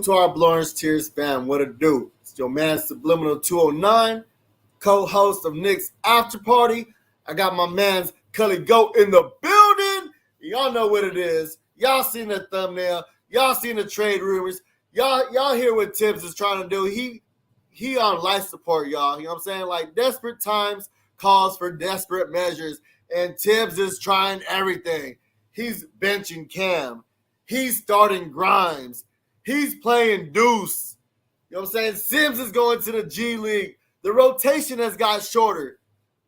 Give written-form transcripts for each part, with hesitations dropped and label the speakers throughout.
Speaker 1: Salute to our Blowers Tears fam. What it do? It's your man Subliminal 209, co-host of Knicks After Party. I got my man's Cully Goat in the building. Y'all know what it is. Y'all seen the thumbnail. Y'all seen the trade rumors. Y'all hear what Tibbs is trying to do. He on life support, y'all. You know what I'm saying? Like, desperate times calls for desperate measures. And Tibbs is trying everything. He's benching Cam. He's starting Grimes. He's playing Deuce. You know what I'm saying? Sims is going to the G League. The rotation has got shorter.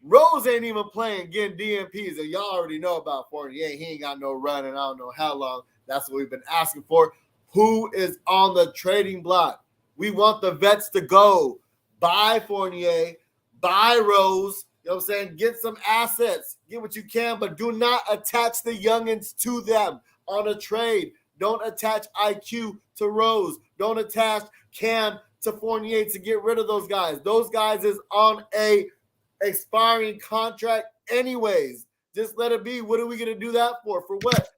Speaker 1: Rose ain't even playing, getting DMPs. And y'all already know about Fournier. He ain't got no run, and I don't know how long. That's what we've been asking for. Who is on the trading block? We want the vets to go. Buy Fournier. Buy Rose. You know what I'm saying? Get some assets. Get what you can, but do not attach the youngins to them on a trade. Don't attach IQ to Rose. Don't attach Cam to Fournier to get rid of those guys. Those guys is on a expiring contract anyways. Just let it be. What are we going to do that for? For what?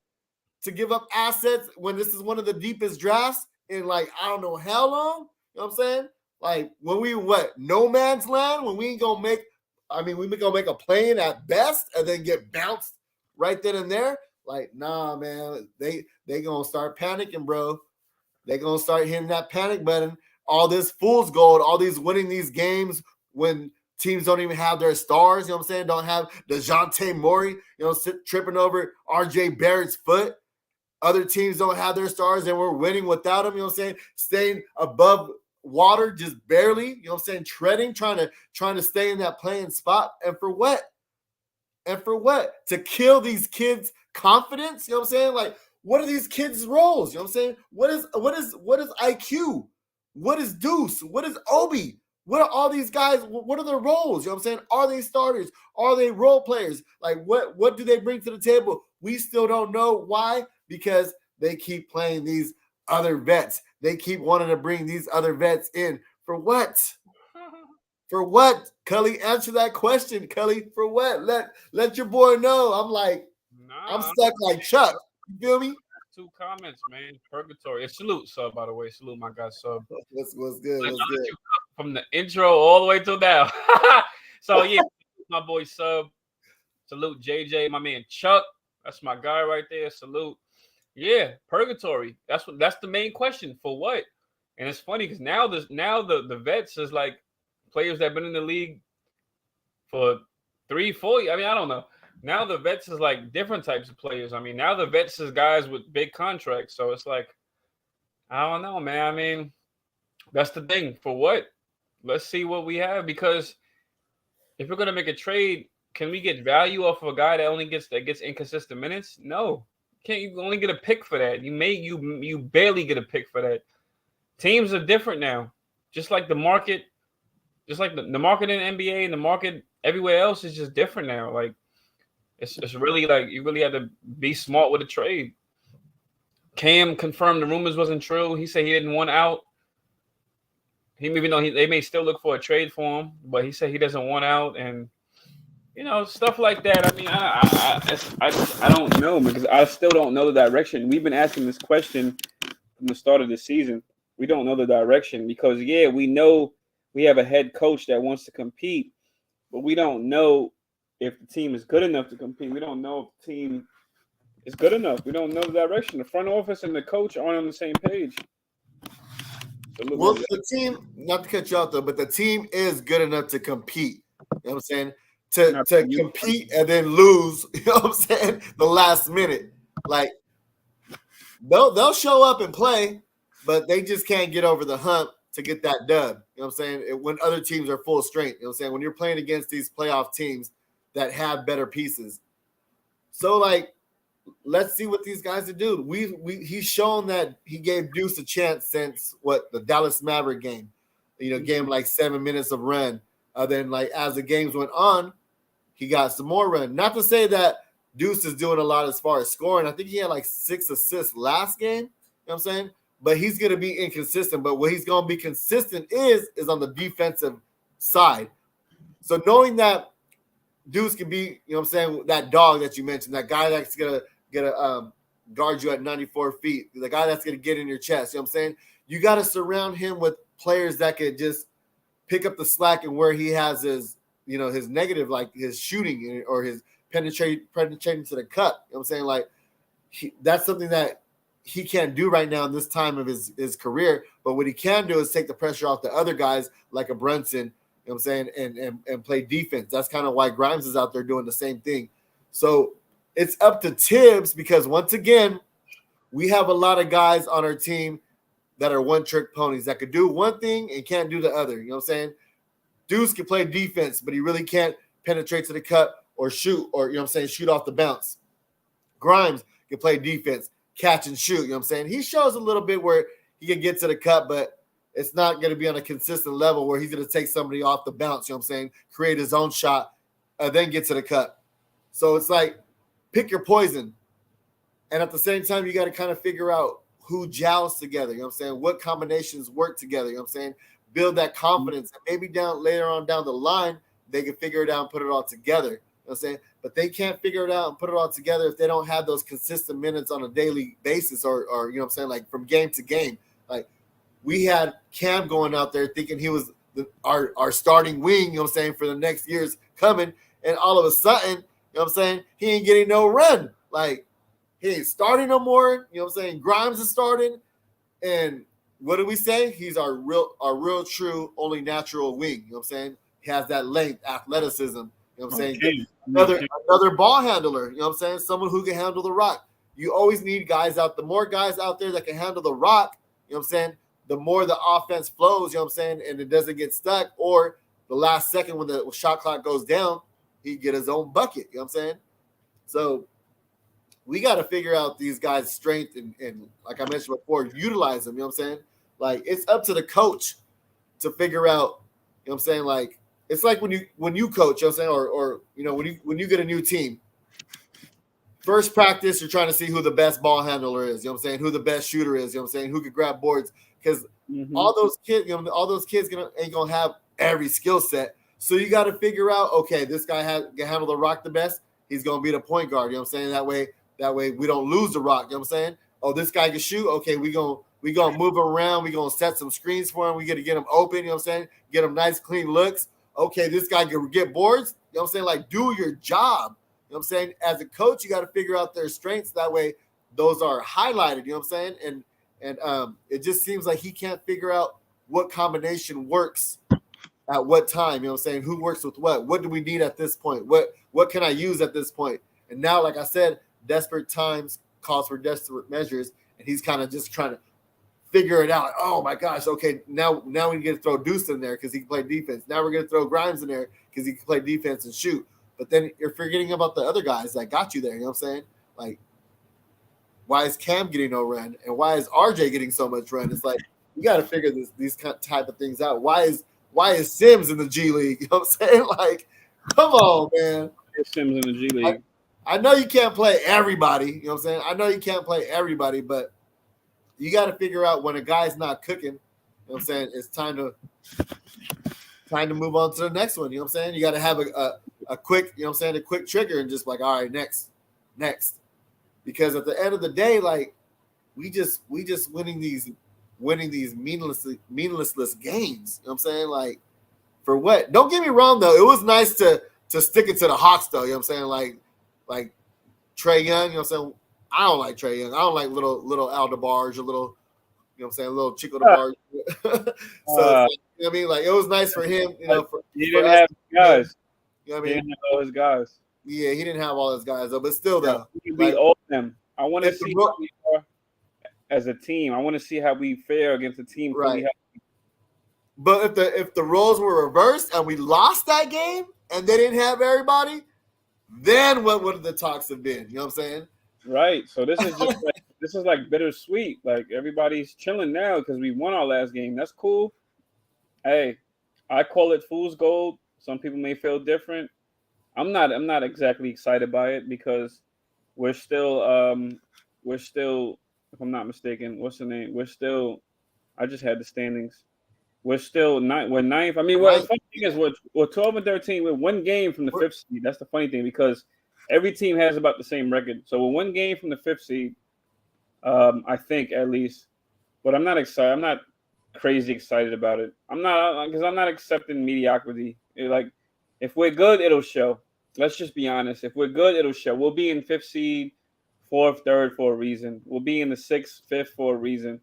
Speaker 1: To give up assets when this is one of the deepest drafts in, like, I don't know how long? You know what I'm saying? Like, when we, no man's land? When we ain't going to make, we going to make a play-in at best and then get bounced right then and there? Like, nah, man. They going to start panicking, bro. They going to start hitting that panic button. All this fool's gold, all these winning these games when teams don't even have their stars, you know what I'm saying? Don't have DeJounte Murray, tripping over RJ Barrett's foot. Other teams don't have their stars and we're winning without them, you know what I'm saying? Staying above water just barely, you know what I'm saying? Treading, trying to stay in that playing spot. And for what? To kill these kids' confidence, you know what I'm saying? Like, what are these kids' roles? You know what I'm saying? What is IQ? What is Deuce? What is Obi? What are all these guys? What are their roles? You know what I'm saying? Are they starters? Are they role players? Like, what do they bring to the table? We still don't know. Why? Because they keep playing these other vets. They keep wanting to bring these other vets in. For what? For what? Cully, answer that question, Cully. For what? Let your boy know. I'm stuck like Chuck. You feel me?
Speaker 2: 2 comments, man. Purgatory. Salute, sub, by the way. Salute, my guy, sub.
Speaker 1: What's good? What's good?
Speaker 2: From the intro all the way till now. So, yeah, my boy, sub. Salute, JJ, my man, Chuck. That's my guy right there. Salute. Yeah, purgatory. That's the main question. For what? And it's funny because now the vets is like players that have been in the league for 3-4 years. I don't know. Now the vets is like different types of players. Now the vets is guys with big contracts. So it's like, I don't know, man. That's the thing. For what? Let's see what we have, because if we're gonna make a trade, can we get value off of a guy that gets inconsistent minutes? No. You only get a pick for that. You barely get a pick for that. Teams are different now. Just like the market, the market in the NBA and the market everywhere else is just different now. Like, it's really like you really have to be smart with a trade. Cam confirmed the rumors wasn't true. He said he didn't want out. Even though they may still look for a trade for him, but he said he doesn't want out, and stuff like that. I don't know, because I still don't know the direction. We've been asking this question from the start of the season. We don't know the direction because, yeah, we know we have a head coach that wants to compete, but we don't know if the team is good enough to compete. We don't know if the team is good enough. We don't know the direction. The front office and the coach aren't on the same page.
Speaker 1: Well, the team, not to cut you off though, but the team is good enough to compete. You know what I'm saying? To compete and then lose, you know what I'm saying? The last minute. Like, they'll show up and play, but they just can't get over the hump to get that dub. You know what I'm saying? When other teams are full strength, you know what I'm saying? When you're playing against these playoff teams that have better pieces. So, like, let's see what these guys are doing. He's shown that he gave Deuce a chance since the Dallas Maverick game. Gave him like 7 minutes of run. Then, like, as the games went on, he got some more run. Not to say that Deuce is doing a lot as far as scoring. I think he had like 6 assists last game. You know what I'm saying? But he's going to be inconsistent. But what he's going to be consistent is on the defensive side. So knowing that Deuce can be, you know what I'm saying, that dog that you mentioned, that guy that's going to guard you at 94 feet, the guy that's going to get in your chest, you know what I'm saying? you got to surround him with players that could just pick up the slack and where he has his, his negative, like his shooting or his penetrating to the cup. You know what I'm saying? Like that's something that he can't do right now in this time of his career. But what he can do is take the pressure off the other guys like a Brunson, you know what I'm saying, and play defense. That's kind of why Grimes is out there doing the same thing. So it's up to Tibbs because once again, we have a lot of guys on our team that are one-trick ponies that could do one thing and can't do the other. You know what I'm saying? Deuce can play defense, but he really can't penetrate to the cup or shoot or, shoot off the bounce. Grimes can play defense, catch and shoot. You know what I'm saying? He shows a little bit where he can get to the cup, but it's not going to be on a consistent level where he's going to take somebody off the bounce, you know what I'm saying, create his own shot, then get to the cup. So it's like pick your poison. And at the same time, you got to kind of figure out who gels together, you know what I'm saying? What combinations work together, you know what I'm saying? Build that confidence. And maybe later on down the line, they can figure it out and put it all together. You know what I'm saying? But they can't figure it out and put it all together if they don't have those consistent minutes on a daily basis or you know what I'm saying, like from game to game. Like we had Cam going out there thinking he was our starting wing, you know what I'm saying, for the next years coming. And all of a sudden, you know what I'm saying, he ain't getting no run. Like, he ain't starting no more. You know what I'm saying? Grimes is starting. And what do we say? He's our real, true, only natural wing. You know what I'm saying? He has that length, athleticism. You know what I'm saying? Another ball handler. You know what I'm saying? Someone who can handle the rock. You always need guys out. The more guys out there that can handle the rock, you know what I'm saying, the more the offense flows, you know what I'm saying, and it doesn't get stuck. Or the last second when the shot clock goes down, he get his own bucket. You know what I'm saying? So we got to figure out these guys' strength and like I mentioned before, utilize them. You know what I'm saying? Like it's up to the coach to figure out. You know what I'm saying? Like it's like when you coach. You know what I'm saying? Or when you get a new team, first practice you're trying to see who the best ball handler is. You know what I'm saying? Who the best shooter is. You know what I'm saying? Who could grab boards? Because all those kids, ain't gonna have every skill set. So you got to figure out. Okay, this guy can handle the rock the best. He's gonna be the point guard. You know what I'm saying? That way we don't lose the rock. You know what I'm saying? Oh, this guy can shoot. Okay, we gonna move him around. We gonna set some screens for him. We got to get him open. You know what I'm saying? Get him nice, clean looks. Okay, this guy can get boards. You know what I'm saying? Like do your job. You know what I'm saying? As a coach, you got to figure out their strengths. That way, those are highlighted. You know what I'm saying? And it just seems like he can't figure out what combination works at what time. You know what I'm saying? Who works with what? What do we need at this point? What can I use at this point? And now, like I said, desperate times calls for desperate measures, and he's kind of just trying to figure it out. Oh my gosh, okay, now we get to throw Deuce in there because he can play defense. Now we're gonna throw Grimes in there because he can play defense and shoot. But then you're forgetting about the other guys that got you there. You know what I'm saying? Like, why is Cam getting no run, and why is RJ getting so much run? It's like you got to figure these type of things out. Why is Sims in the G League? You know what I'm saying? Like, come on, man.
Speaker 2: Sims in the G League.
Speaker 1: I know you can't play everybody, you know what I'm saying? I know you can't play everybody, but you got to figure out when a guy's not cooking, you know what I'm saying? It's time to move on to the next one, you know what I'm saying? You got to have a quick, you know what I'm saying, a quick trigger and just like, all right, next. Because at the end of the day, like we just winning these meaningless games, you know what I'm saying? Like for what? Don't get me wrong though, it was nice to stick it to the Hawks though, you know what I'm saying? Like Trae Young, you know what I'm saying? I don't like Trae Young. I don't like little Aldebarge or little, you know what I'm saying, little Chico DeBarge. So it's like, you know what I mean? Like it was nice for him, you know.
Speaker 2: He didn't have guys.
Speaker 1: You know what I mean?
Speaker 2: He didn't have all his guys.
Speaker 1: Yeah, he didn't have all his guys though, but still though.
Speaker 2: He beat all of them. I want to see how we are as a team. I want to see how we fare against the team.
Speaker 1: Right. But if the roles were reversed and we lost that game and they didn't have everybody, then what would the talks have been? You know what I'm saying?
Speaker 2: Right. So this is just like bittersweet. Like everybody's chilling now because we won our last game. That's cool. Hey, I call it fool's gold. Some people may feel different. I'm not exactly excited by it because we're still, if I'm not mistaken, what's the name? I just had the standings. We're still we're ninth. I mean, the funny thing is we're 12 and 13. We're one game from the fifth seed. That's the funny thing because every team has about the same record. So we're one game from the fifth seed, I think at least. but I'm not excited. I'm not crazy excited about it. I'm not because I'm not accepting mediocrity. Like, if we're good, it'll show. Let's just be honest. If we're good, it'll show. We'll be in 5th seed, 4th, 3rd for a reason. We'll be in the 6th, 5th for a reason.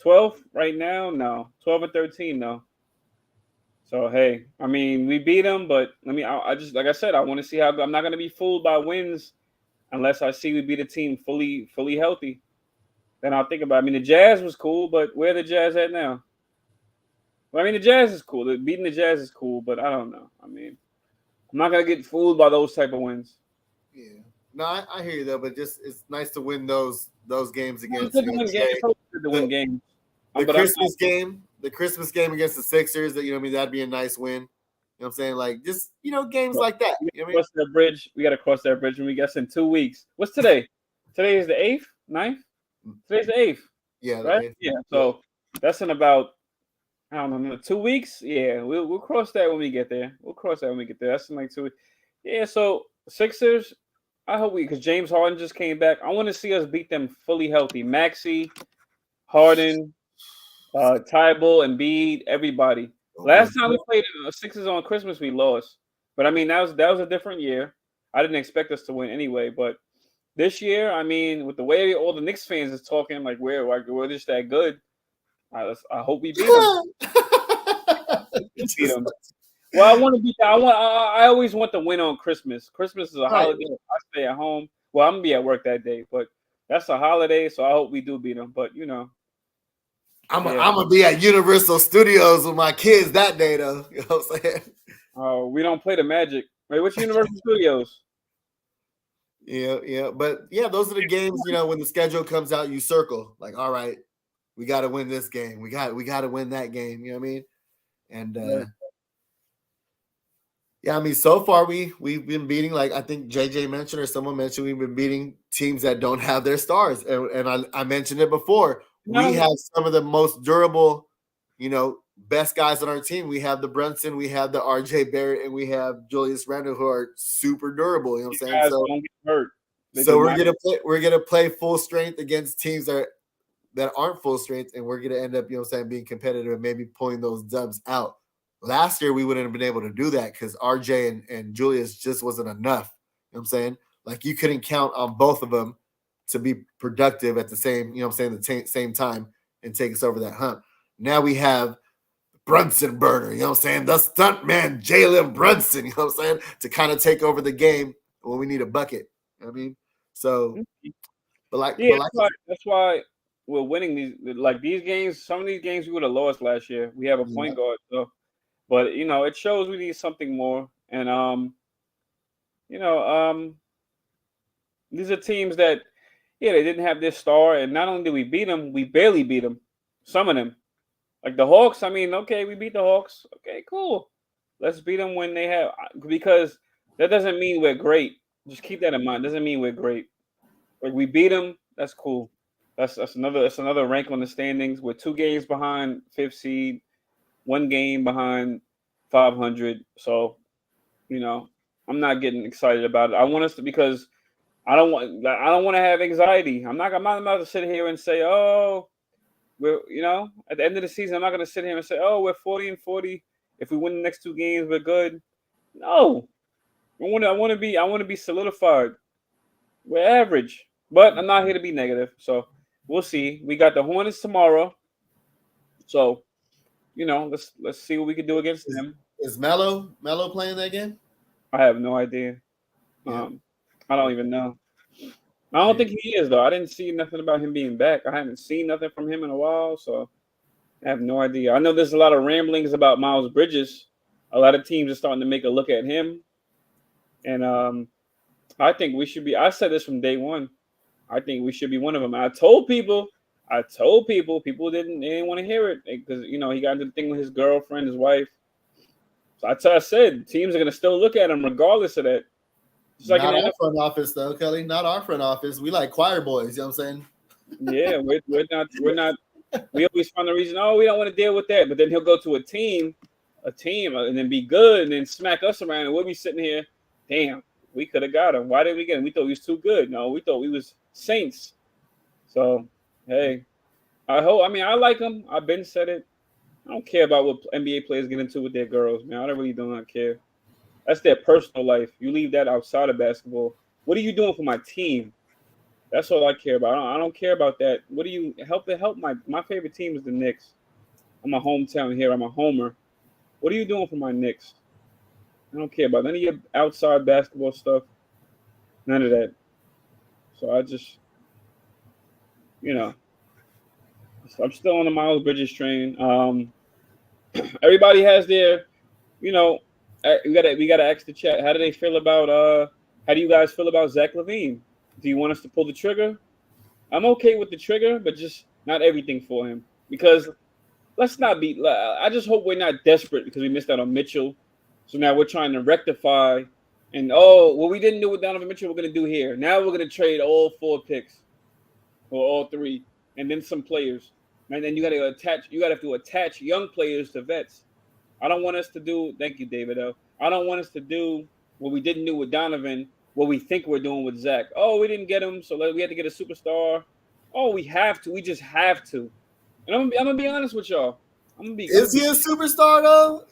Speaker 2: 12th right now, no. 12 and 13, no. So hey, I mean, we beat them, but I just, like I said, I want to see how. I'm not going to be fooled by wins unless I see we beat a team fully healthy. Then I'll think about it. I mean, the Jazz was cool, but where the Jazz at now? Well, I mean, the Jazz is cool. Beating the Jazz is cool, but I don't know. I mean, I'm not going to get fooled by those type of wins.
Speaker 1: Yeah. No, I hear you though, but just it's nice to win those games against
Speaker 2: It's good to win games.
Speaker 1: The Christmas game against the Sixers, that that'd be a nice win. You know what I'm saying? Like just games like that. You know what I mean?
Speaker 2: Cross that bridge. We got to cross that bridge when we get in 2 weeks. What's today? Today is the 8th, 9th? Today's the 8th.
Speaker 1: Yeah,
Speaker 2: right. Yeah. So that's in about 2 weeks. Yeah, we'll cross that when we get there. That's in like 2 weeks. Yeah. So Sixers. I hope because James Harden just came back. I want to see us beat them fully healthy. Maxey, Harden, Tybalt, Embiid, everybody. Last time we played the Sixers on Christmas, we lost. But I mean, that was a different year. I didn't expect us to win anyway. But this year, I mean, with the way all the Knicks fans is talking, like we're just that good. I hope we beat them. Well, I want to beat. I always want to win on Christmas. Christmas is a holiday. I stay at home. Well, I'm gonna be at work that day, but that's a holiday, so I hope we do beat them. But
Speaker 1: I'm gonna be at Universal Studios with my kids that day, though. You know what I'm saying?
Speaker 2: Oh, we don't play the Magic. Wait, what's Universal Studios?
Speaker 1: Yeah, but yeah, those are the games. When the schedule comes out, you circle like, all right, we got to win this game. We got to win that game. You know what I mean? And yeah, I mean, so far we've been beating, like I think JJ mentioned or someone mentioned, we've been beating teams that don't have their stars, and I mentioned it before. We have some of the most durable, best guys on our team. We have the Brunson, we have the RJ Barrett, and we have Julius Randle, who are super durable. You know what I'm saying? So
Speaker 2: don't get hurt.
Speaker 1: So we're gonna play full strength against teams that aren't full strength, and we're gonna end up, being competitive and maybe pulling those dubs out. Last year we wouldn't have been able to do that because RJ and Julius just wasn't enough. You know what I'm saying? Like you couldn't count on both of them to be productive at the same, the same time and take us over that hump. Now we have Brunson burner, you know what I'm saying? The stunt man, Jalen Brunson, you know what I'm saying? To kind of take over the game when we need a bucket. You know what I mean? So,
Speaker 2: that's why we're winning these games. Some of these games we would have lost last year. We have a point guard, so. But it shows we need something more, and these are teams that, they didn't have this star, and not only did we beat them, we barely beat them. Some of them, like the Hawks. I mean, okay, we beat the Hawks. Okay, cool. Let's beat them when they have, because that doesn't mean we're great. Just keep that in mind. Doesn't mean we're great. Like we beat them, that's cool. That's another rank on the standings. We're 2 games behind 5th seed. 1 game behind 500. So, I'm not getting excited about it. I want us to, because I don't want to have anxiety. I'm not about to sit here and say, oh, we're, at the end of the season, I'm not going to sit here and say, oh, we're 40-40. If we win the next 2 games, we're good. No, I want to be solidified. We're average, but I'm not here to be negative. So we'll see. We got the Hornets tomorrow. So, let's see what we can do against them.
Speaker 1: Is Melo playing that game?
Speaker 2: I have no idea.
Speaker 1: Yeah.
Speaker 2: I don't even know. I don't think he is, though. I didn't see nothing about him being back. I haven't seen nothing from him in a while, so I have no idea. I know there's a lot of ramblings about Miles Bridges. A lot of teams are starting to make a look at him, and I think we should be. I said this from day one. I think we should be one of them. I told people people didn't want to hear it because he got into the thing with his girlfriend, his wife. So I said teams are gonna still look at him regardless of that.
Speaker 1: Just like not our front office though, Kelly. Not our front office. We like choir boys. You know what I'm saying?
Speaker 2: Yeah, we're not. We always find a reason. Oh, we don't want to deal with that. But then he'll go to a team, and then be good, and then smack us around, and we'll be sitting here. Damn, we could have got him. Why did we get him? We thought he was too good. No, we thought we was saints. So, hey, I hope. I mean, I like him. I've been said it. I don't care about what NBA players get into with their girls, man. I really do not care. That's their personal life. You leave that outside of basketball. What are you doing for my team? That's all I care about. I don't care about that. What do you help my favorite team is the Knicks. I'm a hometown here. I'm a homer. What are you doing for my Knicks? I don't care about none of your outside basketball stuff. None of that. So I just, you know, I'm still on the Miles Bridges train. Everybody has their, you know, we gotta ask the chat. How do they feel about How do you guys feel about Zach LaVine? Do you want us to pull the trigger? I'm okay with the trigger, but just not everything for him. Because let's not be. I just hope we're not desperate because we missed out on Mitchell. So now we're trying to rectify. And what we didn't do with Donovan Mitchell, we're gonna do here. Now we're gonna trade all 4 picks, or all 3, and then some players. And then you gotta have to attach young players to vets. I don't want us to do. Thank you, David. I don't want us to do what we didn't do with Donovan. What we think we're doing with Zach. Oh, we didn't get him, so we had to get a superstar. Oh, we have to. We just have to. And I'm gonna be honest with y'all.
Speaker 1: Is he a superstar though?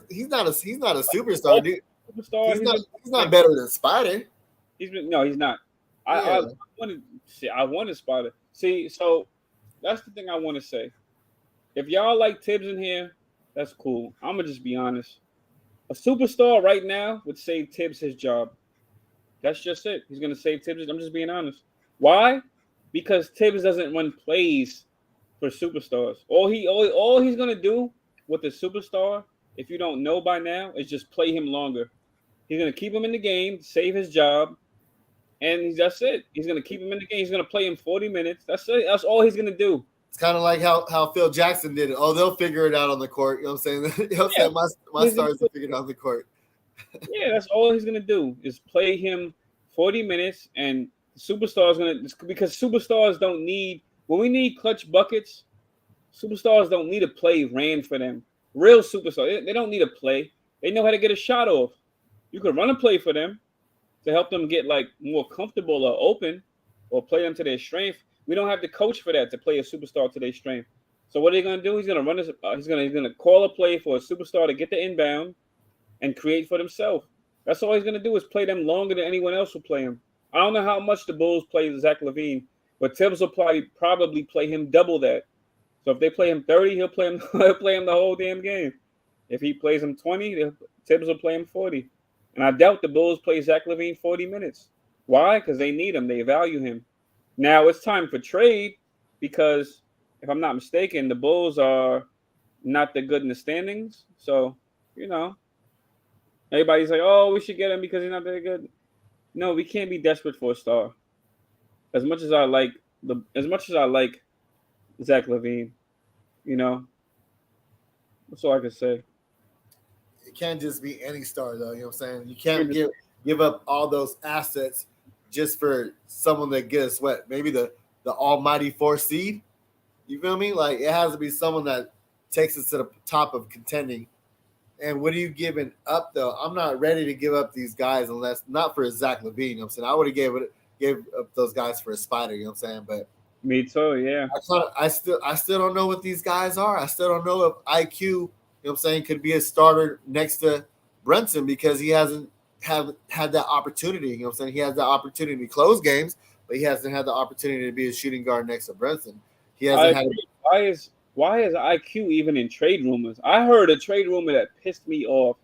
Speaker 1: He's not a superstar, dude.
Speaker 2: Superstar.
Speaker 1: He's not better than Spider.
Speaker 2: He's not. I wanted Spider. See, so that's the thing I want to say. If y'all like Tibbs in here, that's cool. I'm gonna just be honest. A superstar right now would save Tibbs his job. That's just it. He's gonna save Tibbs. I'm just being honest. Why? Because Tibbs doesn't run plays for superstars. All he's gonna do with the superstar, if you don't know by now, is just play him longer. He's gonna keep him in the game, save his job, and that's it. He's gonna keep him in the game. He's gonna play him 40 minutes. That's it. That's all he's gonna do.
Speaker 1: It's kind of like how Phil Jackson did it. Oh, they'll figure it out on the court. You know what I'm saying? My stars will figure it out on the court.
Speaker 2: Yeah, that's all he's gonna do is play him 40 minutes, and superstars because superstars don't need when we need clutch buckets. Superstars don't need a play ran for them. Real superstars, they don't need a play. They know how to get a shot off. You could run a play for them to help them get like more comfortable or open, or play them to their strength. We don't have the coach for that to play a superstar to their strength. So what are they gonna do? He's gonna run this. He's gonna call a play for a superstar to get the inbound and create for themselves. That's all he's going to do is play them longer than anyone else will play him. I don't know how much the Bulls play Zach LaVine, but Tibbs will probably play him double that. So if they play him 30, he'll play him the whole damn game. If he plays him 20, Tibbs will play him 40. And I doubt the Bulls play Zach LaVine 40 minutes. Why? Because they need him. They value him. Now it's time for trade because, if I'm not mistaken, the Bulls are not that good in the standings. So, everybody's like, oh, we should get him because he's not that good. No, we can't be desperate for a star. As much as I like Zach LaVine, that's all I can say.
Speaker 1: It can't just be any star, though. You know what I'm saying? You can't give up all those assets just for someone that gets what? Maybe the almighty 4 seed. You feel me? Like, it has to be someone that takes us to the top of contending. And what are you giving up, though? I'm not ready to give up these guys unless not for Zach LaVine. You know what I'm saying? I would have gave up those guys for a Spider. You know what I'm saying? But
Speaker 2: me too, yeah.
Speaker 1: I still don't know what these guys are. I still don't know if IQ, you know what I'm saying, could be a starter next to Brunson because he hasn't had that opportunity. You know what I'm saying? He has the opportunity to close games, but he hasn't had the opportunity to be a shooting guard next to Brunson. He hasn't had.
Speaker 2: Why is IQ even in trade rumors? I heard a trade rumor that pissed me off.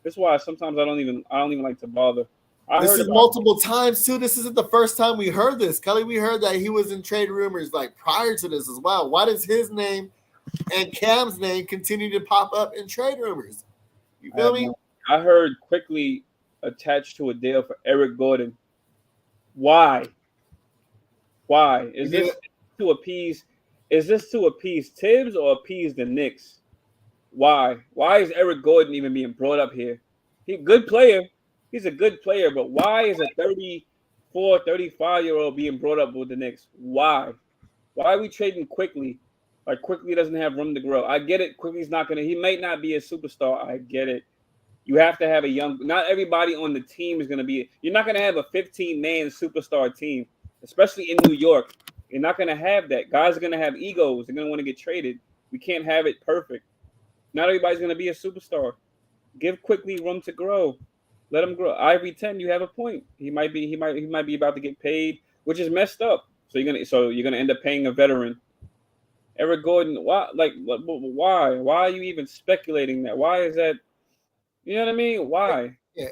Speaker 2: That's why sometimes I don't even like to bother.
Speaker 1: This is multiple times too. This isn't the first time we heard this. Kelly, we heard that he was in trade rumors like prior to this as well. Why does his name and Cam's name continue to pop up in trade rumors? You feel me?
Speaker 2: I heard Quickley attached to a deal for Eric Gordon. Why? Is this to appease? Is this to appease Tibbs or appease the Knicks? Why? Why is Eric Gordon even being brought up here? He's a good player. He's a good player, but why is a 34, 35-year-old being brought up with the Knicks? Why? Why are we trading Quickley? Like, Quickley doesn't have room to grow. I get it. Quickley's not going to – he might not be a superstar. I get it. You have to have a young – not everybody on the team is going to be – you're not going to have a 15-man superstar team, especially in New York. You're not going to have that. Guys are going to have egos. They're going to want to get traded. We can't have it perfect. Not everybody's going to be a superstar. Give Quickley room to grow. Let him grow. Ivory 10, you have a point. He might be about to get paid, which is messed up. So you're gonna end up paying a veteran. Eric Gordon, why? Why are you even speculating that? Why is that? You know what I mean? Why?
Speaker 1: Yeah,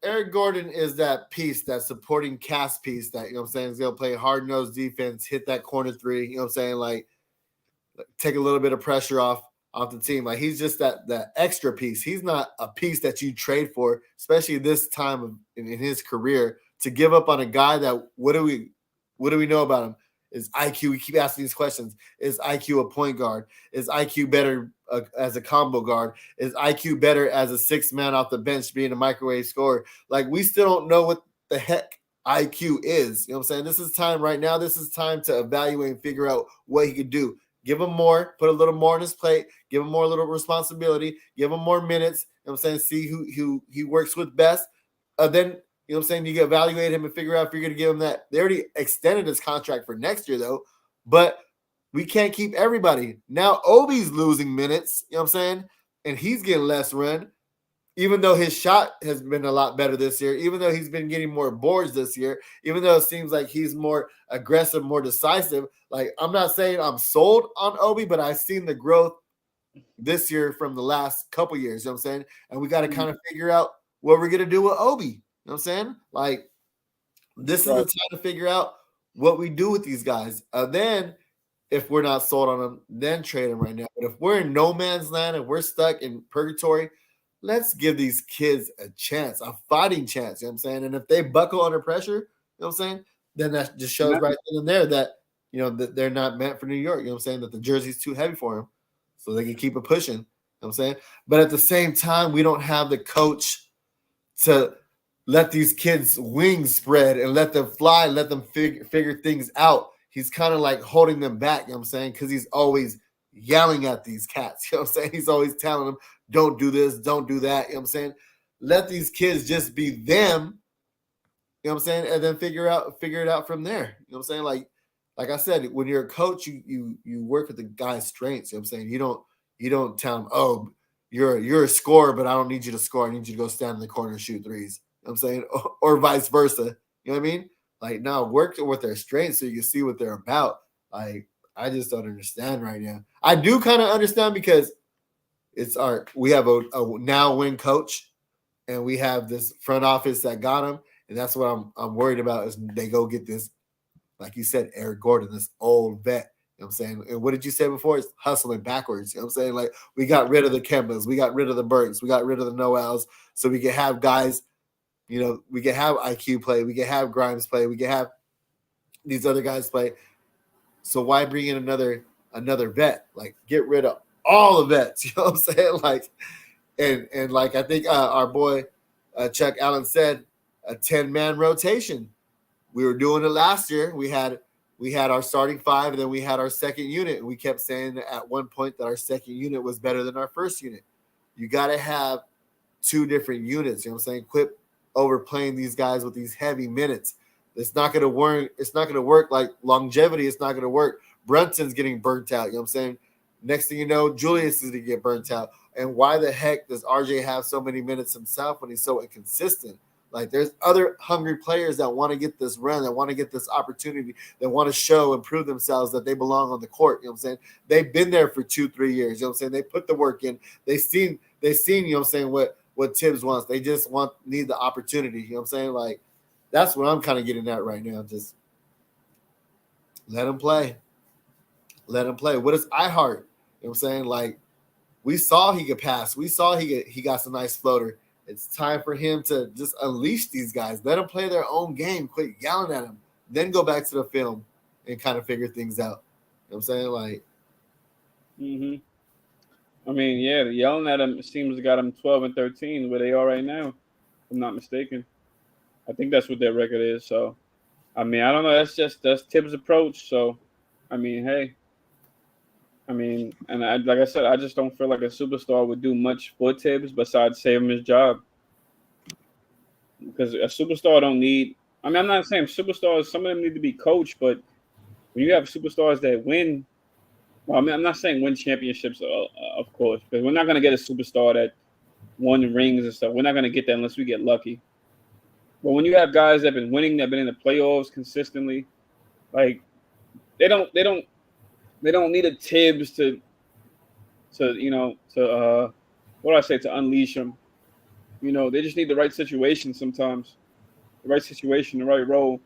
Speaker 1: Eric Gordon is that piece, that supporting cast piece that, you know what I'm saying, is going to play hard-nosed defense, hit that corner three, you know what I'm saying, like take a little bit of pressure off the team. Like, he's just that extra piece. He's not a piece that you trade for, especially this time in his career, to give up on a guy that, what do we know about him? Is IQ, we keep asking these questions. Is IQ a point guard? Is IQ better as a combo guard? Is IQ better as a sixth man off the bench being a microwave scorer? Like, we still don't know what the heck IQ is. You know what I'm saying? This is time right now. This is time to evaluate and figure out what he could do. Give him more, put a little more on his plate, give him more little responsibility, give him more minutes. You know what I'm saying? See who he works with best. Then, you know what I'm saying, you can evaluate him and figure out if you're going to give him that. They already extended his contract for next year, though, but we can't keep everybody. Now Obi's losing minutes, you know what I'm saying, and he's getting less run, even though his shot has been a lot better this year, even though he's been getting more boards this year, even though it seems like he's more aggressive, more decisive. Like, I'm not saying I'm sold on Obi, but I've seen the growth this year from the last couple years, you know what I'm saying? And we got to kind of figure out what we're going to do with Obi. You know what I'm saying? Like, this is the time to figure out what we do with these guys. Then, if we're not sold on them, then trade them right now. But if we're in no man's land and we're stuck in purgatory, let's give these kids a chance, a fighting chance. You know what I'm saying? And if they buckle under pressure, you know what I'm saying, then that just shows right then and there that, you know, that they're not meant for New York. You know what I'm saying? That the jersey's too heavy for them, so they can keep it pushing. You know what I'm saying? But at the same time, we don't have the coach to let these kids' wings spread and let them fly, let them figure things out. He's kind of like holding them back, you know what I'm saying? Because he's always yelling at these cats, you know what I'm saying? He's always telling them, don't do this, don't do that, you know what I'm saying? Let these kids just be them, you know what I'm saying? And then figure it out from there. You know what I'm saying? Like I said, when you're a coach, you work with the guy's strengths, you know what I'm saying? You don't tell him, oh, you're a scorer, but I don't need you to score. I need you to go stand in the corner and shoot threes. You know what I'm saying? Or vice versa. You know what I mean? Like, now work with their strengths so you can see what they're about. Like, I just don't understand right now. I do kind of understand because we have a now win coach, and we have this front office that got him, and that's what I'm worried about is they go get this, like you said, Eric Gordon, this old vet. You know what I'm saying? And what did you say before? It's hustling backwards. You know what I'm saying? Like, we got rid of the Kembas, we got rid of the Burks, we got rid of the Noels, so we can have guys, you know, we can have IQ play, we can have Grimes play, we can have these other guys play. So why bring in another vet? Like, get rid of all the vets. You know what I'm saying? Like, and like I think our boy Chuck Allen said, a 10-man rotation. We were doing it last year. We had our starting five, and then we had our second unit. And we kept saying at one point that our second unit was better than our first unit. You got to have two different units. You know what I'm saying? Quit overplaying these guys with these heavy minutes. It's not going to work. It's not going to work. Like, longevity, it's not going to work. Brunson's getting burnt out. You know what I'm saying? Next thing you know, Julius is going to get burnt out. And why the heck does RJ have so many minutes himself when he's so inconsistent? Like, there's other hungry players that want to get this run, that want to get this opportunity, that want to show and prove themselves that they belong on the court. You know what I'm saying? They've been there for 2-3 years. You know what I'm saying? They put the work in. They've seen, you know what I'm saying, what Tibbs wants. They just need the opportunity. You know what I'm saying? Like, that's what I'm kind of getting at right now. Just let him play. Let him play. What is iHeart? You know what I'm saying? Like, we saw he could pass. We saw he got some nice floater. It's time for him to just unleash these guys. Let them play their own game. Quit yelling at them. Then go back to the film and kind of figure things out. You know what I'm saying? Like,
Speaker 2: I mean, yeah, yelling at them seems to got them 12 and 13 where they are right now, if I'm not mistaken. I think that's what their record is. So, I mean, I don't know. That's Tibbs' approach. So, I mean, hey. I mean, and like I said, I just don't feel like a superstar would do much for Tibbs besides save him his job. Because a superstar don't need – I mean, I'm not saying superstars, some of them need to be coached, but when you have superstars that win. Well, I mean, I'm not saying win championships, of course, because we're not going to get a superstar that won rings and stuff. We're not going to get that unless we get lucky. But when you have guys that have been winning, that have been in the playoffs consistently, like they don't need a Tibbs to what do I say, to unleash them. You know, they just need the right situation sometimes, the right situation, the right role.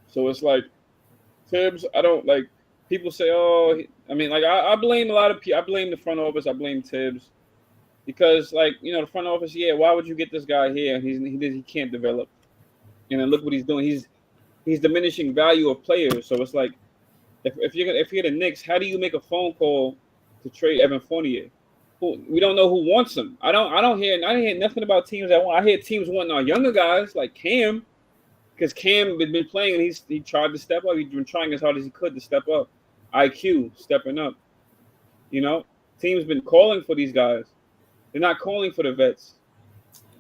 Speaker 2: So it's like Tibbs. I don't like people say, oh, I blame a lot of people. I blame the front office. I blame Tibbs because, like, you know, the front office. Yeah, why would you get this guy here? He can't develop. And then look what he's doing. He's diminishing value of players. So it's like if you're the Knicks, how do you make a phone call to trade Evan Fournier? We don't know who wants him. I didn't hear nothing about teams that want. I hear teams wanting our younger guys like Cam, because Cam has been playing and he tried to step up. He's been trying as hard as he could to step up. IQ stepping up. You know, teams been calling for these guys. They're not calling for the vets.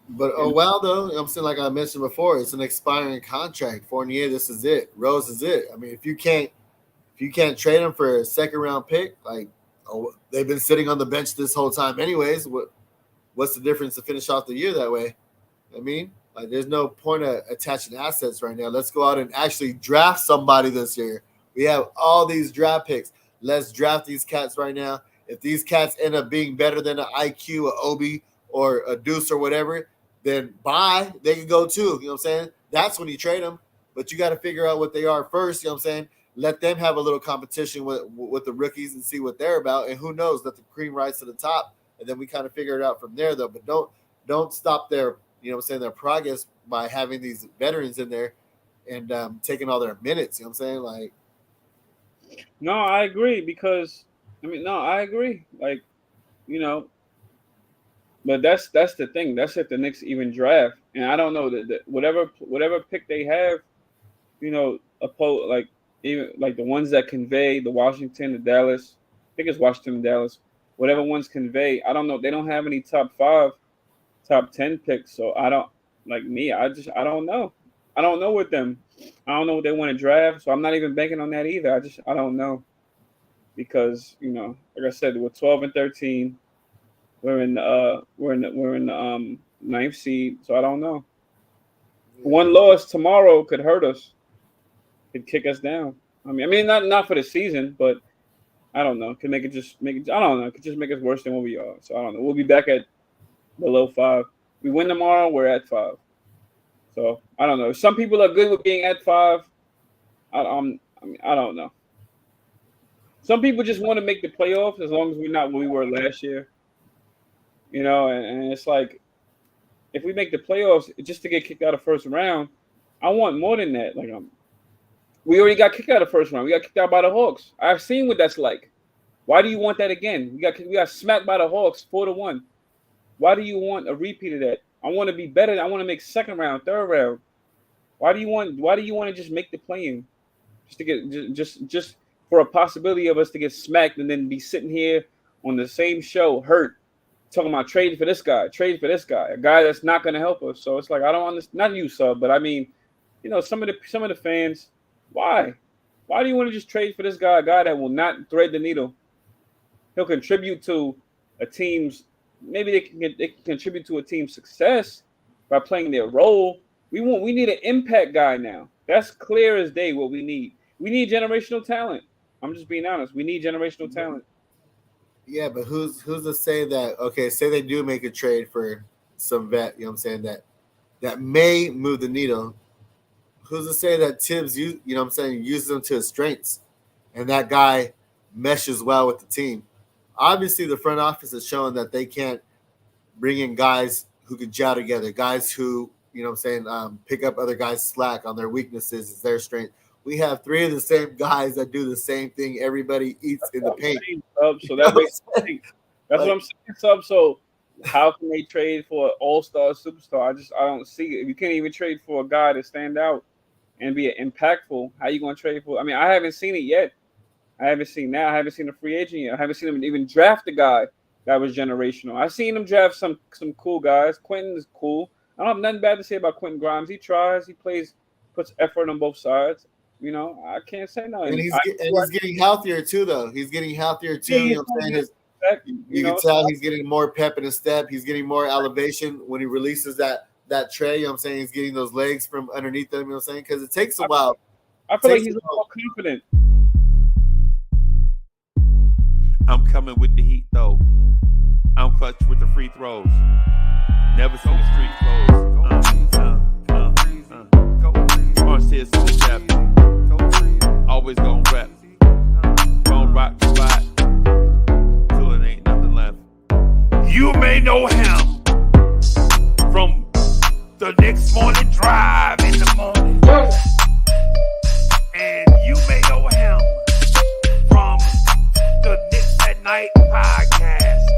Speaker 1: But though, I'm saying, like I mentioned before, it's an expiring contract. Fournier, this is it. Rose is it. I mean, if you can't trade him for a second round pick, like they've been sitting on the bench this whole time anyways. What's the difference to finish off the year that way? I mean, like there's no point of attaching assets right now. Let's go out and actually draft somebody this year. We have all these draft picks. Let's draft these cats right now. If these cats end up being better than an IQ, a Obi, or a Deuce or whatever, then they can go too. You know what I'm saying? That's when you trade them. But you got to figure out what they are first. You know what I'm saying? Let them have a little competition with the rookies and see what they're about. And who knows, let the cream rise to the top. And then we kind of figure it out from there, though. But don't stop their, you know what I'm saying, their progress by having these veterans in there and taking all their minutes. You know what I'm saying? Like,
Speaker 2: no, I agree because I agree. Like, you know, but that's the thing. That's if the Knicks even draft, and I don't know that whatever pick they have, you know, even like the ones that convey the Washington, the Dallas. I think it's Washington and Dallas. Whatever ones convey, I don't know. They don't have any top 5, top 10 picks, so I don't like me. I don't know. I don't know with them. I don't know what they want to draft, so I'm not even banking on that either. I don't know because, you know, like I said, we're 12 and 13. We're in the 9th seed, so I don't know. One loss tomorrow could hurt us. Could kick us down. I mean, not for the season, but I don't know. Could make it I don't know. Could just make us worse than what we are. So I don't know. We'll be back at below 5. We win tomorrow, we're at 5. So I don't know. Some people are good with being at 5. I don't know. Some people just want to make the playoffs as long as we're not where we were last year. You know, and it's like if we make the playoffs just to get kicked out of first round, I want more than that. Like we already got kicked out of first round. We got kicked out by the Hawks. I've seen what that's like. Why do you want that again? We got smacked by the Hawks 4-1. Why do you want a repeat of that? I want to be better. I want to make second round, third round. Why do you want to just make the play-in? Just to get just for a possibility of us to get smacked and then be sitting here on the same show hurt, talking about trading for this guy, a guy that's not going to help us. So it's like I don't understand. Not you, Sub, but I mean, you know, some of the fans. Why do you want to just trade for this guy, a guy that will not thread the needle? He'll contribute to a team's. Maybe they can contribute to a team's success by playing their role. We need an impact guy now. That's clear as day what we need. We need generational talent. I'm just being honest. We need generational talent.
Speaker 1: Yeah, but who's to say that? Okay, say they do make a trade for some vet. You know what I'm saying, that may move the needle. Who's to say that Tibbs, you know what I'm saying, uses them to his strengths, and that guy meshes well with the team? Obviously, the front office has shown that they can't bring in guys who can gel together, guys who, you know what I'm saying, pick up other guys' slack on their weaknesses is their strength. We have 3 of the same guys that do the same thing. Everybody eats in the paint.
Speaker 2: So that makes sense. That's what I'm saying, Sub. So how can they trade for an all-star superstar? I don't see it. You can't even trade for a guy to stand out and be impactful. How you going to trade for? I mean, I haven't seen it yet. I haven't seen that. I haven't seen a free agent yet. I haven't seen him even draft a guy that was generational. I've seen him draft some cool guys. Quentin is cool. I don't have nothing bad to say about Quentin Grimes. He tries. He plays, puts effort on both sides. You know, I can't say no.
Speaker 1: And he's getting healthier too, though. He's getting healthier too. You know what I'm saying? You can tell he's getting more pep in his step. He's getting more elevation when he releases that tray. You know what I'm saying? He's getting those legs from underneath him. You know what I'm saying? Because it takes a while.
Speaker 2: I feel like he's more confident.
Speaker 3: I'm coming with the heat, though. I'm clutch with the free throws. Never seen the street clothes. Says to the chef. Always gon' rep. Gon' rock the spot. Till it ain't nothing left. You may know him from the next morning drive in the morning. And you may know him from the Knicks at Night podcast.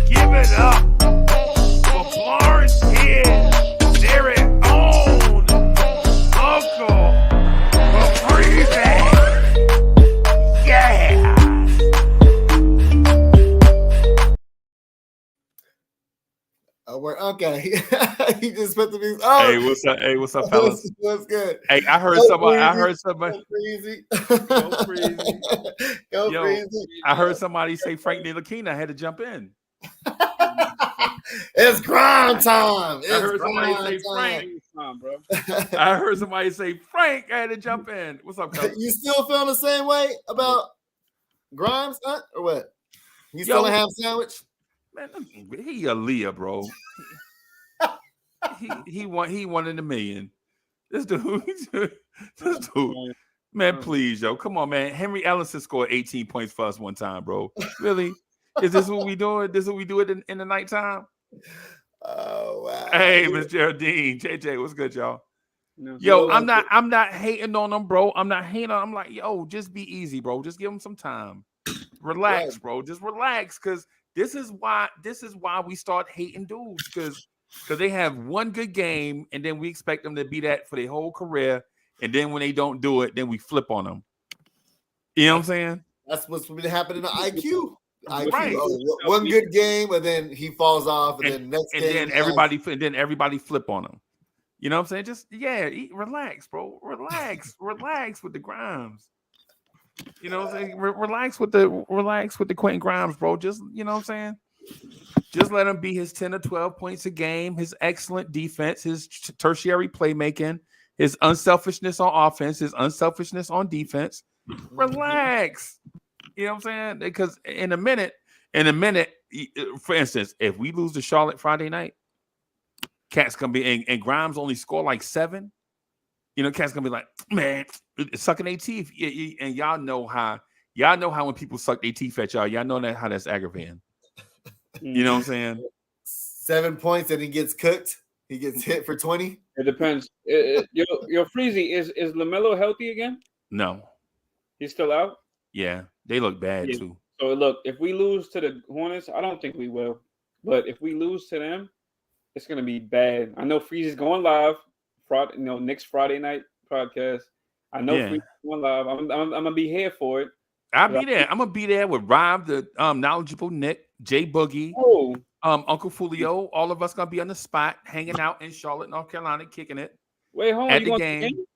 Speaker 3: Give it up for Florence here. Derrick own Uncle McBride. Yeah.
Speaker 1: Oh, we're okay. He just put the music. Oh,
Speaker 3: Hey, what's up? Hey, what's up, fellas?
Speaker 1: What's good?
Speaker 3: Hey, I heard somebody.
Speaker 1: Go crazy.
Speaker 3: Go crazy.
Speaker 1: Go
Speaker 3: Yo,
Speaker 1: crazy.
Speaker 3: I heard somebody say Frank Ntilikina. I had to jump in.
Speaker 1: It's grind time.
Speaker 3: I heard somebody say Frank.
Speaker 2: Bro.
Speaker 3: I heard somebody say Frank. I had to jump in. What's up, Coach?
Speaker 1: You still feeling the same way about Grimes, huh? Or what? You still a ham sandwich?
Speaker 3: Man, he a Leah, bro. he won in a million. This dude, man, please, yo, come on, man. Henry Ellison scored 18 points for us one time, bro. Really? Is this what we doing? This is what we do it in the nighttime?
Speaker 1: Oh wow.
Speaker 3: Hey, Miss Geraldine, JJ, what's good, y'all?
Speaker 2: No,
Speaker 3: Yo, I'm not hating on them, bro. I'm not hating on them. I'm like, yo, just be easy, bro. Just give them some time. Relax,
Speaker 1: Right.
Speaker 3: bro. Just relax, because this is why we start hating dudes, because they have one good game and then we expect them to be that for their whole career, and then when they don't do it, then we flip on them. You know what I'm saying?
Speaker 1: That's what's been happening to IQ. IQ,
Speaker 3: Right.
Speaker 1: one good game, and then he falls off, and then next game,
Speaker 3: then everybody flip on him. You know what I'm saying? Just relax, bro. Relax with the Grimes. You know what I'm saying? Relax with the Quentin Grimes, bro. Just, you know what I'm saying? Just let him be his 10 or 12 points a game, his excellent defense, his tertiary playmaking, his unselfishness on offense, his unselfishness on defense. Relax. You know what I'm saying? Because in a minute, for instance, if we lose to Charlotte Friday night, Cat's gonna be and Grimes only score like 7. You know, Cat's gonna be like, man, sucking their teeth. And y'all know how when people suck their teeth at y'all know that how that's aggravating. You know what I'm saying?
Speaker 1: 7 points and he gets cooked. He gets hit for 20.
Speaker 2: It depends. Yo, Freezy, is LaMelo healthy again?
Speaker 3: No.
Speaker 2: He's still out?
Speaker 3: Yeah, they look bad too.
Speaker 2: So look, if we lose to the Hornets, I don't think we will. But if we lose to them, it's gonna be bad. I know Freezy's going live. Friday, Knicks Friday night podcast. I know Freezy's going live. I'm gonna be here for it.
Speaker 3: I'll be there. I'm gonna be there with Rob, the knowledgeable Nick, Jay Boogie, Uncle Fulio. All of us gonna be on the spot, hanging out in Charlotte, North Carolina, kicking it.
Speaker 2: Wait, hold on.
Speaker 3: At
Speaker 2: you
Speaker 3: the game?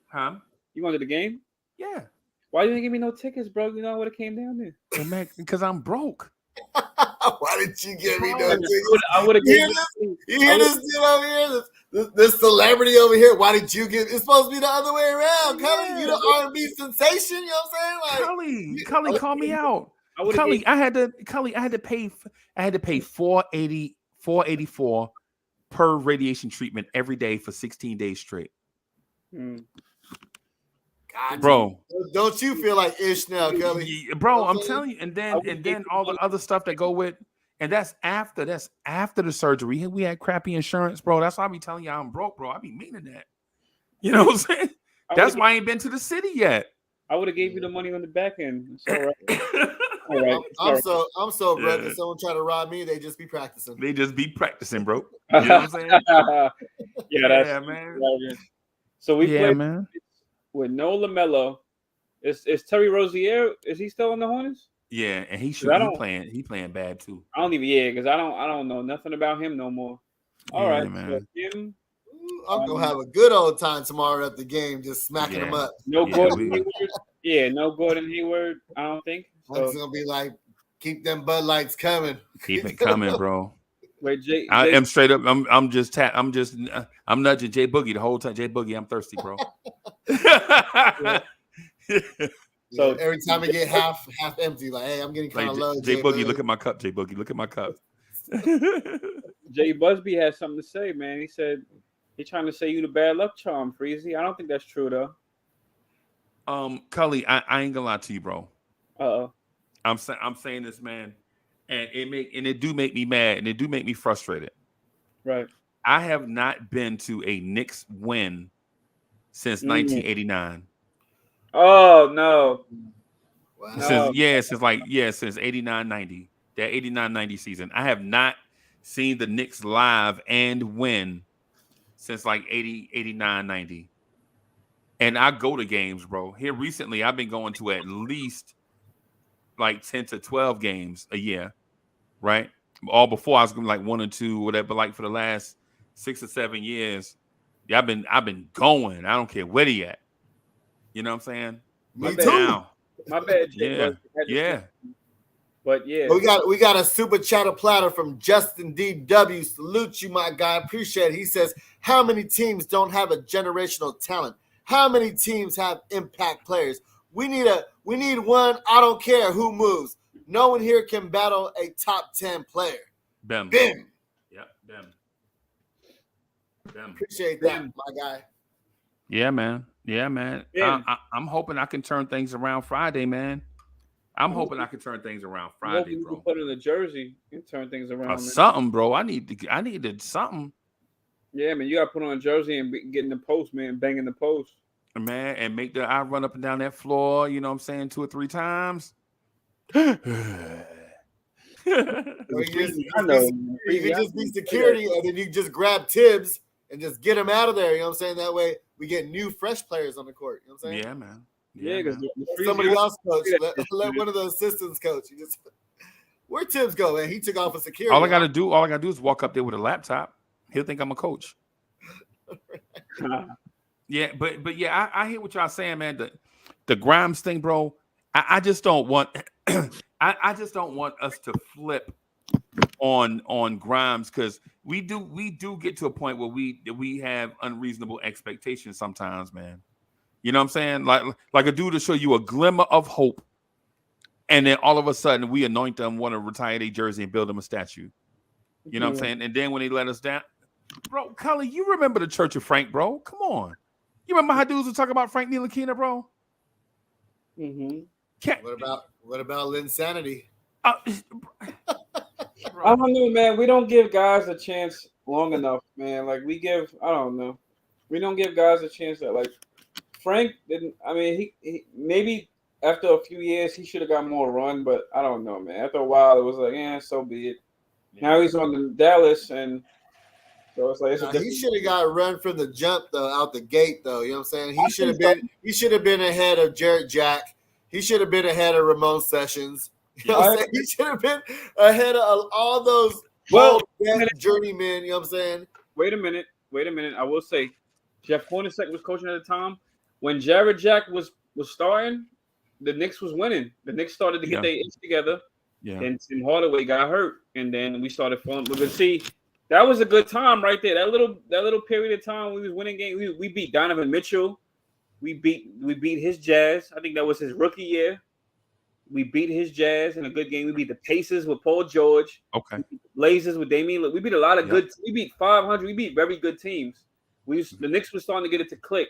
Speaker 3: Huh?
Speaker 2: You going to the game?
Speaker 3: Yeah.
Speaker 2: Why you didn't give me no tickets, bro? You know what it came down there?
Speaker 3: Well, man, because I'm broke.
Speaker 1: Why did you give me no tickets?
Speaker 2: I would have given
Speaker 1: you. You hear this dude over here? This celebrity over here. Why did you give? It's supposed to be the other way around. Cully, you the R&B sensation. You know what I'm saying? Like,
Speaker 3: Cully, call me out. Cully, I had to pay $484 per radiation treatment every day for 16 days straight.
Speaker 1: God,
Speaker 3: bro,
Speaker 1: don't you feel like ish now, Kelly?
Speaker 3: Bro, I'm telling you, and then all the other stuff that go with, and that's after the surgery. We had crappy insurance, bro. That's why I be telling you I'm broke, bro. I be meaning that. You know what I'm saying? That's why I ain't been to the city yet.
Speaker 2: I would have gave you the money on the back end. It's all right.
Speaker 1: All right. I'm so broke. If someone try to rob me, they just be practicing.
Speaker 3: They just be practicing, bro. You know what I'm saying?
Speaker 2: Yeah,
Speaker 3: man.
Speaker 2: So we played
Speaker 3: man.
Speaker 2: With no LaMelo. Is Terry Rozier? Is he still in the Hornets?
Speaker 3: Yeah, and he playing bad too.
Speaker 2: I don't even because I don't know nothing about him no more. All right,
Speaker 3: man.
Speaker 2: So him,
Speaker 1: I'm gonna have a good old time tomorrow at the game, just smacking them up.
Speaker 2: No Gordon Hayward. Yeah, no Gordon Hayward. I don't think.
Speaker 1: So. It's gonna be like, keep them Bud Lights coming.
Speaker 3: Keep it coming, bro.
Speaker 2: Wait, Jay,
Speaker 3: I am straight up. I'm nudging Jay Boogie the whole time. Jay Boogie, I'm thirsty, bro.
Speaker 1: So every time I get half empty, like, hey, I'm getting kind of low.
Speaker 3: Jay Boogie, look at my cup. Jay Boogie, look at my cup.
Speaker 2: Jay Busby has something to say, man. He said he's trying to say you the bad luck charm, Freezy. I don't think that's true though.
Speaker 3: Cully, I ain't gonna lie to you, bro.
Speaker 2: I'm
Speaker 3: saying this, man, and it do make me mad, and it do make me frustrated.
Speaker 2: Right.
Speaker 3: I have not been to a Knicks win since 1989.
Speaker 2: Oh no.
Speaker 1: Wow.
Speaker 3: Since 89-90. That 89-90 season. I have not seen the Knicks live and win since like 89-90. And I go to games, bro. Here recently, I've been going to at least like 10 to 12 games a year, right? All before I was going like 1 or 2, whatever. But like for the last 6 or 7 years, yeah, I've been going. I don't care where they at. You know what I'm saying?
Speaker 1: Me too.
Speaker 2: My bad, Jay.
Speaker 3: Yeah.
Speaker 2: But yeah,
Speaker 1: we got a super chatter platter from Justin DW. Salute you, my guy. Appreciate it. He says, how many teams don't have a generational talent? How many teams have impact players? We need one. I don't care who moves. No one here can battle a top 10 player.
Speaker 3: Bim.
Speaker 1: Yeah,
Speaker 3: Bim.
Speaker 1: Appreciate that, my guy.
Speaker 3: Yeah, man. I'm hoping I can turn things around Friday, man. I'm hoping I can turn things around Friday, bro.
Speaker 2: You put in a jersey and turn things around.
Speaker 3: Something, bro. I needed something.
Speaker 2: Yeah, man. You got to put on a jersey and get in the post, man. Banging the post,
Speaker 3: man, and make I run up and down that floor. You know what I'm saying, 2 or 3 times.
Speaker 1: You can just be security, and then you just grab Tibbs and just get him out of there. You know what I'm saying? That way we get new, fresh players on the court. You know what I'm saying?
Speaker 3: Yeah, man.
Speaker 2: Yeah, because
Speaker 1: somebody else coach. Let one of the assistants coach. You just where Tibbs go, man? He took off a security.
Speaker 3: All I gotta do is walk up there with a laptop. He'll think I'm a coach. Yeah, but yeah, I hear what y'all saying, man. The Grimes thing, bro. I just don't want I just don't want us to flip on Grimes, because we do get to a point where we have unreasonable expectations sometimes, man. You know what I'm saying? Like a dude to show you a glimmer of hope, and then all of a sudden we anoint them, want to retire their jersey and build them a statue. You know what I'm saying? And then when they let us down, bro, Cully, you remember the Church of Frank, bro? Come on. You remember how dudes were talking about Frank Ntilikina, bro?
Speaker 2: Mm-hmm.
Speaker 1: What about Linsanity?
Speaker 2: I don't know, man. We don't give guys a chance long enough, man. Like we don't give guys a chance that, like, Frank didn't. I mean, he maybe after a few years he should have got more run, but I don't know, man. After a while, it was like, so be it. Yeah. Now he's on the Dallas, and so it's like
Speaker 1: he should have got run from the jump though, out the gate though. You know what I'm saying? He should have been ahead of Jarrett Jack. He should have been ahead of Ramon Sessions. You know what I'm saying? He should have been ahead of all those journeymen. You know what I'm saying?
Speaker 2: Wait a minute. I will say, Jeff Hornacek was coaching at the time. When Jarrett Jack was starting, the Knicks was winning. The Knicks started to get their inch together. Yeah. And Tim Hardaway got hurt, and then we started falling. But see, that was a good time right there. That little period of time we was winning games. We beat Donovan Mitchell. We beat his Jazz. I think that was his rookie year. We beat his Jazz in a good game. We beat the Pacers with Paul George.
Speaker 3: Okay.
Speaker 2: Blazers with Damian. We beat a lot of good. We beat 500. We beat very good teams. The Knicks was starting to get it to click.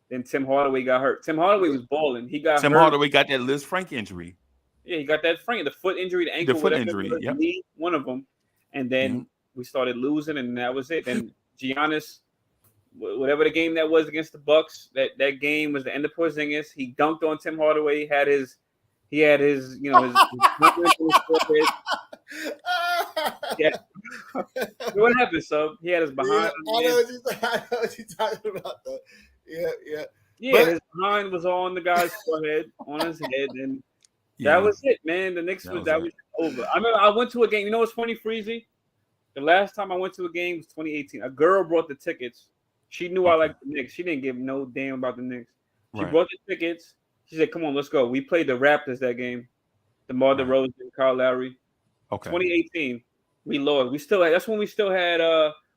Speaker 2: Then Tim Hardaway got hurt. Tim Hardaway was balling. Tim
Speaker 3: Hardaway got that Liz Frank injury.
Speaker 2: Yeah, he got that the foot injury, the ankle,
Speaker 3: injury. Yep.
Speaker 2: One of them. And then we started losing, and that was it. And Giannis, whatever the game that was against the Bucks, that game was the end of Porzingis. He dunked on Tim Hardaway. He had his his what happened, sub? He had his behind.
Speaker 1: I know what you're talking about, though. Yeah.
Speaker 2: Yeah, his behind was on the guy's forehead, on his head, and that was it, man. The Knicks was over. I remember I went to a game. You know what's funny, Freezy? The last time I went to a game was 2018. A girl brought the tickets. She knew I liked the Knicks. She didn't give no damn about the Knicks. She
Speaker 3: Right.
Speaker 2: brought the tickets. She said, "Come on, let's go." We played the Raptors that game. DeMar DeRozan, Kyle Lowry.
Speaker 3: Okay.
Speaker 2: 2018. We lost. We still had. That's when we still had.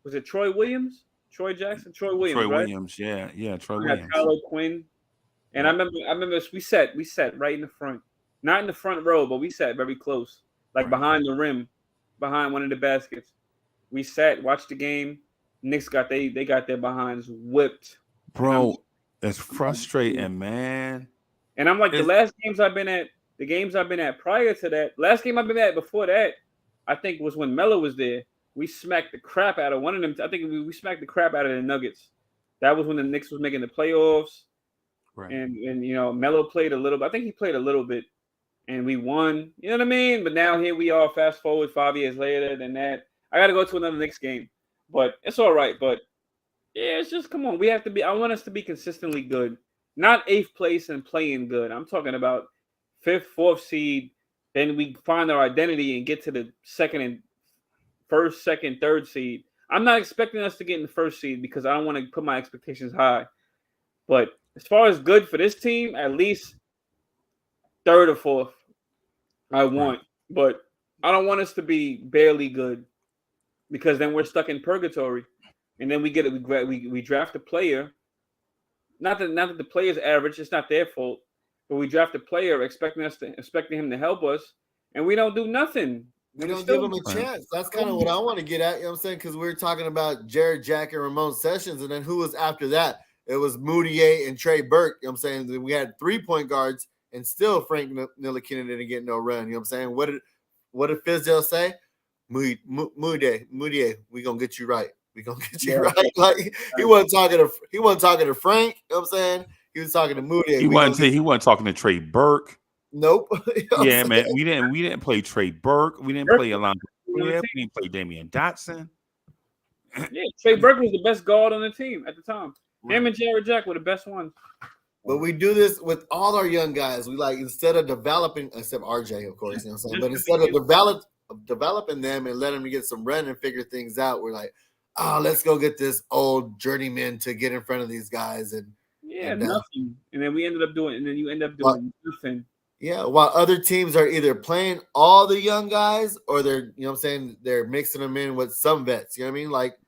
Speaker 2: Was it Troy Williams? Troy Jackson? Troy Williams,
Speaker 3: Troy
Speaker 2: right?
Speaker 3: Williams. Yeah. Troy
Speaker 2: We had
Speaker 3: Williams.
Speaker 2: Tyler Quinn. And I remember we sat right in the front. Not in the front row, but we sat very close. Like behind the rim, behind one of the baskets. We sat, watched the game. Knicks got they got their behinds whipped.
Speaker 3: Bro, it's frustrating, man.
Speaker 2: And I'm like, the games I've been at prior to that, last game I've been at before that, I think was when Melo was there. We smacked the crap out of one of them. I think we smacked the crap out of the Nuggets. That was when the Knicks was making the playoffs.
Speaker 3: Right.
Speaker 2: And you know, Melo played a little bit. I think he played a little bit. And we won. You know what I mean? But now here we are, fast forward 5 years later than that. I got to go to another Knicks game. But it's all right. But yeah, it's just, come on. We have to be, I want us to be consistently good. Not 8th place and playing good. I'm talking about 5th, 4th seed. Then we find our identity and get to the 2nd, 3rd seed. I'm not expecting us to get in the 1st seed because I don't want to put my expectations high. But as far as good for this team, at least 3rd or 4th, I want. But I don't want us to be barely good because then we're stuck in purgatory. And then we draft a player. Not that the player's average, it's not their fault. But we draft a player expecting him to help us, and we don't do nothing.
Speaker 1: We don't give him a chance. That's kind of what I want to get at. You know what I'm saying? Because we were talking about Jared Jack and Ramon Sessions, and then who was after that? It was Moutier and Trey Burke. You know what I'm saying? Then we had 3 point guards, and still Frank Ntilikina didn't get no run. You know what I'm saying? What did Fizdale say? Moutier, we gonna get you right. We gonna get you right. Like he wasn't talking to Frank. You know what I'm saying? He was talking to Moutier.
Speaker 3: He wasn't talking to Trey Burke.
Speaker 1: Nope. You know
Speaker 3: yeah, man. We didn't play Trey Burke. We didn't play Alonzo. We didn't play Damian Dotson.
Speaker 2: Yeah, Trey Burke was the best guard on the team at the time. Him and Jared Jack were the best ones.
Speaker 1: But we do this with all our young guys. We instead of developing, except RJ, of course, you know what I'm saying. But instead of developing them and letting them get some run and figure things out, we're like, oh, let's go get this old journeyman to get in front of these guys and
Speaker 2: nothing. And then we ended up doing, and then you end up doing nothing.
Speaker 1: Yeah, while other teams are either playing all the young guys or they're, you know what I'm saying, they're mixing them in with some vets. You know what I mean? Like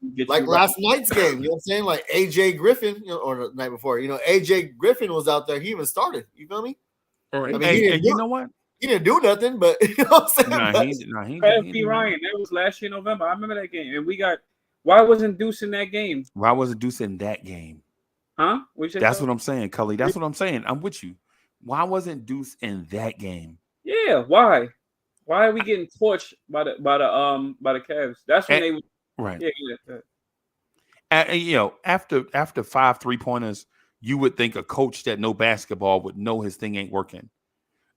Speaker 1: last night's game, you know what I'm saying? Like AJ Griffin, or the night before, AJ Griffin was out there. He even started. You feel me?
Speaker 3: All right.
Speaker 1: I mean,
Speaker 3: you know what?
Speaker 1: He didn't do nothing, but you know what I'm saying?
Speaker 3: He
Speaker 2: Ryan, that was last year in November. I remember that game. And why wasn't Deuce in that game?
Speaker 3: Why wasn't Deuce in that game?
Speaker 2: Huh?
Speaker 3: That's what I'm saying, Cully. That's what I'm saying. I'm with you. Why wasn't Deuce in that game?
Speaker 2: Yeah, why? Why are we getting torched by the Cavs? That's when they were
Speaker 3: right.
Speaker 2: Yeah.
Speaker 3: And after 5 3-pointers, you would think a coach that know basketball would know his thing ain't working.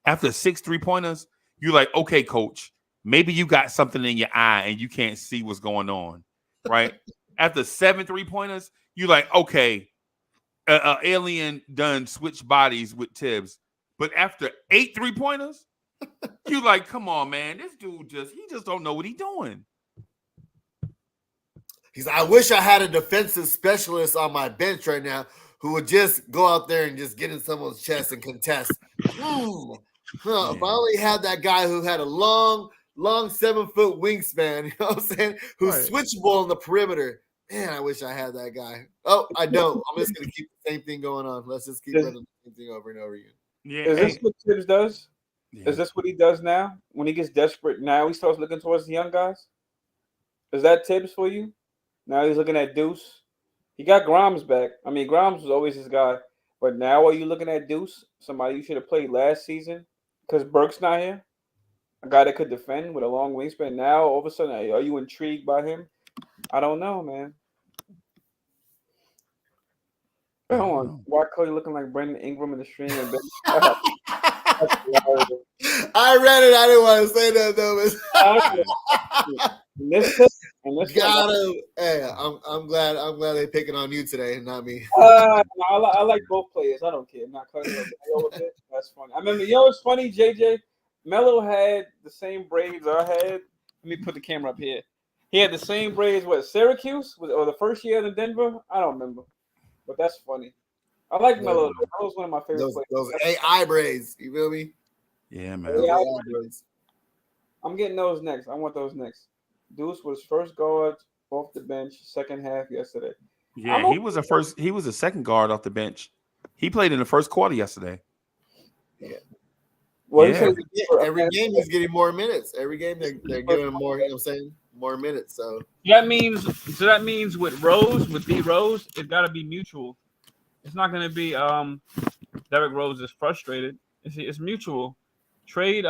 Speaker 3: After 6 3-pointers, you're like, okay, coach, maybe you got something in your eye and you can't see what's going on, right? After 7 3-pointers, you're like, okay, alien done switch bodies with Tibbs. But after 8 3-pointers, you like, come on, man, this dude just don't know what he's doing.
Speaker 1: He's like, I wish I had a defensive specialist on my bench right now who would just go out there and just get in someone's chest and contest. If I only had that guy who had a long 7-foot wingspan, you know what I'm saying, who's switchable on the perimeter. Man, I wish I had that guy. Oh, I don't. I'm just going to keep the same thing going on. Let's just keep running the same thing over and over again.
Speaker 2: Yeah. Is this what Tibbs does? Yeah. Is this what he does now? When he gets desperate, now he starts looking towards the young guys? Is that Tibbs for you? Now he's looking at Deuce. He got Grimes back. I mean, Grimes was always his guy. But now are you looking at Deuce? Somebody you should have played last season? Because Burke's not here? A guy that could defend with a long wingspan. Now, all of a sudden, are you intrigued by him? I don't know, man. Hold on. Why Cody looking like Brandon Ingram in the stream? I
Speaker 1: read it. I didn't want to say that though. Got him. Hey, I'm glad they're picking on you today, not me.
Speaker 2: I like both players. I don't care. I'm not cutting That's funny. I remember, it's funny, JJ. Melo had the same braids I had. Let me put the camera up here. He had the same braids. What, Syracuse or the first year in Denver? I don't remember, but that's funny. I like Melo. Melo's one of my favorite players.
Speaker 1: Those AI braids. You feel me?
Speaker 3: Yeah, man.
Speaker 1: Those AI braids.
Speaker 2: I'm getting those next. I want those next. Deuce was first guard off the bench, second half yesterday.
Speaker 3: Yeah, he was a second guard off the bench. He played in the first quarter yesterday.
Speaker 2: Yeah. Well,
Speaker 3: yeah.
Speaker 1: Every game he's getting more minutes. Every game they're giving him more, you know what I'm saying? More minutes. So
Speaker 2: that means with D Rose, it's gotta be mutual. It's not gonna be Derrick Rose is frustrated. It's mutual. Trade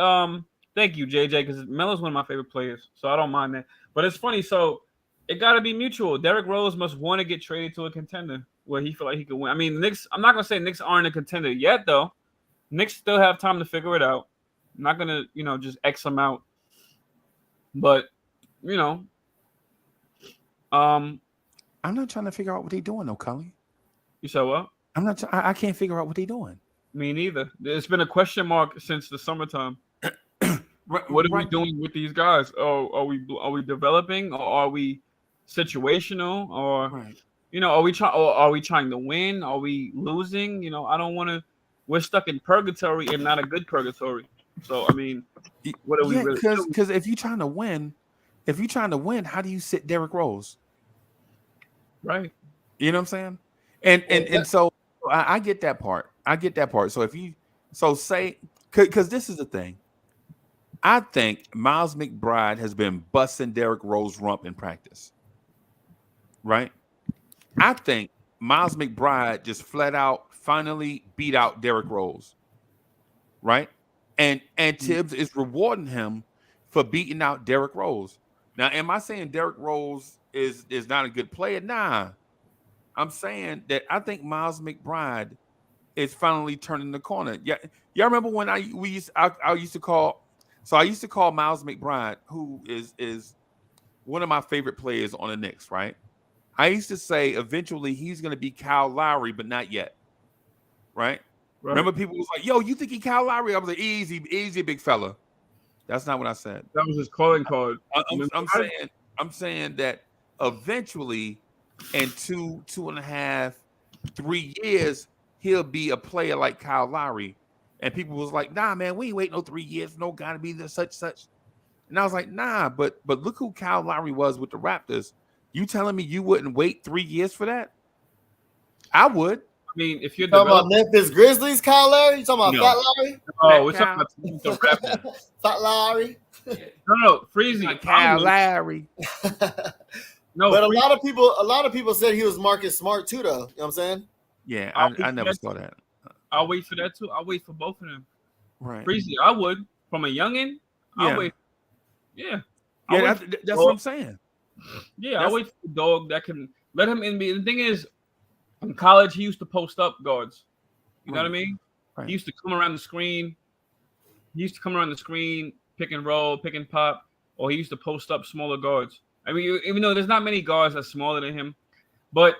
Speaker 2: thank you, JJ, because Melo's one of my favorite players, so I don't mind that. But it's funny, so it got to be mutual. Derrick Rose must want to get traded to a contender where he feel like he could win. I mean, Knicks. I'm not gonna say Knicks aren't a contender yet, though. Knicks still have time to figure it out. I'm not gonna, just X them out. But,
Speaker 3: I'm not trying to figure out what they're doing, though, Cully.
Speaker 2: You said what?
Speaker 3: I can't figure out what they're doing.
Speaker 2: Me neither. It's been a question mark since the summertime. What are we doing with these guys? Oh, are we developing, or are we situational, or are we trying to win? Are we losing? I don't want to. We're stuck in purgatory and not a good purgatory. So I mean, what are we really?
Speaker 3: Because if you're trying to win, how do you sit Derrick Rose?
Speaker 2: Right.
Speaker 3: You know what I'm saying? And so I get that part. So say because this is the thing. I think Miles McBride has been busting Derrick Rose rump in practice. Right? I think Miles McBride just flat out finally beat out Derrick Rose. Right? And Tibbs is rewarding him for beating out Derrick Rose. Now, am I saying Derrick Rose is not a good player? Nah. I'm saying that I think Miles McBride is finally turning the corner. Yeah, y'all remember when I used to call Miles McBride, who is one of my favorite players on the Knicks, right? I used to say eventually he's going to be Kyle Lowry, but not yet, right? Remember people was like, "Yo, you think he Kyle Lowry?" I was like, "Easy, big fella." That's not what I said.
Speaker 2: That was his calling card.
Speaker 3: I'm saying that eventually, in 2.5, 3 years, he'll be a player like Kyle Lowry. And people was like, "Nah, man, we ain't waiting no 3 years. No, gotta be the such." And I was like, "Nah, but look who Kyle Lowry was with the Raptors. You telling me you wouldn't wait 3 years for that? I would.
Speaker 2: I mean, if you're
Speaker 1: talking about Memphis Grizzlies, Kyle Lowry, you talking about Fat Lowry?
Speaker 2: Oh, we're talking about the Raptors.
Speaker 1: Fat Lowry.
Speaker 2: No, Freezy,
Speaker 3: Kyle Lowry.
Speaker 1: No, but a lot of people said he was Marcus Smart too, though. You know what I'm saying?
Speaker 3: Yeah, I never saw that.
Speaker 2: I'll wait for that too. I'll wait for both of them.
Speaker 3: Right.
Speaker 2: Freezy, I would. From a youngin', I'll wait. Yeah.
Speaker 3: That's what I'm saying.
Speaker 2: Yeah, I'll wait for the dog that can let him in. The thing is, in college, he used to post up guards. You know what I mean? Right. He used to come around the screen. Pick and roll, pick and pop, or he used to post up smaller guards. I mean, even though there's not many guards that's smaller than him, but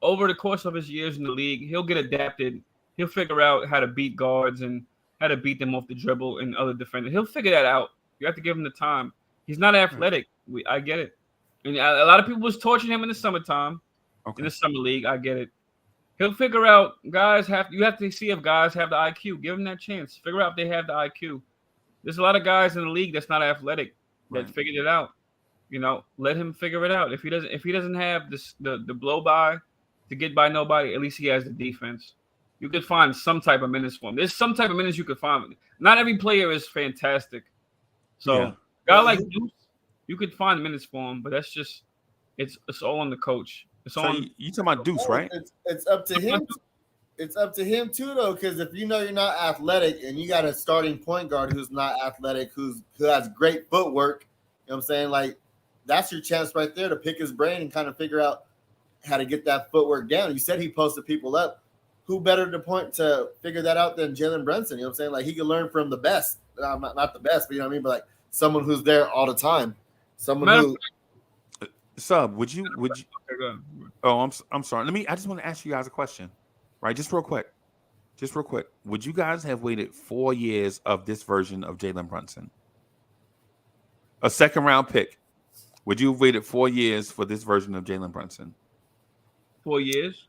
Speaker 2: over the course of his years in the league, he'll get adapted. He'll figure out how to beat guards and how to beat them off the dribble and other defenders. He'll figure that out. You have to give him the time. He's not athletic. I get it. And a lot of people was torching him in the summertime, in the summer league. I get it. He'll figure out you have to see if guys have the IQ. Give them that chance. Figure out if they have the IQ. There's a lot of guys in the league that's not athletic that figured it out. Let him figure it out. If he doesn't have the blow by to get by nobody, at least he has the defense. You could find some type of minutes for him. There's some type of minutes you could find. Not every player is fantastic. So guy like Deuce, you could find minutes for him, but that's just it's all on the coach. It's on
Speaker 3: you talking about Deuce, right?
Speaker 1: It's up to him. It's up to him too, though, because if you know you're not athletic and you got a starting point guard who's not athletic, who has great footwork, you know what I'm saying? Like, that's your chance right there to pick his brain and kind of figure out how to get that footwork down. You said he posted people up. Who better to figure that out than Jalen Brunson? You know what I'm saying? Like, he can learn from the best. Not the best, but you know what I mean? But like someone who's there all the time.
Speaker 3: Sub, would you? Oh, I'm sorry. I just want to ask you guys a question, right? Just real quick. Would you guys have waited 4 years of this version of Jalen Brunson? A second round pick. Would you have waited 4 years for this version of Jalen Brunson?
Speaker 2: 4 years.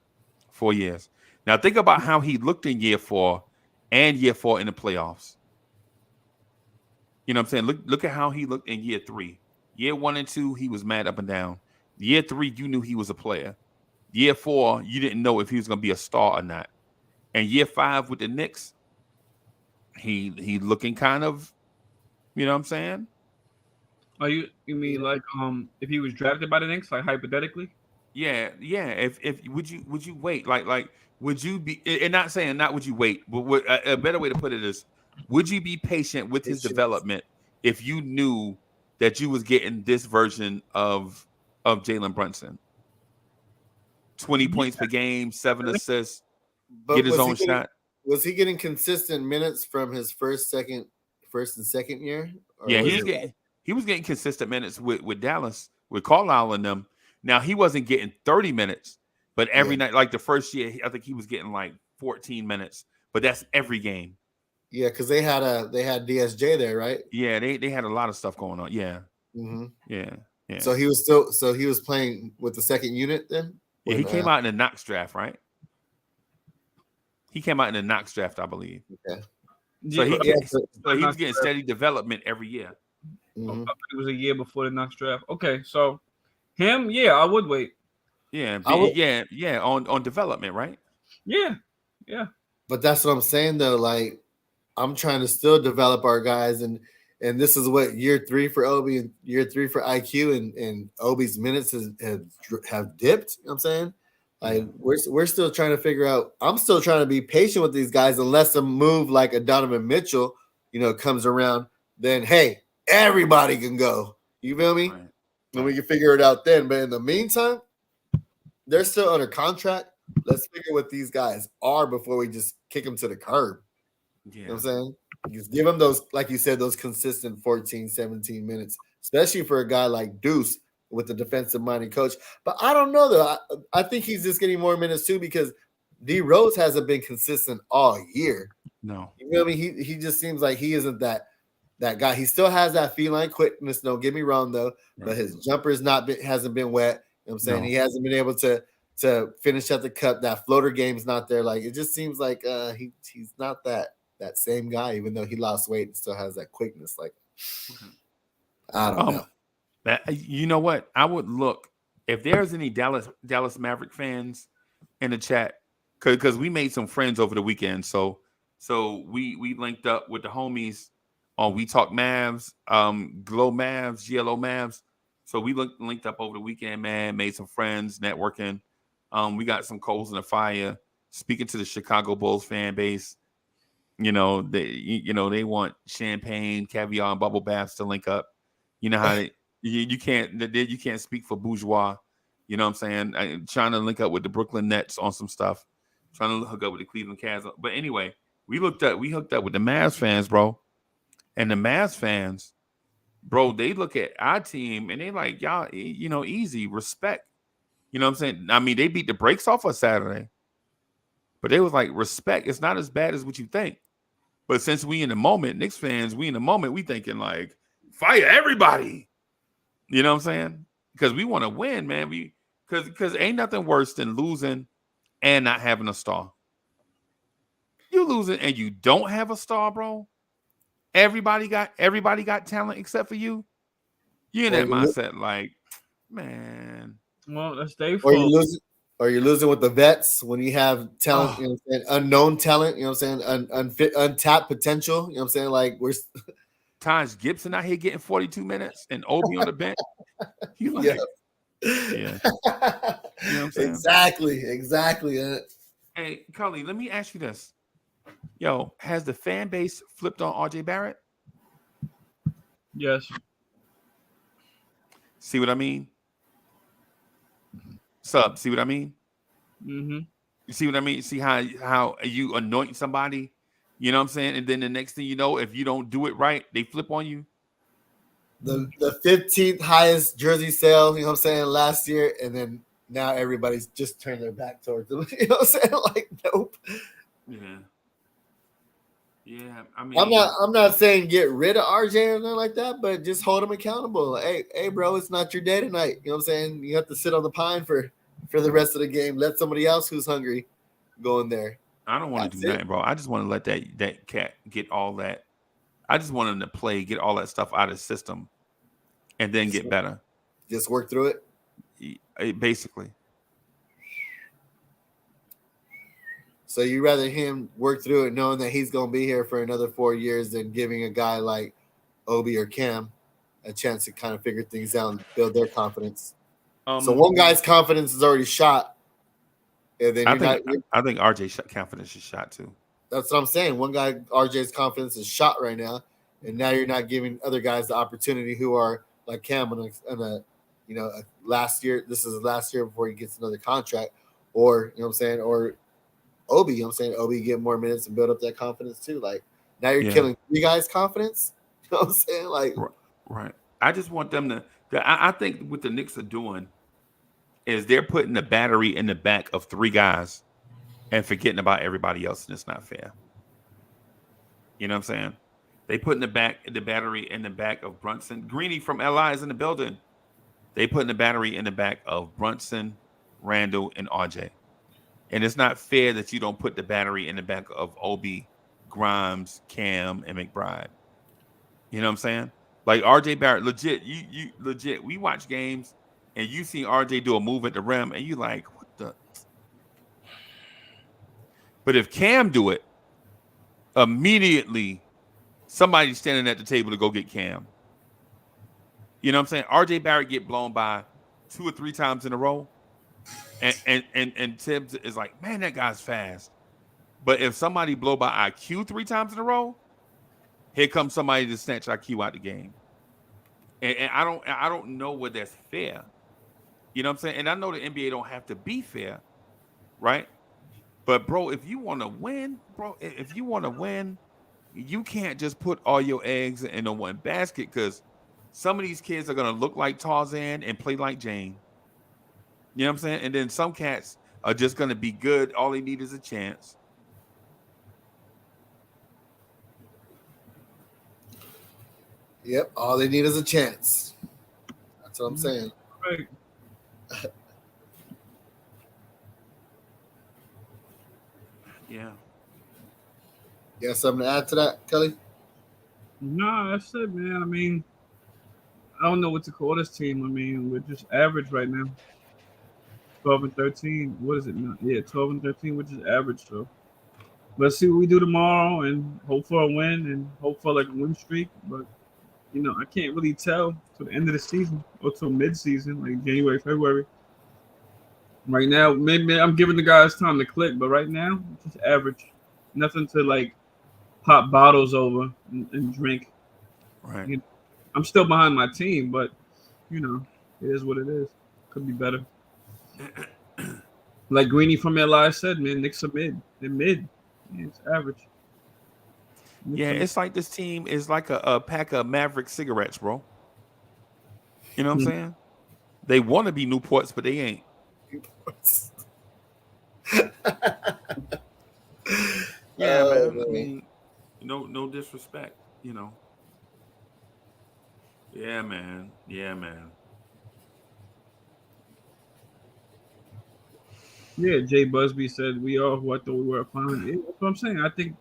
Speaker 3: 4 years. Now think about how he looked in year 4 and year 4 in the playoffs. You know what I'm saying? Look at how he looked in year 3. Year 1 and 2, he was mad up and down. Year 3, you knew he was a player. Year 4, you didn't know if he was going to be a star or not. And year 5 with the Knicks, he looking kind of, you know what I'm saying?
Speaker 2: Are you mean like if he was drafted by the Knicks, like hypothetically?
Speaker 3: Yeah. If would you wait? Like would you be? And not saying not would you wait, but a better way to put it is, would you be patient with his development if you knew that you was getting this version of Jalen Brunson? 20 points per game, 7 assists,
Speaker 1: But
Speaker 3: get his own shot.
Speaker 1: Was he getting consistent minutes from his first and second year?
Speaker 3: Yeah, he was getting consistent minutes with Dallas, with Carlisle and them. Now he wasn't getting 30 minutes, but every night, like the first year, I think he was getting like 14 minutes. But that's every game.
Speaker 1: Yeah, because they had DSJ there, right?
Speaker 3: Yeah, they had a lot of stuff going on. Yeah, yeah.
Speaker 1: So he was playing with the second unit then.
Speaker 3: Yeah, he came out in the Knox draft, right? He came out in the Knox draft, I believe.
Speaker 1: Okay.
Speaker 3: So he was getting steady development every year.
Speaker 1: Mm-hmm.
Speaker 2: It was a year before the Knox draft. Okay, so him, I would wait.
Speaker 3: Yeah, on development, right?
Speaker 2: Yeah.
Speaker 1: But that's what I'm saying though. Like, I'm trying to still develop our guys, and this is what year 3 for Obi and year 3 for IQ, and Obi's minutes have dipped. You know what I'm saying? Like we're still trying to figure out. I'm still trying to be patient with these guys, unless a move like a Donovan Mitchell, comes around. Then hey, everybody can go. You feel me?
Speaker 3: Right.
Speaker 1: And we can figure it out then. But in the meantime, they're still under contract. Let's figure what these guys are before we just kick them to the curb.
Speaker 3: Yeah.
Speaker 1: You know what I'm saying? Just give them those, like you said, those consistent 14, 17 minutes, especially for a guy like Deuce with the defensive-minded coach. But I don't know, though. I think he's just getting more minutes, too, because D. Rose hasn't been consistent all year.
Speaker 3: No.
Speaker 1: You know what I mean? He just seems like he isn't that guy. He still has that feline quickness, don't get me wrong, though, but his jumper's hasn't been wet. You know what I'm saying? No. He hasn't been able to finish at the cup. That floater game's not there. Like, it just seems like he's not that same guy, even though he lost weight and still has that quickness. Like, I don't know.
Speaker 3: You know what? I would look if there's any Dallas Maverick fans in the chat, because we made some friends over the weekend. So we linked up with the homies on We Talk Mavs, Glow Mavs, GLO Mavs. So we linked up over the weekend, man. Made some friends, networking. We got some coals in the fire. Speaking to the Chicago Bulls fan base. They want champagne, caviar, and bubble baths to link up. You know how you can't speak for bourgeois. You know what I'm saying? I'm trying to link up with the Brooklyn Nets on some stuff. Trying to hook up with the Cleveland Cavs. But anyway, we hooked up with the Mavs fans, bro. And the Mavs fans, bro, they look at our team and they like, y'all, easy, respect. You know what I'm saying? I mean, they beat the brakes off us Saturday. But they was like, respect. It's not as bad as what you think. But since we in the moment, Knicks fans, we thinking like, fire everybody. You know what I'm saying? Because we want to win, man. Because ain't nothing worse than losing and not having a star. You losing and you don't have a star, bro. Everybody got talent except for you. You're in that mindset, like, man.
Speaker 2: Well, that's their fault.
Speaker 1: Or you're losing with the vets when you have talent, you know what I'm saying? Unknown talent, you know what I'm saying? Untapped potential, you know what I'm saying? Like, we're
Speaker 3: Taj Gibson out here getting 42 minutes and Obi on the bench. You like, yeah. You know what I'm saying?
Speaker 1: Exactly.
Speaker 3: Hey, Cully, let me ask you this. Yo, has the fan base flipped on RJ Barrett?
Speaker 2: Yes.
Speaker 3: See what I mean? See what I mean?
Speaker 2: Mm-hmm.
Speaker 3: You see what I mean? See how you anoint somebody? You know what I'm saying? And then the next thing you know, if you don't do it right, they flip on you.
Speaker 1: The 15th highest jersey sale, you know what I'm saying, last year, and then now everybody's just turned their back towards them. You know what I'm saying? Like, nope.
Speaker 3: Yeah. Yeah, I mean,
Speaker 1: I'm not saying get rid of RJ or nothing like that, but just hold him accountable. Like, hey, bro, it's not your day tonight. You know what I'm saying? You have to sit on the pine for the rest of the game. Let somebody else who's hungry go in there.
Speaker 3: I don't want to do nothing, bro. I just want to let that cat get all that. I just want him to play, get all that stuff out of the system, and then get better.
Speaker 1: Just work through it.
Speaker 3: Basically.
Speaker 1: So you rather him work through it knowing that he's going to be here for another 4 years than giving a guy like Obi or Cam a chance to kind of figure things out and build their confidence. So one guy's confidence is already shot. And then
Speaker 3: I think RJ's confidence is shot too.
Speaker 1: That's what I'm saying. One guy, RJ's confidence is shot right now. And now you're not giving other guys the opportunity who are like Cam on a last year. This is the last year before he gets another contract. Or, you know what I'm saying? Or Obi, you know what I'm saying? Obi get more minutes and build up that confidence too. Like now you're killing three guys' confidence. You know what I'm saying? Like
Speaker 3: right. I just want them to I think what the Knicks are doing is they're putting the battery in the back of three guys and forgetting about everybody else, and it's not fair. You know what I'm saying? They put the battery in the back of Brunson. Greeny from LI is in the building. They put the battery in the back of Brunson, Randle, and RJ. And it's not fair that you don't put the battery in the back of Obi, Grimes, Cam, and McBride. You know what I'm saying? Like RJ Barrett, legit, you legit. We watch games and you see RJ do a move at the rim, and you like, what the? But if Cam do it, immediately somebody's standing at the table to go get Cam. You know what I'm saying? RJ Barrett get blown by 2 or 3 times in a row. And Tibbs is like, man, that guy's fast. But if somebody blow by IQ 3 times in a row, here comes somebody to snatch IQ out the game. And I don't know whether that's fair. You know what I'm saying? And I know the NBA don't have to be fair, right? But bro, if you want to win, you can't just put all your eggs in the one basket, because some of these kids are gonna look like Tarzan and play like Jane. You know what I'm saying? And then some cats are just gonna be good. All they need is a chance.
Speaker 1: Yep, all they need is a chance. That's what I'm saying.
Speaker 2: Right.
Speaker 3: Yeah.
Speaker 1: You got something to add to that, Kelly?
Speaker 2: No, that's it, man. I mean, I don't know what to call this team. I mean, we're just average right now. 12 and 13. What is it now? Yeah, 12 and 13, which is average. So let's see what we do tomorrow and hope for a win and hope for like a win streak. But, you know, I can't really tell to the end of the season or till mid-season, like January, February. Right now, maybe I'm giving the guys time to click, but right now, it's just average. Nothing to like pop bottles over and drink.
Speaker 3: Right.
Speaker 2: You know, I'm still behind my team, but you know, it is what it is. Could be better. Like Greeny from LI said, man, Knicks are mid. They're mid. Yeah, it's average.
Speaker 3: Yeah, it's like this team is like a pack of Maverick cigarettes, bro. You know what I'm saying? They want to be Newports, but they ain't. Yeah, man. I mean, no disrespect, you know. Yeah, man. Yeah, man.
Speaker 2: Yeah, Jay Busby said we are who I thought we were. Fine. Yeah, that's what I'm saying. I think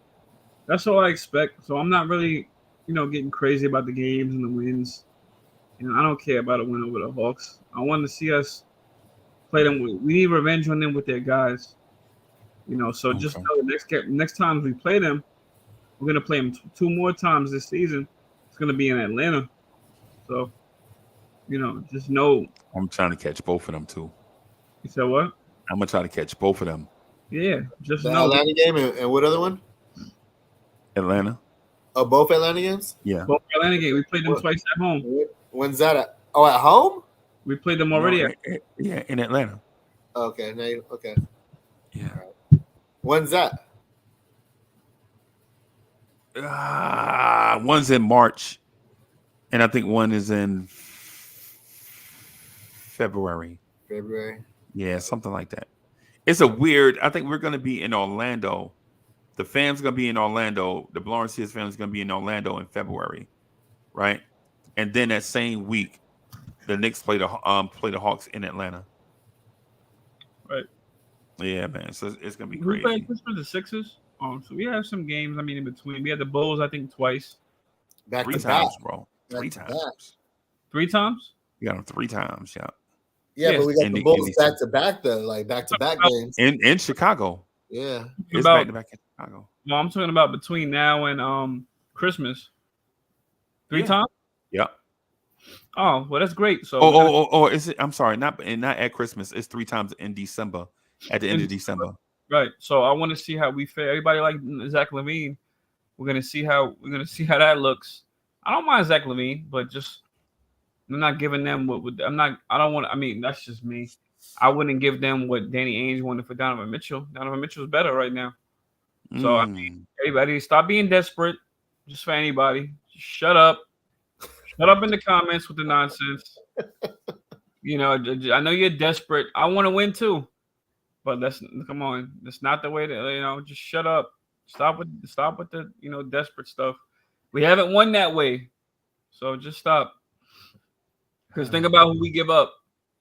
Speaker 2: that's all I expect. So I'm not really, you know, getting crazy about the games and the wins. You know, I don't care about a win over the Hawks. I want to see us play them. We need revenge on them with their guys. You know, so just know next time we play them, we're gonna play them 2 more times this season. It's gonna be in Atlanta. So, you know, just know.
Speaker 3: I'm trying to catch both of them too.
Speaker 2: You said what?
Speaker 3: I'm gonna try to catch both of them.
Speaker 2: Yeah, just
Speaker 1: the
Speaker 2: know.
Speaker 1: Atlanta game and what other one?
Speaker 3: Atlanta.
Speaker 1: Oh, both Atlanta games?
Speaker 3: Yeah.
Speaker 2: Both Atlanta games. We played them twice at home.
Speaker 1: When's that at? Oh, at home?
Speaker 2: We played them already.
Speaker 3: Yeah, in Atlanta.
Speaker 1: Okay, now okay.
Speaker 3: Yeah.
Speaker 1: Right. When's that?
Speaker 3: One's in March, and I think one is in February.
Speaker 1: February.
Speaker 3: Yeah, something like that. It's a weird. I think we're going to be in Orlando The fam's gonna be in Orlando. The Lawrence family's gonna be in Orlando in February, right? And then that same week, the Knicks play the Hawks in Atlanta.
Speaker 2: Right.
Speaker 3: Yeah, man. So it's gonna be
Speaker 2: We
Speaker 3: crazy.
Speaker 2: played Christmas the Sixers. So we have some games. I mean, in between, we had the Bulls. I think twice.
Speaker 1: Back
Speaker 3: Three
Speaker 1: to
Speaker 3: times,
Speaker 1: back.
Speaker 3: bro.
Speaker 1: Back
Speaker 3: Three
Speaker 1: to
Speaker 3: times.
Speaker 1: back.
Speaker 2: 3 times.
Speaker 3: We got them 3 times. Yeah.
Speaker 1: Yeah,
Speaker 2: Yes.
Speaker 1: but we got
Speaker 3: In
Speaker 1: the
Speaker 3: the-
Speaker 1: Bulls
Speaker 3: in the-
Speaker 1: back to back though, like back to back games.
Speaker 3: In Chicago.
Speaker 1: Yeah.
Speaker 3: It's
Speaker 2: About-
Speaker 3: back to back in Chicago.
Speaker 2: No, I'm talking about between now and Christmas. 3
Speaker 3: Yeah.
Speaker 2: times.
Speaker 3: Yeah.
Speaker 2: Oh, well, that's great. So
Speaker 3: Oh, is it? I'm sorry, not at Christmas. It's 3 times in December. At the end of December.
Speaker 2: right. So I want to see how we fare. Everybody like Zach LaVine. We're gonna see how that looks. I don't mind Zach LaVine, but just I'm not giving them what I'm not. I don't want. I mean, that's just me. I wouldn't give them what Danny Ainge wanted for Donovan Mitchell. Donovan Mitchell's better right now. So I mean, everybody stop being desperate. Just for anybody, just shut up. Shut up in the comments with the nonsense. You know, I know you're desperate. I want to win too, but come on. That's not the way to. Just shut up. Stop with the desperate stuff. We haven't won that way, so just stop. Because think about who we give up.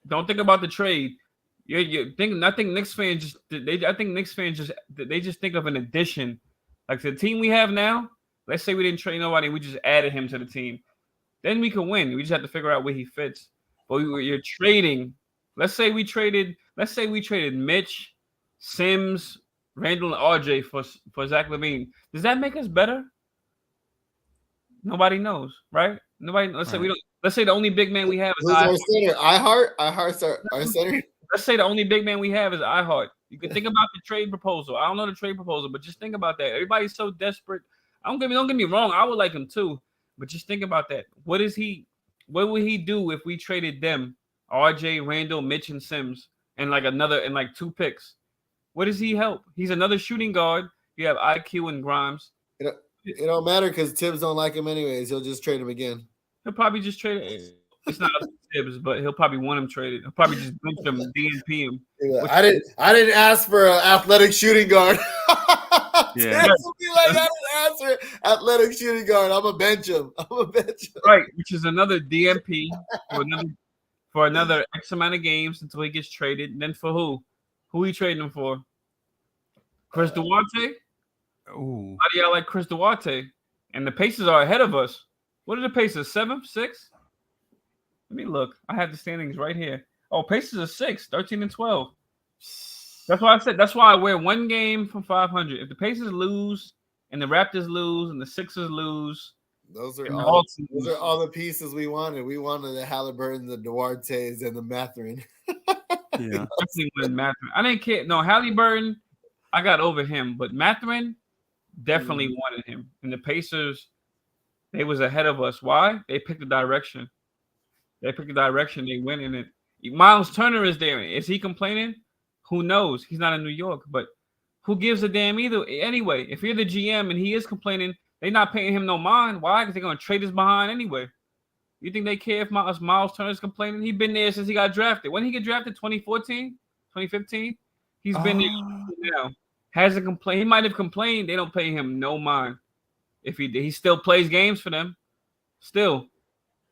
Speaker 2: Don't think about the trade. I think Knicks fans just think of an addition. Like the team we have now. Let's say we didn't trade nobody. We just added him to the team. Then we can win. We just have to figure out where he fits. But you're trading. Let's say we traded Mitch, Sims, Randle, and RJ for Zach LaVine. Does that make us better? Nobody knows, right? Nobody. Let's say the only big man we have is
Speaker 1: Who's our center? iHeart's our center.
Speaker 2: Let's say the only big man we have is iHeart. You can think about the trade proposal. I don't know the trade proposal, but just think about that. Everybody's so desperate. Don't get me wrong. I would like him too, but just think about that. What would he do if we traded them, RJ, Randall, Mitch, and Sims, and like 2 picks? What does he help? He's another shooting guard. You have IQ and Grimes.
Speaker 1: It don't matter because Tibbs don't like him anyways. He'll just trade him again.
Speaker 2: He'll probably just trade it. It's not up to Tibbs, but he'll probably want him traded. He'll probably just bench him, DNP him.
Speaker 1: Yeah, I didn't ask for an athletic shooting guard.
Speaker 3: Yeah.
Speaker 1: Tibbs will be like, I didn't ask for athletic shooting guard. I'm a bench him.
Speaker 2: Right, which is another DNP for another X amount of games until he gets traded. And then for who? Who he trading him for? Chris Duarte?
Speaker 3: Ooh.
Speaker 2: How do y'all like Chris Duarte? And the Pacers are ahead of us. What are the Pacers? 7th, 6th? Let me look. I have the standings right here. Oh, Pacers are 6th, 13 and 12. That's why I said. That's why I wear 1 game from 500. If the Pacers lose and the Raptors lose and the Sixers lose,
Speaker 1: those are all the pieces we wanted. We wanted the Halliburton, the Duartes, and the Mathurin.
Speaker 2: Yeah, definitely wanted Mathurin. I didn't care. No, Halliburton, I got over him, but Mathurin definitely wanted him. And the Pacers, they was ahead of us. Why? They picked the direction. They went in it. Miles Turner is there. Is he complaining? Who knows? He's not in New York, but who gives a damn either? Anyway, if you're the GM and he is complaining, they're not paying him no mind. Why? Because they're going to trade his behind anyway. You think they care if Miles Turner is complaining? He's been there since he got drafted. When did he get drafted? 2014? 2015? He's been there now. Hasn't complained. He might have complained. They don't pay him no mind. If he still plays games for them. Still.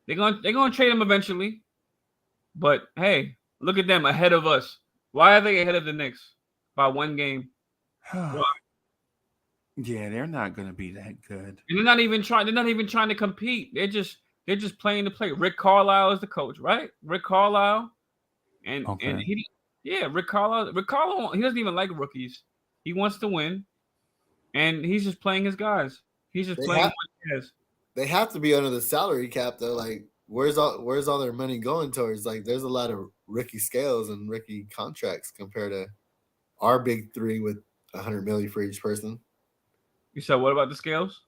Speaker 2: They're gonna trade him eventually. But hey, look at them ahead of us. Why are they ahead of the Knicks? By 1 game. Why?
Speaker 3: Yeah, they're not gonna be that good.
Speaker 2: And they're not even trying to compete. They're just playing to play. Rick Carlisle is the coach, right? Rick Carlisle. And Rick Carlisle, he doesn't even like rookies. He wants to win. And he's just playing his guys. He's just playing what he has.
Speaker 1: They have to be under the salary cap though. Like, where's all their money going towards? Like, there's a lot of rookie scales and rookie contracts compared to our big 3 with $100 million for each person.
Speaker 2: You said what about the scales?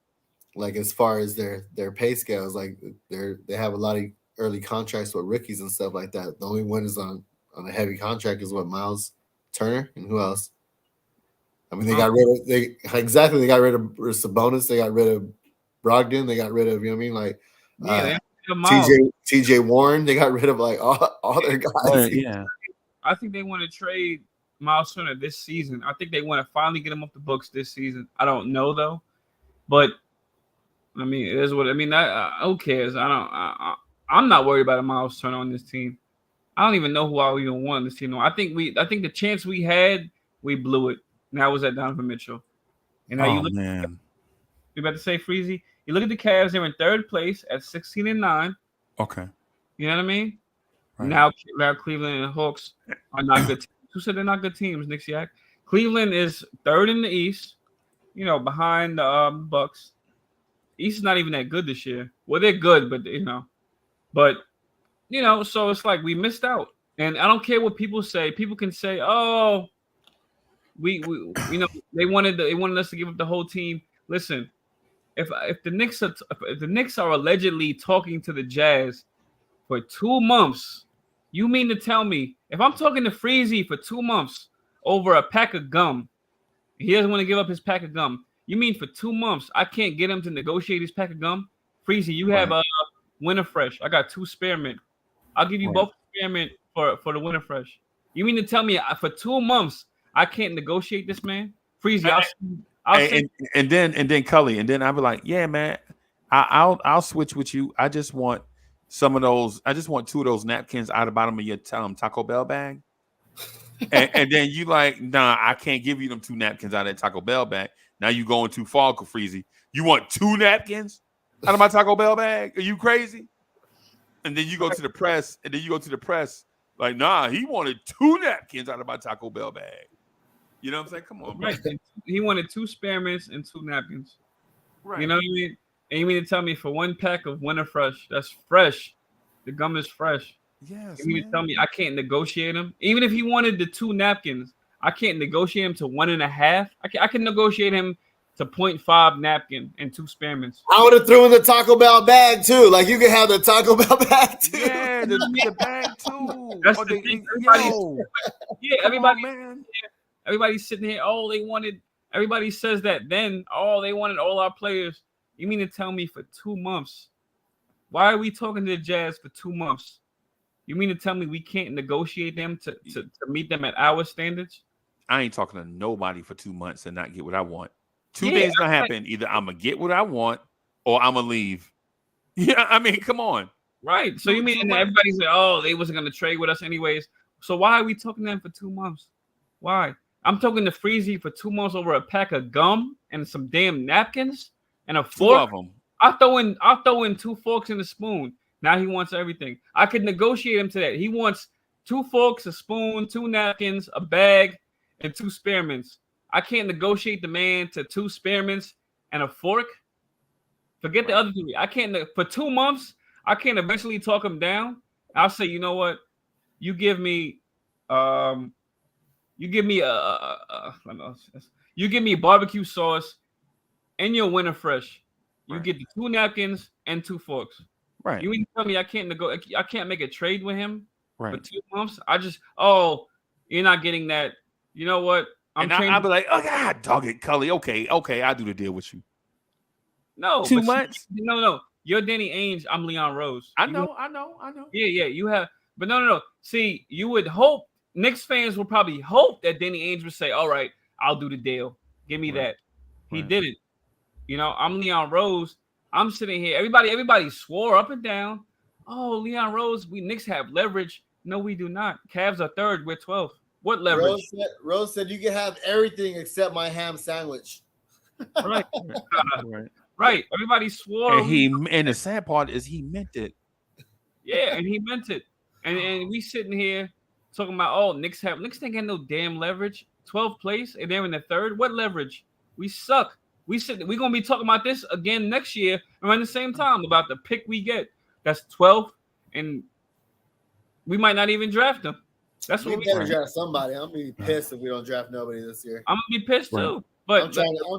Speaker 1: Like, as far as their pay scales, like they have a lot of early contracts with rookies and stuff like that. The only one is on a heavy contract is what, Miles Turner, and who else? I mean, they got rid of Sabonis, they got rid of Brogdon, they got rid of, you know what I mean? Like TJ Warren, they got rid of like all their guys.
Speaker 3: Yeah.
Speaker 2: I think they want to trade Miles Turner this season. I think they want to finally get him off the books this season. I don't know though, but I mean, it is what I mean. Who cares? I'm not worried about a Miles Turner on this team. I don't even know who I even want on this team. I think the chance we had, we blew it. Now was at Donovan Mitchell. And now
Speaker 3: man.
Speaker 2: You about to say Freezy? You look at the Cavs, they're in third place at 16-9.
Speaker 3: Okay.
Speaker 2: You know what I mean?
Speaker 3: Right.
Speaker 2: Now Cleveland and Hawks are not good teams. Who said they're not good teams, Nick Siak? Cleveland is third in the East, behind the Bucks. East is not even that good this year. Well, they're good, but so it's like we missed out. And I don't care what people say. People can say, "Oh, we they wanted us to give up the whole team." Listen, if the Knicks are allegedly talking to the Jazz for 2 months, you mean to tell me if I'm talking to Freezy for 2 months over a pack of gum, he doesn't want to give up his pack of gum. You mean for 2 months I can't get him to negotiate his pack of gum? Freezy, you have Winter Fresh. I got 2 spearmint. I'll give you both spearmint for the Winter Fresh. You mean to tell me for 2 months I can't negotiate this, man? Freezy,
Speaker 3: and then Cully, and then I'll be like, yeah, man, I'll switch with you. I just want some of those. I just want 2 of those napkins out of the bottom of your Taco Bell bag. and then you like, nah, I can't give you them 2 napkins out of that Taco Bell bag. Now you going too far, Freezy. You want 2 napkins out of my Taco Bell bag? Are you crazy? And then you go to the press, like, nah, he wanted 2 napkins out of my Taco Bell bag. You know what I'm saying? Come on,
Speaker 2: right? He wanted 2 spearmints and 2 napkins.
Speaker 3: Right.
Speaker 2: You know what I mean? And you mean to tell me for 1 pack of Winter Fresh, that's fresh. The gum is fresh.
Speaker 3: Yes.
Speaker 2: You mean to tell me I can't negotiate him? Even if he wanted the 2 napkins, I can't negotiate him to 1.5. I can negotiate him to 0.5 napkin and 2 spearmints.
Speaker 1: I would have threw in the Taco Bell bag too. Like you can have the Taco Bell bag too.
Speaker 3: Yeah, the bag too.
Speaker 2: That's the thing. Everybody's sitting here. Oh, they wanted. Everybody says that. Then, they wanted all our players. You mean to tell me for 2 months? Why are we talking to the Jazz for 2 months? You mean to tell me we can't negotiate them to meet them at our standards?
Speaker 3: I ain't talking to nobody for 2 months and not get what I want. 2 things gonna happen. Either I'm gonna get what I want or I'm gonna leave. Yeah, I mean, come on.
Speaker 2: Right. So you mean everybody said, "Oh, they wasn't gonna trade with us anyways." So why are we talking to them for 2 months? Why? I'm talking to Freezy for 2 months over a pack of gum and some damn napkins and a fork.
Speaker 3: 2 of them.
Speaker 2: I'll throw in 2 forks and a spoon. Now he wants everything. I could negotiate him to that. He wants 2 forks, a spoon, 2 napkins, a bag, and 2 spearmints. I can't negotiate the man to 2 spearmints and a fork. Forget the other 3. I can't for 2 months. I can't eventually talk him down. I'll say, you know what? You give me barbecue sauce and your Winter Fresh. You get the 2 napkins and 2 forks.
Speaker 3: Right.
Speaker 2: You mean to tell me I can't make a trade with him for 2 months? You're not getting that. You know what?
Speaker 3: I'll be like, oh God, dog it, Cully. Okay, I'll do the deal with you.
Speaker 2: No,
Speaker 3: 2 months.
Speaker 2: No. You're Danny Ainge. I'm Leon Rose.
Speaker 3: I know.
Speaker 2: Yeah. You have, but no. See, you would hope Knicks fans will probably hope that Danny Ainge would say, "All right, I'll do the deal. Give me that." He did it. I'm Leon Rose. I'm sitting here. Everybody swore up and down. Oh, Leon Rose, we Knicks have leverage. No, we do not. Cavs are 3rd. We're 12th. What leverage?
Speaker 1: Rose said you can have everything except my ham sandwich.
Speaker 2: Right. Right. Everybody swore.
Speaker 3: And the sad part is he meant it.
Speaker 2: Yeah, and he meant it. And we sitting here talking about, Knicks ain't got no damn leverage. 12th place, and they're in the 3rd. What leverage? We suck. We're gonna be talking about this again next year around the same time about the pick we get. That's 12th, and we might not even draft them. That's what we
Speaker 1: better draft somebody. I'm gonna be pissed if we don't draft nobody this year.
Speaker 2: I'm gonna be pissed too. But
Speaker 1: I'm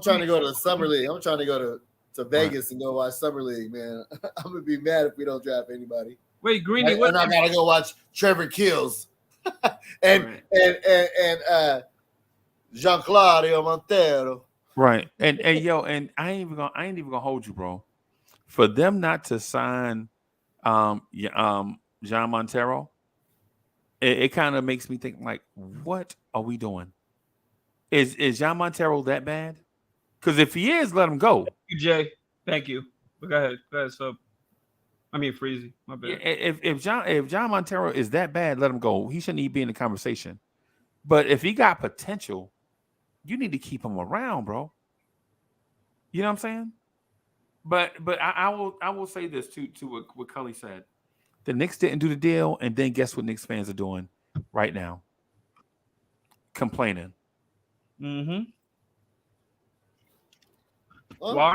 Speaker 1: trying to go to the summer league. I'm trying to go to Vegas and go watch summer league, man. I'm gonna be mad if we don't draft anybody.
Speaker 2: Wait, Greeny,
Speaker 1: and I gotta go watch Trevor Kills and Jean-Claude Montero.
Speaker 3: Right. And I ain't even gonna hold you, bro. For them not to sign Jean Montero, it kind of makes me think like, what are we doing? Is John Montero that bad? Because if he is, let him go.
Speaker 2: Thank you, Jay. Thank you. But go ahead. So, I mean, Freezy. My bad.
Speaker 3: If John Montero is that bad, let him go. He shouldn't even be in the conversation. But if he got potential, you need to keep him around, bro. You know what I'm saying? But I will say this to what Cully said. The Knicks didn't do the deal, and then guess what Knicks fans are doing right now? Complaining.
Speaker 2: Mm-hmm.
Speaker 1: Well,
Speaker 2: Why?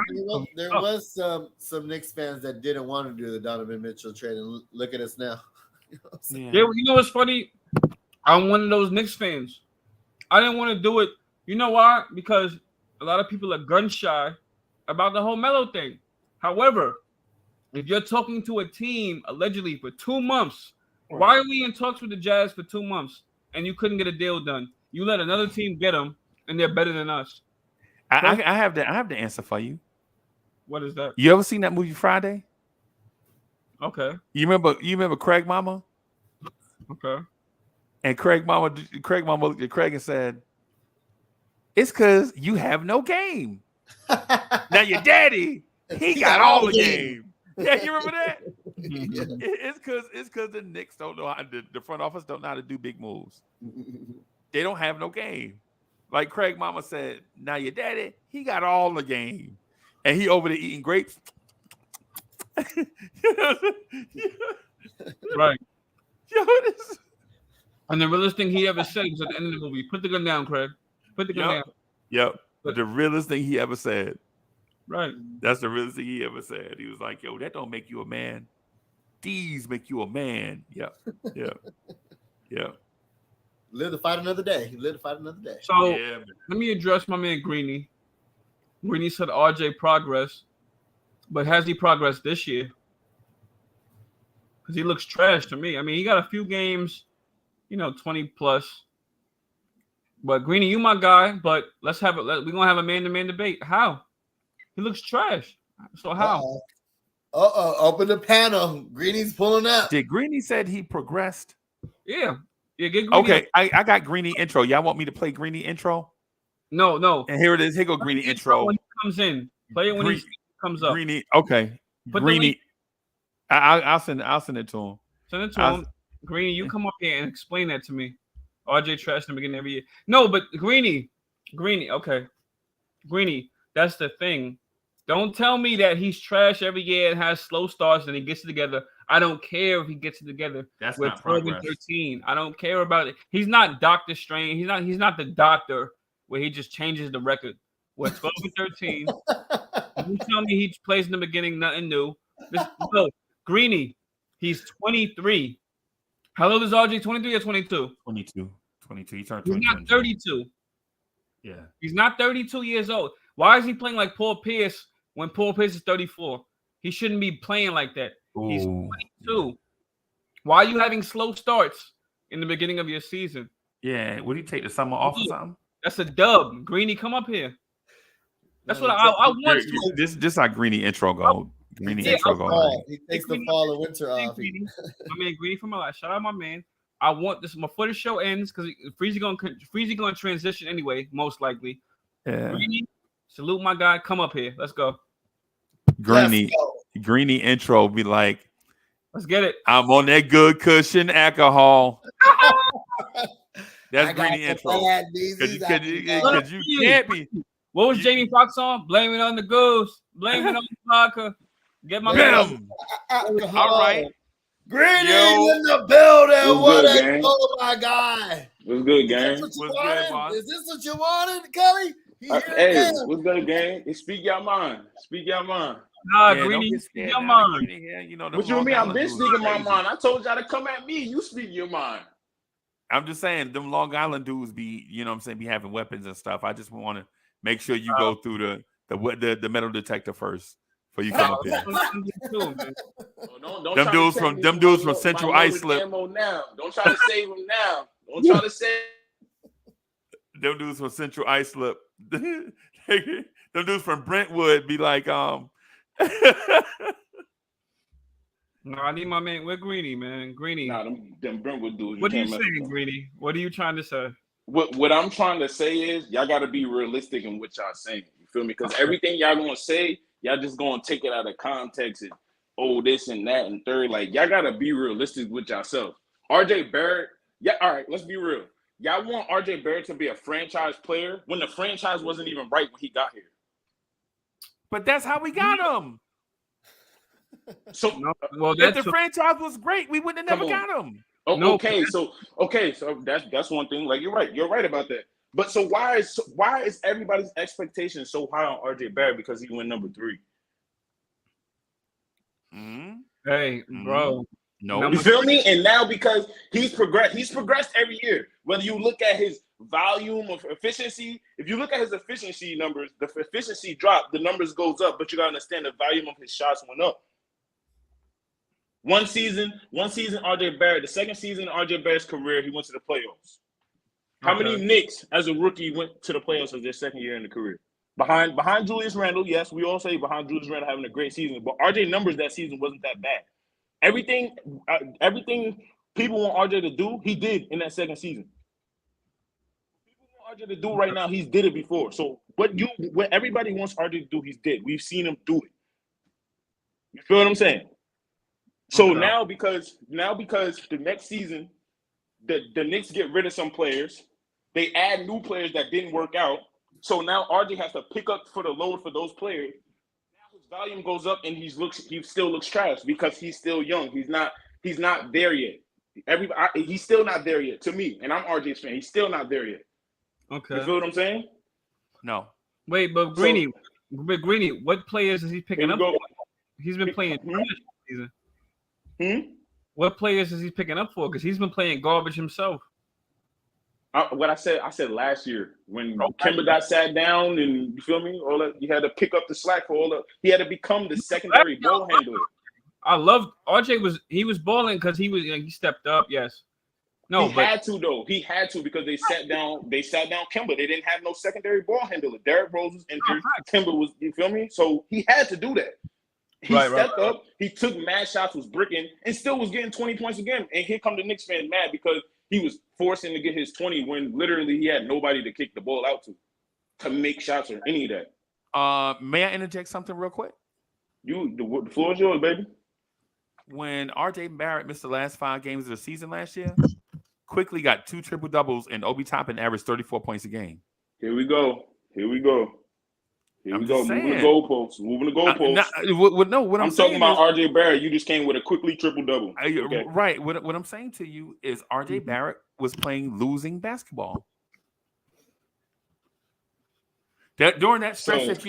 Speaker 1: there was some Knicks fans that didn't want to do the Donovan Mitchell trade, and look at us now.
Speaker 2: Yeah, you know what's funny? I'm one of those Knicks fans. I didn't want to do it. You know why? Because a lot of people are gun shy about the whole Melo thing. However, if you're talking to a team allegedly for 2 months, why are we in talks with the Jazz for 2 months and you couldn't get a deal done? You let another team get them, and they're better than us.
Speaker 3: I have the answer for you.
Speaker 2: What is that?
Speaker 3: You ever seen that movie Friday?
Speaker 2: Okay.
Speaker 3: You remember Craig Mama?
Speaker 2: Okay.
Speaker 3: And Craig Mama looked at Craig and said, "It's because you have no game. Now your daddy, he got all the game." Yeah, you remember that? It's because the Knicks don't know how the front office don't know how to do big moves. They don't have no game. Like Craig Mama said, now your daddy, he got all the game. And he over there eating grapes.
Speaker 2: Right. And the realest thing he ever said was at the end of the movie, put the gun down, Craig. Put the gun down.
Speaker 3: Yep. But the realest thing he ever said.
Speaker 2: Right.
Speaker 3: That's the realest thing he ever said. He was like, yo, that don't make you a man. These make you a man. Yep.
Speaker 1: Live to fight another day.
Speaker 2: So let me address my man Greeny. Greeny said RJ progress, but has he progressed this year? Because he looks trash to me. I mean, he got a few games, 20 plus. But Greeny, you my guy. But let's have it. We're gonna have a man-to-man debate. How? He looks trash. So how?
Speaker 1: Open the panel. Greeny's pulling up.
Speaker 3: Did Greeny said he progressed?
Speaker 2: Yeah. Get Greeny.
Speaker 3: Okay, I got Greeny intro. Y'all want me to play Greeny intro?
Speaker 2: No.
Speaker 3: And here it is. Here go Greeny intro.
Speaker 2: When he comes in, play it when he comes up.
Speaker 3: Greeny. Okay. Greeny. I'll send it to him.
Speaker 2: Send it to him. Greeny, you come up here and explain that to me. RJ trash in the beginning of every year. No, but Greeny. Okay. Greeny, that's the thing. Don't tell me that he's trash every year and has slow starts and he gets it together. I don't care if he gets it together.
Speaker 3: That's
Speaker 2: with
Speaker 3: not
Speaker 2: 12
Speaker 3: progress.
Speaker 2: and 13. I don't care about it. He's not Dr. Strange. He's not the doctor where he just changes the record. With 12 and 13, you tell me he plays in the beginning, nothing new. Greeny, he's 23. How old is RJ? 23 or 22?
Speaker 3: 22. He turned 22.
Speaker 2: He's not 32.
Speaker 3: Yeah.
Speaker 2: He's not 32 years old. Why is he playing like Paul Pierce when Paul Pierce is 34? He shouldn't be playing like that.
Speaker 3: Ooh,
Speaker 2: he's 22. Why are you having slow starts in the beginning of your season?
Speaker 3: Yeah. Would he take the summer off or something?
Speaker 2: That's a dub. Greeny, come up here. That's what I want to.
Speaker 3: This how Greeny intro go. Greeny intro go.
Speaker 1: He takes the fall and winter off.
Speaker 2: My man Greeny from my life. Shout out my man. I want this before the show ends because Freezy gonna transition anyway, most likely.
Speaker 3: Yeah.
Speaker 2: Greeny, salute my guy. Come up here. Let's go.
Speaker 3: Greeny intro be like,
Speaker 2: let's get it.
Speaker 3: I'm on that good cushion alcohol. That's Greeny intro. Because you can't be.
Speaker 2: What was Jamie Foxx on? Blame it on the goose. Blame it on the vodka. Get my man.
Speaker 3: All right.
Speaker 1: Greeny in the building. What a my guy.
Speaker 4: What's good, gang?
Speaker 1: Is this what you wanted, Kelly?
Speaker 4: Hey, what's good, gang? Speak your mind.
Speaker 2: Nah, Greeny, speak your mind.
Speaker 4: What you mean? I've been speaking my mind. I told y'all to come at me. You speak your mind.
Speaker 3: I'm just saying, them Long Island dudes be, be having weapons and stuff. I just want to make sure you go through the metal detector first before you come up here. Them dudes from Central Islip.
Speaker 4: Don't try to save them now. Don't try to save.
Speaker 3: Them dudes from Central Islip. Them dudes from Brentwood be like,
Speaker 2: No, I need my man. Where Greeny, man? Greeny.
Speaker 4: Nah, them Brentwood dudes.
Speaker 2: What are you
Speaker 4: can't mess with
Speaker 2: saying,
Speaker 4: them.
Speaker 2: Greeny? What are you trying to say?
Speaker 4: What I'm trying to say is y'all got to be realistic in what y'all saying. You feel me? Because everything y'all gonna say, y'all just gonna take it out of context and this and that and third. Like y'all got to be realistic with yourself. RJ Barrett. Yeah. All right. Let's be real. Y'all want RJ Barrett to be a franchise player when the franchise wasn't even right when he got here.
Speaker 3: But that's how we got him.
Speaker 4: So,
Speaker 2: well,
Speaker 3: if the franchise was great, we wouldn't have never got him.
Speaker 4: Oh, no, okay, so that's one thing. Like you're right about that. But so why is everybody's expectation so high on RJ Barrett because he went number 3?
Speaker 3: Mm-hmm.
Speaker 2: Hey, bro.
Speaker 3: No,
Speaker 4: you feel me? And now because he's progressed every year. Whether you look at his volume of efficiency, if you look at his efficiency numbers, the efficiency dropped, the numbers goes up, but you gotta understand the volume of his shots went up. One season, RJ Barrett. The second season of RJ Barrett's career, he went to the playoffs. How many Knicks as a rookie went to the playoffs as their second year in the career? Behind Julius Randle, yes, we all say behind Julius Randle having a great season, but RJ numbers that season wasn't that bad. Everything people want RJ to do, he did in that second season. People want RJ to do right now, he's did it before. So what everybody wants RJ to do, he's did. We've seen him do it. You feel what I'm saying? So now because the next season, the Knicks get rid of some players, they add new players that didn't work out. So now RJ has to pick up for the load for those players. Now his volume goes up and he still looks trash because he's still young. He's not there yet. He's still not there yet to me, and I'm RJ's fan. He's still not there yet.
Speaker 2: Okay.
Speaker 4: You feel what I'm saying?
Speaker 3: No.
Speaker 2: Wait, but Greeny, what players is he picking up? He's been playing this season. What players is he picking up for? Because he's been playing garbage himself.
Speaker 4: What I said last year when Kemba got sat down, and you feel me? All that he had to pick up the slack for all the. He had to become the secondary ball handler.
Speaker 2: I loved RJ he was balling because he stepped up. Yes. No,
Speaker 4: he had to though. He had to because they sat down Kemba. They didn't have no secondary ball handler. Derrick Rose was injured. Kemba was. You feel me? So he had to do that. He stepped up. He took mad shots, was bricking, and still was getting 20 points again. And here come the Knicks fans mad because he was forcing to get his 20 when literally he had nobody to kick the ball out to make shots or any of that.
Speaker 3: May I interject something real quick?
Speaker 4: The floor is yours, baby.
Speaker 3: When RJ Barrett missed the last 5 games of the season last year, Quickley got 2 triple-doubles, and Obi Toppin averaged 34 points a game.
Speaker 4: Here we go. Moving the goalposts.
Speaker 3: What I'm
Speaker 4: talking about RJ Barrett. You just came with a Quickly triple-double.
Speaker 3: Okay. Right. What I'm saying to you is RJ Barrett was playing losing basketball. During that stretch that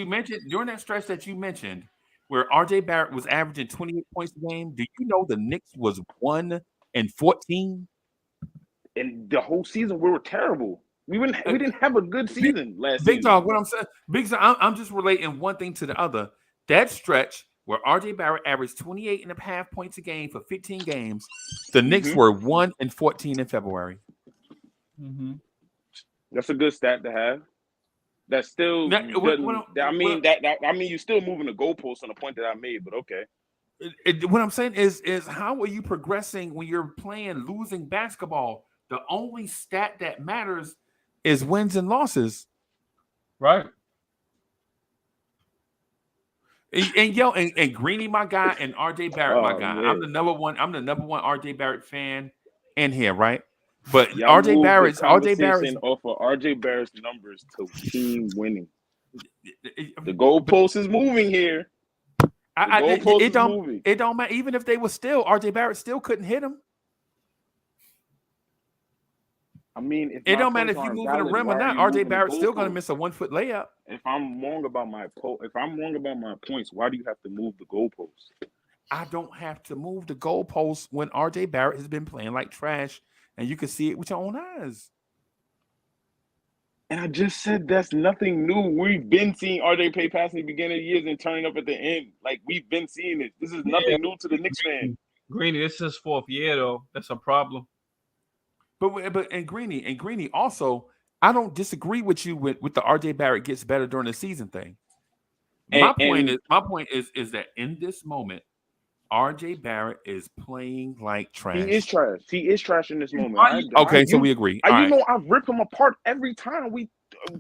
Speaker 3: you mentioned, where RJ Barrett was averaging 28 points a game, do you know the Knicks was 1-14?
Speaker 4: And the whole season we were terrible. We didn't have a good season last season.
Speaker 3: Big Dog, what I'm saying, I'm just relating one thing to the other. That stretch where RJ Barrett averaged 28.5 points a game for 15 games, the Knicks were 1-14 in February.
Speaker 4: That's a good stat to have. That's still. I mean, you're still moving the goalposts on the point that I made, but okay.
Speaker 3: What I'm saying is how are you progressing when you're playing losing basketball? The only stat that matters is wins and losses.
Speaker 2: Right.
Speaker 3: And Greeny, my guy, and RJ Barrett, my guy.
Speaker 4: Yeah.
Speaker 3: I'm the number one RJ Barrett fan in here, right? But
Speaker 4: RJ Barrett's off of RJ Barrett's numbers to team winning. The goalpost is moving here.
Speaker 3: It don't matter. Even if they were still, RJ Barrett still couldn't hit him.
Speaker 4: I mean,
Speaker 3: it don't matter if you move in the rim or not. RJ Barrett's still going to miss a 1-foot layup.
Speaker 4: If I'm wrong about my points, why do you have to move the goalposts?
Speaker 3: I don't have to move the goalposts when RJ Barrett has been playing like trash, and you can see it with your own eyes.
Speaker 4: And I just said that's nothing new. We've been seeing RJ play past the beginning of the years and turning up at the end. Like, we've been seeing it. This is nothing new to the Knicks fan.
Speaker 2: Greeny, this is his 4th year, though. That's a problem.
Speaker 3: But Greeny also, I don't disagree with you with the RJ Barrett gets better during the season thing. My point is that in this moment, RJ Barrett is playing like trash.
Speaker 4: He is trash. He is trash in this moment.
Speaker 3: So we agree.
Speaker 4: You know, I rip him apart every time we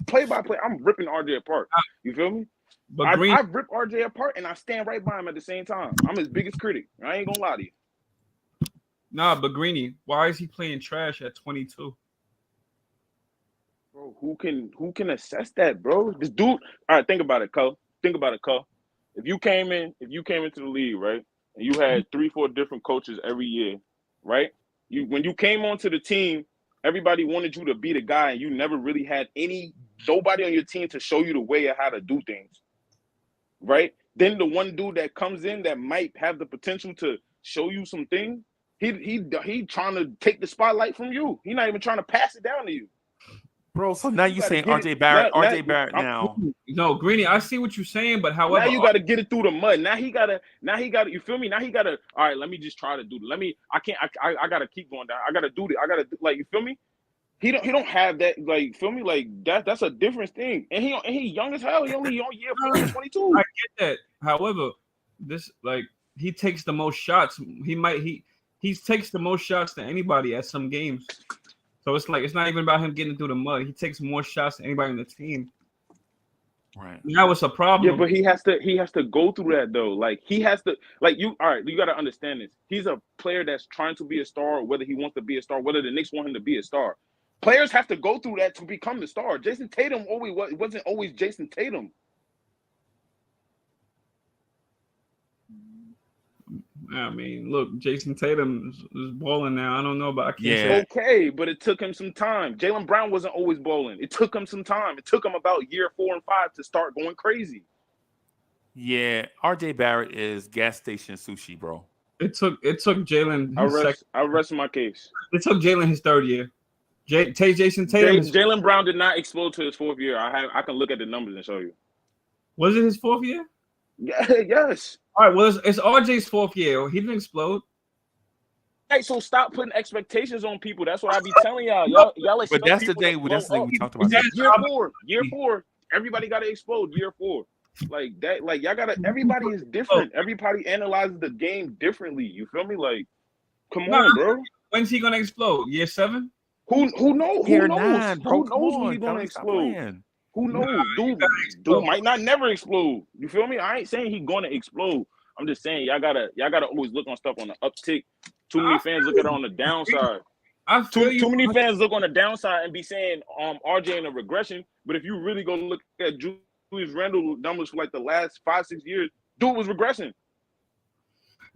Speaker 4: play by play. I'm ripping RJ apart. You feel me?
Speaker 2: But
Speaker 4: I rip RJ apart and I stand right by him at the same time. I'm his biggest critic. I ain't gonna lie to you.
Speaker 2: Nah, but Greeny, why is he playing trash at 22?
Speaker 4: Bro, who can assess that, bro? This dude. All right, think about it, Cole. Think about it, Cole. If you came into the league, right, and you had 3-4 different coaches every year, right? When you came onto the team, everybody wanted you to be the guy, and you never really had nobody on your team to show you the way of how to do things, right? Then the one dude that comes in that might have the potential to show you some things, he trying to take the spotlight from you. He's not even trying to pass it down to you.
Speaker 3: Bro, so now you saying RJ Barrett now.
Speaker 2: No, Greeny, I see what you're saying, but however,
Speaker 4: now you got to get it through the mud. Now he got to, you feel me? Now he got to, all right, let me just try to do it. I got to keep going down. I got to do it. Like, you feel me? He don't have that, like, feel me? Like, that's a different thing. And he young as hell. He only on year 22.
Speaker 2: I get that. However, this, like, he takes the most shots. He takes the most shots than anybody at some games. So it's like, it's not even about him getting through the mud. He takes more shots than anybody on the team.
Speaker 3: Right.
Speaker 2: That was a problem.
Speaker 4: Yeah, but he has to go through that though. Like, he has to, like, you got to understand this. He's a player that's trying to be a star, whether he wants to be a star, whether the Knicks want him to be a star. Players have to go through that to become the star. Jason Tatum wasn't always Jason Tatum.
Speaker 2: I mean, look, Jason Tatum is balling now. I don't know, but I can't say.
Speaker 4: Okay, but it took him some time. Jaylen Brown wasn't always balling. It took him some time. It took him about year 4 and 5 to start going crazy.
Speaker 3: Yeah, RJ Barrett is gas station sushi, bro.
Speaker 2: It took Jalen.
Speaker 4: I rest my case.
Speaker 2: It took Jalen his 3rd year. Jason Tatum.
Speaker 4: Jaylen Brown did not explode to his 4th year. I can look at the numbers and show you.
Speaker 2: Was it his 4th year?
Speaker 4: Yeah, yes.
Speaker 2: All right. Well, it's RJ's 4th year. He didn't explode.
Speaker 4: Hey, so stop putting expectations on people. That's what I be telling y'all. Y'all
Speaker 3: but that's the thing. That's the thing we talked about.
Speaker 4: Year 4. Everybody got to explode. Year 4. Like that. Like, y'all gotta. Everybody is different. Everybody analyzes the game differently. You feel me? Like, come on, bro.
Speaker 2: When's he gonna explode? Year 7?
Speaker 4: Who knows?
Speaker 3: Year 9, bro.
Speaker 4: Who knows when he's gonna explode? Who knows? Dude might not never explode. You feel me? I ain't saying he's gonna explode. I'm just saying y'all gotta always look on stuff on the uptick. Too many fans look at it on the downside. Too many fans look on the downside and be saying RJ in a regression. But if you really go look at Julius Randle numbers for like the last 5-6 years, dude was regressing.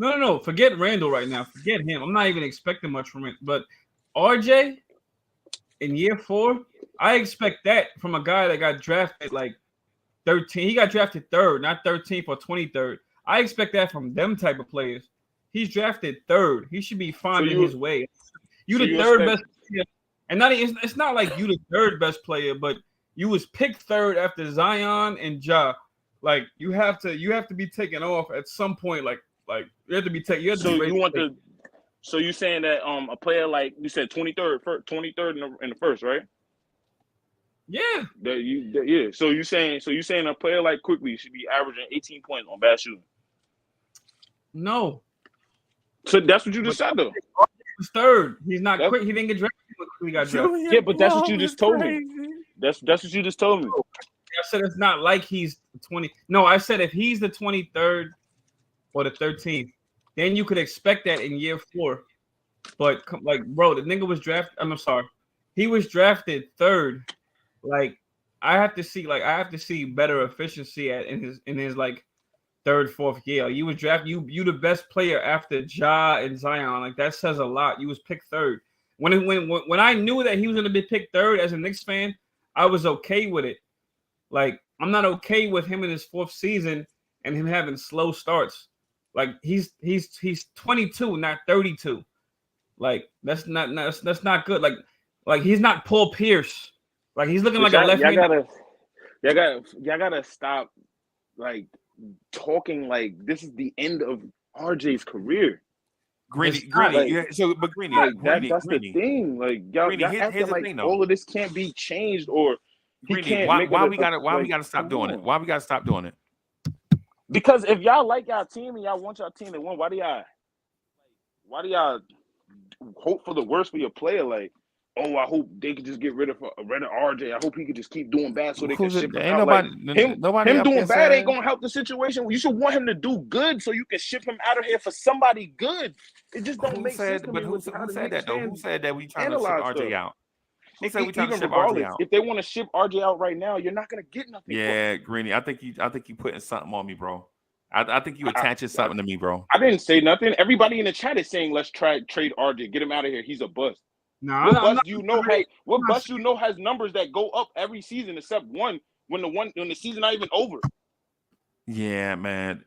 Speaker 2: No. Forget Randle right now. Forget him. I'm not even expecting much from it. But RJ in year 4, I expect that from a guy that got drafted like 13. He got drafted 3rd, not 13th or 23rd. I expect that from them type of players. He's drafted 3rd. He should be finding his way. You the 3rd best player. And it's not like you the 3rd best player, but you was picked 3rd after Zion and Ja. Like, you have to be taken off at some point. Like you have to be taken.
Speaker 4: So you saying that a player like you said 23rd in the first, right?
Speaker 2: Yeah.
Speaker 4: Yeah. So you saying a player like Quickley should be averaging 18 points on bad shooting?
Speaker 2: No.
Speaker 4: So that's what you just said though.
Speaker 2: He's 3rd. He's not quick. He didn't get drafted. He got drafted.
Speaker 4: Yeah, but that's what you just told me. That's what you just told me.
Speaker 2: I said it's not like he's 20. No, I said if he's the 23rd or the 13th, then you could expect that in year 4. But like, bro, the nigga was drafted. I'm sorry, he was drafted 3rd. Like, I have to see better efficiency in his like 3rd, 4th year. You was drafted. You the best player after Ja and Zion. Like, that says a lot. You was picked 3rd. When I knew that he was gonna be picked 3rd as a Knicks fan, I was okay with it. Like, I'm not okay with him in his 4th season and him having slow starts. Like, he's 22, not 32. Like, that's not good. Like he's not Paul Pierce. Like, he's looking like a left.
Speaker 4: Y'all gotta stop like talking like this is the end of RJ's career.
Speaker 3: Greeny. So, but Greeny,
Speaker 4: like, that's the thing. Like, y'all acting like all of this can't be changed, or
Speaker 3: Greeny, why we gotta stop doing it? Why we gotta stop doing it?
Speaker 4: Because if y'all like y'all team and y'all want y'all team to win, why do y'all hope for the worst for your player? Like, oh, I hope they could just get rid of RJ. I hope he could just keep doing bad so they can ship him
Speaker 3: Ain't
Speaker 4: out.
Speaker 3: nobody,
Speaker 4: Like,
Speaker 3: nobody
Speaker 4: him
Speaker 3: up
Speaker 4: doing
Speaker 3: there
Speaker 4: bad ain't
Speaker 3: saying-
Speaker 4: gonna help the situation. You should want him to do good so you can ship him out of here for somebody good. It just don't make sense to me.
Speaker 3: Who said that though? Who said that we trying to ship RJ out? Who said we trying to
Speaker 4: Even
Speaker 3: ship RJ
Speaker 4: regardless,
Speaker 3: out?
Speaker 4: if they want to ship RJ out right now, you're not gonna get nothing.
Speaker 3: Yeah, Greeny, I think you putting something on me, bro. I think you attaching something to me, bro.
Speaker 4: I didn't say nothing. Everybody in the chat is saying let's trade RJ, get him out of here. He's a bust.
Speaker 2: No,
Speaker 4: What bust you know has numbers that go up every season except one when the season not even over.
Speaker 3: Yeah, man.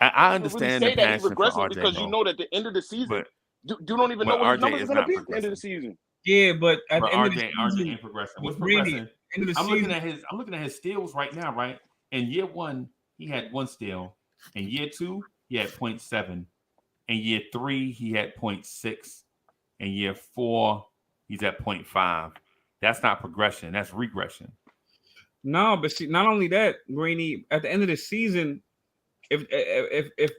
Speaker 3: I understand
Speaker 4: really
Speaker 3: the passion for
Speaker 4: regressing
Speaker 3: RJ,
Speaker 4: because
Speaker 3: bro.
Speaker 4: you know that at the end of the season,
Speaker 3: But
Speaker 4: you don't even know what his
Speaker 3: RJ
Speaker 4: numbers
Speaker 3: is
Speaker 4: are going to
Speaker 3: not
Speaker 4: be at the end of the season.
Speaker 2: Yeah, but at the end of the
Speaker 3: RJ
Speaker 2: season,
Speaker 3: ain't progressing. What's
Speaker 2: Greeny,
Speaker 3: progressing?
Speaker 2: end of the
Speaker 3: I'm
Speaker 2: season,
Speaker 3: looking at his steals right now, right? In year 1, he had 1 steal. In year 2, he had 0.7. In year 3, he had 0.6. In year 4, he's at 0.5. That's not progression. That's regression.
Speaker 2: No, but see, not only that, Greeny, at the end of the season, if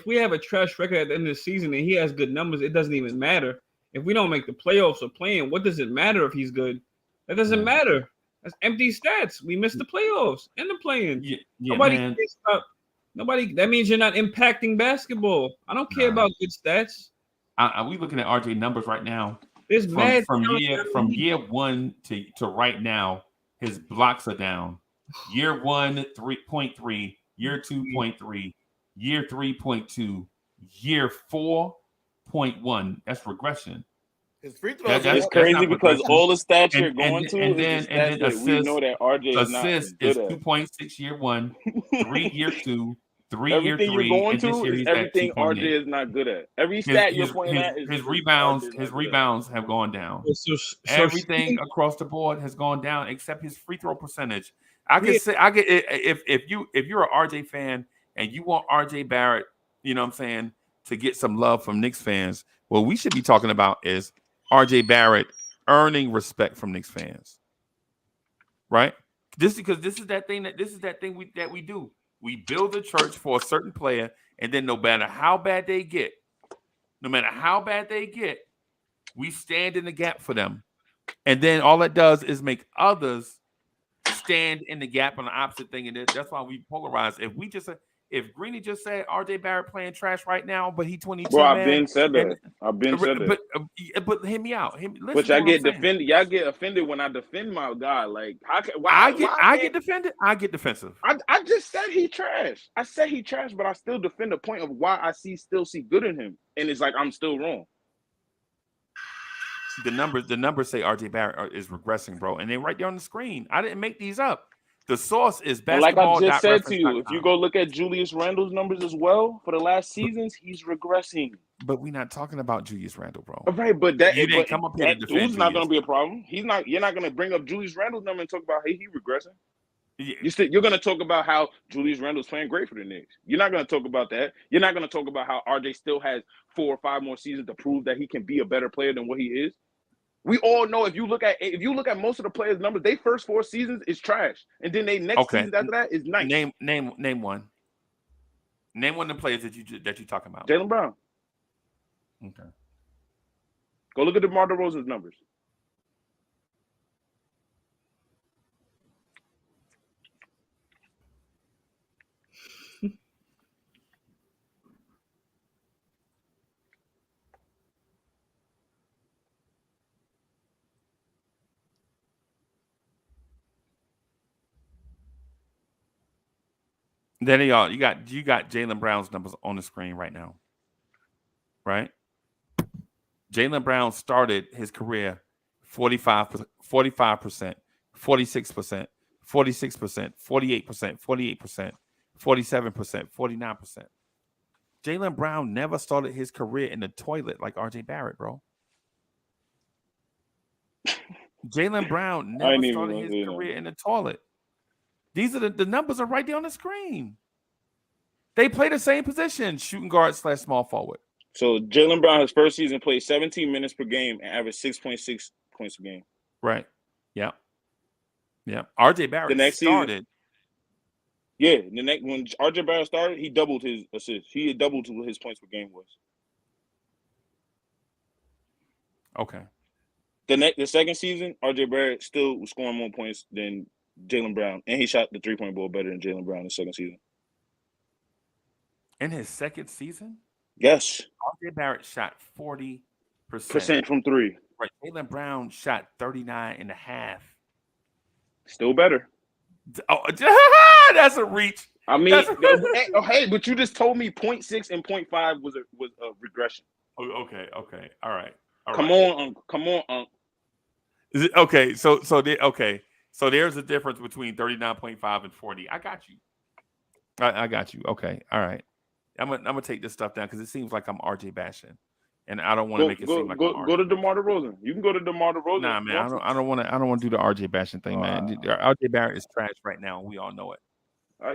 Speaker 2: we have a trash record at the end of the season and he has good numbers, it doesn't even matter. If we don't make the playoffs or playing, what does it matter if he's good? That doesn't matter. That's empty stats. We missed the playoffs and the playing.
Speaker 3: Yeah,
Speaker 2: Nobody
Speaker 3: man.
Speaker 2: cares about. Nobody. That means you're not impacting basketball. I don't care about good stats.
Speaker 3: We looking at RJ numbers right now.
Speaker 2: There's mad
Speaker 3: From year 1 to right now, his blocks are down. Year 1, 3.3. Year 2, 0.3. Year 3, 0.2. Year 4, 0.1. That's regression.
Speaker 1: His free throws.
Speaker 4: It's crazy because all the stats you're going to
Speaker 3: and
Speaker 4: is
Speaker 3: then
Speaker 4: the stats that
Speaker 3: assists,
Speaker 4: we know that RJ is not
Speaker 3: assists
Speaker 4: good
Speaker 3: is
Speaker 4: at.
Speaker 3: 2.6 year 1, 3 year 2, 3 year 3,
Speaker 4: Everything you're going
Speaker 3: and this
Speaker 4: to
Speaker 3: year
Speaker 4: is
Speaker 3: he's at
Speaker 4: everything
Speaker 3: 2.8.
Speaker 4: RJ is not good at. Every stat you're pointing at is
Speaker 3: his
Speaker 4: RJ is not
Speaker 3: rebounds have gone down.
Speaker 2: So
Speaker 3: Everything across the board has gone down except his free throw percentage. If you're an RJ fan and you want RJ Barrett, you know what I'm saying, to get some love from Knicks fans, what we should be talking about is RJ Barrett earning respect from Knicks fans. Right? This is that thing that we do. We build a church for a certain player, and then no matter how bad they get, we stand in the gap for them. And then all that does is make others stand in the gap on the opposite thing. And that's why we polarize. If Greeny just said RJ Barrett playing trash right now, but he 22,
Speaker 4: Bro, I've
Speaker 3: man.
Speaker 4: been said that.
Speaker 3: But hear me out.
Speaker 4: But y'all get defended. Y'all get offended when I defend my guy. Like,
Speaker 3: I get defended. I get defensive.
Speaker 4: I just said he trash. I said he trash, but I still defend the point of why I still see good in him. And it's like I'm still wrong.
Speaker 3: The numbers say RJ Barrett is regressing, bro, and they're right there on the screen. I didn't make these up. The source is basketball.
Speaker 4: Like I just said to you, if you go look at Julius Randle's numbers as well for the last seasons, he's regressing.
Speaker 3: But we're not talking about Julius Randle, bro.
Speaker 4: Right, but that
Speaker 3: you didn't come up here to defend
Speaker 4: dude's not going to be a problem. You're not going to bring up Julius Randle's number and talk about he regressing. Yeah. You're going to talk about how Julius Randle's playing great for the Knicks. You're not going to talk about that. You're not going to talk about how RJ still has 4 or 5 more seasons to prove that he can be a better player than what he is. We all know if you look at most of the players' numbers, their first 4 seasons is trash, and then they next season after that is nice.
Speaker 3: Name one. Name one of the players that you're talking about.
Speaker 4: Jaylen Brown.
Speaker 3: Okay.
Speaker 4: Go look at DeMar DeRozan's numbers.
Speaker 3: Then you got Jaylen Brown's numbers on the screen right now, right? Jaylen Brown started his career 45%, 46%, 46%, 48%, 48%, 47%, 49%. Jaylen Brown never started his career in the toilet like RJ Barrett, bro. Jaylen Brown never started his career in the toilet. These are the numbers are right there on the screen. They play the same position, shooting guard / small forward.
Speaker 4: So Jaylen Brown, his first season, played 17 minutes per game and averaged 6.6 points a game.
Speaker 3: Right. Yeah. RJ Barrett
Speaker 4: the next
Speaker 3: started.
Speaker 4: Season, Yeah, the next when RJ Barrett started, he doubled his assists. He had doubled what his points per game was.
Speaker 3: Okay.
Speaker 4: The second season, RJ Barrett still was scoring more points than Jaylen Brown, and he shot the 3-point ball better than Jaylen Brown in the second season.
Speaker 3: In his second season,
Speaker 4: Yes,
Speaker 3: RJ Barrett shot 40%
Speaker 4: from three.
Speaker 3: Right. Jaylen Brown shot 39.5%.
Speaker 4: Still better.
Speaker 3: Oh, that's a reach.
Speaker 4: I mean, hey, but you just told me 0.6 and 0.5 was a regression.
Speaker 3: Okay. All right.
Speaker 4: Come on, Unc.
Speaker 3: Is it okay? So there's a difference between 39.5 and 40. I got you. I got you. Okay. All right. I'm gonna take this stuff down because it seems like I'm RJ bashing, and I don't want to make it seem like I'm
Speaker 4: go to DeMar DeRozan. You can go to DeMar DeRozan.
Speaker 3: Nah, man. I don't want to do the RJ bashing thing, man. RJ Barrett is trash right now. We all know it.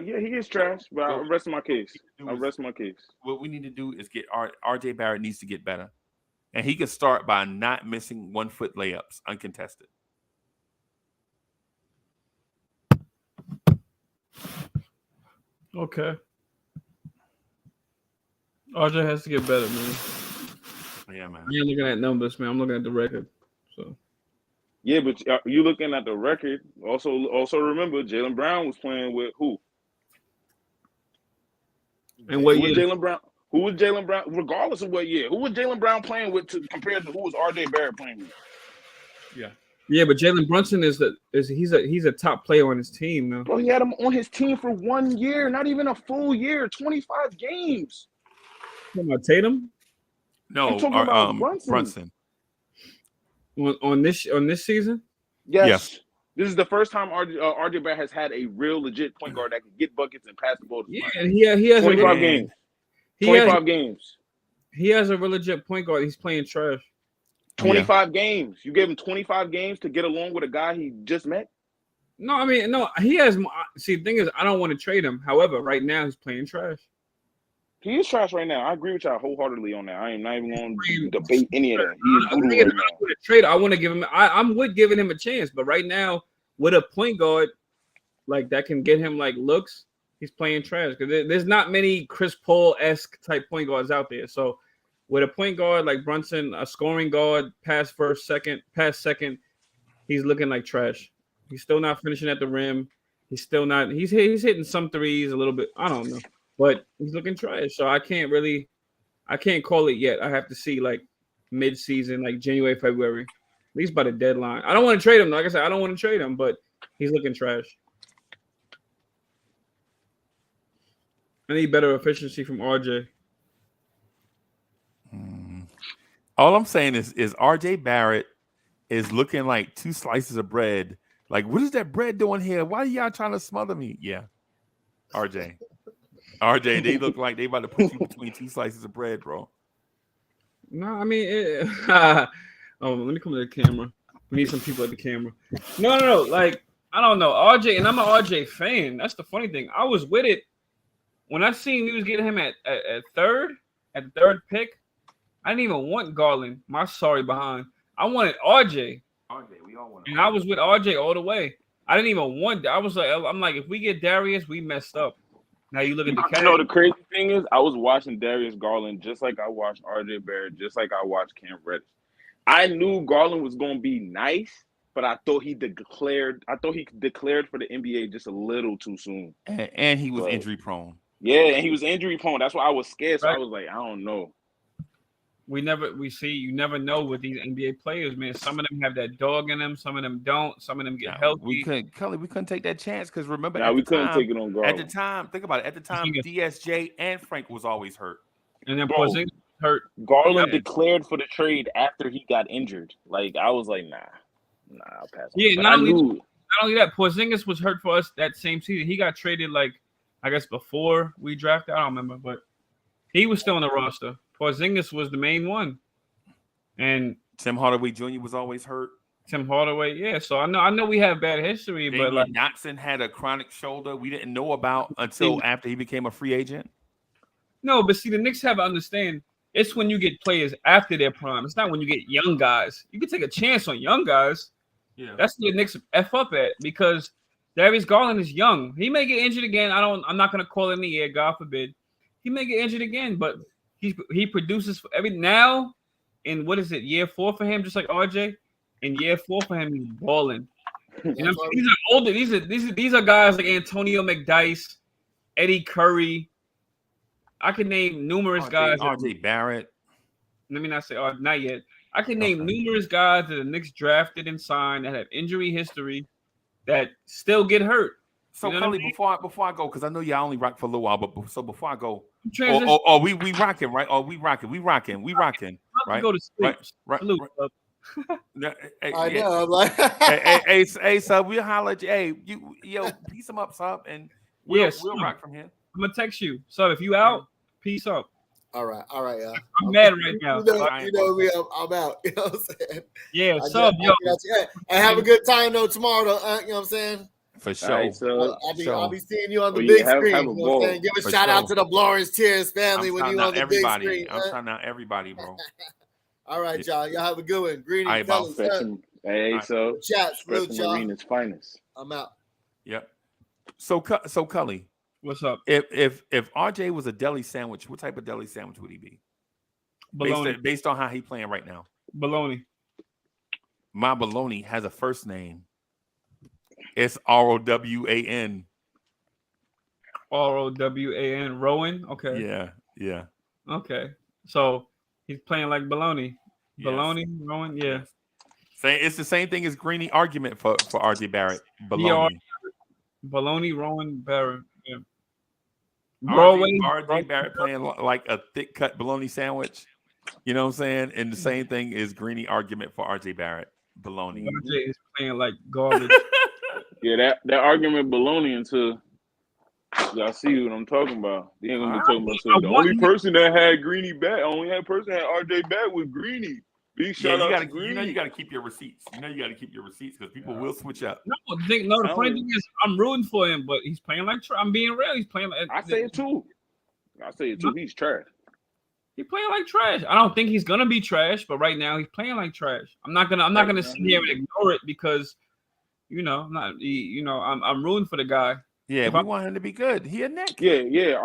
Speaker 4: Yeah, he is trash, but I'll rest my case.
Speaker 3: What we need to do is get RJ Barrett needs to get better. And he can start by not missing 1-foot layups, uncontested.
Speaker 2: Okay. RJ has to get better, man.
Speaker 3: Yeah, man.
Speaker 2: I ain't looking at numbers, man. I'm looking at the record. So.
Speaker 4: Yeah, but you looking at the record. Also remember, Jaylen Brown was playing with who?
Speaker 2: And what year?
Speaker 4: Jaylen Brown? Who was Jaylen Brown? Regardless of what year, who was Jaylen Brown playing with compared to who was RJ Barrett playing with?
Speaker 2: Yeah, but Jalen Brunson he's a top player on his team now.
Speaker 4: Bro, he had him on his team for 1 year, not even a full year, 25 games.
Speaker 2: Talking about Tatum?
Speaker 3: No,
Speaker 4: I'm talking about
Speaker 3: Brunson.
Speaker 2: On this season?
Speaker 4: Yes. This is the first time RJ Barrett has had a real legit point guard that can get buckets and pass the ball to
Speaker 2: Yeah, and he has
Speaker 4: 25 games. 25 games.
Speaker 2: He has a real legit point guard. He's playing trash.
Speaker 4: 25 games. You gave him 25 games to get along with a guy he just met?
Speaker 2: No, I mean, no, he has. See, the thing is, I don't want to trade him. However, right now he's playing trash.
Speaker 4: He is trash right now. I agree with y'all wholeheartedly on that. I am not even going to debate any of that. He is brutal right now.
Speaker 2: Trade. I want to give him. I'm with giving him a chance, but right now with a point guard like that can get him like looks, he's playing trash because there's not many Chris Paul-esque type point guards out there. So with a point guard like Brunson, a scoring guard, pass second, he's looking like trash. He's still not finishing at the rim. He's still not. He's hitting some threes a little bit. I don't know, but he's looking trash. So I can't call it yet. I have to see like mid-season, like January, February, at least by the deadline. I don't want to trade him. Like I said, I don't want to trade him, but he's looking trash. I need better efficiency from RJ.
Speaker 3: All I'm saying is RJ Barrett is looking like two slices of bread. Like, what is that bread doing here? Why are y'all trying to smother me? Yeah. RJ, they look like they about to put you between two slices of bread, bro.
Speaker 2: No, I mean, let me come to the camera. We need some people at the camera. No. Like, I don't know. RJ, and I'm an RJ fan. That's the funny thing. I was with it when I seen we was getting him at the third pick. I didn't even want Garland. My sorry behind. I wanted RJ.
Speaker 3: We all want.
Speaker 2: And I was with RJ all the way. I didn't even want. I'm like, if we get Darius, we messed up. Now you look at the cat.
Speaker 4: You know the crazy thing is, I was watching Darius Garland just like I watched RJ Barrett, just like I watched Cam Reddish. I knew Garland was going to be nice, but I thought he declared for the NBA just a little too soon.
Speaker 3: And he was injury prone.
Speaker 4: Yeah, and he was injury prone. That's why I was scared. So I was like, I don't know.
Speaker 2: You never know with these NBA players, man. Some of them have that dog in them, some of them don't, some of them get healthy.
Speaker 3: We couldn't take that chance because remember,
Speaker 4: we couldn't take it on Garland.
Speaker 3: At the time, think about it. At the time, DSJ and Frank was always hurt,
Speaker 2: and then Porzingis hurt.
Speaker 4: Garland declared for the trade after he got injured. Like I was like, nah, I'll pass.
Speaker 2: Yeah, not only that, Porzingis was hurt for us that same season. He got traded like I guess before we drafted. I don't remember, but he was still on the roster. Porzingis was the main one, and
Speaker 3: Tim Hardaway Jr. was always hurt.
Speaker 2: Tim Hardaway, yeah. So I know we have bad history, but like
Speaker 3: Johnson had a chronic shoulder we didn't know about until after he became a free agent.
Speaker 2: No, but see, the Knicks have to understand it's when you get players after their prime. It's not when you get young guys. You can take a chance on young guys.
Speaker 3: Yeah,
Speaker 2: that's what the Knicks F up at because Darius Garland is young. He may get injured again. I'm not gonna call it in the air, God forbid. He may get injured again, but he produces for every now. In what is it, year 4 for him, just like RJ? In year 4 for him, he's balling. You know, these are older. These are guys like Antonio McDyess, Eddie Curry. I can name numerous guys.
Speaker 3: RJ Barrett.
Speaker 2: Let me not say, not yet. I can name numerous guys that the Knicks drafted and signed that have injury history that still get hurt.
Speaker 3: So,
Speaker 2: you know
Speaker 3: Cully, before I go, because I know y'all only rock for a little while, but before I go, we rocking, right? We rocking, right?
Speaker 2: Go to sleep.
Speaker 3: Right.
Speaker 1: I know. I'm like,
Speaker 3: hey, sub, we'll holler at you. Hey, yo, peace them up, sub, and we'll rock from here.
Speaker 2: I'm gonna text you. So if you out, peace up.
Speaker 1: all right, y'all.
Speaker 2: I'm mad right now.
Speaker 1: You know me. I'm out. You know what I'm saying?
Speaker 2: Yeah, sub, yo.
Speaker 1: Hey, have a good time though tomorrow. Though, you know what I'm saying?
Speaker 3: For sure.
Speaker 4: Right, so
Speaker 1: I'll be seeing you on the
Speaker 4: Well,
Speaker 1: big
Speaker 4: yeah, have
Speaker 1: screen.
Speaker 4: a
Speaker 1: You know what I'm
Speaker 4: ball.
Speaker 1: saying? Give a
Speaker 3: For
Speaker 1: shout out
Speaker 3: sure.
Speaker 1: to the Blowers Tears family
Speaker 3: I'm
Speaker 1: when you
Speaker 3: shouting
Speaker 1: on
Speaker 3: out
Speaker 1: the
Speaker 3: everybody.
Speaker 1: big screen.
Speaker 3: I'm shouting out everybody, bro.
Speaker 1: All right, y'all. Y'all have a good one. Greetings,
Speaker 3: All right, boss.
Speaker 1: fellas.
Speaker 4: Expressing, hey, so
Speaker 1: Chat, salute,
Speaker 4: expressing
Speaker 1: y'all.
Speaker 4: Marina's finest.
Speaker 1: I'm out.
Speaker 3: Yep. So Cully,
Speaker 2: What's up?
Speaker 3: if RJ was a deli sandwich, what type of deli sandwich would he be?
Speaker 2: Baloney.
Speaker 3: Based on how he playing right now.
Speaker 2: Baloney.
Speaker 3: My baloney has a first name. It's ROWAN.
Speaker 2: ROWAN. Rowan. Okay.
Speaker 3: Yeah.
Speaker 2: Okay. So he's playing like baloney.
Speaker 3: Yes.
Speaker 2: Baloney. Rowan. Yeah.
Speaker 3: It's the same thing as Greeny argument for RJ Barrett. Baloney.
Speaker 2: Baloney. Rowan. Barrett. Yeah. Broadway.
Speaker 3: RJ Barrett playing like a thick cut bologna sandwich. You know what I'm saying? And the same thing is Greeny argument for RJ Barrett. Baloney.
Speaker 2: RJ is playing like garbage.
Speaker 4: Yeah, that argument baloney until y'all see what I'm talking about. They ain't gonna be talking about something. The only person that had Greeny back, only person that had RJ back was Greeny. Big shout out to Greeny.
Speaker 3: You gotta keep your receipts. Because people will switch up.
Speaker 2: The funny thing is I'm rooting for him, but he's playing like I'm being real. He's playing like
Speaker 4: I say it too. He's trash.
Speaker 2: He's playing like trash. I don't think he's gonna be trash, but right now he's playing like trash. I'm not gonna sit here and ignore it because I'm rooting for the guy.
Speaker 3: Yeah, we want him to be good. He a Knick.
Speaker 4: Yeah.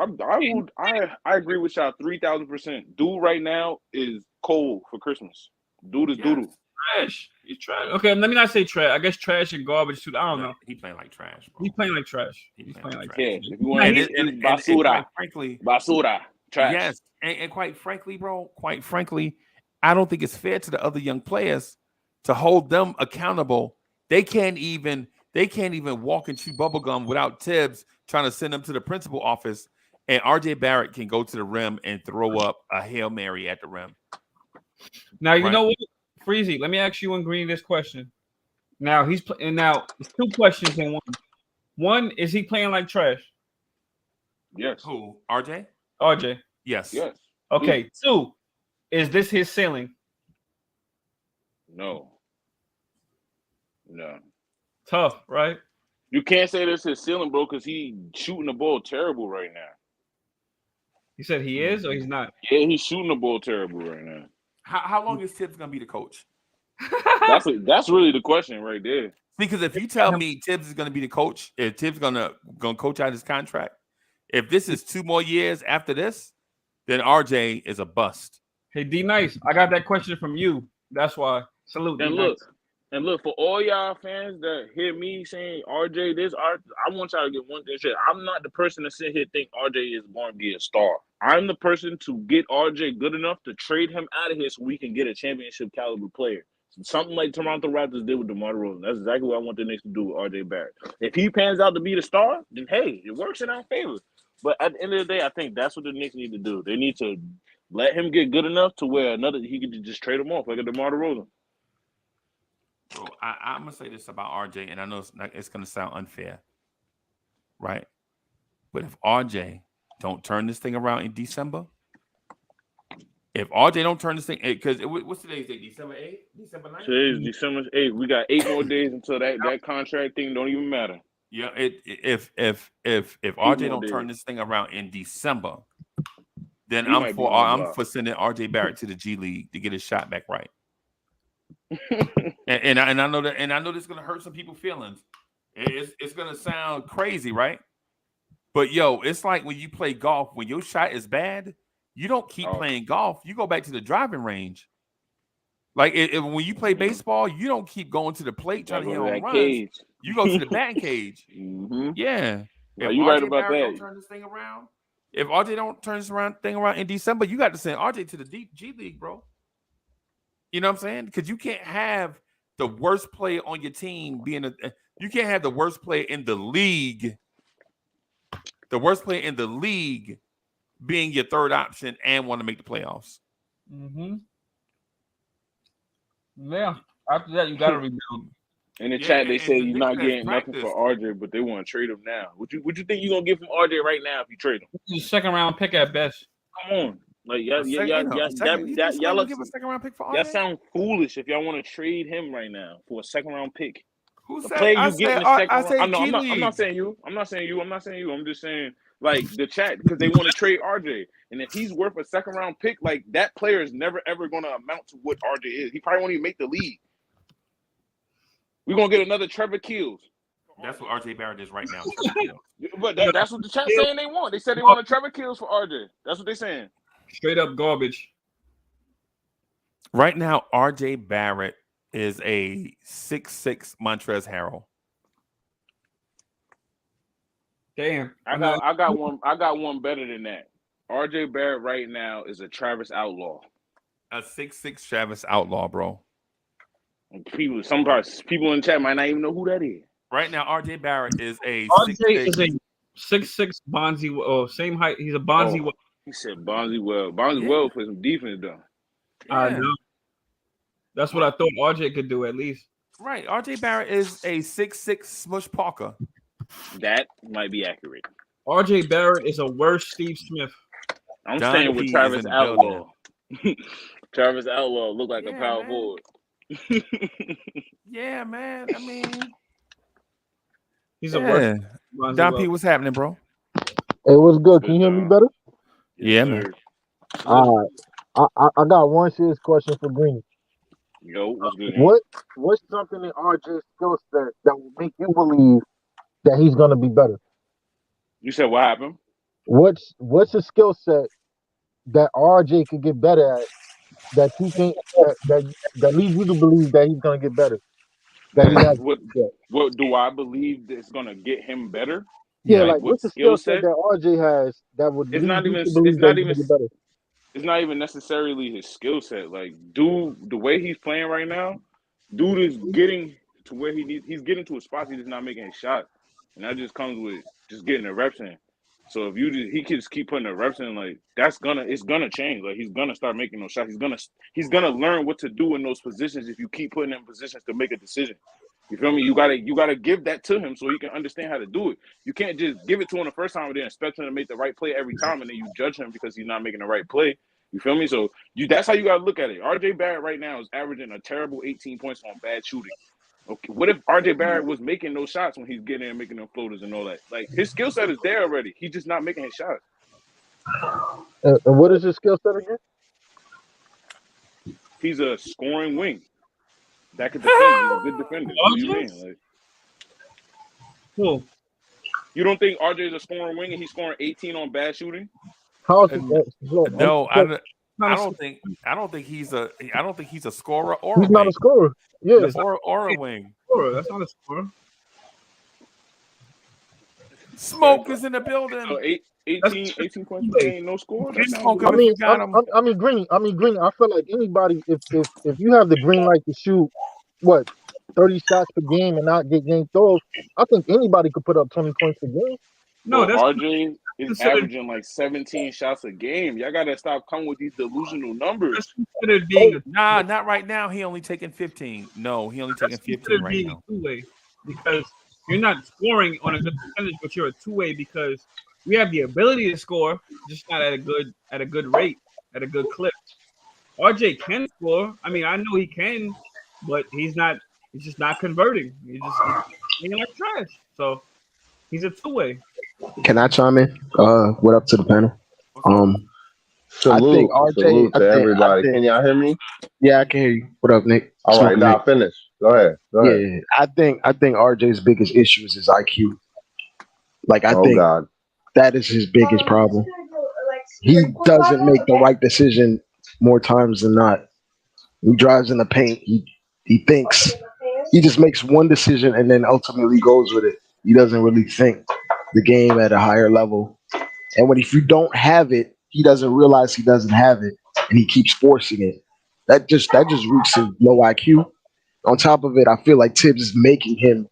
Speaker 4: I agree with y'all 3,000%. Dude right now is cold for Christmas. Dude is doodle.
Speaker 2: Trash. He's trash. Okay, let me not say trash. I guess trash and garbage too. I don't know.
Speaker 3: He playing like trash, bro.
Speaker 2: He's playing like trash. He's playing like trash.
Speaker 4: Yeah, if you want to basura.
Speaker 3: Frankly,
Speaker 4: basura. Trash.
Speaker 3: Yes, and quite frankly, I don't think it's fair to the other young players to hold them accountable. They can't even walk and chew bubblegum without Tibbs trying to send them to the principal office, and RJ Barrett can go to the rim and throw up a Hail Mary at the rim.
Speaker 2: Now you know what, Freezy, let me ask you and Green this question. Now it's 2 questions in one. One, is he playing like trash?
Speaker 4: Yes.
Speaker 3: Who? RJ?
Speaker 2: RJ.
Speaker 3: Yes.
Speaker 2: Okay. 2, is this his ceiling?
Speaker 4: No.
Speaker 2: Tough, right?
Speaker 4: You can't say this is his ceiling, bro, because he's shooting the ball terrible right now.
Speaker 2: You said he is or he's not?
Speaker 4: Yeah, he's shooting the ball terrible right now.
Speaker 3: How long is Tibbs gonna be the coach?
Speaker 4: That's really the question right there.
Speaker 3: Because if you tell me Tibbs is gonna be the coach, if Tibbs gonna coach out his contract, if this is 2 more years after this, then RJ is a bust.
Speaker 2: Hey, D Nice, I got that question from you. That's why. Salute.
Speaker 4: And look, for all y'all fans that hear me saying RJ this, I want y'all to get one thing straight. I'm not the person to sit here and think RJ is going to be a star. I'm the person to get RJ good enough to trade him out of here so we can get a championship caliber player. Something like Toronto Raptors did with DeMar DeRozan. That's exactly what I want the Knicks to do with RJ Barrett. If he pans out to be the star, then hey, it works in our favor. But at the end of the day, I think that's what the Knicks need to do. They need to let him get good enough to where he could just trade him off like a DeMar DeRozan.
Speaker 3: Bro, I'm gonna say this about RJ, and I know it's gonna sound unfair, right? But if RJ don't turn this thing around in December, if RJ don't turn this thing, because what's today's date? December 8th? December 9th?
Speaker 4: Today is December 8th. We got 8 more days until that contract thing don't even matter.
Speaker 3: Yeah, if RJ don't turn this thing around in December, then I'm for sending RJ Barrett to the G League to get his shot back right. and I know this is gonna hurt some people's feelings, It's gonna sound crazy, right? But yo, it's like when you play golf, when your shot is bad, you don't keep playing golf. You go back to the driving range. Like when you play baseball, you don't keep going to the plate trying to hit home runs.
Speaker 4: Cage.
Speaker 3: You go to the batting cage. Yeah.
Speaker 4: Well,
Speaker 3: if
Speaker 4: you
Speaker 3: RJ
Speaker 4: right about
Speaker 3: Barrett
Speaker 4: that.
Speaker 3: Don't turn this thing around. If RJ don't turn this thing around in December, you got to send RJ to the G League, bro. You know what I'm saying? Because you can't have the worst player on your team being you can't have the worst player in the league. The worst player in the league being your third option and want to make the playoffs.
Speaker 2: Yeah. After that, you got to rebuild.
Speaker 4: In the chat, they say you're not getting nothing for RJ, but they want to trade him now. What you think you're gonna get from RJ right now if you trade him?
Speaker 2: He's a second round pick at best.
Speaker 4: Come on, like y'all
Speaker 3: give a second round pick for RJ?
Speaker 4: Y'all sound foolish if y'all want to trade him right now for a second round pick.
Speaker 3: Who
Speaker 4: the
Speaker 3: said?
Speaker 4: player you get in the second round?
Speaker 3: I'm
Speaker 4: not saying you. I'm not saying you. I'm just saying like the chat because they want to trade RJ, and if he's worth a second round pick, like that player is never ever gonna amount to what RJ is. He probably won't even make the league. We're gonna get another Trevor Keels.
Speaker 3: That's what RJ Barrett is right now.
Speaker 4: But that's what the chat saying they want. They said they want a Trevor Keels for RJ. That's what they're saying.
Speaker 2: Straight up garbage.
Speaker 3: Right now, RJ Barrett is a 6'6" Montrezl Harrell.
Speaker 2: Damn.
Speaker 4: I got one better than that. RJ Barrett right now is a Travis Outlaw.
Speaker 3: A 6'6" Travis Outlaw, bro.
Speaker 4: People in the chat might not even know who that is.
Speaker 3: Right now, RJ Barrett is a
Speaker 2: RJ is a 6'6" Bonzi, or same height. He's a Bonzi.
Speaker 4: He said Bonzi well. Bonzi well for some defense though.
Speaker 2: I know. That's what I thought RJ could do at least.
Speaker 3: Right. RJ Barrett is a 6'6" Smush Parker.
Speaker 4: That might be accurate.
Speaker 2: RJ Barrett is a worse Steve Smith.
Speaker 4: I'm staying with Travis Outlaw. Travis Outlaw look like a power forward.
Speaker 3: Yeah, man. I mean,
Speaker 2: he's a worse.
Speaker 3: Don P, what's happening, bro?
Speaker 5: Hey, what's good? Can you hear me better?
Speaker 3: Yeah, man.
Speaker 5: All right. I got one serious question for Green.
Speaker 4: Yo, what's good?
Speaker 5: What's something in RJ's skill set that will make you believe that he's gonna be better?
Speaker 4: You said what happened?
Speaker 5: What's a skill set that RJ could get better at that you think that leads you to believe that he's gonna get better?
Speaker 4: What do I believe that's gonna get him better?
Speaker 5: Yeah, like what's the skill set that RJ has that would
Speaker 4: it's not even
Speaker 5: better?
Speaker 4: It's not even necessarily his skill set. Like, dude, the way he's playing right now, dude is getting to where he's getting to a spot he's just not making a shot, and that just comes with just getting the reps in. So if he can just keep putting the reps in, like it's gonna change. Like he's gonna start making those shots. He's gonna learn what to do in those positions if you keep putting him in positions to make a decision. You feel me? You gotta give that to him so he can understand how to do it. You can't just give it to him the first time and then expect him to make the right play every time and then you judge him because he's not making the right play. You feel me? So that's how you gotta look at it. RJ Barrett right now is averaging a terrible 18 points on bad shooting. Okay, what if RJ Barrett was making those shots when he's getting in and making them floaters and all that? Like his skill set is there already. He's just not making his shots.
Speaker 5: And what is his skill set again?
Speaker 4: He's a scoring wing. That could defend. He's a good defender. What do you mean? Like,
Speaker 2: cool.
Speaker 4: You don't think RJ is a scoring wing and he's scoring 18 on bad shooting?
Speaker 5: How is
Speaker 3: no, I don't think he's a scorer or
Speaker 5: he's not a scorer. Yeah,
Speaker 3: or a wing.
Speaker 2: That's not a scorer.
Speaker 3: Smoke is in the building.
Speaker 4: So 18 points per game, no score.
Speaker 5: I mean, Green. I feel like anybody, if you have the green light to shoot, 30 shots per game and not get game throws, I think anybody could put up 20 points a game.
Speaker 4: No, RJ is averaging like 17 shots a game. Y'all gotta stop coming with these delusional numbers.
Speaker 3: Not right now. He only taking 15. No, he only taking 15 right now.
Speaker 2: Two-way because you're not scoring on a good percentage, but you're a two-way because we have the ability to score, just not at a good rate, at a good clip. RJ can score. I mean, I know he can, but he's just not converting. He's playing like trash. So he's a two-way.
Speaker 6: Can I chime in? What up to the panel?
Speaker 7: Salute to everybody. Can y'all hear me?
Speaker 6: Yeah, I can hear you. What up, Nick?
Speaker 7: All right, now finish. Go ahead.
Speaker 6: Yeah, I think RJ's biggest issue is his IQ. Like I
Speaker 7: Oh
Speaker 6: think
Speaker 7: God.
Speaker 6: that is his biggest problem. He doesn't make the right decision more times than not. He drives in the paint. He thinks he just makes one decision and then ultimately goes with it. He doesn't really think the game at a higher level. And if you don't have it, he doesn't realize he doesn't have it, and he keeps forcing it. That just roots in low IQ. On top of it, I feel like Tibbs is making him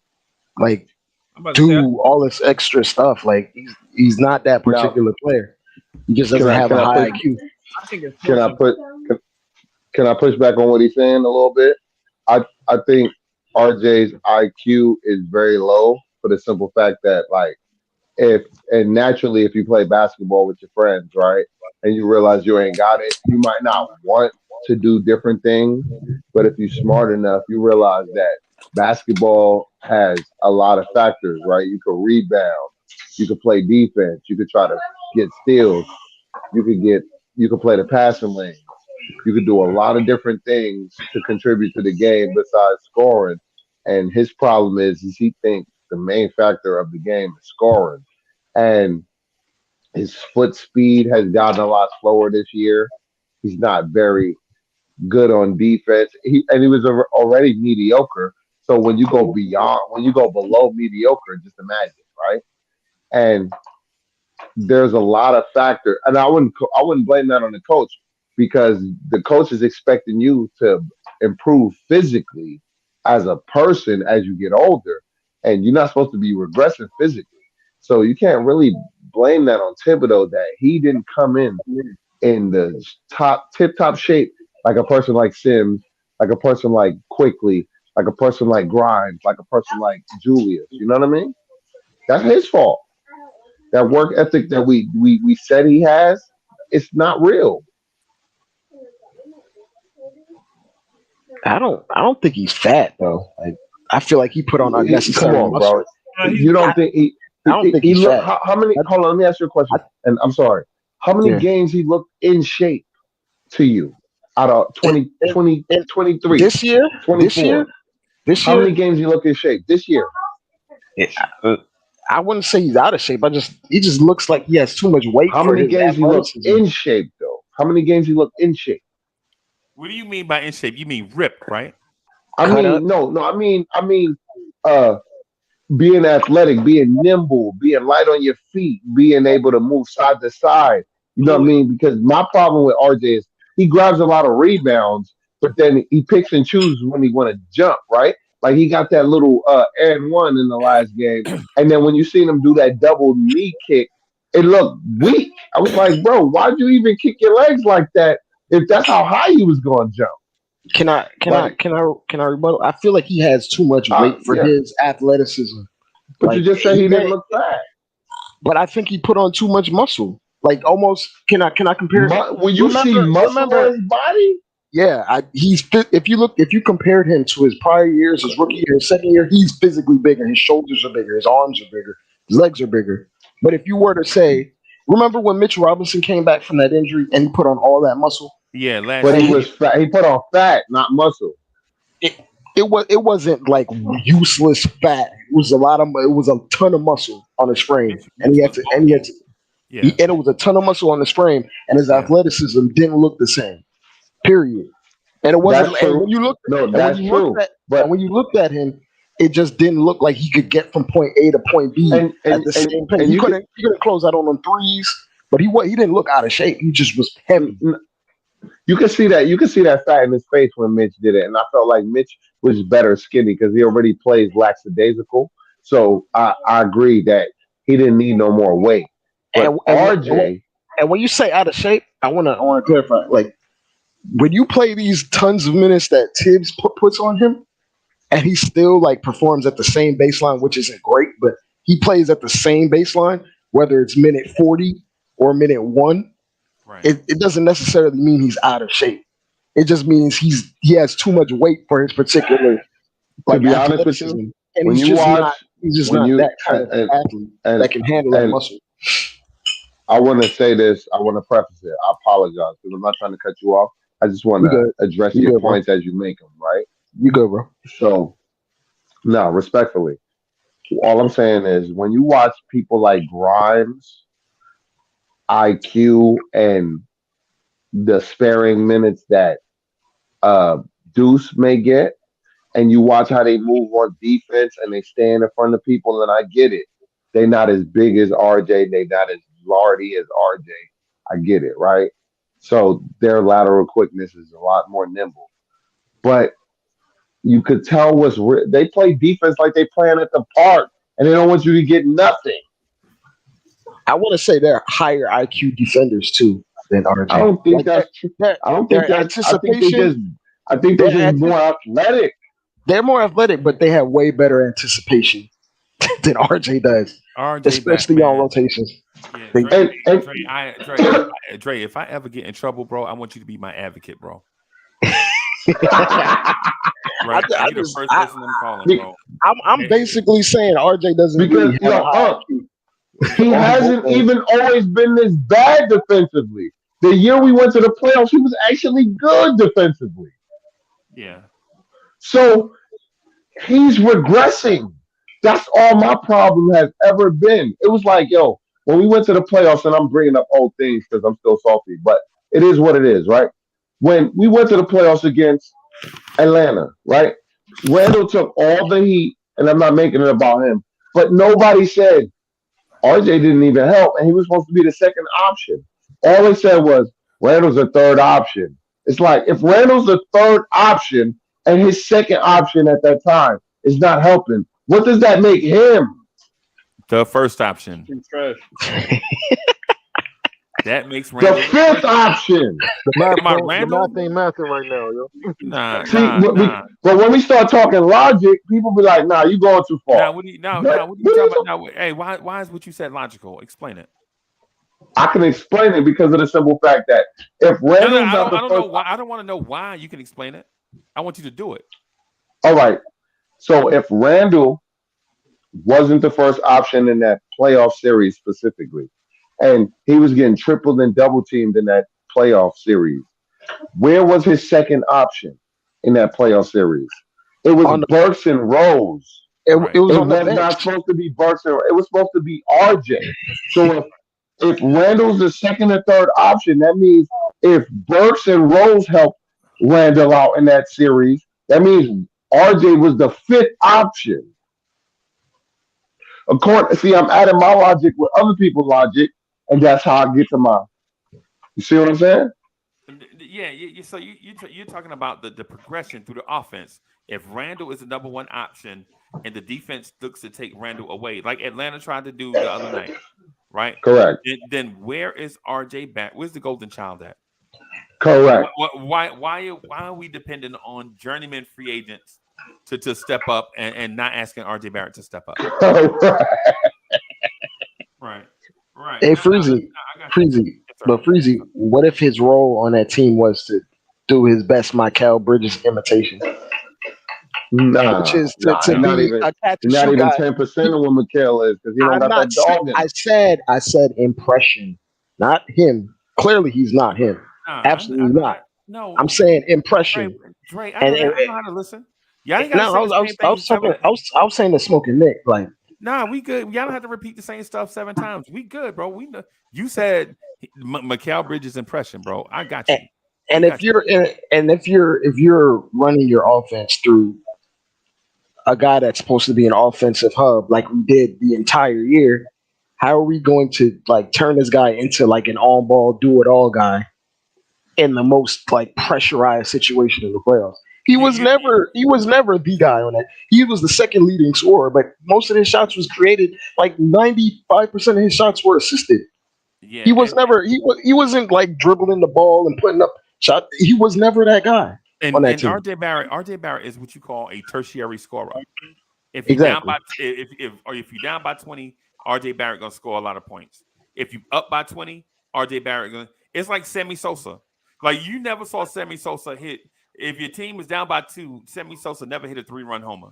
Speaker 6: like
Speaker 2: I'm about to say,
Speaker 6: do all this extra stuff. Like he's not that
Speaker 7: Now,
Speaker 6: particular player. He just doesn't
Speaker 7: can I
Speaker 6: have
Speaker 7: can
Speaker 6: a
Speaker 7: I
Speaker 6: high
Speaker 7: push
Speaker 6: IQ.
Speaker 2: I think it's
Speaker 7: can I
Speaker 2: forcing.
Speaker 7: put can I push back on what he's saying a little bit? I think RJ's IQ is very low for the simple fact that like naturally if you play basketball with your friends, right, and you realize you ain't got it, you might not want to do different things, but if you're smart enough, you realize that basketball has a lot of factors, right? You could rebound, you could play defense, you could try to get steals, you could play the passing lane. You could do a lot of different things to contribute to the game besides scoring. And his problem is he thinks the main factor of the game is scoring. And his foot speed has gotten a lot slower this year. He's not very good on defense. He was already mediocre. So when you go below mediocre, just imagine, right? And there's a lot of factor, and I wouldn't blame that on the coach because the coach is expecting you to improve physically as a person as you get older, and you're not supposed to be regressing physically. So you can't really blame that on Thibodeau that he didn't come in the tip top shape like a person like Sims, like a person like Quickly, like a person like Grimes, like a person like Julius. You know what I mean? That's his fault. That work ethic that we said he has, it's not real.
Speaker 6: I don't think he's fat though. Like I feel like he put on
Speaker 7: Come
Speaker 6: unnecessary
Speaker 7: on,
Speaker 6: muscle.
Speaker 7: bro. You don't think
Speaker 6: I don't think
Speaker 7: he
Speaker 6: he's
Speaker 7: look
Speaker 6: fat.
Speaker 7: how many hold on, let me ask you a question. And I'm sorry. How many
Speaker 6: Yeah.
Speaker 7: games he looked in shape to you out of
Speaker 6: And,
Speaker 7: 20,
Speaker 6: and,
Speaker 7: 20
Speaker 6: and
Speaker 7: 23,
Speaker 6: this year,
Speaker 7: 24?
Speaker 6: this
Speaker 7: How
Speaker 6: year,
Speaker 7: many games he look in shape this year?
Speaker 6: I wouldn't say he's out of shape. He just looks like he has too much weight
Speaker 7: How
Speaker 6: for
Speaker 7: many
Speaker 6: his
Speaker 7: games he look
Speaker 6: athleticism.
Speaker 7: in shape though? How many games he look in shape?
Speaker 3: What do you mean by in shape? You mean ripped, right?
Speaker 7: I
Speaker 6: Cut up.
Speaker 7: mean, no, I mean, uh, being athletic, being nimble, being light on your feet, being able to move side to side. You know what I
Speaker 3: Fluid.
Speaker 7: mean? Because my problem with RJ is he grabs a lot of rebounds, but then he picks and chooses when he want to jump, right? Like he got that little and one in the last game, and then when you seen him do that double knee kick, it looked weak. I was like, bro, why'd you even kick your legs like that if that's how high you was going to jump?
Speaker 6: Can I can I
Speaker 7: Like,
Speaker 6: can I can I rebuttal? I feel like he has too much weight for
Speaker 7: yeah,
Speaker 6: his athleticism.
Speaker 7: but you
Speaker 6: Like
Speaker 7: just said he didn't look fat.
Speaker 6: but I think he put on too much muscle. Like almost can I compare?
Speaker 7: When you see muscle on
Speaker 6: Remember,
Speaker 7: his body,
Speaker 6: yeah, he's fit. If you compared him to his prior years, his rookie year, his second year, he's physically bigger. His shoulders are bigger. His arms are bigger. His legs are bigger. But if you were to say, remember when Mitch Robinson came back from that injury and he put on all that muscle?
Speaker 3: Yeah, last
Speaker 7: but he
Speaker 3: year.
Speaker 7: was fat. He put on fat, not muscle.
Speaker 6: It it wasn't like useless fat. It was a ton of muscle on his frame, and
Speaker 3: Mitch was bulky. Yeah,
Speaker 6: and it was a ton of muscle on his frame, and his
Speaker 3: yeah.
Speaker 6: athleticism didn't look the same. Period. And it
Speaker 7: That's
Speaker 6: wasn't. And
Speaker 7: true. No, that's true. But
Speaker 6: when you looked at him, it just didn't look like he could get from point A to point B
Speaker 7: and
Speaker 6: at
Speaker 7: and
Speaker 6: the
Speaker 7: and,
Speaker 6: same pace.
Speaker 7: and
Speaker 6: He
Speaker 7: you
Speaker 6: couldn't close out on them threes, but he didn't look out of shape. He just was heavy.
Speaker 7: can you can see that fat in his face when Mitch did it, and I felt like Mitch was better skinny because he already plays lackadaisical. So I agree that he didn't need no more weight. But RJ,
Speaker 6: And when you say out of shape, I wanna clarify. Like when you play these tons of minutes that Tibbs puts on him, and he still like performs at the same baseline, which isn't great, but he plays at the same baseline, whether it's minute 40 or minute one.
Speaker 3: Right.
Speaker 6: It doesn't necessarily mean he's out of shape. It just means he has too much weight for his particular
Speaker 7: to
Speaker 6: like
Speaker 7: be honest with
Speaker 6: athleticism,
Speaker 7: you,
Speaker 6: and
Speaker 7: when
Speaker 6: he's
Speaker 7: you
Speaker 6: just
Speaker 7: watch,
Speaker 6: not
Speaker 7: when
Speaker 6: that
Speaker 7: you
Speaker 6: kind of athlete
Speaker 7: and
Speaker 6: that can handle that
Speaker 7: and
Speaker 6: muscle.
Speaker 7: I want to say this. I want to preface it. I apologize because I'm not trying to cut you off. I just want
Speaker 6: You
Speaker 7: to
Speaker 6: good?
Speaker 7: address
Speaker 6: You
Speaker 7: your
Speaker 6: good, bro?
Speaker 7: points as you make them, right?
Speaker 6: You go, bro.
Speaker 7: So, no, respectfully, all I'm saying is when you watch people like Grimes, IQ, and the sparing minutes that uh, Deuce may get, and you watch how they move on defense and they stand in front of people, and I get it. They're not as big as RJ. They're not as lardy as RJ. I get it, right? So their lateral quickness is a lot more nimble. But you could tell they play defense like they playing at the park, and they don't want you to get nothing.
Speaker 6: I want to say they're higher IQ defenders too than RJ.
Speaker 7: I don't think
Speaker 6: Like
Speaker 7: that's true. I don't think
Speaker 6: their
Speaker 7: that's.
Speaker 6: anticipation.
Speaker 7: I think they're
Speaker 6: their
Speaker 7: just more athletic.
Speaker 6: They're more athletic, but they have way better anticipation than RJ does,
Speaker 3: RJ
Speaker 6: especially
Speaker 3: back,
Speaker 6: on
Speaker 3: man.
Speaker 6: rotations.
Speaker 3: Yeah,
Speaker 6: They-
Speaker 3: Dre, if I ever get in trouble, bro, I want you to be my advocate, bro. Right? You're the first person I'm calling, bro.
Speaker 6: I'm basically saying RJ doesn't
Speaker 7: Because
Speaker 6: really have a high IQ.
Speaker 7: he hasn't even always been this bad defensively. The year we went to the playoffs, he was actually good defensively.
Speaker 3: Yeah.
Speaker 7: So he's regressing. That's all my problem has ever been. It was like, yo, when we went to the playoffs, and I'm bringing up old things because I'm still salty, but it is what it is, right? When we went to the playoffs against Atlanta, right? Randle took all the heat, and I'm not making it about him, but nobody said RJ didn't even help, and he was supposed to be the second option. All they said was Randle's a third option. It's like if Randle's the third option and his second option at that time is not helping, what does that make him?
Speaker 3: The first option.
Speaker 2: He's trash.
Speaker 3: That makes
Speaker 7: The
Speaker 3: Randle
Speaker 7: fifth option.
Speaker 5: The math
Speaker 3: Come on,
Speaker 5: ain't
Speaker 3: Randle?
Speaker 5: mathing right now, yo.
Speaker 3: Nah,
Speaker 7: See,
Speaker 3: nah.
Speaker 7: but when we start talking logic, people be like, "Nah, you going too far."
Speaker 3: Now, what are you talking about? Now, hey, why is what you said logical? Explain it.
Speaker 7: I can explain it because of the simple fact that if Randle's
Speaker 3: I
Speaker 7: not the
Speaker 3: don't
Speaker 7: first,
Speaker 3: know why. I don't want to know why. You can explain it. I want you to do it.
Speaker 7: all right. So if Randle wasn't the first option in that playoff series specifically, and he was getting tripled and double teamed in that playoff series, where was his second option in that playoff series? It was
Speaker 6: On the-
Speaker 7: Burks and Rose.
Speaker 6: It
Speaker 3: Right.
Speaker 6: was
Speaker 7: It
Speaker 6: on the
Speaker 7: was not
Speaker 6: bench.
Speaker 7: supposed to be Burks and it was supposed to be RJ. So if Randle's the second or third option, that means if Burks and Rose helped Randle out in that series, that means RJ was the fifth option. See, I'm adding my logic with other people's logic, and that's how I get to my. You see what I'm saying?
Speaker 3: Yeah. So you're talking about the progression through the offense. If Randle is the number one option and the defense looks to take Randle away, like Atlanta tried to do the other night, right?
Speaker 7: Correct.
Speaker 3: Then where is RJ back? Where's the golden child at?
Speaker 7: Correct.
Speaker 3: Why are we dependent on journeyman free agents to step up and not asking RJ Barrett to step up? Right.
Speaker 6: Hey, Freezy, what if his role on that team was to do his best Michael Bridges imitation? Which is to
Speaker 7: not
Speaker 6: be
Speaker 7: even,
Speaker 6: a catch and
Speaker 7: not
Speaker 6: shoot
Speaker 7: even
Speaker 6: guy.
Speaker 7: 10% of what Mikhail is because he don't
Speaker 6: I'm
Speaker 7: got
Speaker 6: not
Speaker 7: that dog in him.
Speaker 6: I said impression, not him. Clearly, he's not him. Absolutely not.
Speaker 3: No,
Speaker 6: I'm saying impression.
Speaker 3: Dre, I know how to listen. Y'all ain't got
Speaker 6: No, I was saying the smoking Nick. Like,
Speaker 3: nah, we good. Y'all don't have to repeat the same stuff 7 times. We good, bro. We know. You said Mikal Bridges' impression, bro. I got you.
Speaker 6: And if you're running your offense through a guy that's supposed to be an offensive hub, like we did the entire year, how are we going to like turn this guy into like an on-ball, do-it-all guy in the most like pressurized situation in the playoffs? He was never the guy on that. He was the second leading scorer, but most of his shots was created. Like 95% of his shots were assisted.
Speaker 3: Yeah,
Speaker 6: he wasn't like dribbling the ball and putting up shots. He was never that guy on that team.
Speaker 3: RJ Barrett is what you call a tertiary scorer. If you're down by if you're down by 20, RJ Barrett gonna score a lot of points. If you up by 20, RJ Barrett it's like Sammy Sosa. Like you never saw Sammy Sosa hit. If your team was down by 2, Sammy Sosa never hit a 3-run homer,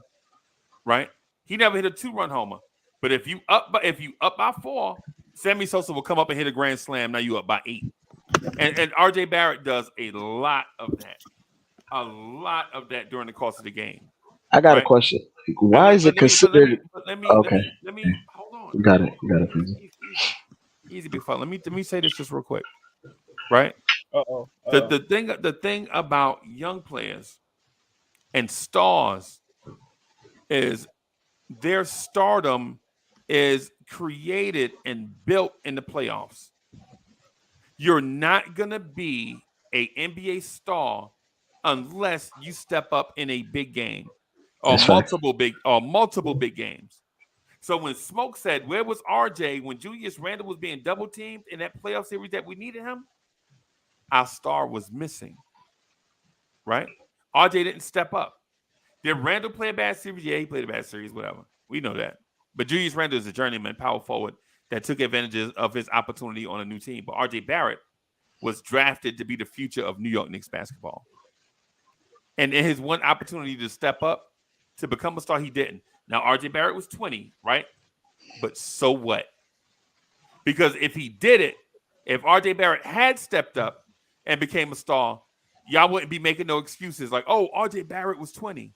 Speaker 3: right? He never hit a 2-run homer. But if you up by 4, Sammy Sosa will come up and hit a grand slam. Now you up by 8, and RJ Barrett does a lot of that. a lot of that during the course of the game.
Speaker 6: I got a
Speaker 3: Right?
Speaker 6: question. Why is it considered?
Speaker 3: Let
Speaker 6: Okay,
Speaker 3: me hold on.
Speaker 6: you got it. You got it.
Speaker 3: Easy, big fella. Let me say this just real quick. Right? The thing about young players and stars is their stardom is created and built in the playoffs. You're not gonna be a NBA star unless you step up in a big game or
Speaker 6: That's facts.
Speaker 3: multiple big games. So when Smoke said, "Where was RJ when Julius Randle was being double teamed in that playoff series that we needed him?" Our star was missing. Right? RJ didn't step up. Did Randle play a bad series? Yeah, he played a bad series, whatever. We know that. But Julius Randle is a journeyman power forward that took advantage of his opportunity on a new team. But RJ Barrett was drafted to be the future of New York Knicks basketball. And in his one opportunity to step up, to become a star, he didn't. Now, RJ Barrett was 20, right? But so what? Because if he did it, if RJ Barrett had stepped up and became a star, y'all wouldn't be making no excuses like, oh, RJ Barrett was 20.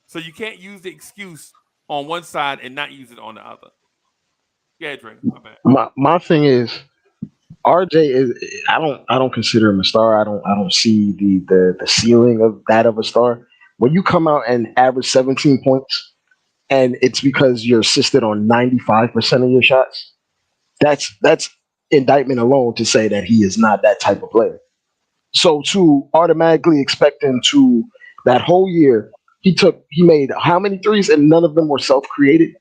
Speaker 3: So you can't use the excuse on one side and not use it on the other. Yeah, Dre, my bad.
Speaker 6: My thing is RJ is I don't consider him a star. I don't see the ceiling of that of a star. When you come out and average 17 points and it's because you're assisted on 95% of your shots, that's indictment alone to say that he is not that type of player. So to automatically expect him to that whole year, he made how many threes and none of them were self-created?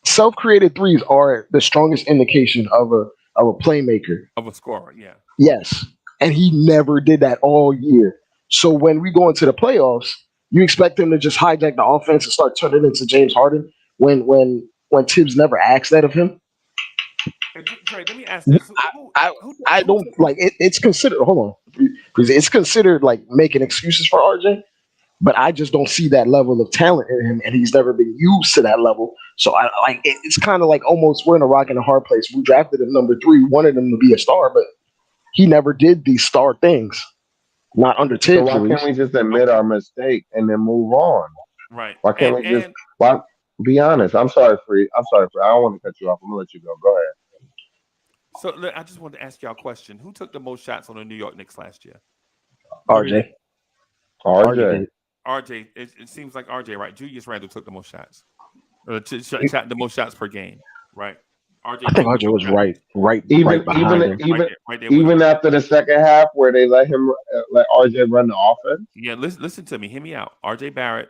Speaker 6: Self-created threes are the strongest indication of a playmaker.
Speaker 3: Of a scorer, yeah.
Speaker 6: Yes. And he never did that all year. So when we go into the playoffs, you expect him to just hijack the offense and start turning it into James Harden when Tibbs never asked that of him.
Speaker 3: Hey, Dre, let me ask this.
Speaker 6: I don't like it, it's considered hold on. Because it's considered like making excuses for RJ, but I just don't see that level of talent in him, and he's never been used to that level. So I like it's kind of like almost we're in a rock and a hard place. We drafted him number 3, wanted him to be a star, but he never did these star things. Not under
Speaker 7: So
Speaker 6: Tibbs.
Speaker 7: why can't we just admit our mistake and then move on?
Speaker 3: Right.
Speaker 7: Why can't we just why be honest? I'm sorry, Free. I don't want to cut you off. I'm gonna let you go. Go ahead.
Speaker 3: So I just wanted to ask y'all a question. Who took the most shots on the New York Knicks last year?
Speaker 6: RJ.
Speaker 7: RJ.
Speaker 3: RJ. It seems like RJ, right? Julius Randle took the most shots. Shot the most shots per game, right? RJ.
Speaker 6: I think RJ was right behind him.
Speaker 7: Even after the second half where they let RJ run the offense.
Speaker 3: Yeah, listen to me. Hear me out. RJ Barrett.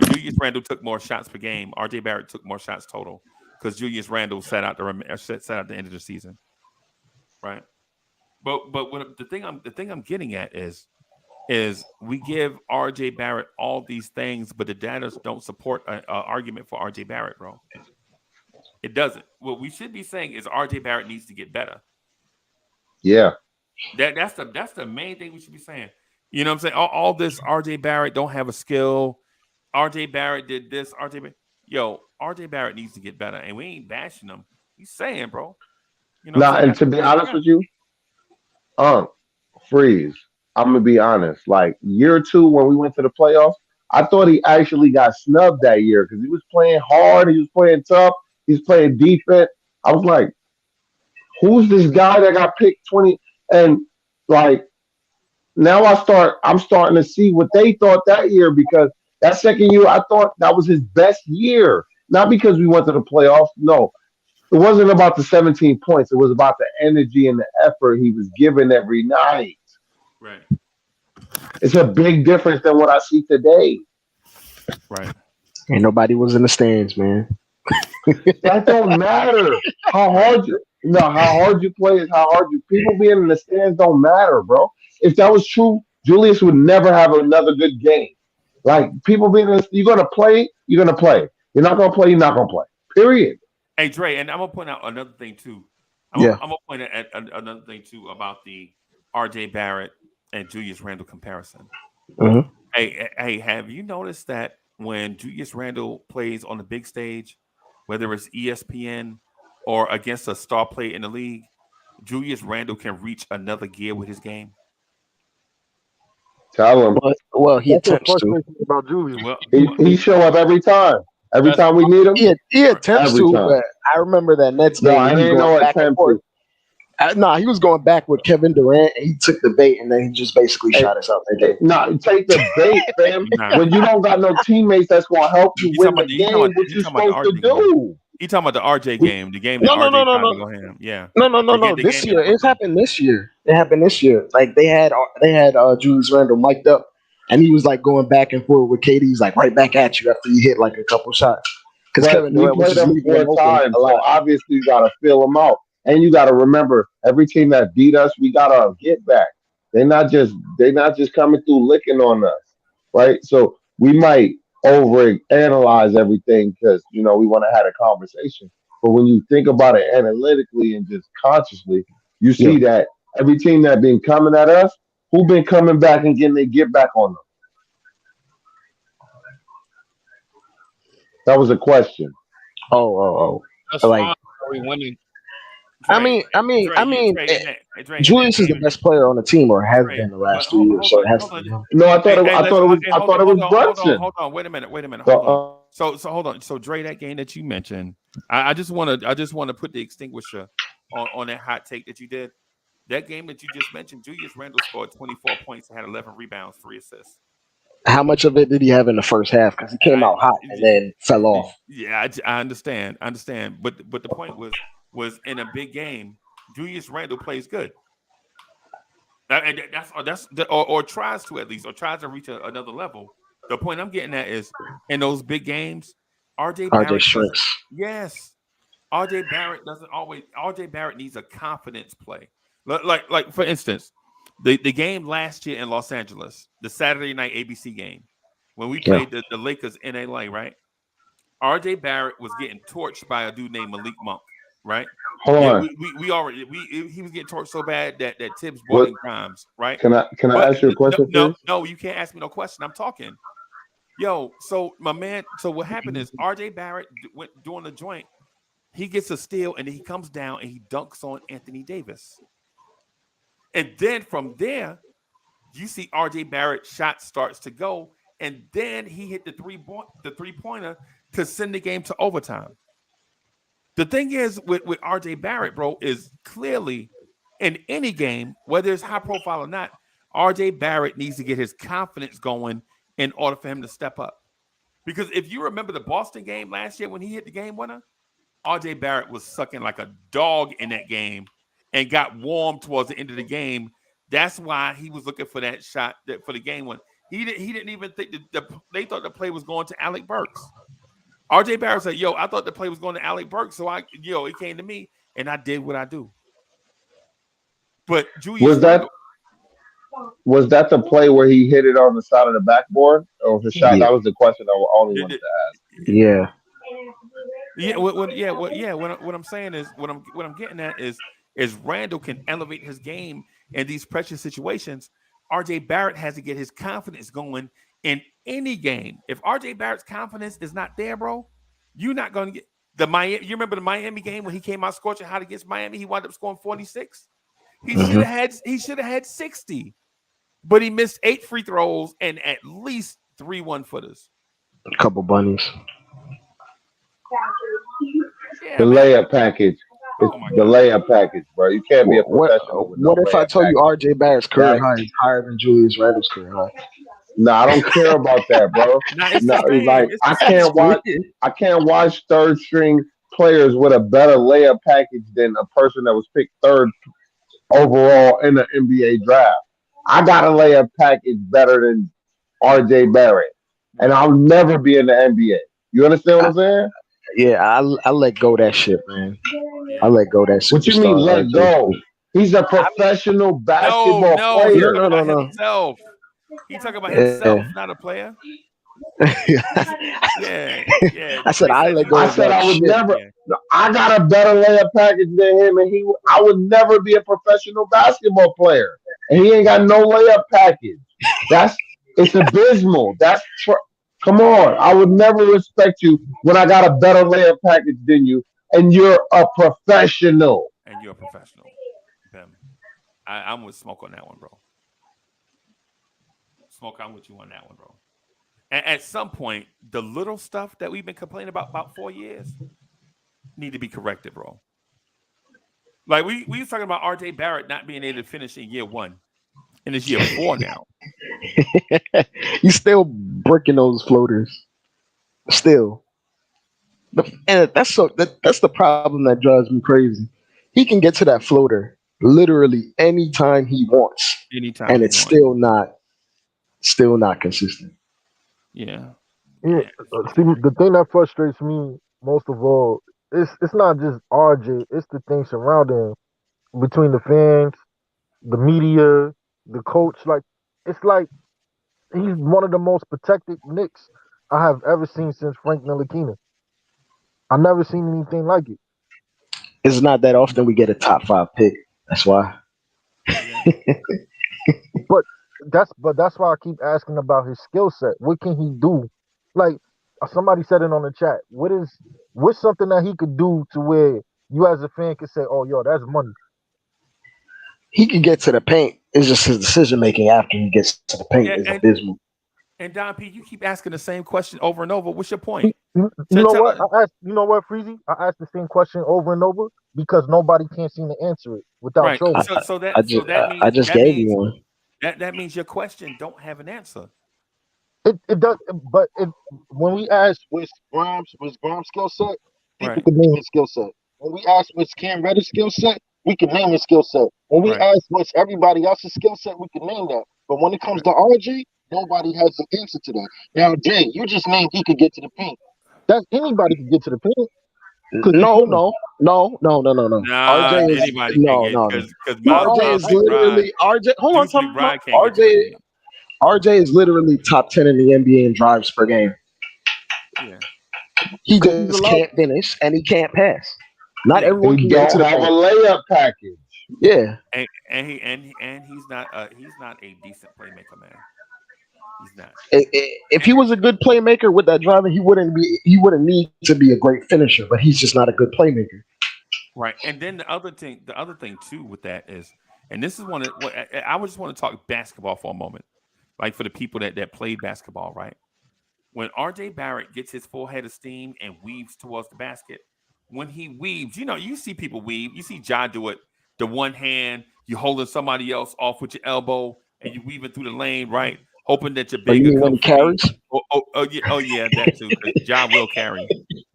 Speaker 3: Julius Randle took more shots per game. RJ Barrett took more shots total because Julius Randle sat out the end of the season, right? But what the thing I'm getting at is we give RJ Barrett all these things, but the data don't support an argument for RJ Barrett, bro. It doesn't. What we should be saying is RJ Barrett needs to get better.
Speaker 7: Yeah.
Speaker 3: That's the main thing we should be saying. You know what I'm saying? All this RJ Barrett don't have a skill. RJ Barrett did this. RJ Barrett needs to get better, and we ain't bashing him. He's saying, bro. You know.
Speaker 7: And to be honest with you, Freeze. I'm gonna be honest. Like year 2 when we went to the playoffs, I thought he actually got snubbed that year because he was playing hard, he was playing tough, he's playing defense. I was like, who's this guy that got picked 20? And like now I'm starting to see what they thought that year because that second year I thought that was his best year. Not because we went to the playoffs. No. It wasn't about the 17 points. It was about the energy and the effort he was giving every night.
Speaker 3: Right.
Speaker 6: It's a big difference than what I see today.
Speaker 3: Right.
Speaker 6: And nobody was in the stands, man.
Speaker 7: That don't matter. How hard you play is how hard you. People being in the stands don't matter, bro. If that was true, Julius would never have another good game. Like people being in, you're gonna play, you're gonna play. You're not gonna play, you're not gonna play. Period.
Speaker 3: Hey Dre, and I'm gonna point out another thing too. I'm gonna point out another thing too about the RJ Barrett and Julius Randle comparison.
Speaker 6: Mm-hmm.
Speaker 3: Hey, have you noticed that when Julius Randle plays on the big stage, whether it's ESPN or against a star player in the league, Julius Randle can reach another gear with his game?
Speaker 7: Tell him.
Speaker 6: Well, he
Speaker 5: That's what
Speaker 6: attempts to.
Speaker 5: frustrates me about Julius.
Speaker 3: Well,
Speaker 7: He show up every time. Every
Speaker 2: That's
Speaker 7: time we need him,
Speaker 6: He attempts
Speaker 7: every
Speaker 6: to,
Speaker 7: time.
Speaker 6: but I remember that Nets
Speaker 7: No,
Speaker 6: game
Speaker 7: I
Speaker 6: when he was
Speaker 7: ain't
Speaker 6: going
Speaker 7: no
Speaker 6: back and
Speaker 7: attempt
Speaker 6: forth.
Speaker 7: to.
Speaker 6: No, he was going back with Kevin Durant, and he took the bait, and then he just basically
Speaker 7: Hey,
Speaker 6: shot us out that game.
Speaker 7: no, take the bait, fam.
Speaker 3: nah.
Speaker 7: When you don't got no teammates that's gonna help you
Speaker 3: You
Speaker 7: win
Speaker 3: talking
Speaker 7: the
Speaker 3: about
Speaker 7: game, what you
Speaker 3: the
Speaker 7: supposed to
Speaker 3: RJ game?
Speaker 7: do?
Speaker 3: You talking about the RJ game? The game that
Speaker 6: No, no, no,
Speaker 3: RJ
Speaker 6: no,
Speaker 3: tried to
Speaker 6: no,
Speaker 3: go ham? Yeah.
Speaker 6: no.
Speaker 3: The
Speaker 6: This
Speaker 3: game
Speaker 6: year,
Speaker 3: that
Speaker 6: it's happened this year. It happened this year. Like they had Julius Randle mic'd up, and he was like going back and forth with KD. He's like right back at you after you hit like a couple shots. Because
Speaker 7: But
Speaker 6: Kevin
Speaker 7: we
Speaker 6: Durant was
Speaker 7: played
Speaker 6: just
Speaker 7: them
Speaker 6: leaving him
Speaker 7: 4
Speaker 6: open
Speaker 7: times,
Speaker 6: a
Speaker 7: so
Speaker 6: lot.
Speaker 7: obviously you gotta fill them out. And you gotta remember, every team that beat us, we gotta get back. They're not just coming through licking on us, right? So we might over analyze everything because we want to have a conversation. But when you think about it analytically and just consciously, you
Speaker 6: Yeah.
Speaker 7: see that every team that been coming at us, who been coming back and getting their get back on them? That was a question.
Speaker 6: Oh.
Speaker 2: That's
Speaker 6: Like,
Speaker 2: fine. Are we winning?
Speaker 3: Dre,
Speaker 6: Julius is the best player on the team, or has
Speaker 3: Dre,
Speaker 6: been the
Speaker 3: but
Speaker 6: last 2 years. So it has
Speaker 3: hold
Speaker 6: to
Speaker 3: on.
Speaker 6: be him.
Speaker 7: No, I thought it was
Speaker 3: Hold
Speaker 7: Brunson.
Speaker 3: on. Wait a minute.
Speaker 7: So,
Speaker 3: Hold on. So hold on. So Dre, that game that you mentioned, I just want to put the extinguisher on that hot take that you did. That game that you just mentioned, Julius Randle scored 24 points and had 11 rebounds, 3 assists.
Speaker 6: How much of it did he have in the first half? Because he came out hot and then fell off.
Speaker 3: Yeah, I understand. But the point was in a big game, Julius Randle plays good. And or tries to, at least, or tries to reach another level. The point I'm getting at is in those big games, RJ Barrett
Speaker 6: shrinks.
Speaker 3: Yes, RJ Barrett doesn't always. RJ Barrett needs a confidence play. Like for instance, the game last year in Los Angeles, the Saturday night ABC game, when we played the Lakers in LA, right? RJ Barrett was getting torched by a dude named Malik Monk, right?
Speaker 7: Hold on.
Speaker 3: He was getting torched so bad that Tibbs brought in Grimes, right?
Speaker 7: Can I ask you a question, please?
Speaker 3: No, you can't ask me no question. I'm talking. Yo, so my man, so what happened is RJ Barrett went doing the joint. He gets a steal and then he comes down and he dunks on Anthony Davis. And then from there, you see RJ Barrett shot starts to go, and then he hit the three-pointer to send the game to overtime. The thing is with RJ Barrett, bro, is clearly in any game, whether it's high profile or not, RJ Barrett needs to get his confidence going in order for him to step up. Because if you remember the Boston game last year when he hit the game winner, RJ Barrett was sucking like a dog in that game and got warm towards the end of the game. That's why he was looking for that shot for the game one. He didn't even think they thought the play was going to Alec Burks. RJ Barrett said, "Yo, I thought the play was going to Alec Burks, so it came to me, and I did what I do." But Julius
Speaker 7: was that the play where he hit it on the side of the backboard, or the shot? That was the question I only wanted to ask.
Speaker 6: Yeah.
Speaker 3: What I'm saying is what I'm getting at is Randle can elevate his game in these pressure situations. RJ Barrett has to get his confidence going in any game. If RJ Barrett's confidence is not there, bro, you're not going to get the Miami. You remember the Miami game when he came out scorching hot against Miami? He wound up scoring 46. He should have had 60, but he missed 8 free throws and at least 3 1-footers.
Speaker 6: A couple bunnies.
Speaker 7: The layup package. It's the layup package, bro. You can't be a professional.
Speaker 6: What if I told you RJ Barrett's career high is higher than Julius Randle's career high?
Speaker 7: No, I don't care about that, bro. I can't watch third string players with a better layup package than a person that was picked third overall in the NBA draft. I got a layup package better than RJ Barrett, and I'll never be in the NBA. You understand what I'm saying?
Speaker 6: Yeah, I let go of that shit, man. I let go of that shit.
Speaker 7: What you mean let go? He's a professional basketball player.
Speaker 3: No. He's talking about himself, not a player. Yeah.
Speaker 6: I said I let go.
Speaker 7: I said I would never. No, I got a better layup package than him, and I would never be a professional basketball player, and he ain't got no layup package. It's abysmal. Come on, I would never respect you when I got a better layup package than you, and you're a professional.
Speaker 3: I'm with Smoke on that one, bro. Smoke, I'm with you on that one, bro. And at some point, the little stuff that we've been complaining about 4 years need to be corrected, bro. Like we was talking about RJ Barrett not being able to finish in year 1. And it's year 4 now.
Speaker 6: He's still breaking those floaters. Still. And that's the problem that drives me crazy. He can get to that floater literally anytime he wants.
Speaker 3: Anytime
Speaker 6: and
Speaker 3: he
Speaker 6: it's
Speaker 3: wants.
Speaker 6: still not consistent.
Speaker 3: Yeah.
Speaker 5: Yeah. See, the thing that frustrates me most of all, it's not just RJ, it's the things surrounding him, between the fans, the media, the coach. Like, it's like he's one of the most protected Knicks I have ever seen since Frank Ntilikina. I've never seen anything like it.
Speaker 6: It's not that often we get a top 5 pick. That's why.
Speaker 5: But that's why I keep asking about his skill set. What can he do? Like somebody said it on the chat. What's something that he could do to where you as a fan could say, "Oh, yo, that's money."
Speaker 6: He can get to the paint. It's just his decision making after he gets to the paint is abysmal.
Speaker 3: And Don P, you keep asking the same question over and over. What's your point?
Speaker 5: You know what? You know what, Freezy? I asked the same question over and over because nobody can seem to answer it without trolling.
Speaker 6: I just gave you one.
Speaker 3: That means your question don't have an answer.
Speaker 5: It does, but when we ask what's Grimes' skill set, people can name his skill set. When we ask what's Cam Reddish skill set, we can name his skill set. When we ask what's everybody else's skill set, we can name that. But when it comes to RJ, nobody has an answer to that. Now, Jay, you just named he could get to the paint. That's anybody can get to the paint.
Speaker 6: No.
Speaker 3: Nah,
Speaker 6: RJ is
Speaker 3: anybody
Speaker 6: because RJ is literally RJ. Hold on, RJ is literally top 10 in the NBA in drives per game.
Speaker 3: Yeah,
Speaker 6: he just can't finish and he can't pass. Not everyone can get to the
Speaker 7: paint. He don't have a layup package.
Speaker 6: Yeah,
Speaker 3: and he's not a decent playmaker, man. He's not.
Speaker 6: If he was a good playmaker with that driving, he wouldn't need to be a great finisher. But he's just not a good playmaker.
Speaker 3: Right, and then the other thing too with that is, and this is what I just want to talk basketball for a moment, like for the people that played basketball, right? When RJ Barrett gets his full head of steam and weaves towards the basket, when he weaves, you see people weave. You see Ja do it. The one hand, you holding somebody else off with your elbow, and you weaving through the lane, right? Hoping that your bigger
Speaker 6: when he carries.
Speaker 3: Oh yeah, that too. Ja will carry.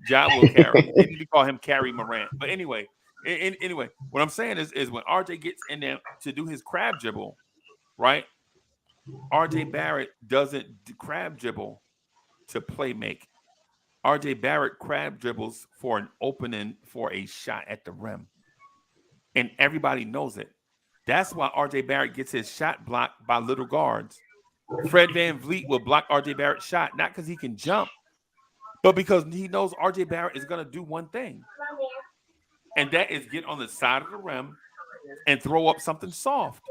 Speaker 3: They need to call him Carry Morant. But anyway, what I'm saying is when RJ gets in there to do his crab dribble, right? RJ Barrett doesn't crab dribble to play make. RJ Barrett crab dribbles for an opening for a shot at the rim. And everybody knows it. That's why RJ Barrett gets his shot blocked by little guards. Fred VanVleet will block RJ Barrett's shot, not because he can jump, but because he knows RJ Barrett is going to do one thing. And that is get on the side of the rim and throw up something soft.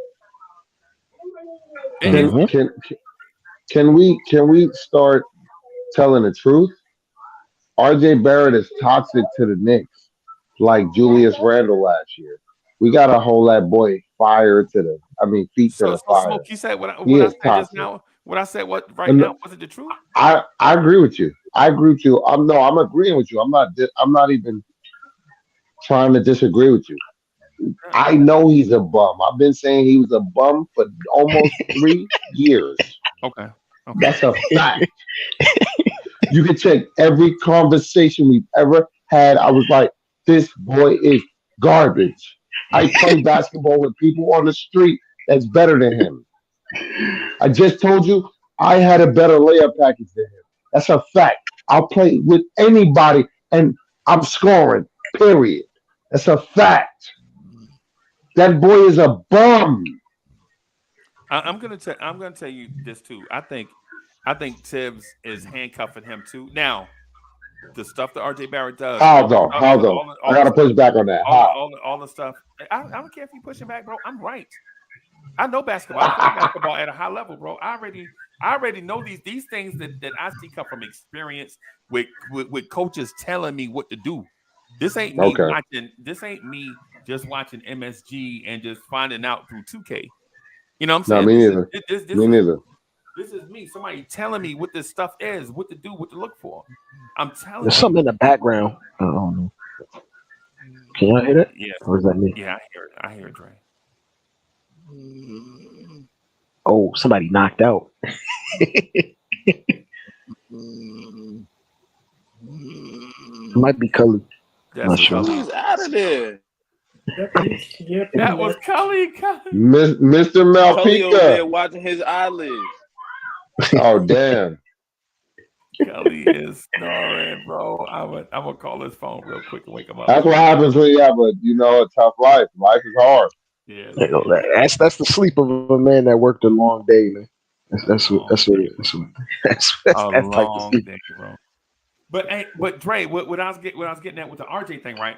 Speaker 7: Can we start telling the truth? RJ Barrett is toxic to the Knicks, like Julius Randle last year. We gotta hold that boy feet to the fire.
Speaker 3: Smoke, you said what I said just now. What I said now wasn't the truth.
Speaker 7: I agree with you. I'm agreeing with you. I'm not even trying to disagree with you. I know he's a bum. I've been saying he was a bum for almost 3 years.
Speaker 3: Okay.
Speaker 7: That's a fact. You can check every conversation we've ever had. I was like, this boy is garbage. I play basketball with people on the street that's better than him. I just told you I had a better layup package than him. That's a fact. I'll play with anybody and I'm scoring, period. That's a fact. That boy is a bum.
Speaker 3: I'm gonna tell you this too. I think Tibbs is handcuffing him too. Now, the stuff that RJ Barrett does.
Speaker 7: How though? I gotta push back on that.
Speaker 3: All the stuff. I don't care if you pushing back, bro. I'm right. I know basketball. I play basketball at a high level, bro. I already know these things that I see come from experience with coaches telling me what to do. This ain't me watching. This ain't me just watching MSG and just finding out through 2K. You know what I'm saying?
Speaker 7: No, me neither. Me neither.
Speaker 3: This is me. Somebody telling me what this stuff is, what to do, what to look for. I'm telling
Speaker 6: There's
Speaker 3: you.
Speaker 6: something in the background. I don't know. Can y'all hear that?
Speaker 3: Yes.
Speaker 6: Or is that me?
Speaker 3: Yeah, I hear it, Dre.
Speaker 6: Oh, somebody knocked out. It might be Cully.
Speaker 3: That's
Speaker 6: Not sure.
Speaker 3: Cully.
Speaker 4: He's out of there.
Speaker 3: That was Cully.
Speaker 7: Mr.
Speaker 4: Cully over there
Speaker 7: Malpica.
Speaker 4: watching his eyelids.
Speaker 7: Oh damn.
Speaker 3: Cully is snoring, bro. I'm gonna call his phone real quick and wake him up.
Speaker 7: That's what happens when you have a tough life. Life is hard.
Speaker 3: Yeah,
Speaker 6: That's the sleep of a man that worked a long day, man. That's
Speaker 3: a
Speaker 6: type of
Speaker 3: long
Speaker 6: sleep.
Speaker 3: day, bro. But Dre, what I was getting at with the RJ thing, right?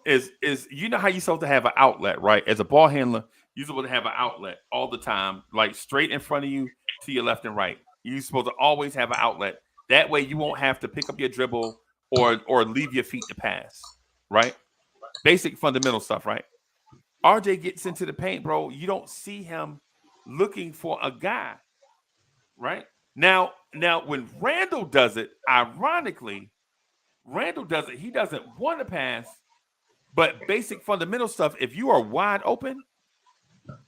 Speaker 3: Is you know how you're supposed to have an outlet, right? As a ball handler, you're supposed to have an outlet all the time, like straight in front of you to your left and right. You're supposed to always have an outlet. That way you won't have to pick up your dribble or leave your feet to pass, right? Basic fundamental stuff, right? RJ gets into the paint, bro. You don't see him looking for a guy, right? Now when Randle does it, ironically, he doesn't want to pass, but basic fundamental stuff, if you are wide open,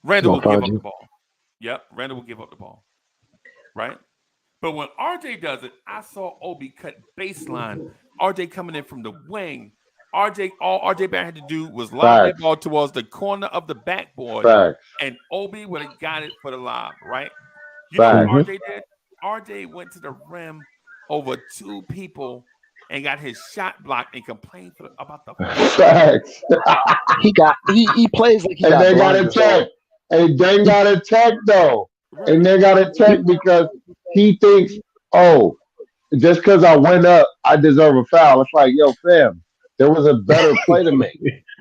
Speaker 3: Randle will give up the ball. Yep, Randle will give up the ball, right? But when RJ does it, I saw Obi cut baseline. RJ coming in from the wing. All RJ Barrett had to do was lob that ball towards the corner of the backboard, and Obi would have got it for the lob, right? You know what RJ did? RJ went to the rim over two people and got his shot blocked and complained about the
Speaker 7: facts.
Speaker 6: he plays like he
Speaker 7: and
Speaker 6: got
Speaker 7: they got attacked. And they got attacked though. Right. And they got attacked because he thinks, oh, just because I went up, I deserve a foul. It's like, yo, fam, there was a better play to make.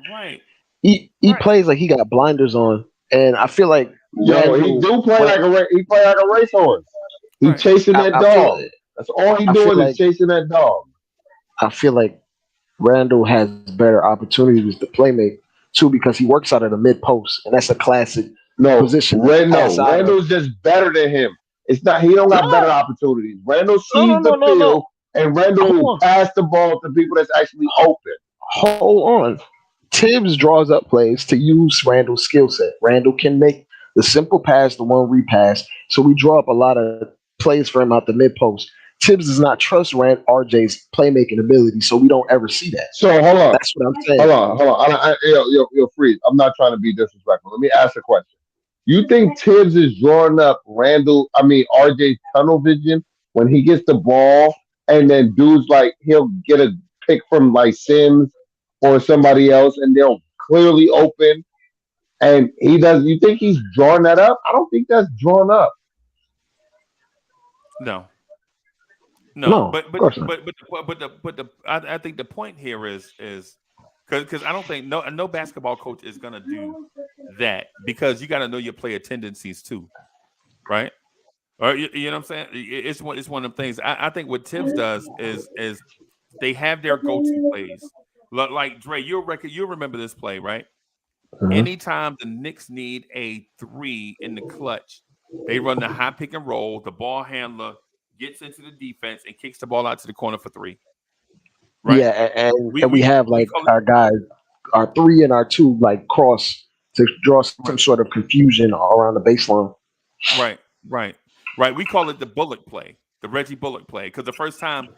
Speaker 3: Right.
Speaker 6: He plays like he got blinders on, and I feel like
Speaker 7: he play like a racehorse. He chasing that dog. That's all he doing is chasing that dog.
Speaker 6: I feel like Randle has better opportunities to playmate too because he works out of the mid post, and that's a classic position.
Speaker 7: Randle's just better than him. It's not. He don't got better opportunities. Randle sees the field, and Randle will pass the ball to people that's actually open.
Speaker 6: Hold on. Tibbs draws up plays to use Randle's skill set. Randle can make the simple pass, the one repass. So we draw up a lot of plays for him out the mid post. Tibbs does not trust RJ's playmaking ability, so we don't ever see that.
Speaker 7: So hold on.
Speaker 6: That's what I'm saying.
Speaker 7: Hold on. Yo, Freeze. I'm not trying to be disrespectful. Let me ask a question. You think Tibbs is drawing up RJ's tunnel vision when he gets the ball and then dudes like he'll get a pick from like Sims or somebody else and they're clearly open and he does? You think he's drawing that up? I don't think that's drawn up.
Speaker 3: No, but I think the point here is because I don't think no basketball coach is gonna do that because you got to know your player tendencies too, right? Or you know what I'm saying? It's one of them things. I think what Tibbs does is they have their go-to plays. Like Dre, you'll remember this play, right? Mm-hmm. Anytime the Knicks need a three in the clutch, they run the high pick and roll. The ball handler gets into the defense and kicks the ball out to the corner for three. Right?
Speaker 6: Yeah, and we have like our guys, our 3 and our 2 like cross to draw some sort of confusion around the baseline.
Speaker 3: Right. We call it the Bullock play, the Reggie Bullock play, because the first time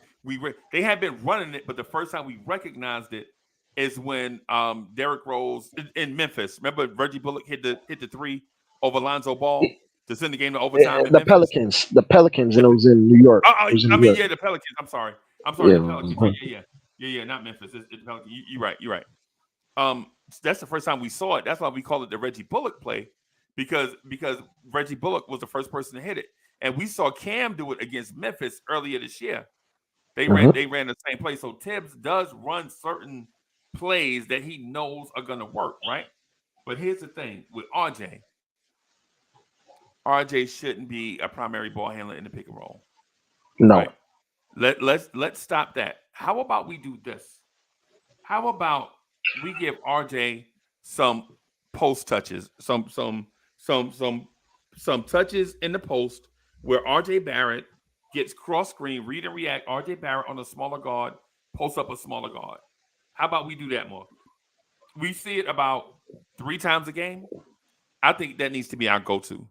Speaker 3: they had been running it, but the first time we recognized it is when Derrick Rose in Memphis. Remember Reggie Bullock hit the 3 over Lonzo Ball to send the game to overtime.
Speaker 6: The Pelicans, and it was in New York.
Speaker 3: The Pelicans. I'm sorry, the Pelicans. Yeah, not Memphis. It's the Pelicans. You're right. That's the first time we saw it. That's why we call it the Reggie Bullock play, because Reggie Bullock was the first person to hit it, and we saw Cam do it against Memphis earlier this year. They ran the same play. So Tibbs does run certain plays that he knows are going to work, right? But here's the thing with RJ. RJ shouldn't be a primary ball handler in the pick and roll.
Speaker 6: No.
Speaker 3: Right? Let's stop that. How about we do this? How about we give RJ some post touches, some touches in the post where RJ Barrett gets cross screen, read and react. RJ Barrett on a smaller guard, post up a smaller guard. How about we do that more? We see it about 3 times a game. I think that needs to be our go-to.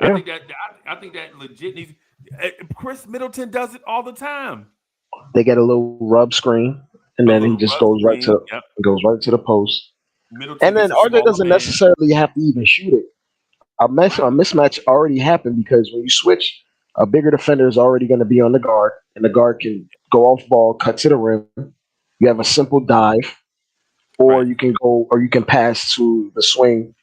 Speaker 6: Yeah.
Speaker 3: I think that legit needs. Chris Middleton does it all the time.
Speaker 6: They get a little rub screen, and then he just goes right to the post.
Speaker 3: Middleton
Speaker 6: and then
Speaker 3: gets a
Speaker 6: RJ doesn't
Speaker 3: smaller man.
Speaker 6: necessarily have to even shoot it. A mismatch already happened because when you switch, a bigger defender is already going to be on the guard, and the guard can go off ball, cut to the rim. You have a simple dive, or you can pass to the swing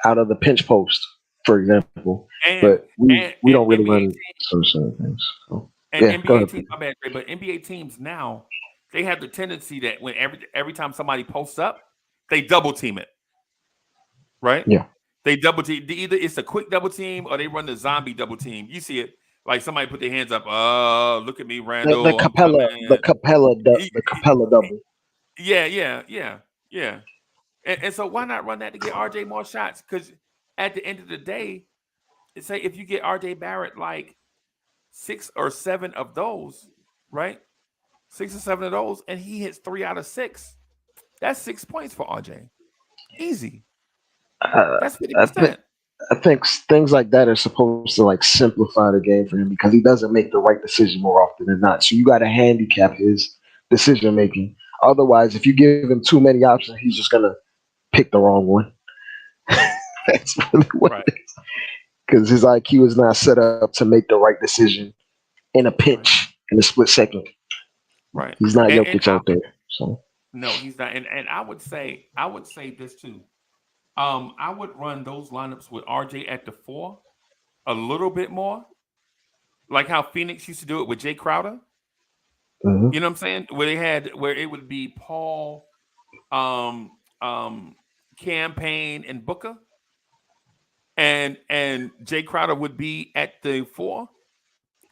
Speaker 6: out of the pinch post, for example. But we don't really run some sort of things. So,
Speaker 3: NBA teams, my bad, but NBA teams now, they have the tendency that when every time somebody posts up, they double team it. Right?
Speaker 6: Yeah.
Speaker 3: They double team. Either it's a quick double team or they run the zombie double team. You see it. Like somebody put their hands up. Oh, look at me, Randall.
Speaker 6: The Capella double.
Speaker 3: Yeah. And so why not run that to get RJ more shots? Because at the end of the day, say if you get RJ Barrett like 6 or 7 of those, right? 6 or 7 of those, and he hits 3 out of 6. That's 6 points for RJ. Easy. That's 50%.
Speaker 6: I think things like that are supposed to like simplify the game for him because he doesn't make the right decision more often than not. So you got to handicap his decision making. Otherwise, if you give him too many options, he's just gonna pick the wrong one. That's really what it is. Because his IQ is not set up to make the right decision in a pinch in a split second.
Speaker 3: Right.
Speaker 6: He's not Jokic out there. So
Speaker 3: no, he's not. And I would say this too. I would run those lineups with RJ at the 4 a little bit more, like how Phoenix used to do it with Jay Crowder.
Speaker 6: Mm-hmm.
Speaker 3: You know what I'm saying? Where it would be Paul, Cam Payne, and Booker, and Jay Crowder would be at the 4,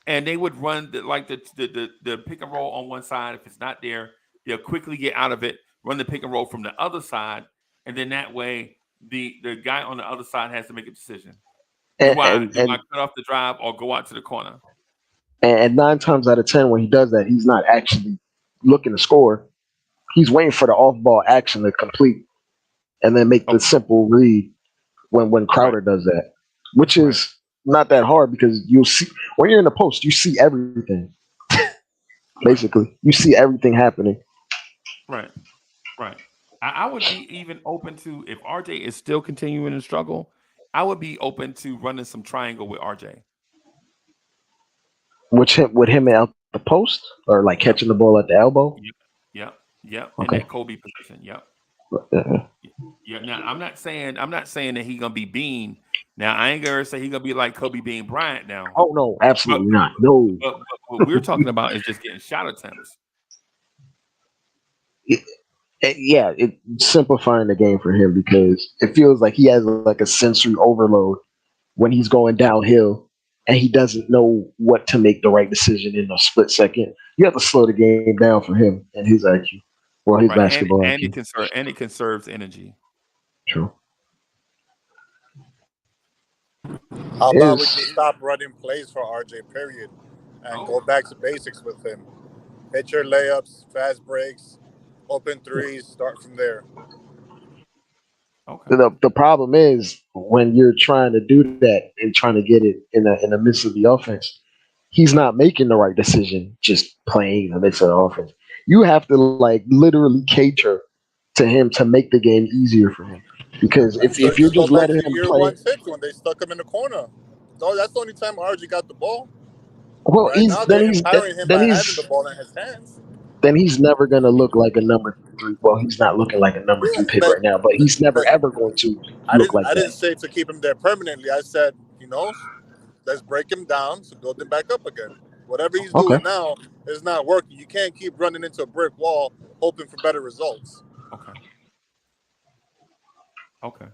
Speaker 3: and they would run the pick and roll on one side. If it's not there, they'll quickly get out of it, run the pick and roll from the other side, and then that way. The guy on the other side has to make a decision. Do I cut off the drive or go out to the corner?
Speaker 6: And 9 times out of 10, when he does that, he's not actually looking to score. He's waiting for the off-ball action to complete and then make the simple read when Crowder does that, which is not that hard because you'll see when you're in the post, you see everything. Basically, you see everything happening.
Speaker 3: Right. I would be even open to, if RJ is still continuing to struggle, I would be open to running some triangle with RJ.
Speaker 6: With him out the post or like catching the ball at the elbow?
Speaker 3: Yep.
Speaker 6: Okay.
Speaker 3: In that Kobe position. Yep. Yeah. Now I'm not saying that he's gonna be Bean. Now I ain't gonna say he's gonna be like Kobe Bean Bryant now.
Speaker 6: Oh no, absolutely not. No.
Speaker 3: But what we're talking about is just getting shot attempts.
Speaker 6: Yeah, it's simplifying the game for him because it feels like he has like a sensory overload when he's going downhill and he doesn't know what to make the right decision in a split second. You have to slow the game down for him and his IQ or his basketball IQ.
Speaker 3: And it conserves energy.
Speaker 6: True.
Speaker 8: How about we just stop running plays for RJ, period, and go back to basics with him? Hit your layups, fast breaks, open threes, start from there.
Speaker 3: Okay.
Speaker 6: The problem is when you're trying to do that and trying to get it in the midst of the offense, he's not making the right decision just playing in the midst of the offense. You have to like literally cater to him to make the game easier for him. Because if you're just letting him play,
Speaker 8: one tips when they stuck him in the corner. Oh, that's the only time RJ got the ball.
Speaker 6: Well,
Speaker 8: right now they're empowering him by having the ball in his hands.
Speaker 6: Then he's never going to look like a number 3. Well, he's not looking like a number 3 pick right now, but he's never ever going to look like that.
Speaker 8: I didn't say to keep him there permanently. I said, let's break him down to build him back up again. Whatever he's doing now is not working. You can't keep running into a brick wall hoping for better results.
Speaker 3: Okay.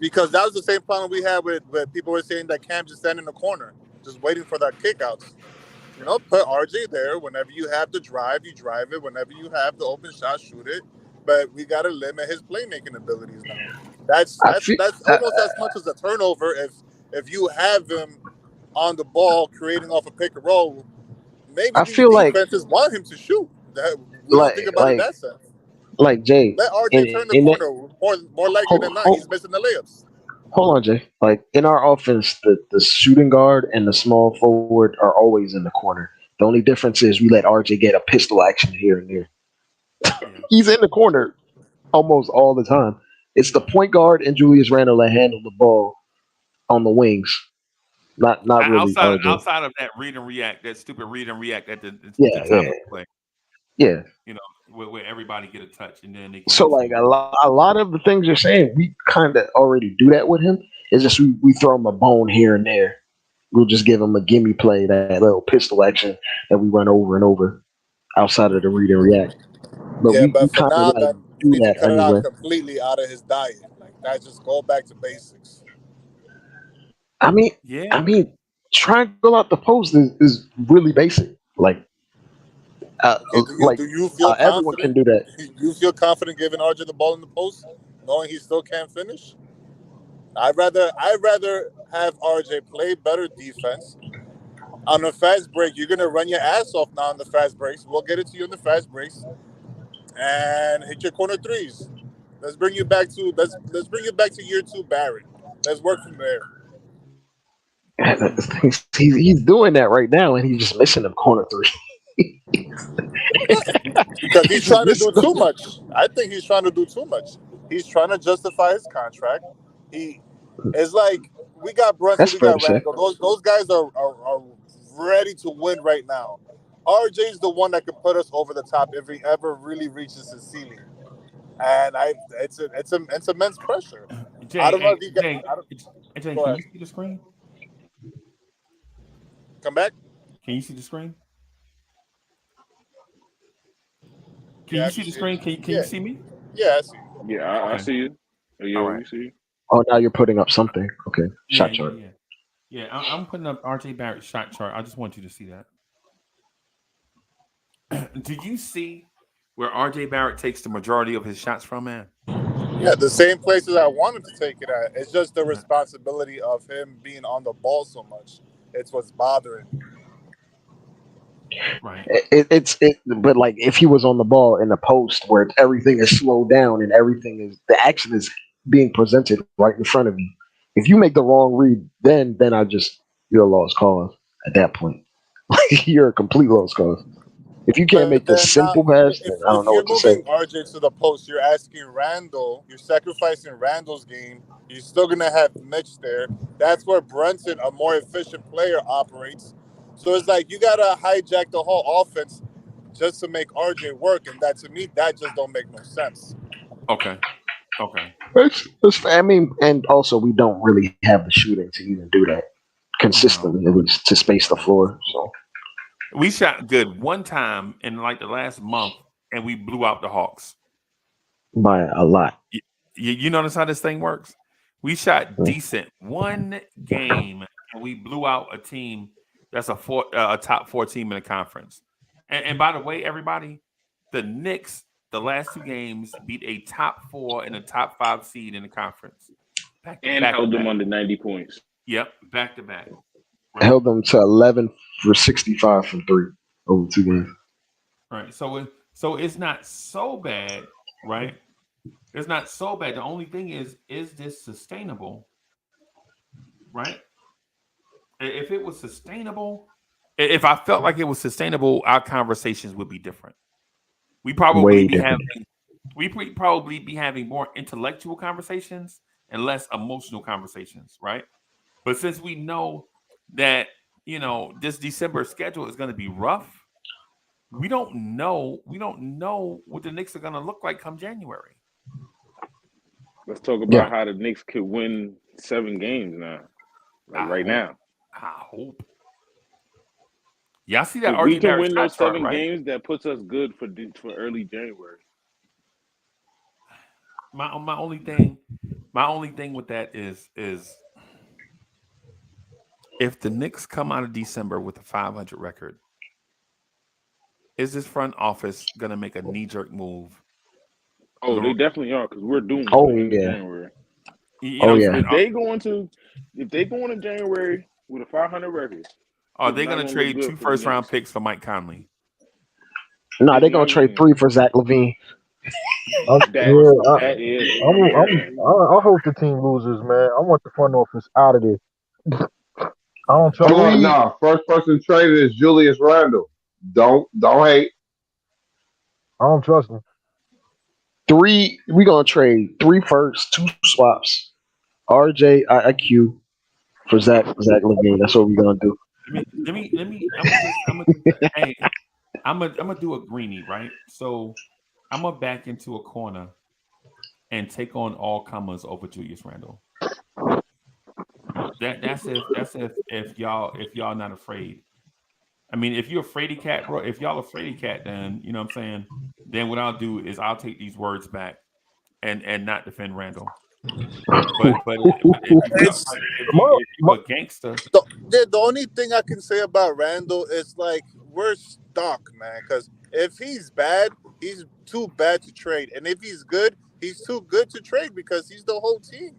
Speaker 8: Because that was the same problem we had with people were saying that Cam just stand in the corner, just waiting for that kickouts. Put RJ there. Whenever you have the drive, you drive it. Whenever you have the open shot, shoot it. But we got to limit his playmaking abilities now. That's almost as much as a turnover if you have him on the ball creating off a pick and roll, maybe
Speaker 6: I
Speaker 8: these
Speaker 6: feel like
Speaker 8: defenses want him to shoot. We don't think about it in that sense.
Speaker 6: Jay,
Speaker 8: Let RJ turn the
Speaker 6: in that,
Speaker 8: corner. More likely than not,
Speaker 6: hold,
Speaker 8: he's missing the layups.
Speaker 6: hold on, Jay. Like in our offense, the shooting guard and the small forward are always in the corner. The only difference is we let RJ get a pistol action here and there.
Speaker 3: Yeah.
Speaker 6: He's in the corner almost all the time. It's the point guard and Julius Randle that handle the ball on the wings. Not really RJ.
Speaker 3: Outside of that read and react, that stupid read and react at the
Speaker 6: Yeah,
Speaker 3: top
Speaker 6: yeah,
Speaker 3: of the play.
Speaker 6: yeah.
Speaker 3: You know, where everybody get a touch and then they can
Speaker 6: So
Speaker 3: get
Speaker 6: like
Speaker 3: to
Speaker 6: a lot of the things you're saying, we kind of already do that with him. It's just we throw him a bone here and there. We'll just give him a gimme play, that little pistol action that we run over and over outside of the read and react. But
Speaker 8: Yeah,
Speaker 6: we
Speaker 8: but for
Speaker 6: kind of
Speaker 8: now,
Speaker 6: like
Speaker 8: that you
Speaker 6: do
Speaker 8: need to
Speaker 6: that
Speaker 8: cut it out
Speaker 6: anyway.
Speaker 8: completely out of his diet. Like that, just go back to basics.
Speaker 6: I mean,
Speaker 3: yeah.
Speaker 6: trying to go out the post is really basic. Like,
Speaker 8: Okay, do you feel
Speaker 6: everyone can
Speaker 8: confident?
Speaker 6: do that.
Speaker 8: You feel confident giving RJ the ball in the post, knowing he still can't finish? I'd rather have RJ play better defense. On the fast break, you're gonna run your ass off now on the fast breaks. We'll get it to you in the fast breaks and hit your corner threes. Let's bring you back to year 2 Barrett. Let's work from there.
Speaker 6: He's doing that right now, and he's just missing them corner three.
Speaker 8: Because he's
Speaker 6: He's just
Speaker 8: trying to do
Speaker 6: missing them.
Speaker 8: too much. I think he's trying to do too much. He's trying to justify his contract. It's like we got Brunson,
Speaker 6: That's
Speaker 8: we
Speaker 6: fair to
Speaker 8: got
Speaker 6: say.
Speaker 8: Randall. Those guys are ready to win right now. RJ's the one that can put us over the top if he ever really reaches his ceiling. And it's immense pressure.
Speaker 3: Jay,
Speaker 8: I don't know if you
Speaker 3: Jay,
Speaker 8: go
Speaker 3: can
Speaker 8: ahead.
Speaker 3: you see the screen?
Speaker 8: Come back.
Speaker 3: Can you see the screen? Can
Speaker 8: Yeah,
Speaker 3: you
Speaker 8: I
Speaker 3: see
Speaker 8: can
Speaker 3: the
Speaker 8: see
Speaker 3: screen?
Speaker 8: it.
Speaker 3: Can you see me?
Speaker 8: Yeah, I see.
Speaker 4: Yeah, I
Speaker 3: Okay.
Speaker 4: see you. Yeah,
Speaker 3: All
Speaker 4: we
Speaker 3: right.
Speaker 4: see you.
Speaker 6: Oh, now you're putting up something. Okay, shot
Speaker 3: Yeah,
Speaker 6: chart.
Speaker 3: yeah. I'm putting up RJ Barrett shot chart. I just want you to see that. Did you see where RJ Barrett takes the majority of his shots from, man?
Speaker 8: Yeah, the same places I wanted to take it at. It's just the responsibility of him being on the ball so much. It's what's bothering me.
Speaker 3: Right.
Speaker 6: But like if he was on the ball in the post where everything is slowed down and the action is being presented right in front of you. If you make the wrong read, then you're a lost cause at that point. You're a complete lost cause. If you can't
Speaker 8: But
Speaker 6: make the
Speaker 8: then now,
Speaker 6: simple pass, then I don't
Speaker 8: if
Speaker 6: know
Speaker 8: you're
Speaker 6: what to say.
Speaker 8: moving RJ to the post, you're asking Randall, you're sacrificing Randall's game. You're still going to have Mitch there. That's where Brunson, a more efficient player, operates. So it's like you got to hijack the whole offense just to make RJ work. And that, to me, that just don't make no sense.
Speaker 3: Okay.
Speaker 6: I mean, and also we don't really have the shooting to even do that consistently, at least to space the floor. So
Speaker 3: We shot good one time in like the last month, and we blew out the Hawks
Speaker 6: by a lot.
Speaker 3: You notice how this thing works? We shot decent one game, and we blew out a team that's a top 4 team in the conference. And by the way, everybody, the Knicks, the last 2 games, beat a top 4 and a top 5 seed in the conference.
Speaker 4: And held them under 90 points.
Speaker 3: Yep, back to back.
Speaker 6: Right. Held them to 11 for 65 from 3 over 2 games.
Speaker 3: Right. So it's not so bad, right? It's not so bad. The only thing is this sustainable? Right? If it was sustainable, if I felt like it was sustainable, our conversations would be different. We'd probably be having more intellectual conversations and less emotional conversations, right? But since we know that, this December schedule is going to be rough, we don't know what the Knicks are going to look like come January.
Speaker 4: Let's talk about how the Knicks could win 7 games now. Now.
Speaker 3: I hope. Y'all see that?
Speaker 4: If we can win those 7
Speaker 3: right?
Speaker 4: games, that puts us good for early January.
Speaker 3: My only thing with that is if the Knicks come out of December with a 500 record, is this front office going to make a knee-jerk move?
Speaker 4: Oh, they definitely are, because we're doomed.
Speaker 6: Oh, yeah.
Speaker 4: January.
Speaker 3: You
Speaker 6: Oh
Speaker 3: know,
Speaker 6: yeah.
Speaker 4: If they go into January with a 500 record,
Speaker 3: are
Speaker 4: it's
Speaker 3: they
Speaker 4: not
Speaker 3: going to
Speaker 4: gonna look
Speaker 3: trade
Speaker 4: good
Speaker 3: 2
Speaker 4: for the
Speaker 3: first-round
Speaker 4: Knicks.
Speaker 3: picks for Mike Conley?
Speaker 6: No,
Speaker 4: It's
Speaker 6: they're gonna
Speaker 4: not
Speaker 6: trade
Speaker 4: gonna.
Speaker 6: 3 for Zach LaVine.
Speaker 4: That is.
Speaker 5: I hope the team loses, man. I want the front office out of there. I don't trust.
Speaker 7: Hold on,
Speaker 6: 3,
Speaker 7: nah. First person traded is Julius Randle. Don't hate.
Speaker 5: I don't trust them.
Speaker 6: 3. We gonna trade 3 firsts, 2 swaps. RJ IQ for Zach LaVine. That's what we gonna do.
Speaker 3: Let me. I'm gonna do a greenie, right? So I'm gonna back into a corner and take on all comers over Julius Randle. That's if y'all not afraid. I mean, if you're a fraidy cat, bro, if y'all a fraidy cat, then you know what I'm saying. Then what I'll do is I'll take these words back and not defend Randall. But
Speaker 8: It's
Speaker 3: if you a gangster,
Speaker 8: the only thing I can say about Randall is like we're stuck, man. Because if he's bad, he's too bad to trade, and if he's good, he's too good to trade because he's the whole team.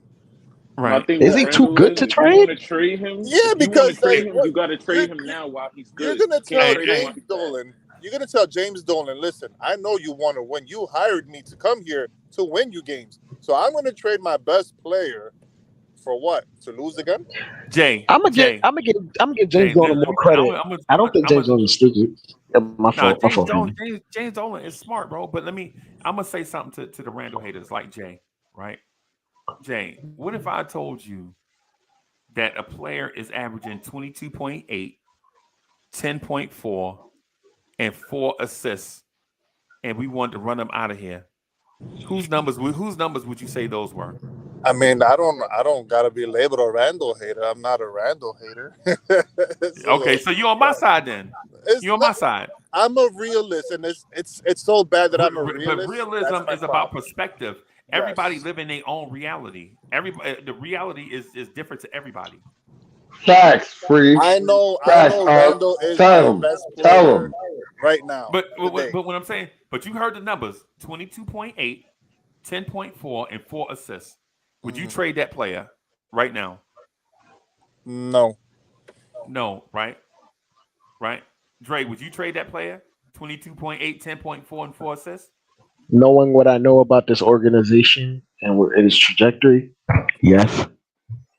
Speaker 4: My
Speaker 3: right?
Speaker 4: thing
Speaker 6: Is
Speaker 4: with
Speaker 6: he too
Speaker 4: Randall
Speaker 6: good
Speaker 4: is
Speaker 6: to
Speaker 4: if you want
Speaker 6: trade?
Speaker 4: to trade him,
Speaker 8: Yeah, because like
Speaker 4: you got to
Speaker 8: you're
Speaker 4: trade him now while he's
Speaker 8: you're
Speaker 4: good.
Speaker 8: gonna
Speaker 4: You can't
Speaker 8: tell
Speaker 4: trade him while
Speaker 8: James
Speaker 4: he's bad.
Speaker 8: Dolan. You're gonna tell James Dolan, listen, I know you want to win. You hired me to come here to win you games, so I'm gonna trade my best player for what? To lose again?
Speaker 3: Jay,
Speaker 6: I'm gonna
Speaker 3: Jay,
Speaker 6: give James
Speaker 3: Jay.
Speaker 6: Dolan more credit. I don't think James Dolan is stupid. My
Speaker 3: Nah,
Speaker 6: fault. My fault.
Speaker 3: James Dolan is smart, bro. But I'm gonna say something to the Randall haters like Jay, right? Jay, what if I told you that a player is averaging 22.8, 10.4, and 4 assists, and we wanted to run them out of here? Whose numbers would you say those were?
Speaker 8: I mean, I don't gotta be labeled a Randall hater. I'm not a Randall hater.
Speaker 3: Okay, so you're on my side then.
Speaker 8: It's
Speaker 3: You're on
Speaker 8: not,
Speaker 3: my side.
Speaker 8: I'm a realist, and it's so bad that I'm a
Speaker 3: But
Speaker 8: realist.
Speaker 3: realism
Speaker 8: That's my
Speaker 3: is about
Speaker 8: problem.
Speaker 3: perspective. Everybody
Speaker 8: Yes.
Speaker 3: living their own reality. Everybody, the reality is different to everybody.
Speaker 7: Facts, free.
Speaker 8: I
Speaker 7: Facts.
Speaker 8: know Randall is
Speaker 7: Tell
Speaker 8: the
Speaker 7: him.
Speaker 8: best
Speaker 7: Tell
Speaker 8: player
Speaker 7: him.
Speaker 8: right now, today.
Speaker 3: But what I'm saying, but you heard the numbers: 22.8, 10.4, and 4 assists. Would you
Speaker 8: Mhm.
Speaker 3: trade that player right now?
Speaker 8: No.
Speaker 3: No, right? Right? Dre, would you trade that player? 22.8, 10.4, and 4 assists?
Speaker 6: Knowing what I know about this organization and its trajectory, yes,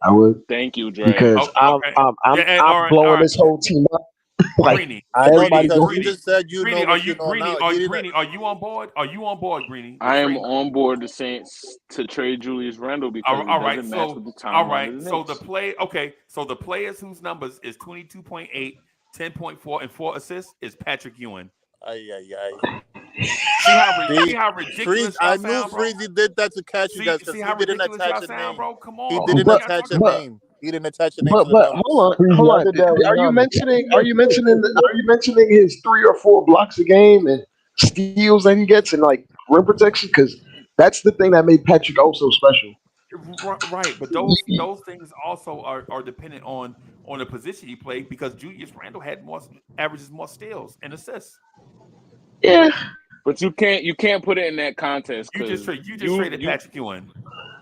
Speaker 6: I would,
Speaker 4: Thank you, Dre.
Speaker 6: because
Speaker 3: Oh, okay. Yeah, and,
Speaker 6: I'm
Speaker 3: all
Speaker 6: blowing
Speaker 3: right.
Speaker 6: this whole team up. Like
Speaker 3: Greenie,
Speaker 8: I know
Speaker 6: everybody
Speaker 8: because
Speaker 6: go.
Speaker 8: you just said you know
Speaker 3: Greenie, are
Speaker 8: what
Speaker 3: you
Speaker 8: you know
Speaker 3: Greenie?
Speaker 8: now. He didn't.
Speaker 3: Are you on board? Are you on board, Greenie? With
Speaker 4: I am
Speaker 3: trading?
Speaker 4: on board the Saints to trade Julius Randle because it
Speaker 3: All right.
Speaker 4: doesn't match
Speaker 3: So
Speaker 4: with the
Speaker 3: all
Speaker 4: timeline
Speaker 3: right.
Speaker 4: of the
Speaker 3: So the
Speaker 4: Knicks.
Speaker 3: play. Okay. So the players whose numbers is 22.8, 10.4, and 4 assists is Patrick Ewing.
Speaker 8: Ay, ay, ay.
Speaker 3: See
Speaker 8: See,
Speaker 3: how
Speaker 8: Freeze.
Speaker 3: ridiculous
Speaker 8: I
Speaker 3: y'all
Speaker 8: knew
Speaker 3: sound, bro?
Speaker 8: Freezy did that to catch you guys
Speaker 3: See
Speaker 8: because he
Speaker 3: how
Speaker 8: didn't
Speaker 3: ridiculous
Speaker 8: attach
Speaker 3: y'all
Speaker 8: a
Speaker 3: sound,
Speaker 8: name.
Speaker 3: bro? Come
Speaker 8: He
Speaker 3: on.
Speaker 8: didn't
Speaker 3: What are
Speaker 6: But
Speaker 3: y'all
Speaker 8: attach
Speaker 3: talking
Speaker 8: a
Speaker 3: about?
Speaker 6: but
Speaker 8: name. He didn't attach a name to the
Speaker 6: but
Speaker 8: numbers.
Speaker 6: hold
Speaker 5: Freezy, I
Speaker 6: on.
Speaker 5: did that with
Speaker 6: Are you
Speaker 5: Giannis.
Speaker 6: mentioning his 3 or 4 blocks a game and steals that he gets and like rim protection? Because that's the thing that made Patrick O so special.
Speaker 3: Right, but those things also are dependent on the position you play because Julius Randle had more averages more steals and assists.
Speaker 6: Yeah,
Speaker 4: But you can't put it in that context
Speaker 3: You just
Speaker 4: because
Speaker 3: traded
Speaker 4: you
Speaker 3: Patrick Ewing.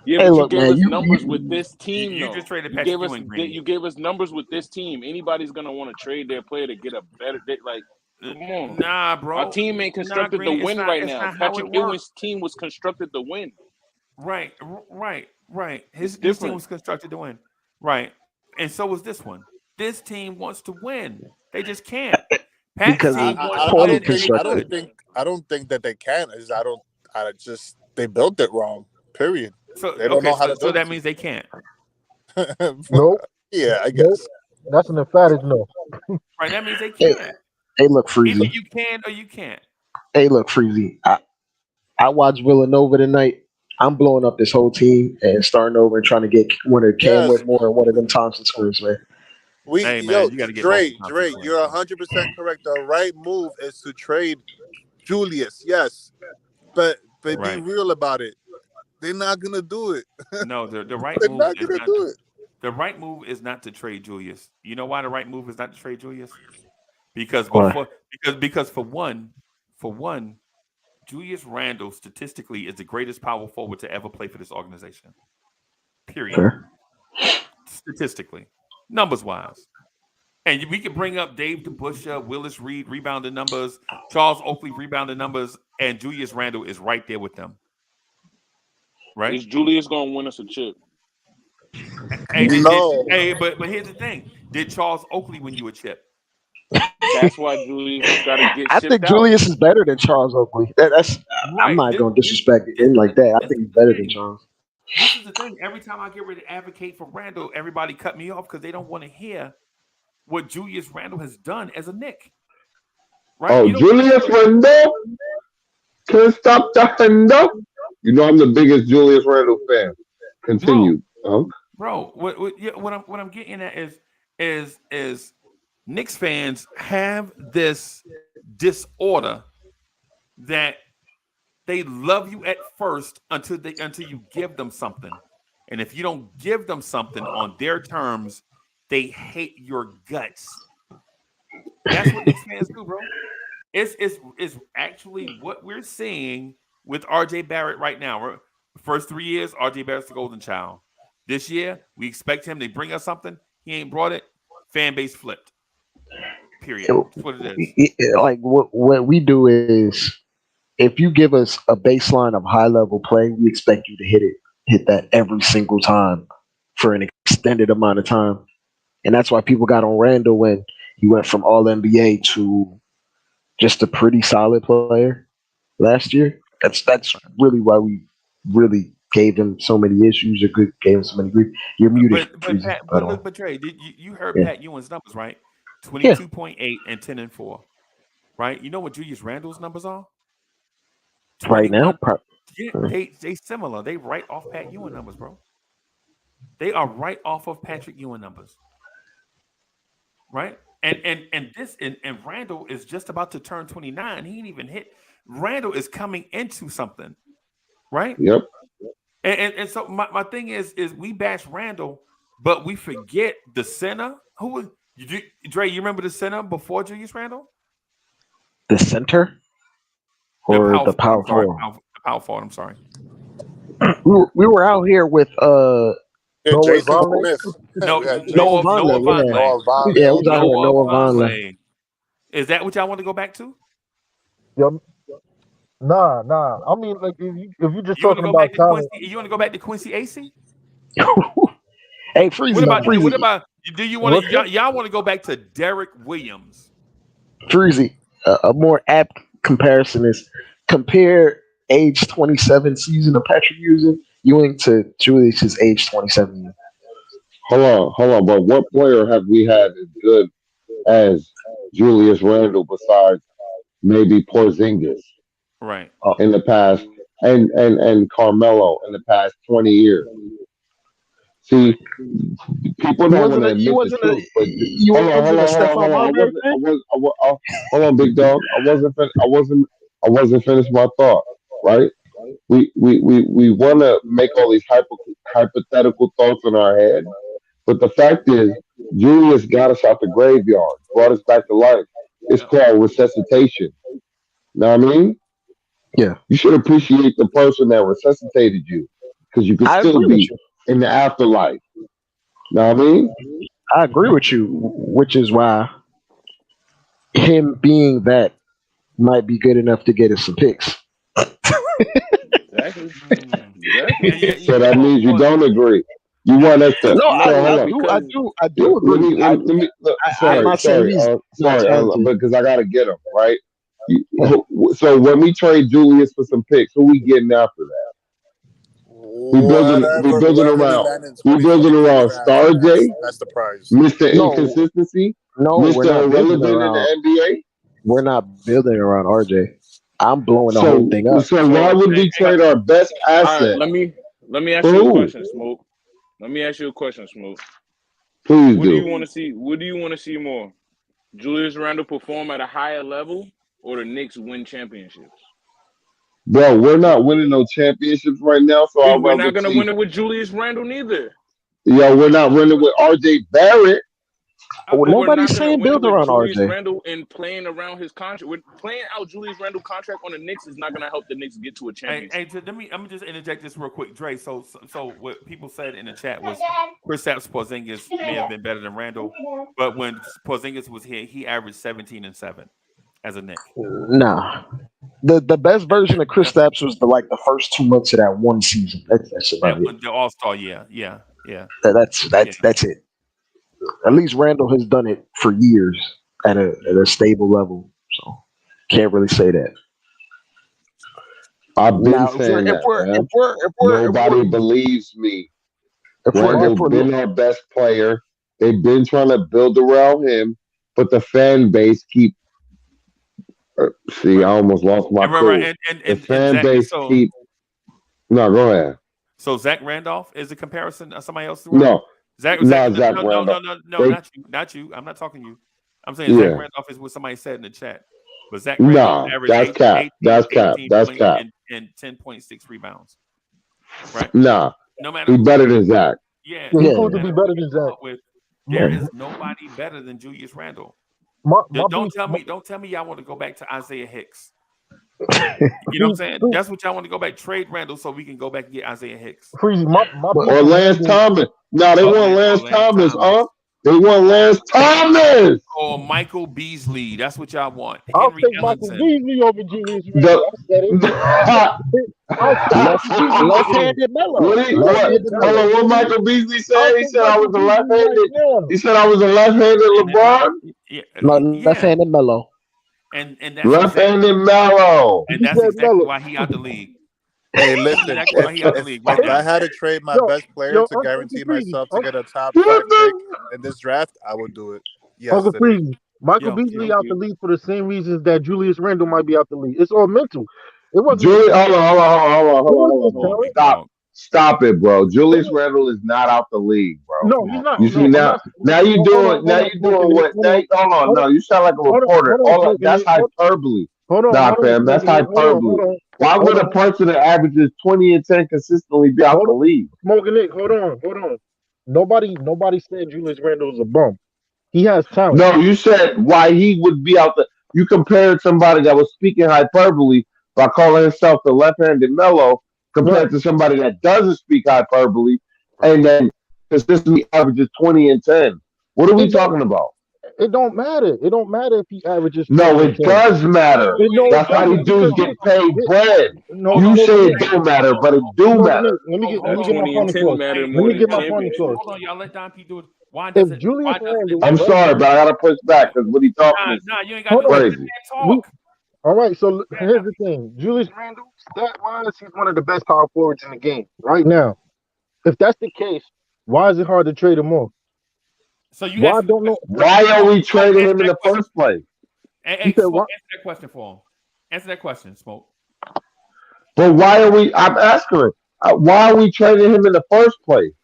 Speaker 4: yeah,
Speaker 6: hey,
Speaker 4: but you
Speaker 6: look,
Speaker 4: gave
Speaker 6: man,
Speaker 4: us numbers with this team
Speaker 3: You
Speaker 4: though.
Speaker 3: just traded Patrick Ewing,
Speaker 4: You
Speaker 3: Greeny.
Speaker 4: gave us numbers with this team. Anybody's gonna want to trade their player to get a better like. Come on,
Speaker 3: Nah,
Speaker 4: our
Speaker 3: bro.
Speaker 4: team ain't
Speaker 3: Nah,
Speaker 4: constructed to
Speaker 3: Greeny.
Speaker 4: win right
Speaker 3: It's
Speaker 4: now.
Speaker 3: not how
Speaker 4: Patrick
Speaker 3: it works.
Speaker 4: Ewing's team was constructed to win.
Speaker 3: Right.
Speaker 4: It's
Speaker 3: His team
Speaker 4: different.
Speaker 3: was constructed to win. Right. And so was this one. This team wants to win. They just can't. Pat's
Speaker 6: because
Speaker 8: I,
Speaker 3: team
Speaker 6: it's
Speaker 3: wants
Speaker 8: I,
Speaker 3: to
Speaker 8: I
Speaker 6: poorly
Speaker 3: win
Speaker 8: don't
Speaker 3: and
Speaker 8: think
Speaker 3: they
Speaker 8: I don't
Speaker 6: constructed.
Speaker 3: could.
Speaker 8: think I don't think that they can. I just they built it wrong. Period.
Speaker 3: So
Speaker 8: They don't
Speaker 3: okay,
Speaker 8: know how to
Speaker 3: so
Speaker 8: build a
Speaker 3: that
Speaker 8: team.
Speaker 3: means they can't.
Speaker 5: Nope,
Speaker 8: Yeah, I
Speaker 5: nope.
Speaker 8: guess.
Speaker 5: That's an emphatic no.
Speaker 3: Right. That means they
Speaker 6: Hey,
Speaker 3: can't.
Speaker 6: hey, look,
Speaker 3: Either
Speaker 6: Freezy.
Speaker 3: you can or you can't.
Speaker 6: Hey, look, Freezy. I watched Villanova tonight. I'm blowing up this whole team and starting over and trying to get one of Cam
Speaker 8: Yes,
Speaker 6: Whitmore and one of them Thompson twins, man.
Speaker 3: Hey man, you got to get both the
Speaker 8: Dre,
Speaker 3: Thompson twins,
Speaker 8: you're
Speaker 3: bro.
Speaker 8: 100% correct. The right move is to trade Julius. Yes, but be
Speaker 3: Right.
Speaker 8: real about it. They're not gonna do it.
Speaker 3: No, the right
Speaker 8: They're
Speaker 3: move
Speaker 8: not
Speaker 3: is
Speaker 8: gonna
Speaker 3: not
Speaker 8: do it.
Speaker 3: the right move is not to trade Julius. You know why the right move is not to trade Julius? Because
Speaker 6: Why?
Speaker 3: because for one, Julius Randle statistically is the greatest power forward to ever play for this organization. Period.
Speaker 6: Fair.
Speaker 3: Statistically, numbers wise. And we can bring up Dave DeBusschere, Willis Reed rebounding numbers, Charles Oakley rebounding numbers, and Julius Randle is right there with them. Right?
Speaker 4: Is Julius gonna win us a chip?
Speaker 3: Hey, but here's the thing: did Charles Oakley win you a chip?
Speaker 4: That's why Julius got to get
Speaker 6: I
Speaker 4: shipped
Speaker 6: think
Speaker 4: out.
Speaker 6: Julius is better than Charles Oakley. That's I'm not going to disrespect him like that. I think he's better than Charles.
Speaker 3: This is the thing. Every time I get ready to advocate for Randle, everybody cut me off because they don't want to hear what Julius Randle has done as a Knick. Right?
Speaker 7: Oh, Julius Randle can't stop the handle. You know I'm the biggest Julius Randle fan. Continue,
Speaker 3: bro. What I'm getting at is Knicks fans have this disorder that they love you at first until you give them something, and if you don't give them something on their terms, they hate your guts. That's what Knicks fans do, bro. It's actually what we're seeing with RJ Barrett right now. The first 3 years, RJ Barrett's the golden child. This year, we expect him to bring us something. He ain't brought it. Fan base flipped. Period. That's what it is.
Speaker 6: Like what we do is, if you give us a baseline of high level play, we expect you to hit that every single time for an extended amount of time. And that's why people got on Randle when he went from All NBA to just a pretty solid player last year. That's really why we really gave him so many issues or gave him so many grief. You're muted.
Speaker 3: But Trey, you heard Pat Ewing's numbers, right? 22.8 and 10 and 4. Right? You know what Julius Randle's numbers are?
Speaker 6: Right now?
Speaker 3: They similar. They right off Pat Ewing numbers, bro. They are right off of Patrick Ewing numbers. Right? And Randle is just about to turn 29. He ain't even hit. Randle is coming into something. Right?
Speaker 7: Yep.
Speaker 3: And so my thing is we bash Randle, but we forget the center. Who was Dre? You remember the center before Julius Randle?
Speaker 6: The center or the power forward?
Speaker 3: The power forward. I'm sorry.
Speaker 6: We were out here with
Speaker 8: Jason Smith.
Speaker 3: Noah
Speaker 6: Vonleh. Yeah, we was out here with Noah Vonleh.
Speaker 3: Is that what y'all want to go back to?
Speaker 5: Nah. I mean, like, if you just talking
Speaker 3: about
Speaker 5: talent,
Speaker 3: you want to go back to Quincy AC?
Speaker 6: Hey, Freezy.
Speaker 3: What about? Do you want to? Y'all want to go back to Derrick Williams?
Speaker 6: Freezy. A more apt comparison is compare age 27 season of Patrick Ewing to Julius's age 27.
Speaker 7: Hold on. But what player have we had as good as Julius Randle besides maybe Porzingis?
Speaker 3: Right.
Speaker 7: In the past, and Carmelo in the past 20 years. See, people don't want to admit the truth. Hold on, big dog. I wasn't finished my thought. Right? We want to make all these hypothetical thoughts in our head, but the fact is, Julius got us out the graveyard, brought us back to life. It's called resuscitation. Know what I mean?
Speaker 6: Yeah.
Speaker 7: You should appreciate the person that resuscitated you, because you could still be in the afterlife. Know what I mean?
Speaker 6: I agree with you, which is why him being that might be good enough to get us some picks.
Speaker 4: Exactly.
Speaker 7: So that means you don't agree. You want us to?
Speaker 6: No, I do agree.
Speaker 7: Sorry, because I gotta get them right. So when we trade Julius for some picks, who we getting after that? We building around Star J.
Speaker 8: That's the prize.
Speaker 7: Mr. Inconsistency. Mr. Irrelevant in the NBA.
Speaker 6: We're not building around RJ. I'm blowing the whole thing up.
Speaker 7: So why would we trade our best asset?
Speaker 4: Right, let me ask you a question, Smoke. Let me ask you a question, Smoke.
Speaker 7: Please
Speaker 4: What do you want to see? What do you want to see more? Julius Randle perform at a higher level, or the Knicks win championships?
Speaker 7: Bro, we're not winning no championships right now, so
Speaker 4: we're not going to win it with Julius Randle neither.
Speaker 7: Yeah, we're not winning with RJ Barrett.
Speaker 6: Well,
Speaker 4: But we're
Speaker 6: nobody's
Speaker 4: not gonna
Speaker 6: saying
Speaker 4: win
Speaker 6: build
Speaker 4: with
Speaker 6: around
Speaker 4: Julius
Speaker 6: RJ.
Speaker 4: Randle and playing around his contract. We're playing out Julius Randle contract on the Knicks is not gonna help the Knicks get to a championship.
Speaker 3: Let me just interject this real quick, Dre. So what people said in the chat was Kristaps Porzingis may have been better than Randle, but when Porzingis was here, he averaged 17 and 7 as a Knick.
Speaker 6: Nah. The best version of Kristaps was the first 2 months of that one season. That's about it.
Speaker 3: The All-Star, yeah.
Speaker 6: That's it. At least Randall has done it for years at a stable level, so can't really say that.
Speaker 7: I've been
Speaker 6: Now,
Speaker 7: saying
Speaker 6: if
Speaker 7: that,
Speaker 6: we're
Speaker 7: nobody believes me.
Speaker 6: if
Speaker 7: Randall's
Speaker 6: we're
Speaker 7: been our best player. They've been trying to build around him, but the fan base keep. See, I almost lost my cool. The fan base keep. No, go ahead.
Speaker 3: So Zach Randolph is a comparison of somebody else?
Speaker 7: No,
Speaker 3: Zach
Speaker 7: Randolph.
Speaker 3: No, not you. I'm not talking to you. I'm saying Zach Randolph is what somebody said in the chat. But Zach Randolph averaged
Speaker 7: that's cap.
Speaker 3: And 10.6 rebounds. Right?
Speaker 7: Nah,
Speaker 3: no matter
Speaker 7: he's better than Zach.
Speaker 3: Yeah,
Speaker 5: he's supposed to be better than Zach.
Speaker 3: There is nobody better than Julius Randle. Don't tell me y'all want to go back to Isaiah Hicks. You know what I'm saying? That's what y'all want to go back. Trade Randle so we can go back and get Isaiah Hicks.
Speaker 7: Or Lance Thomas. No, they want Lance Thomas, They want Lance Thomas.
Speaker 3: Or Michael Beasley. That's what y'all want.
Speaker 5: I'll
Speaker 3: Henry
Speaker 5: take
Speaker 3: Ellenson.
Speaker 5: Michael Beasley over Julius Randle.
Speaker 6: left-handed Melo.
Speaker 7: What Michael Beasley said? He said I was a left-handed. He said I was a left-handed LeBron.
Speaker 6: Left-handed Melo.
Speaker 3: And that's
Speaker 7: left-handed Melo.
Speaker 3: And that's exactly why he out the league.
Speaker 8: Hey, listen, if I had to trade my best player to guarantee myself to get a top 5 pick in this draft, I would do it. Yes,
Speaker 5: Uncle Freezy, Michael Beasley out the league for the same reasons that Julius Randle might be out the league. It's all mental. It wasn't.
Speaker 7: Hold on. Stop it, bro. Julius Randle is not out the league, bro.
Speaker 5: No, he's not.
Speaker 7: You see now you doing what? Hold on. No, you sound like a reporter. That's hyperbole. Nah, fam, that's hyperbole. Why would a person that averages 20 and 10 consistently be out the league?
Speaker 5: Smoking Nick, hold on. Nobody said Julius Randle was a bum. He has talent.
Speaker 7: No, you said why he would be out the. You compared somebody that was speaking hyperbole by calling himself the left-handed Melo compared to somebody that doesn't speak hyperbole and then consistently averages 20 and 10. What are we talking about?
Speaker 5: It don't matter. It don't matter if he averages.
Speaker 7: No, it does matter. That's how these dudes get paid bread. You say it don't matter, but it do matter.
Speaker 5: Let me get my point across. Let me get my point across.
Speaker 3: Hold on, y'all. Let Don P do it. Why
Speaker 5: If
Speaker 3: does
Speaker 5: Julius Randle,
Speaker 7: I'm sorry, but I gotta push back because what he talking is
Speaker 3: you ain't got to
Speaker 7: crazy.
Speaker 3: talk.
Speaker 5: All right, so here's the thing. Julius Randle, stat-wise, he's one of the best power forwards in the game right now. If that's the case, why is it hard to trade him off?
Speaker 3: So you
Speaker 7: why are we trading him in the first place?
Speaker 3: Hey, Smoke, answer that question for him. Answer that question, Smoke.
Speaker 7: But why are we? I'm asking. Why are we trading him in the first place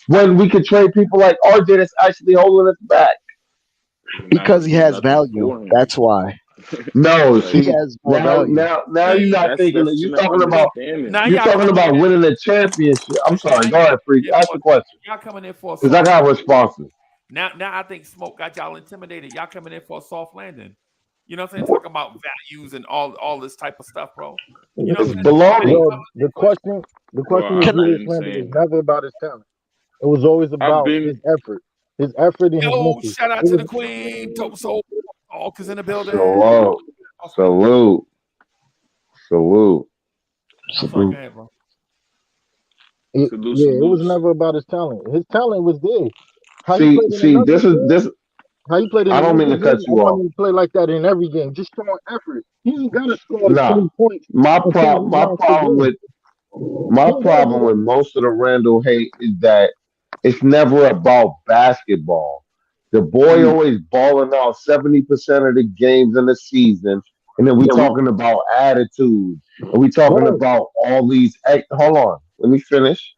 Speaker 7: when we could trade people like RJ that's actually holding us back?
Speaker 6: Because he has value. That's why.
Speaker 7: No, see,
Speaker 6: he has more value.
Speaker 7: Now you're not thinking. You're talking about. You're talking about winning a championship. I'm sorry. Go ahead, Freak. Ask the question.
Speaker 3: Y'all coming in for
Speaker 7: because I got responses.
Speaker 3: Now I think Smoke got y'all intimidated. Y'all coming in for a soft landing. You know what I'm saying? Talking about values and all this type of stuff, bro. You know what I'm
Speaker 5: saying? The question is Julius Randle was never about his talent. It was always about his effort. His effort and his mental.
Speaker 3: Shout out to the Queen. Dope Soul. All in the building.
Speaker 7: Salute.
Speaker 5: It was never about his talent. His talent was there.
Speaker 7: How this.
Speaker 5: How you played in
Speaker 7: I don't mean to cut you off.
Speaker 5: You play like that in every game. Just showing effort. He ain't gotta score 20 points.
Speaker 7: My problem with most of the Randle hate is that it's never about basketball. The boy always balling out 70% of the games in the season, and then we talking about attitude, and we talking about all these. Hold on, let me finish,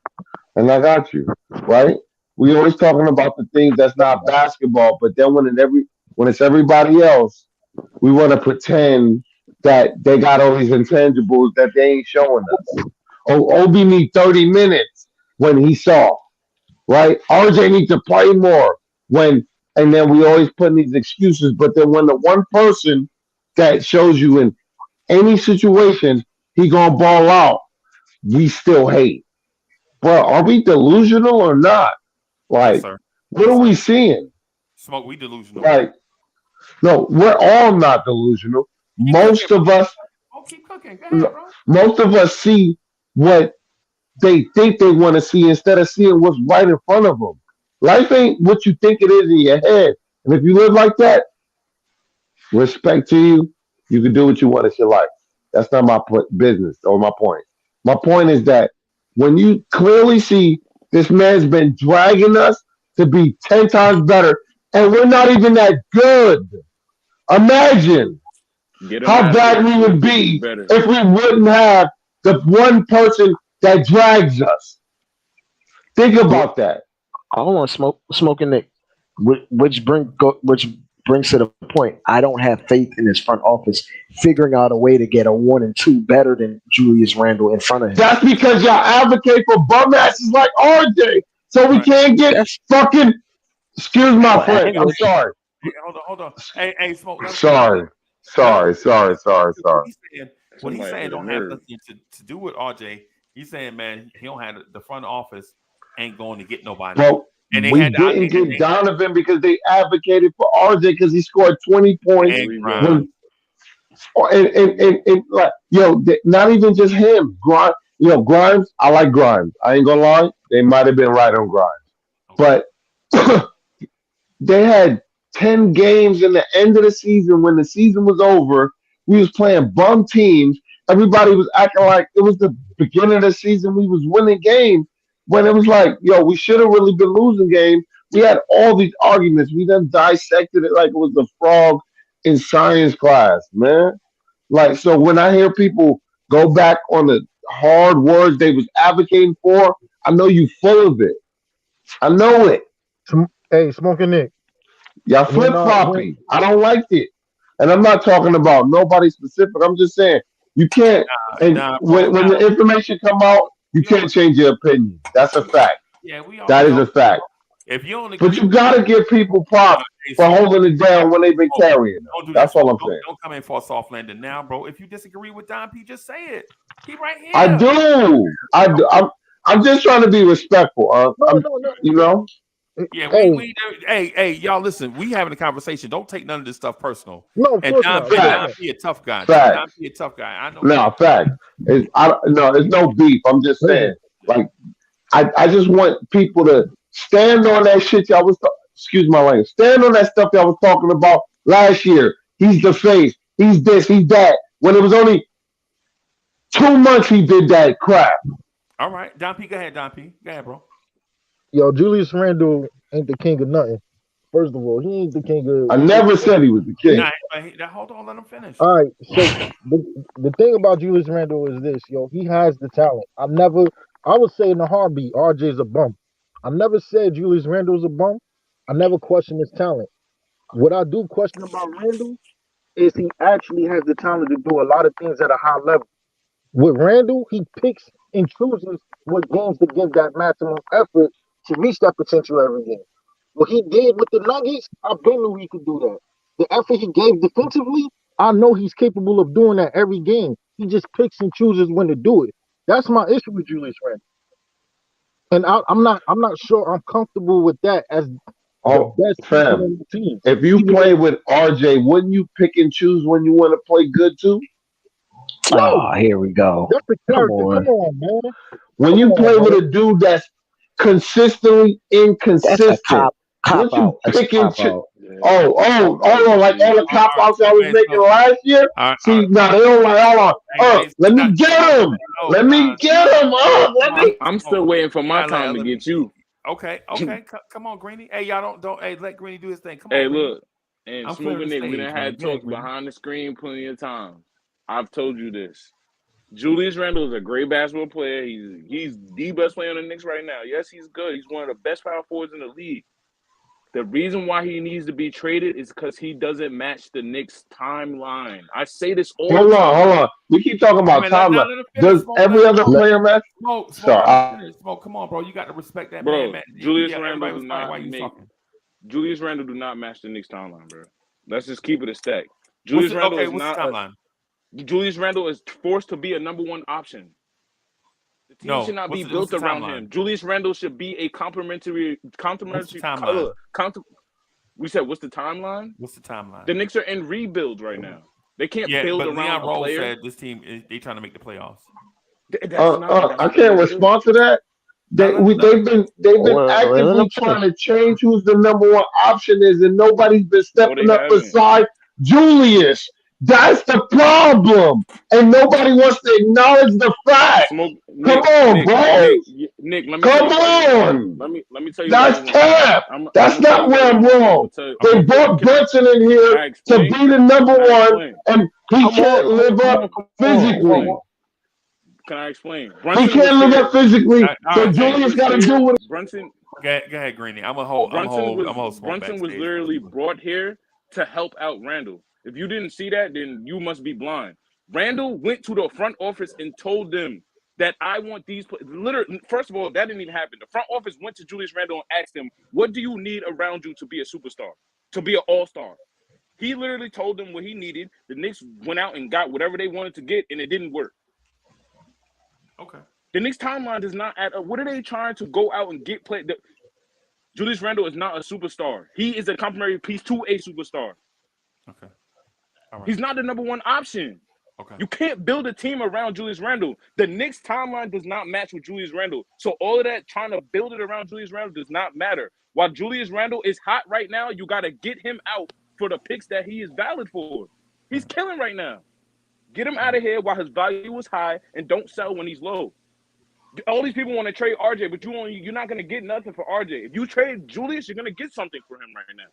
Speaker 7: and I got you right. We always talking about the things that's not basketball, but then when it's everybody else, we want to pretend that they got all these intangibles that they ain't showing us. Obi need 30 minutes when he saw, right? RJ needs to play more when and then we always put in these excuses. But then when the one person that shows you in any situation he gonna ball out, we still hate. Bro, are we delusional or not?
Speaker 3: Yes,
Speaker 7: Like,
Speaker 3: sir.
Speaker 7: what are we seeing?
Speaker 3: Smoke, we delusional.
Speaker 7: Like, no, we're all not delusional. Most of us,
Speaker 3: keep cooking. Go ahead, bro.
Speaker 7: most of us see what they think they want to see instead of seeing what's right in front of them. Life ain't what you think it is in your head. And if you live like that, respect to you, you can do what you want. It's your life. That's not my business or my point. My point is that when you clearly see this man's been dragging us to be 10 times better, and we're not even that good. Imagine how bad we would be if we wouldn't have the one person that drags us. Think about that.
Speaker 6: Hold on, smoking Nick, which brings to the point. I don't have faith in his front office figuring out a way to get a 1 and 2 better than Julius Randle in front of him.
Speaker 7: That's because y'all advocate for bum asses like RJ, so we can't get fucking. Excuse my friend. I'm sorry.
Speaker 3: Hey, hold on. Hey, smoke.
Speaker 7: Sorry.
Speaker 3: What he's saying don't have nothing to do with RJ. He's saying, man, he don't have the front office ain't going to get nobody.
Speaker 7: Well, we didn't get Donovan because they advocated for RJ because he scored 20 points. And like, not even just him. Grimes, I like Grimes. I ain't gonna lie, they might have been right on Grimes. But they had 10 games in the end of the season when the season was over. We was playing bum teams. Everybody was acting like it was the beginning of the season. We was winning games when it was like, we should have really been losing games. We had all these arguments. We then dissected it like it was a frog in science class, man. Like, so when I hear people go back on the hard words they was advocating for, I know you full of it. I know it.
Speaker 5: Hey, Smoking Nick.
Speaker 7: Y'all flip-flopping. I don't like it. And I'm not talking about nobody specific. I'm just saying you can't. When the information come out, you can't change your opinion. That's a fact.
Speaker 3: Yeah,
Speaker 7: that is a fact.
Speaker 3: If you only,
Speaker 7: but you gotta give people props for holding it down when they've been carrying it. That's all I'm saying.
Speaker 3: Don't come in for a soft landing now, bro. If you disagree with Don P, just say it. He right here.
Speaker 7: I do. I'm just trying to be respectful. You know.
Speaker 3: Yeah, hey, y'all listen. We having a conversation. Don't take none of this stuff personal.
Speaker 5: No, of course
Speaker 3: not.
Speaker 5: Don
Speaker 3: P a tough guy.
Speaker 7: Don
Speaker 3: P a tough guy. I know.
Speaker 7: No, fact. It's no beef. I'm just saying, like, I just want people to stand on that shit y'all was. Excuse my language. Stand on that stuff y'all was talking about last year. He's the face. He's this. He's that. When it was only 2 months, he did that crap.
Speaker 3: All right, Don P. Go ahead, Don P. Go ahead, bro.
Speaker 5: Yo, Julius Randle ain't the king of nothing. First of all, he ain't the king of.
Speaker 7: I never said he was the king.
Speaker 3: Hold on, let him finish.
Speaker 5: All right, so the thing about Julius Randle is this, he has the talent. I would say in a heartbeat, RJ's a bum. I never said Julius Randle's a bum. I never questioned his talent. What I do question about Randle is he actually has the talent to do a lot of things at a high level. With Randle, he picks and chooses what games to give that maximum effort to reach that potential every game. What he did with the Nuggets, I knew he could do that. The effort he gave defensively, I know he's capable of doing that every game. He just picks and chooses when to do it. That's my issue with Julius Randle. And I'm not sure I'm comfortable with that as the best
Speaker 7: fam.
Speaker 5: on the team.
Speaker 7: If you play with RJ, wouldn't you pick and choose when you want to play good too?
Speaker 6: Oh, here we go.
Speaker 5: That's the character. Come on, man.
Speaker 7: When you play with a dude that's consistently inconsistent,
Speaker 6: that's a cop out.
Speaker 7: Pick and choose. Like all the cop outs I was making last year. See, now they don't like. Hold on. Let me get him. Let me get him.
Speaker 4: I'm still waiting for my time to get you.
Speaker 3: Okay. Come on, Greeny. Hey, y'all don't. Hey, let Greeny do his thing. Come on.
Speaker 4: Hey, look. And Smoothing Nick, we done had talks behind the screen plenty of times. I've told you this. Julius Randle is a great basketball player. He's the best player on the Knicks right now. Yes, he's good. He's one of the best power forwards in the league. The reason why he needs to be traded is because he doesn't match the Knicks' timeline. I say this all the time.
Speaker 7: Hold on. We keep talking about timeline. Does every other player match?
Speaker 3: Smoke, come on, bro. You got to respect that man.
Speaker 4: Julius Randle does not make Julius Randle do not match the Knicks timeline, bro. Let's just keep it a stack. Julius Randle is
Speaker 3: what's
Speaker 4: not.
Speaker 3: the timeline?
Speaker 4: Julius Randle is forced to be a number one option. The team should not be built around him. Julius Randle should be a complementary.
Speaker 3: What's the timeline?
Speaker 4: We said, what's the timeline?
Speaker 3: What's the timeline?
Speaker 4: The Knicks are in rebuild right now. They can't build
Speaker 3: but
Speaker 4: around
Speaker 3: Leon
Speaker 4: a
Speaker 3: Rose
Speaker 4: player.
Speaker 3: said this team they trying to make the playoffs.
Speaker 7: I can't respond to that. They've been actively trying to change who's the number one option is, and nobody's been stepping up beside Julius. That's the problem, and nobody wants to acknowledge the fact. Come on, bro.
Speaker 4: Nick, let me
Speaker 7: come on.
Speaker 4: Let me tell you.
Speaker 7: That's cap. That's not where I'm wrong. They brought Brunson in here to be the number one, and he can't live up physically.
Speaker 4: Can I explain?
Speaker 7: He can't live up physically, so Julius got to do what
Speaker 4: Brunson.
Speaker 3: Go ahead, Greeny. I'm a whole.
Speaker 4: Brunson was literally brought here to help out Randle. If you didn't see that, then you must be blind. Randle went to the front office and told them that I want these. Literally, first of all, that didn't even happen. The front office went to Julius Randle and asked him, "What do you need around you to be a superstar, to be an all-star?" He literally told them what he needed. The Knicks went out and got whatever they wanted to get, and it didn't work.
Speaker 3: Okay.
Speaker 4: The Knicks timeline does not add up. What are they trying to go out and get played? Julius Randle is not a superstar. He is a complementary piece to a superstar.
Speaker 3: Okay. All right.
Speaker 4: He's not the number one option.
Speaker 3: Okay.
Speaker 4: You can't build a team around Julius Randle. The Knicks timeline does not match with Julius Randle. So all of that trying to build it around Julius Randle does not matter. While Julius Randle is hot right now, you got to get him out for the picks that he is valid for. He's killing right now. Get him out of here while his value is high, and don't sell when he's low. All these people want to trade RJ, but you're not going to get nothing for RJ. If you trade Julius, you're going to get something for him right now.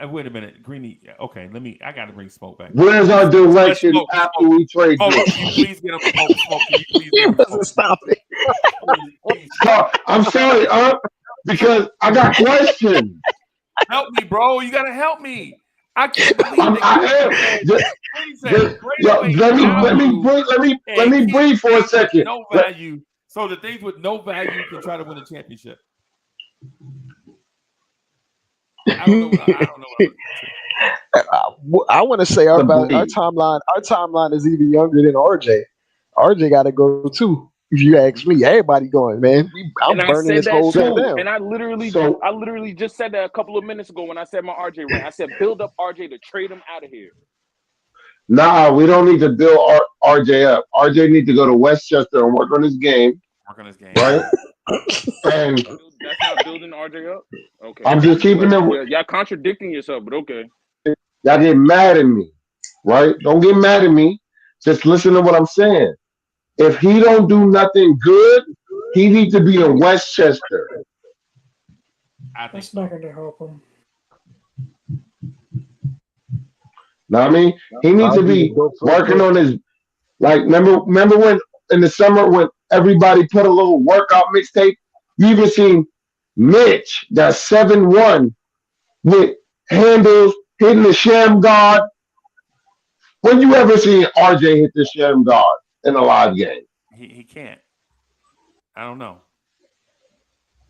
Speaker 3: I wait a minute, Greeny. Okay, I got to bring Smoke back.
Speaker 7: Where's our direction after we trade?
Speaker 3: Can you please get him Smoke? Can you please get him
Speaker 6: Stop it.
Speaker 7: I'm sorry, because I got questions.
Speaker 3: Help me, bro. You got to help me. I can't believe
Speaker 7: Let me breathe for a second.
Speaker 3: No value. So the things with no value can try to win a championship. I don't know.
Speaker 6: I want to say our timeline. Our timeline is even younger than RJ. RJ got to go too. If you ask me, everybody going, man. I'm burning this whole thing down.
Speaker 4: And I literally just said that a couple of minutes ago when I said my RJ rant. I said build up RJ to trade him out of here.
Speaker 7: Nah, we don't need to build RJ up. RJ needs to go to Westchester and work on his game. Right? And
Speaker 4: that's not building RJ up? Okay.
Speaker 7: I'm just keeping them.
Speaker 4: Y'all contradicting yourself, but okay.
Speaker 7: Y'all get mad at me, right? Don't get mad at me. Just listen to what I'm saying. If he don't do nothing good, he needs to be in Westchester.
Speaker 9: That's not going to help him.
Speaker 7: Know what I mean? He needs to be working on his, like, remember when in the summer when everybody put a little workout mixtape? You even seen Mitch, that 7-1 with handles, hitting the sham guard. When you ever seen RJ hit the sham guard in a live game?
Speaker 3: He can't. I don't know.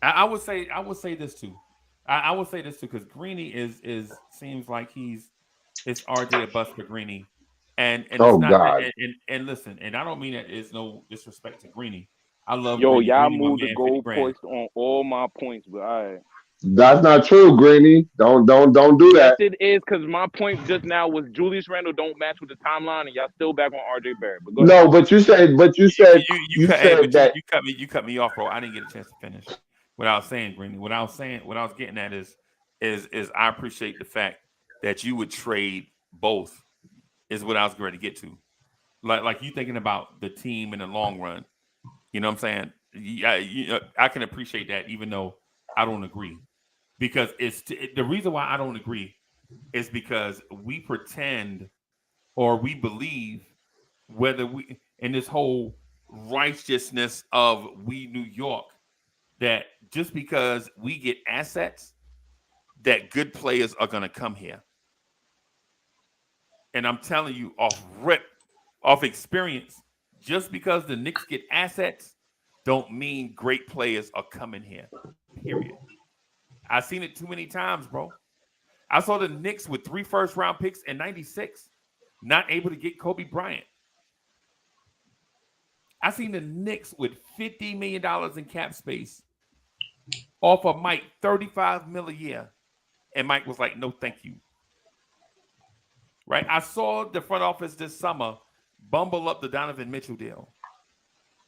Speaker 3: I would say this too. I would say this too because Greeny is seems like it's RJ a bust for Greeny, and
Speaker 7: oh
Speaker 3: it's not,
Speaker 7: God.
Speaker 3: And listen, and I don't mean that it's no disrespect to Greeny. I love
Speaker 4: y'all
Speaker 3: Greeny,
Speaker 4: moved the goalpost on all my points, but all right.
Speaker 7: That's not true, Greeny. Don't do that.
Speaker 4: Yes, it is because my point just now was Julius Randle don't match with the timeline, and y'all still back on RJ Barrett. But go ahead.
Speaker 7: No, but you said
Speaker 3: you cut me off, bro. I didn't get a chance to finish what I was saying, Greeny. What I was getting at is I appreciate the fact that you would trade both. Is what I was going to get to, like you thinking about the team in the long run. You know what I'm saying? Yeah, I can appreciate that, even though I don't agree. Because the reason why I don't agree is because we pretend or we believe whether we in this whole righteousness of we New York that just because we get assets that good players are going to come here. And I'm telling you off experience, just because the Knicks get assets don't mean great players are coming here. Period. I've seen it too many times, bro. I saw the Knicks with 3 first-round picks in '96, not able to get Kobe Bryant. I seen the Knicks with $50 million in cap space, offer Mike $35 million a year, and Mike was like, "No, thank you." Right? I saw the front office this summer bumble up the Donovan Mitchell deal.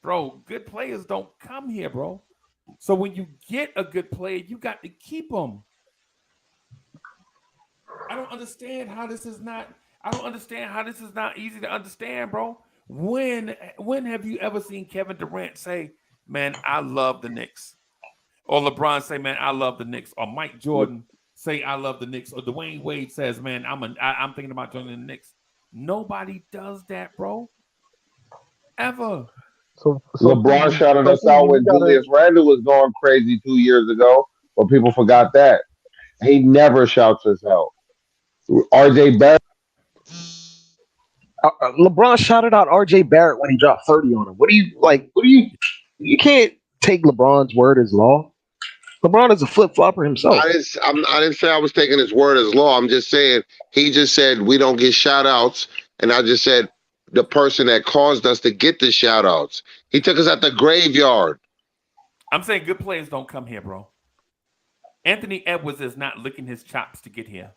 Speaker 3: Bro, good players don't come here, bro. So when you get a good player, you got to keep them. I don't understand how this is not easy to understand, bro. When have you ever seen Kevin Durant say, "Man, I love the Knicks," or LeBron say, "Man, I love the Knicks," or Mike Jordan say, "I love the Knicks," or Dwayne Wade says, "Man, I'm thinking about joining the Knicks"? Nobody does that, bro. Ever.
Speaker 5: So
Speaker 7: LeBron shouted us
Speaker 5: Fuji,
Speaker 7: out
Speaker 5: you
Speaker 7: when
Speaker 5: gotta.
Speaker 7: Julius Randle was going crazy 2 years ago, but people forgot that. He never shouts us out. RJ Barrett.
Speaker 6: LeBron shouted out RJ Barrett when he dropped 30 on him. What do you like? You can't take LeBron's word as law. LeBron is a flip flopper himself.
Speaker 10: I didn't say I was taking his word as law. I'm just saying he just said we don't get shout outs, and I just said the person that caused us to get the shout outs. He took us at the graveyard.
Speaker 3: I'm saying good players don't come here, bro. Anthony Edwards is not licking his chops to get here.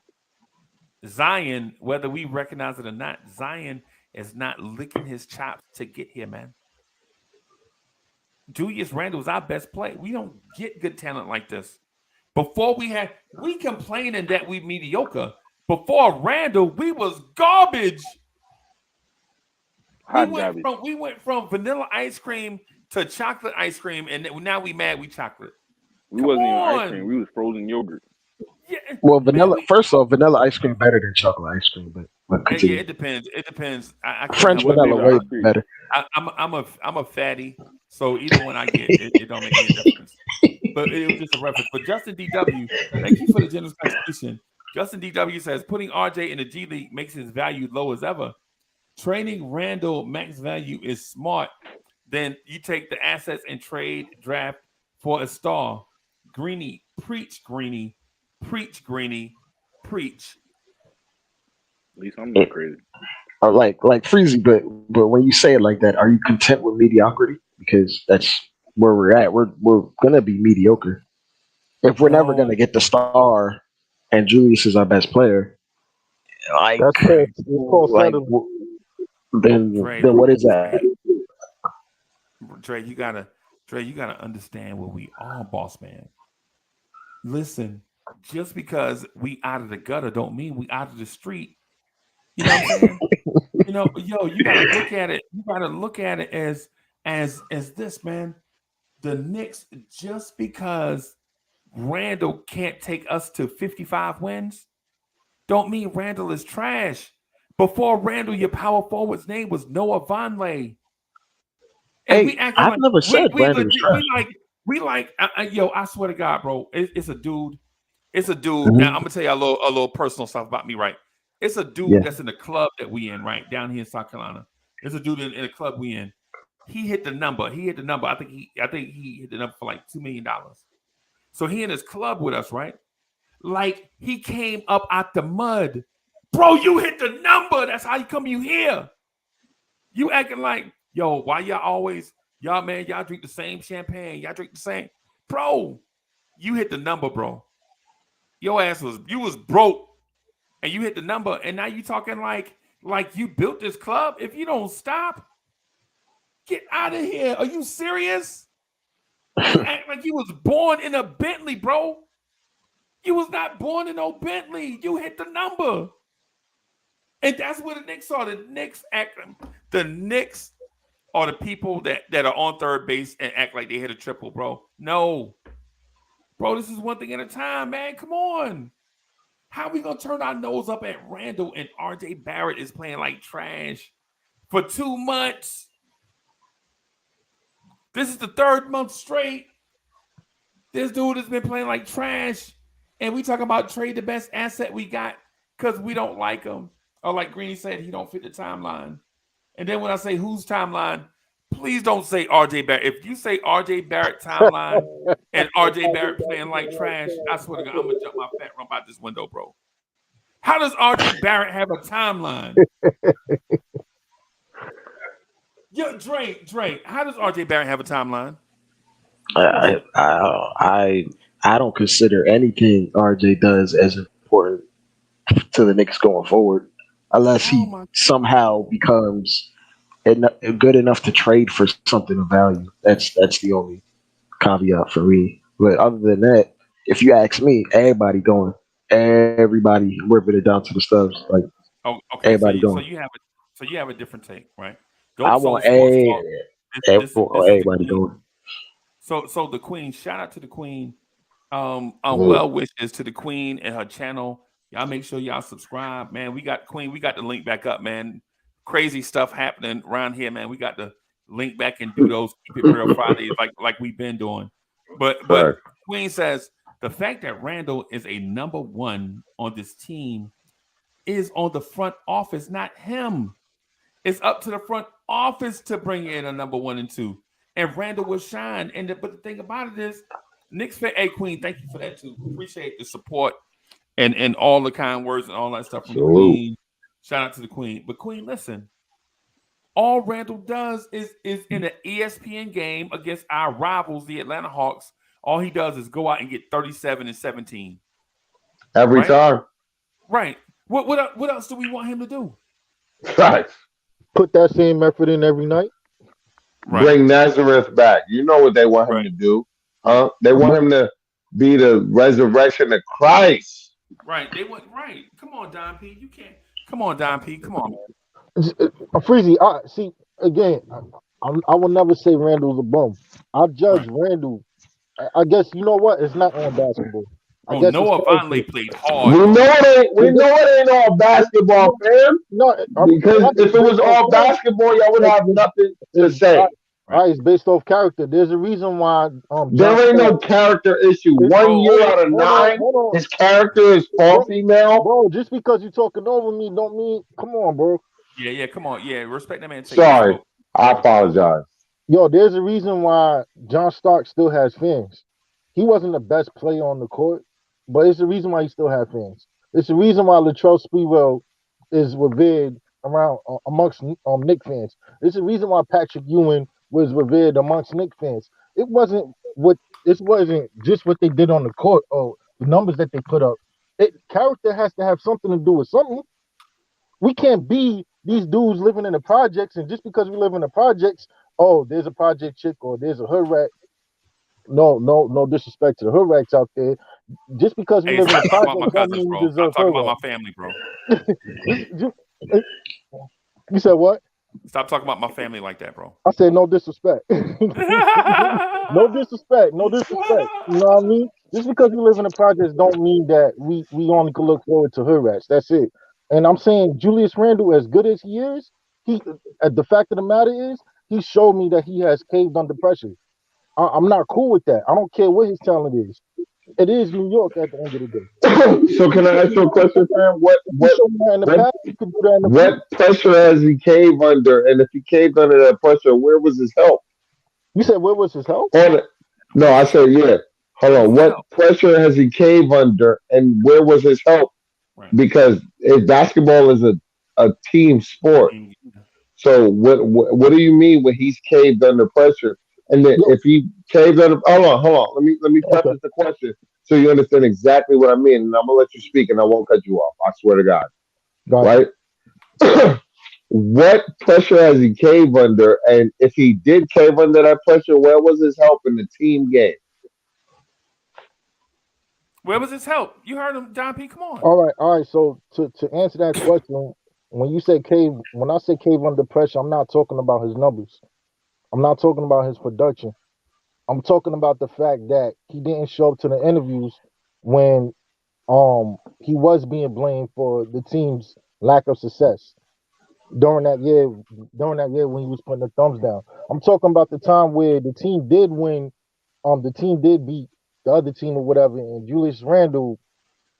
Speaker 3: Zion, whether we recognize it or not, Zion is not licking his chops to get here, man. Julius Randle is our best player. We don't get good talent like this. Before we complaining that we mediocre. Before Randle, we was garbage. We went from vanilla ice cream to chocolate ice cream, and now we mad we chocolate.
Speaker 4: We wasn't even ice cream. We was frozen yogurt.
Speaker 3: Yeah.
Speaker 6: Well, first off, vanilla ice cream better than chocolate ice cream, but continue.
Speaker 3: Yeah, it depends. It depends. I
Speaker 6: French vanilla way better.
Speaker 3: I'm a fatty, so either one I get, it don't make any difference. But it was just a reference. But Justin DW, thank you for the generous contribution. Justin DW says putting RJ in the G League makes his value low as ever. Trading Randle max value is smart. Then you take the assets and trade draft for a star. Greeny, preach, Greeny. Preach, Greeny. Preach.
Speaker 4: At least I'm not crazy.
Speaker 6: Like Freezy, but when you say it like that, are you content with mediocrity? Because that's where we're at. We're gonna be mediocre. If we're never gonna get the star, and Julius is our best player, like then what is that?
Speaker 3: Dre, you gotta understand where we are, boss man. Listen, just because we out of the gutter don't mean we out of the street. You know what I'm saying? You gotta look at it. You gotta look at it as this, man. The Knicks, just because Randle can't take us to 55 wins, don't mean Randle is trash. Before Randle, your power forward's name was Noah Vonleh. And
Speaker 6: I've never said Randle was trash.
Speaker 3: I swear to God, bro, it's a dude. It's a dude. Mm-hmm. Now I'm gonna tell you a little personal stuff about me, right? It's a dude that's in the club that we in, right down here in South Carolina. It's a dude in the club we in. He hit the number. I think he hit the number for like $2 million. So he in his club with us, right? Like he came up out the mud, bro. You hit the number. That's how you here. You acting like, yo, why y'all drink the same champagne? Y'all drink the same, bro. You hit the number, bro. Your ass was broke, and you hit the number, and now you talking like you built this club. If you don't stop, get out of here. Are you serious? You act like you was born in a Bentley, bro. You was not born in no Bentley. You hit the number. And that's what the Knicks are. The Knicks are the people that are on third base and act like they hit a triple, bro. No. Bro, this is one thing at a time, man. Come on. How are we going to turn our nose up at Randle and RJ Barrett is playing like trash for 2 months? This is the 3rd month straight. This dude has been playing like trash. And we talk about trade the best asset we got because we don't like him. Or like Greeny said, he don't fit the timeline. And then when I say whose timeline, Please don't say RJ Barrett. If you say RJ Barrett timeline and RJ Barrett playing like trash, I swear to God, I'm gonna jump my fat rump out this window, bro. How does RJ Barrett have a timeline? Yo, Drake, how does RJ Barrett have a timeline?
Speaker 6: I don't consider anything RJ does as important to the Knicks going forward, unless he somehow becomes good enough to trade for something of value. That's the only caveat for me. But other than that, if you ask me, everybody ripping it down to the stubs. Like,
Speaker 3: okay,
Speaker 6: everybody
Speaker 3: so
Speaker 6: going.
Speaker 3: you have a different take, right?
Speaker 6: I want everybody going.
Speaker 3: So the Queen, shout out to the Queen. Well wishes to the Queen and her channel. Y'all make sure y'all subscribe, man. We got Queen. We got the link back up, man. Crazy stuff happening around here, man. We got to link back and do those Keep It Real Fridays like we've been doing. But Queen says the fact that Randle is a number one on this team is on the front office, not him. It's up to the front office to bring in a number 1 and 2, and Randle will shine. But the thing about it is, Knicks fan, hey Queen, thank you for that too. Appreciate the support and all the kind words and all that stuff from the Queen. Shout out to the Queen. But Queen, listen, all Randle does is in an ESPN game against our rivals, the Atlanta Hawks. All he does is go out and get 37 and 17
Speaker 7: every time.
Speaker 3: Right. What else do we want him to do?
Speaker 7: Right.
Speaker 5: Put that same effort in every night.
Speaker 7: Right. Bring Nazareth back. You know what they want him to do, huh? They want him to be the resurrection of Christ.
Speaker 3: Right. They want Come on, Don P. You can't. Come on, Don P. Come on,
Speaker 5: man. Freezy, see again. I will never say Randle's a bum. I judge Randle. I guess you know what? It's not on basketball.
Speaker 3: I guess Noah Vonleh played hard.
Speaker 7: We know it ain't all basketball, fam. No, because if it was all basketball, y'all would have nothing to say.
Speaker 5: All right, it's based off character. There's a reason why.
Speaker 7: There ain't no character issue. 1 year out of 9, his character is all female.
Speaker 5: Bro, just because you're talking over me, don't mean. Come on, bro.
Speaker 3: Yeah, come on. Yeah, respect that man.
Speaker 7: Sorry, I apologize.
Speaker 5: Yo, there's a reason why John Stark still has fans. He wasn't the best player on the court, but it's the reason why he still has fans. It's the reason why Latrell Sprewell is revered amongst Knicks fans. It's the reason why Patrick Ewing was revered amongst Knicks fans. It wasn't just what they did on the court or the numbers that they put up. Character has to have something to do with something. We can't be these dudes living in the projects, and just because we live in the projects, there's a project chick or there's a hood rat. No disrespect to the hood rats out there. Just because we live in the projects don't mean we deserve
Speaker 3: Stop talking about my family, bro.
Speaker 5: You said what?
Speaker 3: Stop talking about my family like that, bro.
Speaker 5: I said no disrespect. No disrespect. You know what I mean? Just because we live in the projects don't mean that we only can look forward to hood rats. That's it. And I'm saying Julius Randle, as good as he is, the fact of the matter is, he showed me that he has caved under pressure. I'm not cool with that. I don't care what his talent is. It is New York at the end of the day.
Speaker 7: So can I ask you a question, fam? What pressure has he caved under? And if he caved under that pressure, where was his help?
Speaker 5: You said where was his help?
Speaker 7: No, I said yeah. Hold on. What pressure has he caved under, and where was his help? Right. Because basketball is a team sport. So what do you mean when he's caved under pressure? And then if he caved under, hold on. Let me preface the question so you understand exactly what I mean. And I'm gonna let you speak, and I won't cut you off. I swear to God. Right? What pressure has he caved under? And if he did cave under that pressure, where was his help in the team game?
Speaker 3: Where was his help? You heard him, Don P. Come on.
Speaker 5: All right. So to answer that question, when I say cave under pressure, I'm not talking about his numbers. I'm not talking about his production. I'm talking about the fact that he didn't show up to the interviews when he was being blamed for the team's lack of success during that year when he was putting the thumbs down. I'm talking about the time where the team did win, the team did beat the other team or whatever, and Julius Randle,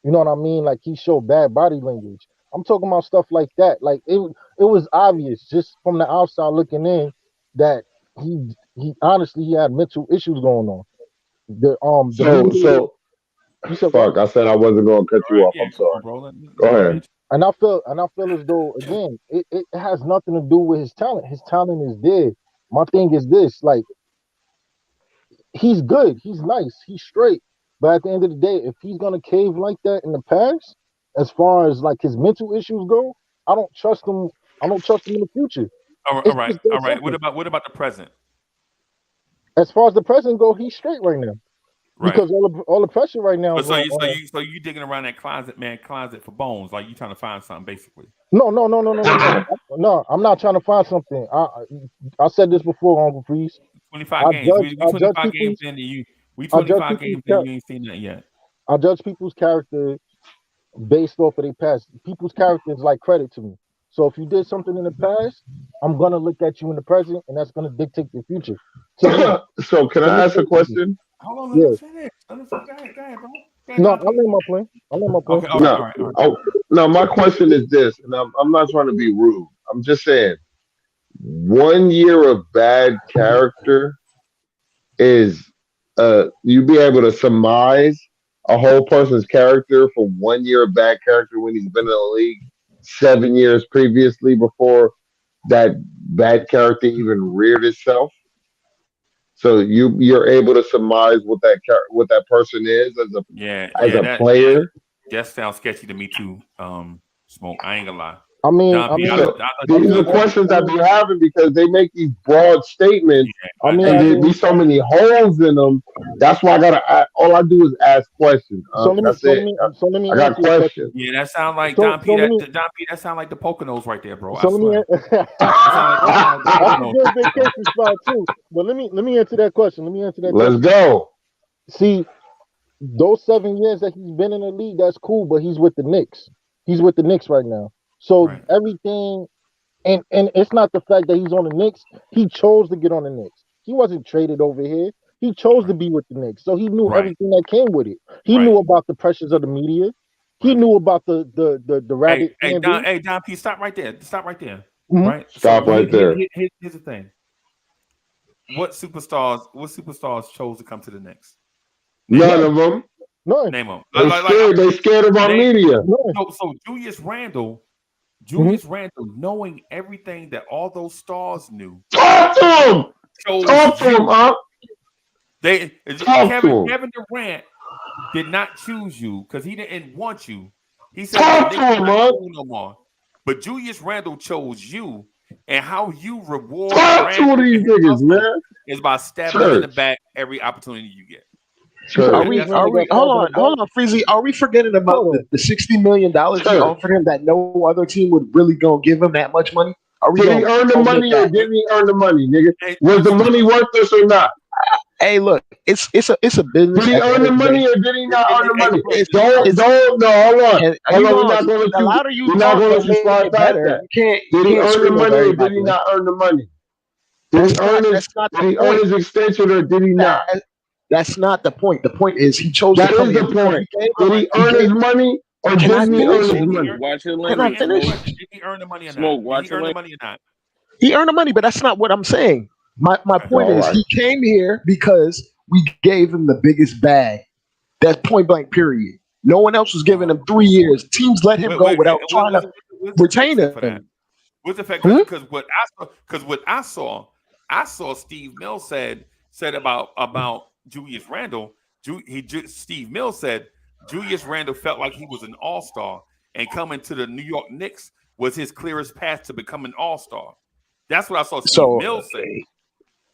Speaker 5: you know what I mean? Like, he showed bad body language. I'm talking about stuff like that. Like, it was obvious just from the outside looking in that he honestly he had mental issues going on. The
Speaker 7: So
Speaker 5: media, you said what?
Speaker 7: fuck. I said I wasn't gonna cut you off.
Speaker 3: Yeah,
Speaker 7: I'm
Speaker 3: come
Speaker 7: sorry.
Speaker 3: on, bro.
Speaker 7: Go ahead.
Speaker 5: And I feel as though again it has nothing to do with his talent. His talent is there. My thing is this, like he's good, he's nice, he's straight. But at the end of the day, if he's gonna cave like that in the past, as far as like his mental issues go, I don't trust him. I don't trust him in the future.
Speaker 3: All
Speaker 5: It's
Speaker 3: right.
Speaker 5: just that
Speaker 3: What
Speaker 5: simple.
Speaker 3: about the present?
Speaker 5: As far as the present go, he's straight right now.
Speaker 3: Right.
Speaker 5: Because all the pressure right now is
Speaker 3: So
Speaker 5: on.
Speaker 3: you digging around that closet for bones, like you trying to find something, basically.
Speaker 5: No. No, I'm not trying to find something. I said this before, Uncle Freeze.
Speaker 3: 25 games. We
Speaker 5: I judge
Speaker 3: 25 games
Speaker 5: people's
Speaker 3: in, and you
Speaker 5: I judge
Speaker 3: 25 games in, you ain't seen nothing yet.
Speaker 5: I judge people's character based off of their past. People's character is like credit to me. So if you did something in the past, I'm gonna look at you in the present, and that's gonna dictate the future.
Speaker 7: So can I ask a question?
Speaker 3: Hold on, let him finish. Go ahead, bro.
Speaker 5: No, I learned my plan.
Speaker 3: Okay, all
Speaker 7: No,
Speaker 3: right.
Speaker 7: oh, no. My question is this, and I'm not trying to be rude. I'm just saying, 1 year of bad character is you be able to surmise a whole person's character from 1 year of bad character when he's been in the league 7 years previously before that bad character even reared itself. So you're able to surmise what that person is as a player.
Speaker 3: That sounds sketchy to me too. Smoke. I ain't gonna lie.
Speaker 5: I mean,
Speaker 7: these are the questions I be having because they make these broad statements, and there be so many holes in them. That's why all I do is ask questions. That's it. I got questions.
Speaker 3: Yeah, that sound like Don P. That sound like the Poconos right there, bro. I swear.
Speaker 5: That's a good vacation spot too. But let me answer that question.
Speaker 7: Let's go.
Speaker 5: See, those 7 years that he's been in the league, that's cool. But he's with the Knicks. He's with the Knicks right now. So everything, and it's not the fact that he's on the Knicks. He chose to get on the Knicks. He wasn't traded over here. He chose to be with the Knicks. So he knew everything that came with it. He knew about the pressures of the media. He knew about the rabbit.
Speaker 3: Hey, Don P, stop right there.
Speaker 5: Mm-hmm.
Speaker 3: Right?
Speaker 7: Stop right there.
Speaker 3: Here's the thing. What superstars chose to come to the Knicks?
Speaker 7: None of them.
Speaker 5: No.
Speaker 3: Name them.
Speaker 7: They scared of our media.
Speaker 3: So Julius Randle, knowing everything that all those stars knew.
Speaker 7: Talk to him.
Speaker 3: Kevin Durant did not choose you because he didn't want you. He said no more. But Julius Randle chose you, and how you reward
Speaker 7: these niggas, man,
Speaker 3: is by stabbing him in the back every opportunity you get.
Speaker 6: Sure. Are we hold on, Freezy? Are we forgetting about the $60 million he offered him that no other team would really go give him that much money?
Speaker 7: Did he earn the money or didn't he earn the money, nigga? Was the money worth this or not?
Speaker 6: Hey, look, it's a business.
Speaker 7: Did he earn the money or did he not earn the money? Hold on. We're not going to let you slide back that. Did he earn the money or did he not earn the money? Did he earn his extension or did he not?
Speaker 6: That's not the point. The point is he chose to come here.
Speaker 7: That is the point. Did he earn his money or didn't he earn his money?
Speaker 4: Watch your
Speaker 6: Can I
Speaker 4: language.
Speaker 6: finish?
Speaker 3: Did he earn the money or
Speaker 4: Smoke,
Speaker 3: not?
Speaker 4: watch
Speaker 3: Did he earn
Speaker 4: your
Speaker 3: the money or not?
Speaker 6: He earned the money, but that's not what I'm saying. My point is he came here because we gave him the biggest bag. That's point blank, period. No one else was giving him 3 years. Teams let him go without trying to retain him.
Speaker 3: What's the fact? Because what I saw Steve Mills said about Julius Randle. Steve Mills said Julius Randle felt like he was an all-star, and coming to the New York Knicks was his clearest path to become an all-star. That's what I saw Steve Mills say.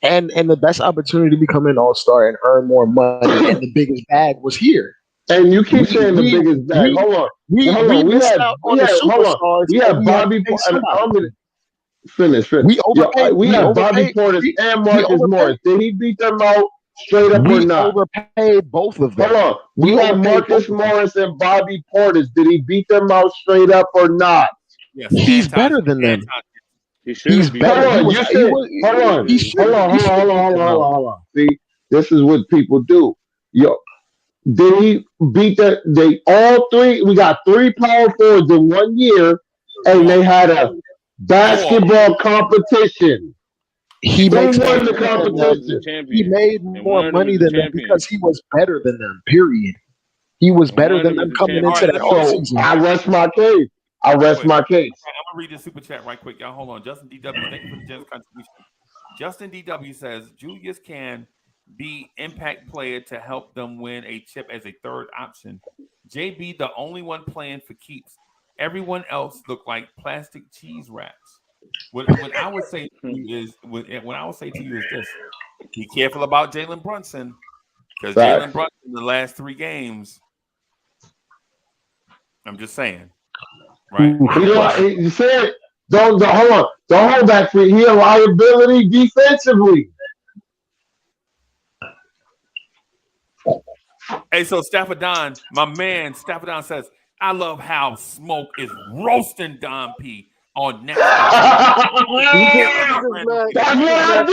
Speaker 6: And the best opportunity to become an all-star and earn more money and the biggest bag was here.
Speaker 7: And you keep saying the biggest bag. Hold on. We had Bobby Portis. Finish. We had Bobby Portis and Marcus Morris. Did he beat them out straight up or not?
Speaker 6: We overpaid both of them.
Speaker 7: Hold on. We had Marcus Morris and Bobby Portis. Did he beat them out straight up or not?
Speaker 3: Yes.
Speaker 6: He's better than them.
Speaker 7: He's better. Hold on. See, this is what people do. Did he beat all three? We got 3 power forwards in 1 year, and they had a basketball competition.
Speaker 6: he
Speaker 4: And
Speaker 6: makes
Speaker 4: one
Speaker 6: more
Speaker 4: of
Speaker 7: the
Speaker 4: the
Speaker 6: money than
Speaker 4: was
Speaker 6: them.
Speaker 4: the champion.
Speaker 6: He made
Speaker 4: And
Speaker 6: more
Speaker 4: one of them
Speaker 6: money
Speaker 4: is the
Speaker 6: than them
Speaker 4: champion.
Speaker 6: because he was better than them. Period. He was
Speaker 4: And
Speaker 6: better
Speaker 4: one
Speaker 6: than
Speaker 4: of them
Speaker 6: them
Speaker 4: is the
Speaker 6: coming
Speaker 4: champion.
Speaker 6: into that
Speaker 7: So
Speaker 6: offseason.
Speaker 7: I rest my case. I rest my case.
Speaker 3: I'm gonna read the super chat right quick, y'all. Hold on. Justin DW, thank you for the generous contribution. Justin DW says Julius can be impact player to help them win a chip as a third option. JB, the only one playing for keeps. Everyone else look like plastic cheese wraps. What I would say to you is, what I would say to you is this: be careful about Jalen Brunson, because Jalen Brunson in the last 3 games. I'm just saying, right?
Speaker 7: You said don't hold on. Don't hold back for he a liability defensively.
Speaker 3: Hey, so Stafford my man Stafford says, I love how Smoke is roasting Don P on next.
Speaker 7: That's what I do.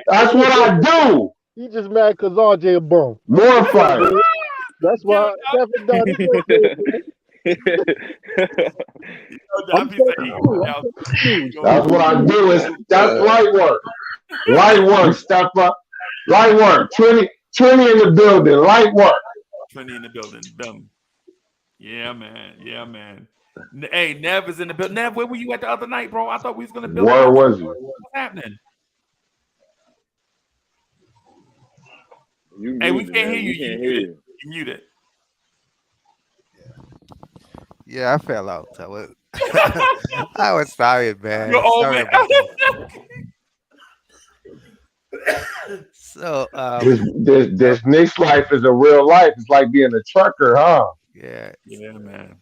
Speaker 7: That's what I do.
Speaker 5: He just mad because RJ a bum.
Speaker 7: More fire.
Speaker 5: That's why Stafford done
Speaker 7: That's what I do. That's light work. Light work, Stepper. Light work. 20 in the building. Light work.
Speaker 3: 20 in the building. Dumb. Yeah, man. Yeah, man. Hey, Nev is in the building. Nev, where were you at the other night, bro? I thought we was gonna build.
Speaker 7: Where was you?
Speaker 3: What's happening?
Speaker 4: Hey,
Speaker 3: we can't hear you. You muted.
Speaker 11: Yeah, I fell out. I was sorry, man.
Speaker 3: You're old,
Speaker 11: Sorry
Speaker 3: man.
Speaker 11: about that. So
Speaker 7: this Knicks life is a real life. It's like being a trucker, huh?
Speaker 11: Yeah,
Speaker 3: man.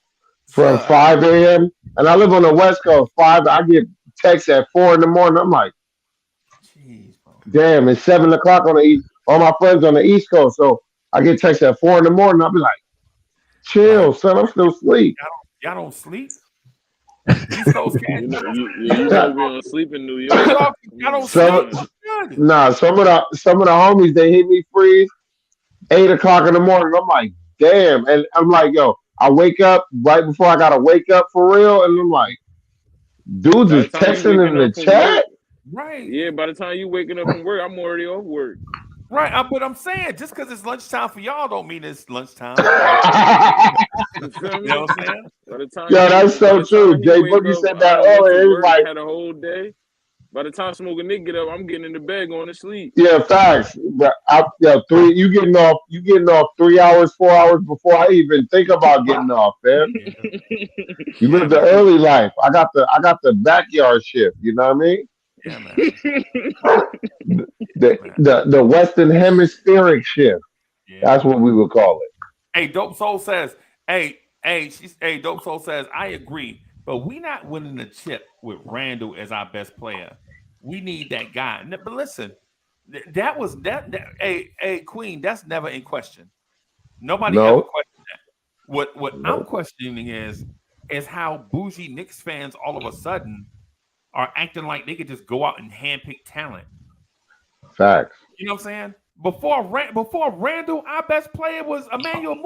Speaker 7: From 5 a.m. and I live on the West Coast. 5, I get texts at 4 in the morning. I'm like, damn, it's 7 o'clock on the East. All my friends on the East Coast, so I get texts at 4 in the morning. I'll be like, chill, son. I'm still asleep.
Speaker 3: Y'all don't sleep. East Coast
Speaker 4: you supposed to be on sleep in New York.
Speaker 3: Y'all don't sleep.
Speaker 7: Nah, some of the homies, they hit me freeze 8 o'clock in the morning. I'm like, damn. And I'm like, yo, I wake up right before I gotta wake up for real, and I'm like, dudes is texting in the chat.
Speaker 3: Right.
Speaker 4: Yeah, by the time you waking up from work, I'm already off work.
Speaker 3: Right, but I'm saying just because it's lunchtime for y'all don't mean it's lunchtime.
Speaker 4: You know
Speaker 3: what I'm saying?
Speaker 4: By the time
Speaker 7: that's so true. Jay Boogie said that earlier. He was like,
Speaker 4: had a whole day. By the time Smoke and Nick get up, I'm getting in the bed going to sleep.
Speaker 7: Yeah, facts. But you getting off 3 hours, 4 hours before I even think about getting off, man. You live the early life. I got the backyard shift. You know what I mean?
Speaker 3: Yeah, man.
Speaker 7: The Western Hemispheric shift. Yeah. That's what we would call it.
Speaker 3: Hey, Dope Soul says, Dope Soul says, I agree, but we not winning the chip with Randle as our best player. We need that guy. But listen, that was hey, Queen, that's never in question. Nobody ever questioned that. What I'm questioning is how bougie Knicks fans all of a sudden are acting like they could just go out and handpick talent.
Speaker 7: Facts.
Speaker 3: You know what I'm saying? Before Randle, our best player was Emmanuel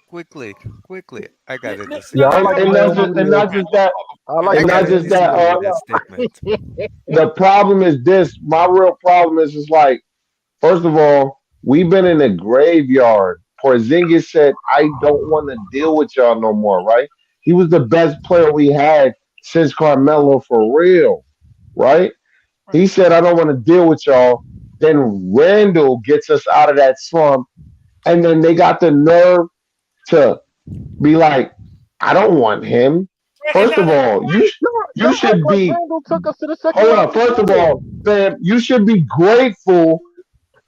Speaker 3: Quickley.
Speaker 11: Quickly. I got it.
Speaker 7: Yeah, and not just that. The problem is this. My real problem is like, first of all, we've been in a graveyard. Porzingis said, I don't want to deal with y'all no more, right? He was the best player we had since Carmelo for real, right? He said, I don't want to deal with y'all. Then Randle gets us out of that slump. And then they got the nerve to be like, I don't want him. First of all, you should be. Hold on. First of all, fam, you should be grateful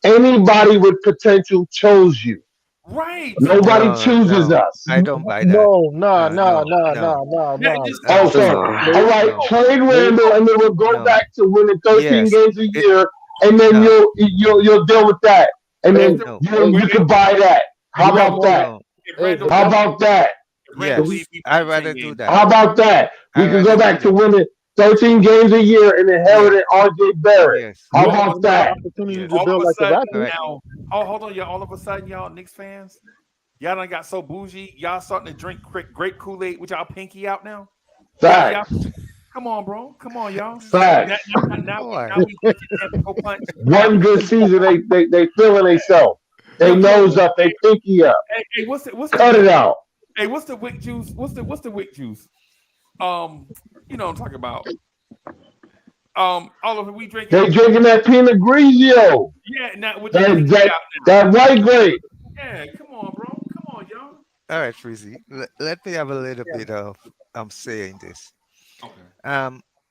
Speaker 7: anybody with potential chose you.
Speaker 3: Right.
Speaker 7: Nobody chooses us.
Speaker 11: I don't buy that.
Speaker 5: No.
Speaker 7: Oh, sorry. All right. Trade Randle, and then we'll go back to winning 13 games a year, and then you'll deal with that, and then you can buy that. How about that? How about that?
Speaker 11: Yes, I'd rather do that.
Speaker 7: How about that? We can go back to winning 13 games a year and inheriting RJ Barrett.
Speaker 11: Yes.
Speaker 7: How about that?
Speaker 3: Hold on, y'all. All of a sudden, y'all Knicks fans, y'all done got so bougie. Y'all starting to drink grape Kool-Aid with y'all pinky out now.
Speaker 7: Facts.
Speaker 3: Come on, bro. Come on, y'all.
Speaker 7: Facts.
Speaker 3: Now
Speaker 11: Boy.
Speaker 3: we want to go punch.
Speaker 7: One good season, they feeling themselves. They
Speaker 3: Yo,
Speaker 7: nose up, they pinky up.
Speaker 3: Hey, what's the
Speaker 7: Cut it out.
Speaker 3: Hey, what's the wick juice? What's the wick juice? You know what I'm talking about. All of it we drinking.
Speaker 7: They drinking that Pinot Grigio.
Speaker 3: Yeah, now with
Speaker 7: that white grape.
Speaker 3: Yeah, come on, bro. Come on, y'all.
Speaker 11: All right, Freezy. Let me have a little bit of saying this.
Speaker 3: Okay.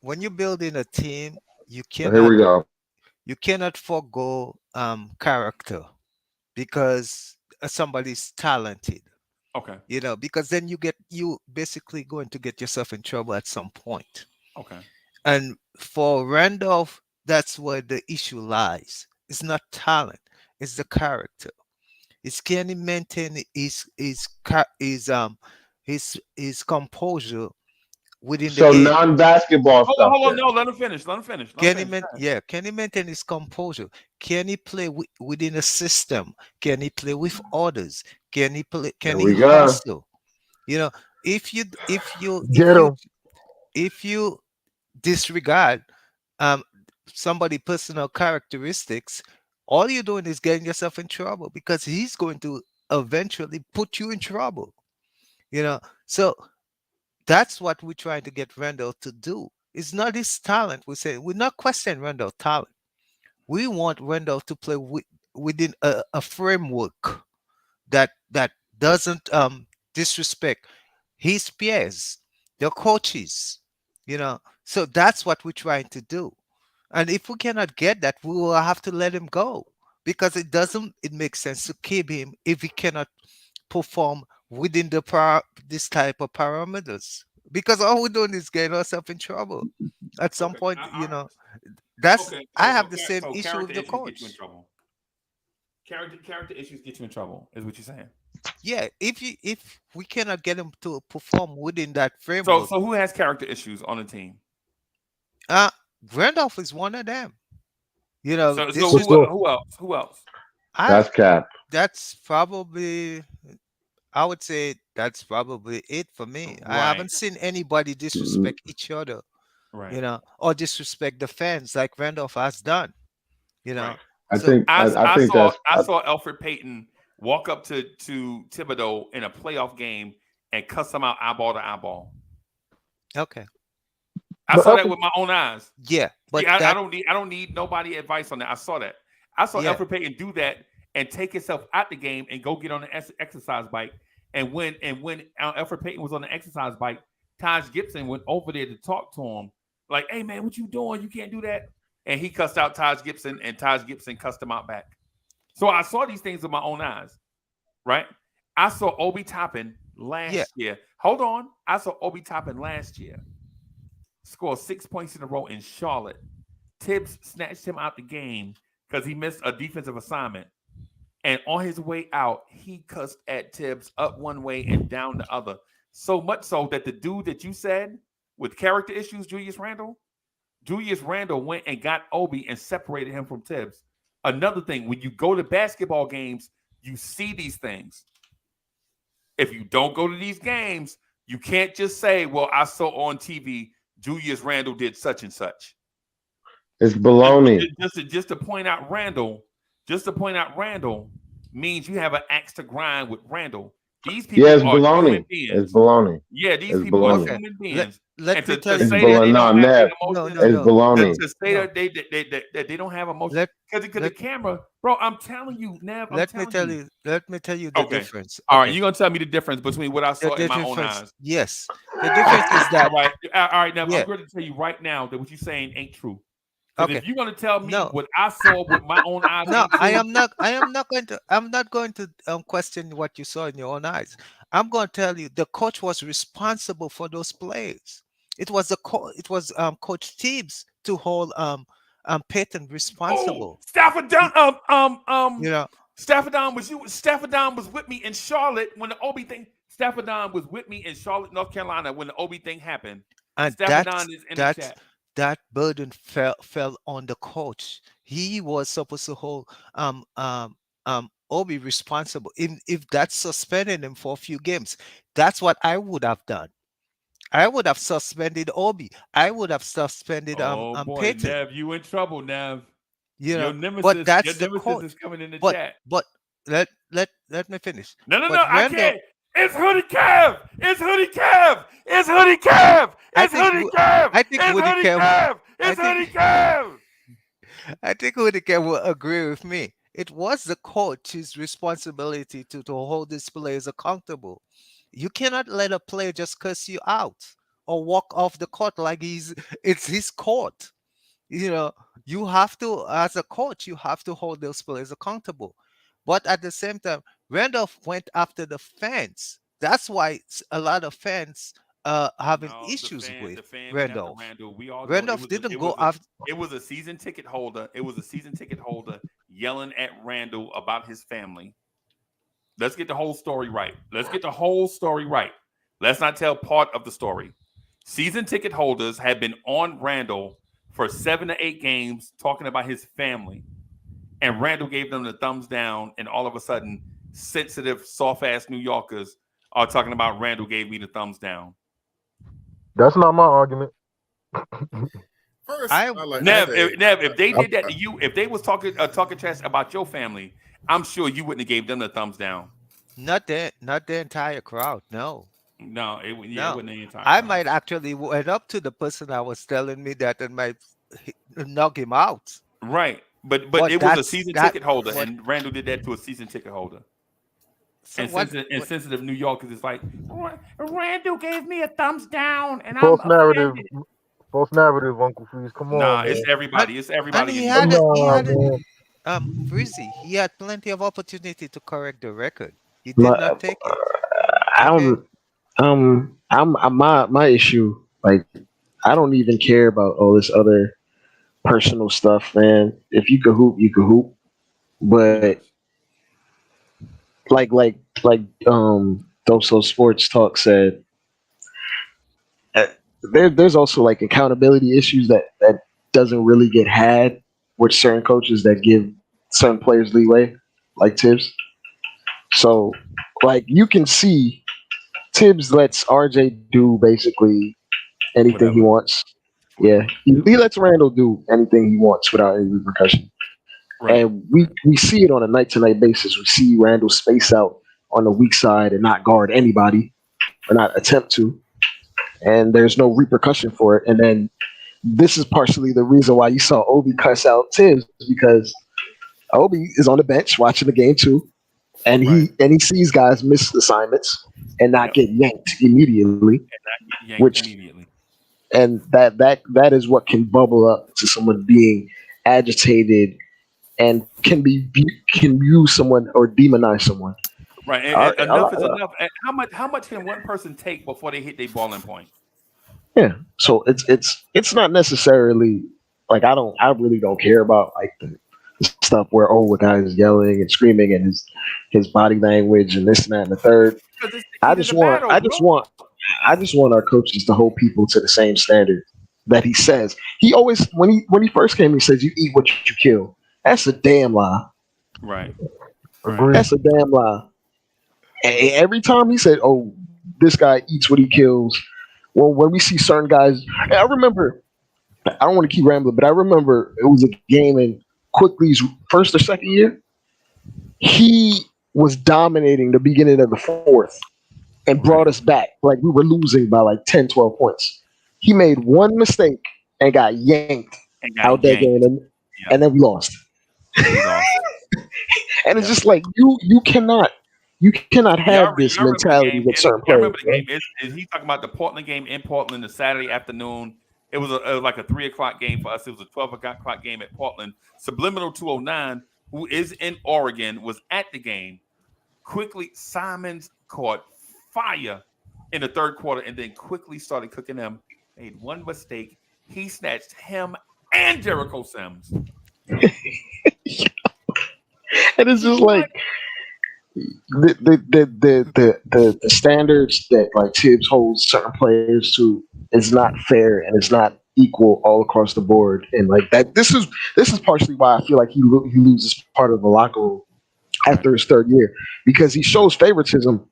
Speaker 11: When you're building a team, you
Speaker 7: Here we go.
Speaker 11: cannot forego character because somebody's talented.
Speaker 3: Okay.
Speaker 11: You know, because then you basically going to get yourself in trouble at some point.
Speaker 3: Okay.
Speaker 11: And for Randolph, that's where the issue lies. It's not talent, it's the character. It's can he maintain his composure within the game.
Speaker 7: Non-basketball stuff.
Speaker 3: Hold on, no, let him finish.
Speaker 11: Can he maintain his composure? Can he play within a system? Can he play with others? Can he hustle? You know, if you disregard somebody's personal characteristics, all you're doing is getting yourself in trouble because he's going to eventually put you in trouble. You know, so that's what we're trying to get Randle to do. It's not his talent. We're not questioning Randle's talent. We want Randle to play within a framework that doesn't disrespect his peers, the coaches, you know. So that's what we're trying to do. And if we cannot get that, we will have to let him go because it makes sense to keep him if he cannot perform within this type of parameters. Because all we're doing is getting ourselves in trouble. At some point, you know, I have the same issue with the coach.
Speaker 3: Character issues get you in trouble, is what you're saying.
Speaker 11: Yeah, if we cannot get him to perform within that framework.
Speaker 3: So who has character issues on the team?
Speaker 11: Randolph is one of them. You know,
Speaker 3: who else?
Speaker 7: That's Cap.
Speaker 11: That's probably, I would say that's probably it for me. Right. I haven't seen anybody disrespect each other, right? You know, or disrespect the fans like Randolph has done. You know,
Speaker 3: right. I saw Elfrid Payton walk up to Thibodeau in a playoff game and cuss him out eyeball to eyeball.
Speaker 11: Okay.
Speaker 3: I saw that with my own eyes.
Speaker 11: Yeah, but
Speaker 3: I don't need nobody advice on that. I saw that. I saw Elfrid Payton do that and take himself out the game and go get on the exercise bike. And when Elfrid Payton was on the exercise bike, Taj Gibson went over there to talk to him, like, "Hey man, what you doing? You can't do that." And he cussed out Taj Gibson, and Taj Gibson cussed him out back. So I saw these things with my own eyes, right? I saw Obi Toppin last year. Hold on, I saw Obi Toppin last year score 6 points in a row in Charlotte. Tibbs snatched him out the game because he missed a defensive assignment. And on his way out, he cussed at Tibbs up one way and down the other. So much so that the dude that you said with character issues, Julius Randle went and got Obi and separated him from Tibbs. Another thing, when you go to basketball games, you see these things. If you don't go to these games, you can't just say, well, I saw on TV Julius Randle did such and such.
Speaker 7: It's baloney.
Speaker 3: Just to point out Randle means you have an axe to grind with Randle. These people
Speaker 7: it's
Speaker 3: are
Speaker 7: baloney.
Speaker 3: Human beings.
Speaker 7: It's baloney.
Speaker 3: Yeah, these
Speaker 7: it's
Speaker 3: people
Speaker 7: baloney.
Speaker 3: are human beings.
Speaker 11: Let me tell
Speaker 3: you,
Speaker 11: it's
Speaker 7: baloney.
Speaker 3: To say that they don't have emotions because the camera, bro. I'm telling you, Nev.
Speaker 11: Let me tell you the difference.
Speaker 3: All right, you're gonna tell me the difference between what I saw in my own eyes.
Speaker 11: Yes, the difference is that.
Speaker 3: All right, now I'm going to tell you right now that what you're saying ain't true. Okay. If you're going to tell me what I saw with my own eyes,
Speaker 11: I'm not going to question what you saw in your own eyes. I'm going to tell you the coach was responsible for those plays. It was Coach Tibbs to hold Payton responsible.
Speaker 3: Stafford Don,
Speaker 11: you know,
Speaker 3: Stafford Don was with me in Charlotte when the Obi thing. Stafford Don was with me in Charlotte, North Carolina when the Obi thing happened.
Speaker 11: And
Speaker 3: Stafford Don is in the chat.
Speaker 11: That burden fell on the coach. He was supposed to hold Obi responsible. If that suspended him for a few games, that's what I would have done. I would have suspended Obi. I would have suspended
Speaker 3: Oh boy,
Speaker 11: Peyton.
Speaker 3: Nev, you in trouble, Nev.
Speaker 11: You
Speaker 3: Your
Speaker 11: know, but
Speaker 3: nemesis, your
Speaker 11: that's the
Speaker 3: nemesis
Speaker 11: coach.
Speaker 3: is coming in the
Speaker 11: But
Speaker 3: chat.
Speaker 11: let me finish.
Speaker 3: No,
Speaker 11: But
Speaker 3: I
Speaker 11: Randall,
Speaker 3: can't. It's Hoodie Kev. It's Hoodie Kev. It's Hoodie Kev.
Speaker 11: I
Speaker 3: It's
Speaker 11: think
Speaker 3: Hoodie Kev.
Speaker 11: I think
Speaker 3: It's
Speaker 11: Woody
Speaker 3: Hoodie
Speaker 11: can.
Speaker 3: Kev.
Speaker 11: I
Speaker 3: It's
Speaker 11: think
Speaker 3: Hoodie Kev.
Speaker 11: I think Woody can will agree with me. It was the coach's responsibility to hold these players accountable. You cannot let a player just curse you out or walk off the court like it's his court. You know, you have to, as a coach, you have to hold those players accountable. But at the same time, Randolph went after the fans. That's why a lot of fans having
Speaker 3: No,
Speaker 11: issues
Speaker 3: the
Speaker 11: with
Speaker 3: fan went after
Speaker 11: Randolph.
Speaker 3: Randall. We all know
Speaker 11: Randolph didn't go after.
Speaker 3: it was a season ticket holder. It was a season ticket holder yelling at Randall about his family. Let's get the whole story right. Let's get the whole story right. Let's not tell part of the story. Season ticket holders had been on Randall for 7 to 8 games talking about his family. And Randall gave them the thumbs down. And all of a sudden, sensitive, soft-ass New Yorkers are talking about Randall gave me the thumbs down.
Speaker 5: That's not my argument.
Speaker 8: First,
Speaker 11: I
Speaker 8: like
Speaker 3: Nev,
Speaker 8: to say,
Speaker 3: if they did that to you, if they was talking trash about your family, I'm sure you wouldn't have gave them the thumbs down.
Speaker 11: Not the entire crowd. No.
Speaker 3: No, it
Speaker 11: No.
Speaker 3: wasn't the entire
Speaker 11: I
Speaker 3: crowd.
Speaker 11: might actually went up to the person that was telling me that and might knock him out.
Speaker 3: Right. But
Speaker 11: But
Speaker 3: it was a
Speaker 11: that's
Speaker 3: season
Speaker 11: that.
Speaker 3: ticket holder,
Speaker 11: What?
Speaker 3: and Randall did that to a season ticket holder.
Speaker 11: So
Speaker 3: And
Speaker 11: what?
Speaker 3: sensitive New Yorkers is like, Randall gave me a thumbs down, and
Speaker 5: False
Speaker 3: I'm
Speaker 5: narrative.
Speaker 3: offended.
Speaker 5: False narrative, Uncle Freeze. Come on,
Speaker 3: Nah,
Speaker 5: man.
Speaker 3: it's everybody. It's
Speaker 11: And
Speaker 3: everybody
Speaker 11: he
Speaker 3: in New
Speaker 11: had
Speaker 3: York.
Speaker 11: a, he
Speaker 5: Nah,
Speaker 11: had a,
Speaker 5: man.
Speaker 11: Freezy. He had plenty of opportunity to correct the record. He did
Speaker 6: My,
Speaker 11: not take it.
Speaker 6: I
Speaker 11: Okay.
Speaker 6: don't. My issue. Like, I don't even care about all this other personal stuff, man. If you could hoop, you could hoop. But like Doso Sports Talk said, uh, there's also like accountability issues that doesn't really get had with certain coaches that give certain players leeway, like Tibbs. So like you can see Tibbs lets RJ do basically anything he
Speaker 3: Whatever.
Speaker 6: wants. Yeah, he lets Randall do anything he wants without any repercussion.
Speaker 3: Right.
Speaker 6: And we see it on a night to night basis. We see Randall space out on the weak side and not guard anybody or not attempt to. And there's no repercussion for it. And then this is partially the reason why you saw Obi cuss out Tibbs, because Obi is on the bench watching the game too. And he sees guys miss assignments and not get yanked immediately. Which
Speaker 3: immediately.
Speaker 6: And that is what can bubble up to someone being agitated and can use someone or demonize someone.
Speaker 3: Right. And enough is enough. And how much can one person take before they hit their balling point?
Speaker 6: Yeah. So it's not necessarily like I really don't care about like the stuff where a guy is yelling and screaming and his body language and this and that and the third. I just want our coaches to hold people to the same standard that he says. He always when he first came, he says you eat what you kill. That's a damn lie.
Speaker 3: Right.
Speaker 6: That's a damn lie. And every time he said, "Oh, this guy eats what he kills," well, when we see certain guys, I remember. I don't want to keep rambling, but I remember it was a game in Quickley's first or second year. He was dominating the beginning of the fourth and brought us back. Like we were losing by like 10, 12 points. He made one mistake and got yanked out that game, and then we lost. And it's just like you cannot have this mentality with certain players.
Speaker 3: I remember the game. He's talking about the Portland game in Portland the Saturday afternoon. It was like a 3:00 game for us. It was a 12:00 game at Portland. Subliminal 209, who is in Oregon, was at the game. Quickly, Simons caught fire in the third quarter and then quickly started cooking them. Made one mistake. He snatched him and Jericho Sims.
Speaker 6: And it's just like the standards that like Tibbs holds certain players to is not fair and it's not equal all across the board. And like that, this is partially why I feel like he loses part of the locker room after his third year, because he shows favoritism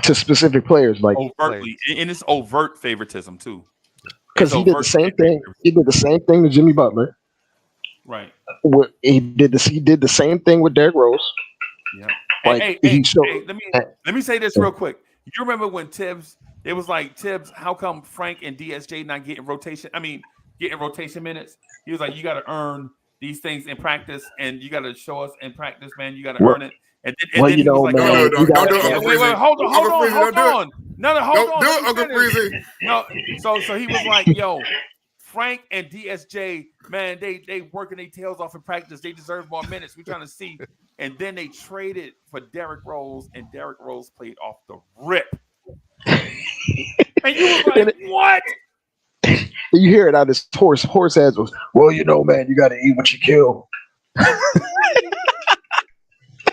Speaker 6: to specific players, like
Speaker 3: overtly, and it's overt favoritism too.
Speaker 6: Because he did the same thing. He did the same thing to Jimmy Butler.
Speaker 3: Right.
Speaker 6: He did this. He did the same thing with Derrick Rose.
Speaker 3: Yeah.
Speaker 6: Like
Speaker 3: let me say this real quick. You remember when Tibbs? It was like, Tibbs, how come Frank and DSJ not getting rotation? I mean, getting rotation minutes. He was like, you got to earn these things in practice, and you got to show us in practice, man. You got to earn it. And then he was like,
Speaker 1: don't do it,
Speaker 3: wait, hold on. No, hold on.
Speaker 1: Do it, Uncle Freezy.
Speaker 3: No, so he was like, yo, Frank and DSJ, man, they working their tails off in practice. They deserve more minutes. We're trying to see. And then they traded for Derrick Rose, and Derrick Rose played off the rip. And you was like, what?
Speaker 6: You hear it out of his horse ass was, well, you know, man, you got to eat what you kill.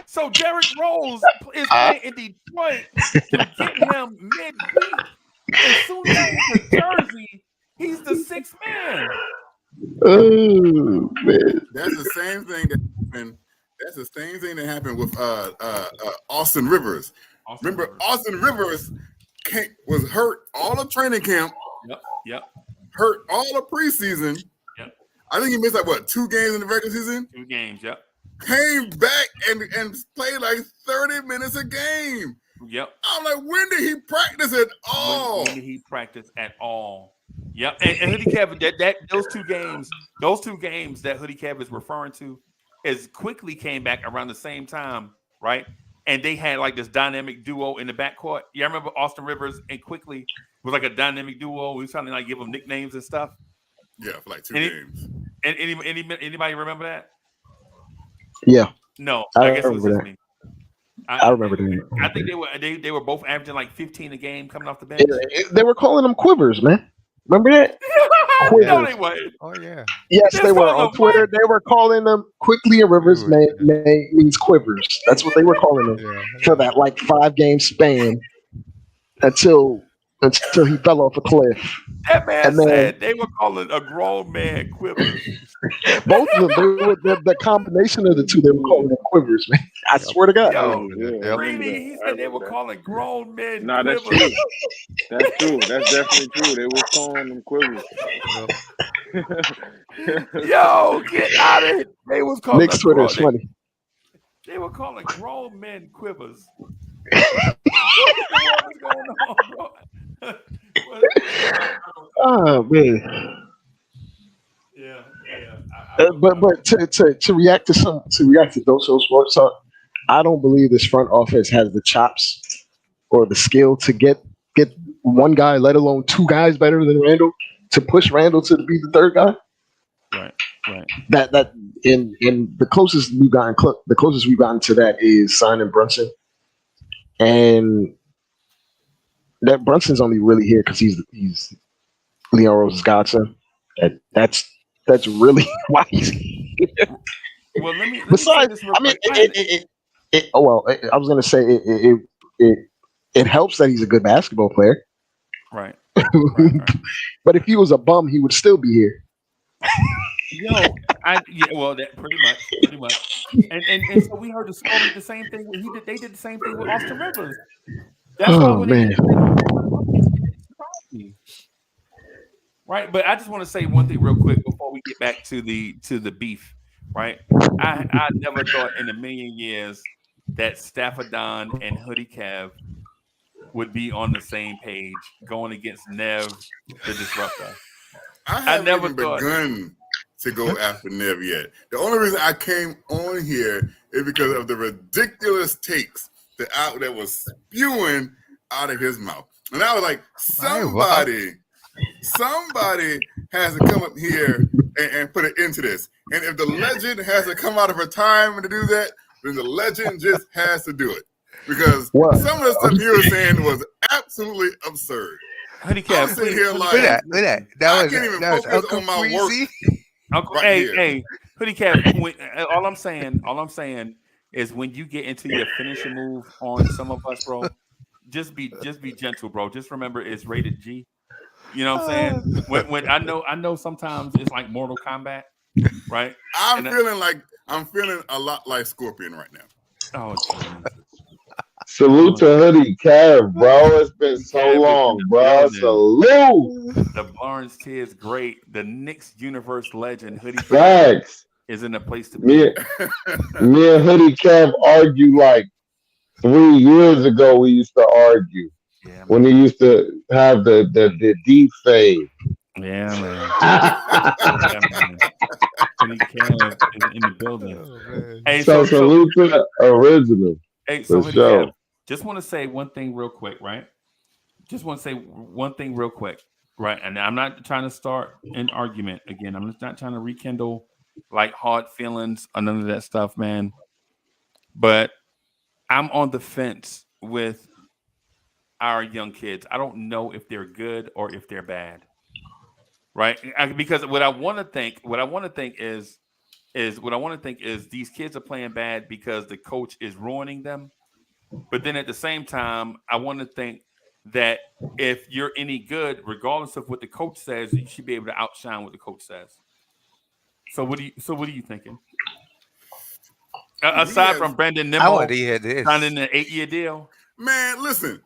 Speaker 3: So Derrick Rose is playing in Detroit to get him midweek. As soon as he gets Jersey, he's the sixth man.
Speaker 6: Oh man,
Speaker 12: that's the same thing that happened. That's the same thing that happened with Austin Rivers. Austin Rivers was hurt all of training camp.
Speaker 3: Yep.
Speaker 12: Hurt all of preseason.
Speaker 3: Yep.
Speaker 12: I think he missed like 2 games in the regular season.
Speaker 3: 2 games. Yep.
Speaker 12: Came back and played like 30 minutes a game.
Speaker 3: Yep.
Speaker 12: I'm like, when did he practice at all?
Speaker 3: When did he practice at all? Yep. And Hoodie Kev, those two games that Hoodie Kev is referring to, is Quickley came back around the same time, right? And they had like this dynamic duo in the backcourt. Yeah, I remember Austin Rivers and Quickley was like a dynamic duo. We was trying to like give them nicknames and stuff.
Speaker 12: Yeah, for like 2 games.
Speaker 3: And anybody remember that?
Speaker 6: Yeah.
Speaker 3: No, I guess it was just
Speaker 6: that.
Speaker 3: me.
Speaker 6: I remember that.
Speaker 3: I think they were both averaging like 15 a game coming off the bench.
Speaker 6: They were calling them quivers, man. Remember that?
Speaker 3: No, they weren't.
Speaker 11: Oh yeah.
Speaker 6: Yes, they were on Twitter. They were calling them Quickley and Rivers means quivers. That's what they were calling them for that like 5-game span until he fell off a cliff.
Speaker 3: That man said they were calling a grown man quivers.
Speaker 6: Both of them, they were the combination of the two. They were calling them quivers, man. I swear to God.
Speaker 3: He said they were calling grown men.
Speaker 4: Nah, that's true. That's true. That's definitely true. They were calling them quivers.
Speaker 3: Yo, get out of here. They was calling
Speaker 6: Nick's Twitter is funny.
Speaker 3: They were calling grown men quivers. What's going on, bro?
Speaker 6: Oh man.
Speaker 3: Yeah.
Speaker 6: But to react to those sports talk, I don't believe this front office has the chops or the skill to get one guy, let alone 2 guys better than Randle, to push Randle to be the third guy.
Speaker 3: Right.
Speaker 6: That in the closest we've gotten to that is signing Brunson, and that Brunson's only really here because he's Leon Rose's godson. That's really why he's here.
Speaker 3: Well, let me
Speaker 6: besides, I mean, I was gonna say it helps that he's a good basketball player.
Speaker 3: Right.
Speaker 6: But if he was a bum, he would still be here.
Speaker 3: That pretty much. And so we heard the story, the same thing. They did the same thing with Austin Rivers. That's man. Right, but I just want to say one thing real quick before we get back to the beef. Right, I never thought in a million years that Staffordon and Hoodie Kev would be on the same page going against Nev, the disruptor.
Speaker 12: I haven't even begun to go after Nev yet. The only reason I came on here is because of the ridiculous takes that was spewing out of his mouth. And I was like, somebody has to come up here and put an end to this. And if the legend has to come out of her time to do that, then the legend just has to do it. Because some of the stuff he was saying was absolutely absurd.
Speaker 3: Honey Cap,
Speaker 12: I'm sitting here like,
Speaker 11: that
Speaker 12: I
Speaker 11: was,
Speaker 12: can't even
Speaker 11: that
Speaker 12: focus
Speaker 11: was
Speaker 12: on my work.
Speaker 3: Hey, Hoodie Cap, all I'm saying is when you get into your finishing move on some of us, bro, just be gentle, bro. Just remember it's rated G. You know what I'm saying? When I know sometimes it's like Mortal Kombat, right?
Speaker 12: I'm feeling a lot like Scorpion right now.
Speaker 3: Oh,
Speaker 7: Salute to Hoodie Kev, bro. It's been so
Speaker 3: Kev is in
Speaker 7: long,
Speaker 3: the
Speaker 7: bro.
Speaker 3: building.
Speaker 7: Salute.
Speaker 3: The Barnes kid's great. The Knicks universe legend Hoodie Kev
Speaker 7: Facts.
Speaker 3: is in the place to be.
Speaker 7: Me and Hoodie Kev argue like 3 years ago. We used to argue when he used to have the deep fade.
Speaker 3: Yeah, man. Hoodie Kev is in the building. Hey,
Speaker 7: so salute to the original.
Speaker 3: Hey, so
Speaker 7: for sure.
Speaker 3: Kev, just want to say one thing real quick, right? Right? And I'm not trying to start an argument again. I'm just not trying to rekindle like hard feelings or none of that stuff, man. But I'm on the fence with our young kids. I don't know if they're good or if they're bad, right? Because what I want to think is these kids are playing bad because the coach is ruining them. But then at the same time, I want to think that if you're any good, regardless of what the coach says, you should be able to outshine what the coach says. So what are you thinking? Aside from Brandon Nimmo signing an 8-year deal?
Speaker 12: Man, listen.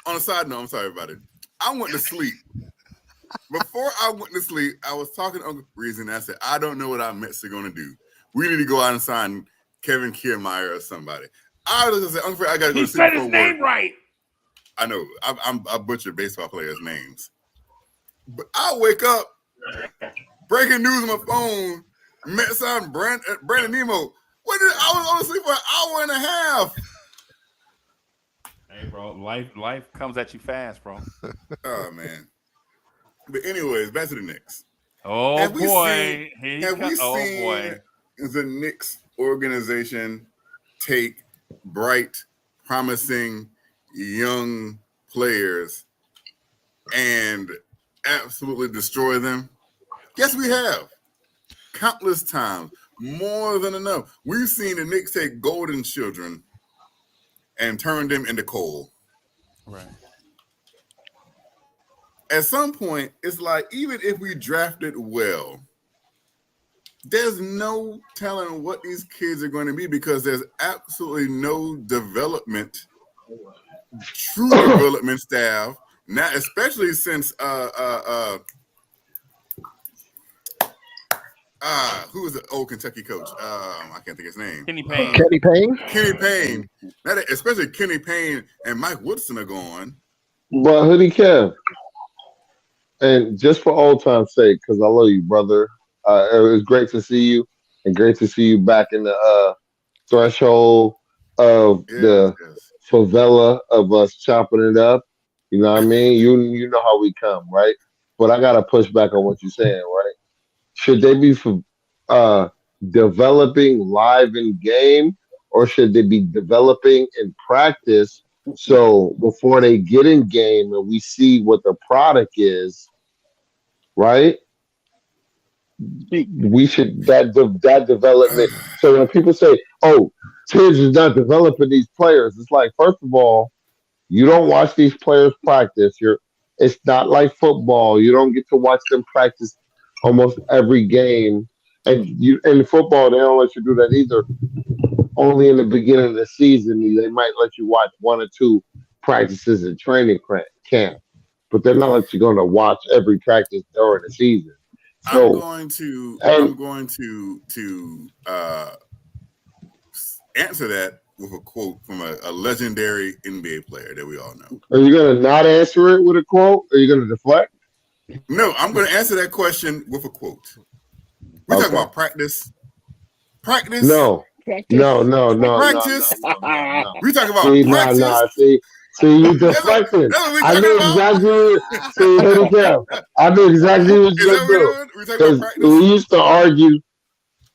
Speaker 12: On a side note, I'm sorry about it. I went to sleep. Before I went to sleep, I was talking to Uncle Breezy, and I said, I don't know what our Mets are going to do. We need to go out and sign Kevin Kiermaier or somebody. I was going to say, Uncle Fred, I got to go to sleep.
Speaker 3: He said his name right.
Speaker 12: I know. I butchered baseball players' names. But I wake up, breaking news on my phone, Mets signed Brandon Nimmo. I was on sleep for an hour and a half.
Speaker 3: Hey, bro, life comes at you fast, bro.
Speaker 12: Oh, man. But anyways, back to the Knicks.
Speaker 3: Oh, boy.
Speaker 12: Have we seen the Knicks organization take bright, promising, young players and absolutely destroy them? Yes, we have. Countless times. More than enough. We've seen the Knicks take golden children and turn them into coal.
Speaker 3: Right.
Speaker 12: At some point, it's like, even if we drafted well, there's no telling what these kids are going to be because there's absolutely no development, true development staff. Now, especially since who was the old Kentucky coach? I can't think of his name.
Speaker 3: Kenny Payne.
Speaker 12: Kenny Payne. Now that, especially Kenny Payne and Mike Woodson are gone.
Speaker 7: But Hoodie Kev, and just for old time's sake, because I love you, brother. It was great to see you, and great to see you back in the threshold of the favela of us chopping it up. You know what I mean? You know how we come, right? But I gotta push back on what you're saying, right? Should they be developing live in game, or should they be developing in practice? So before they get in game and we see what the product is, right? We should that development. So when people say, "Oh, Tibbs is not developing these players," it's like, first of all, you don't watch these players practice. It's not like football. You don't get to watch them practice almost every game. And in football, they don't let you do that either. Only in the beginning of the season, they might let you watch 1 or 2 practices in training camp, but they're not let you go to watch every practice during the season. So
Speaker 12: I'm going to answer that with a quote from a legendary NBA player that we all know.
Speaker 7: Are you going to not answer it with a quote? Are you going to deflect?
Speaker 12: No, I'm going to answer that question with a quote. We're talking about practice. Practice?
Speaker 7: No.
Speaker 12: Practice.
Speaker 7: No.
Speaker 12: We talking about practice.
Speaker 7: See, you deflected. I knew exactly. I knew exactly what you were doing. Because we used to argue.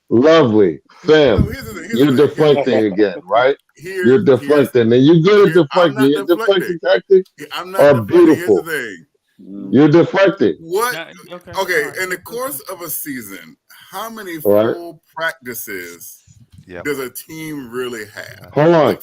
Speaker 7: Lovely, fam. You're deflecting again, right? You're deflecting, and you're good at deflecting. Your deflecting tactics are beautiful. You're deflecting.
Speaker 12: What? Okay, in the course of a season, how many full practices does a team really have?
Speaker 7: Hold on.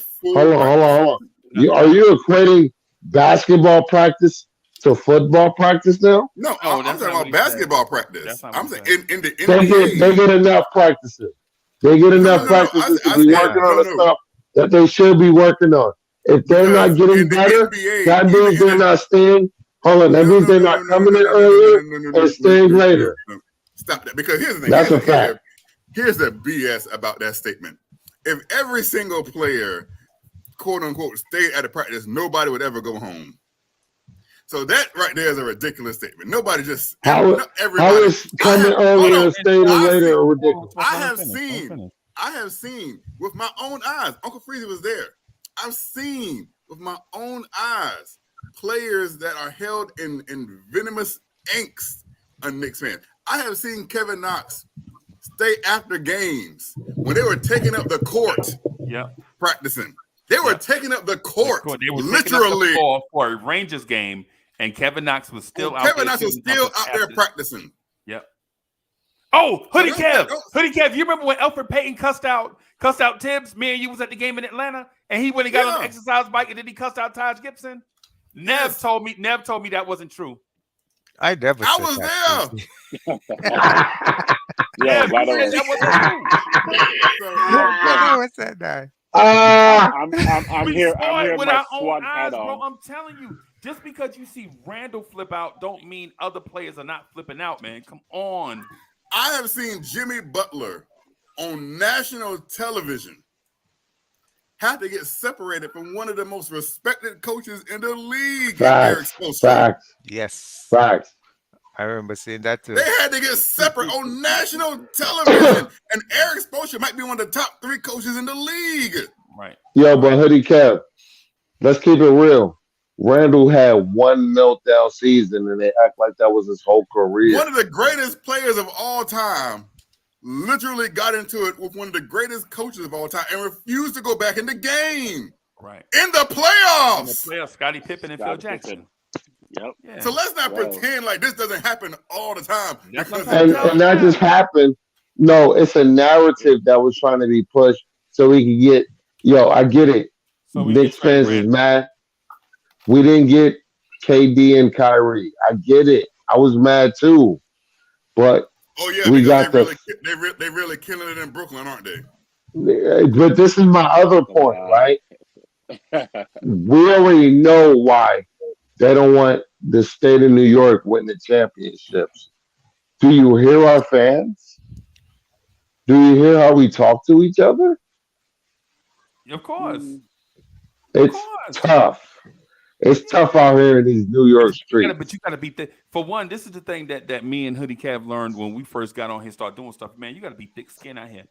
Speaker 7: Are you equating basketball practice to football practice now?
Speaker 12: No, I'm talking about basketball practice. I'm saying in the NBA.
Speaker 7: They get enough practices. They get enough practices to be working on the stuff that they should be working on. if they're not getting better, that means they're not staying. Hold on, that means they're not coming in earlier and staying later.
Speaker 12: Stop that, because here's the thing.
Speaker 7: That's a fact.
Speaker 12: Here's the BS about that statement. If every single player, quote unquote, stayed at a practice, nobody would ever go home. So that right there is a ridiculous statement. Nobody just
Speaker 7: how is coming earlier and staying later ridiculous?
Speaker 12: I have seen with my own eyes. Uncle Freezy was there. I've seen with my own eyes players that are held in venomous angst on Knicks fans. I have seen Kevin Knox stay after games when they were taking up the court, practicing. They were taking up the court,
Speaker 3: They were
Speaker 12: literally
Speaker 3: for a Rangers game, and Kevin Knox was still out.
Speaker 12: Kevin Knox was still out there practicing.
Speaker 3: Yep. Oh, Hoodie Kev, you remember when Elfrid Payton cussed out Tibbs? Me and you was at the game in Atlanta, and he went and got on the exercise bike, and then he cussed out Taj Gibson. Nev told me that wasn't true.
Speaker 11: I never.
Speaker 12: I was there.
Speaker 4: Yeah, by the way,
Speaker 11: that wasn't true.
Speaker 4: I'm here. I'm here
Speaker 3: with
Speaker 4: my
Speaker 3: our own
Speaker 4: SWAT
Speaker 3: eyes,
Speaker 4: hat
Speaker 3: bro.
Speaker 4: on.
Speaker 3: I'm telling you, just because you see Randle flip out, don't mean other players are not flipping out, man. Come on.
Speaker 12: I have seen Jimmy Butler on national television have to get separated from one of the most respected coaches in the league.
Speaker 7: Facts.
Speaker 11: Yes.
Speaker 7: Facts.
Speaker 11: I remember seeing that too.
Speaker 12: They had to get separate on national television. And Eric Spoelstra might be one of the top 3 coaches in the league.
Speaker 3: Right.
Speaker 7: Yo, but Hoodie Kev, let's keep it real. Randle had one meltdown season, and they act like that was his whole career.
Speaker 12: One of the greatest players of all time literally got into it with one of the greatest coaches of all time and refused to go back in the game.
Speaker 3: Right.
Speaker 12: In the playoffs.
Speaker 3: Scottie Pippen and Phil Jackson.
Speaker 4: Yep.
Speaker 3: Yeah.
Speaker 12: So let's not pretend like this doesn't happen all the time.
Speaker 7: And that just happened. No, it's a narrative that was trying to be pushed so we could get. Yo, I get it. Knicks fans is mad. We didn't get KD and Kyrie. I get it. I was mad too. But we got
Speaker 12: they really killing it in Brooklyn, aren't they?
Speaker 7: But this is my other point, right? We already know why they don't want the state of New York winning the championships. Do you hear our fans? Do you hear how we talk to each other?
Speaker 3: Of course.
Speaker 7: It's tough. It's tough out here in these New York streets.
Speaker 3: But you got to beat that. For one, this is the thing that me and Hoodie Cav learned when we first got on here, start doing stuff. Man, you got to be thick skin out here.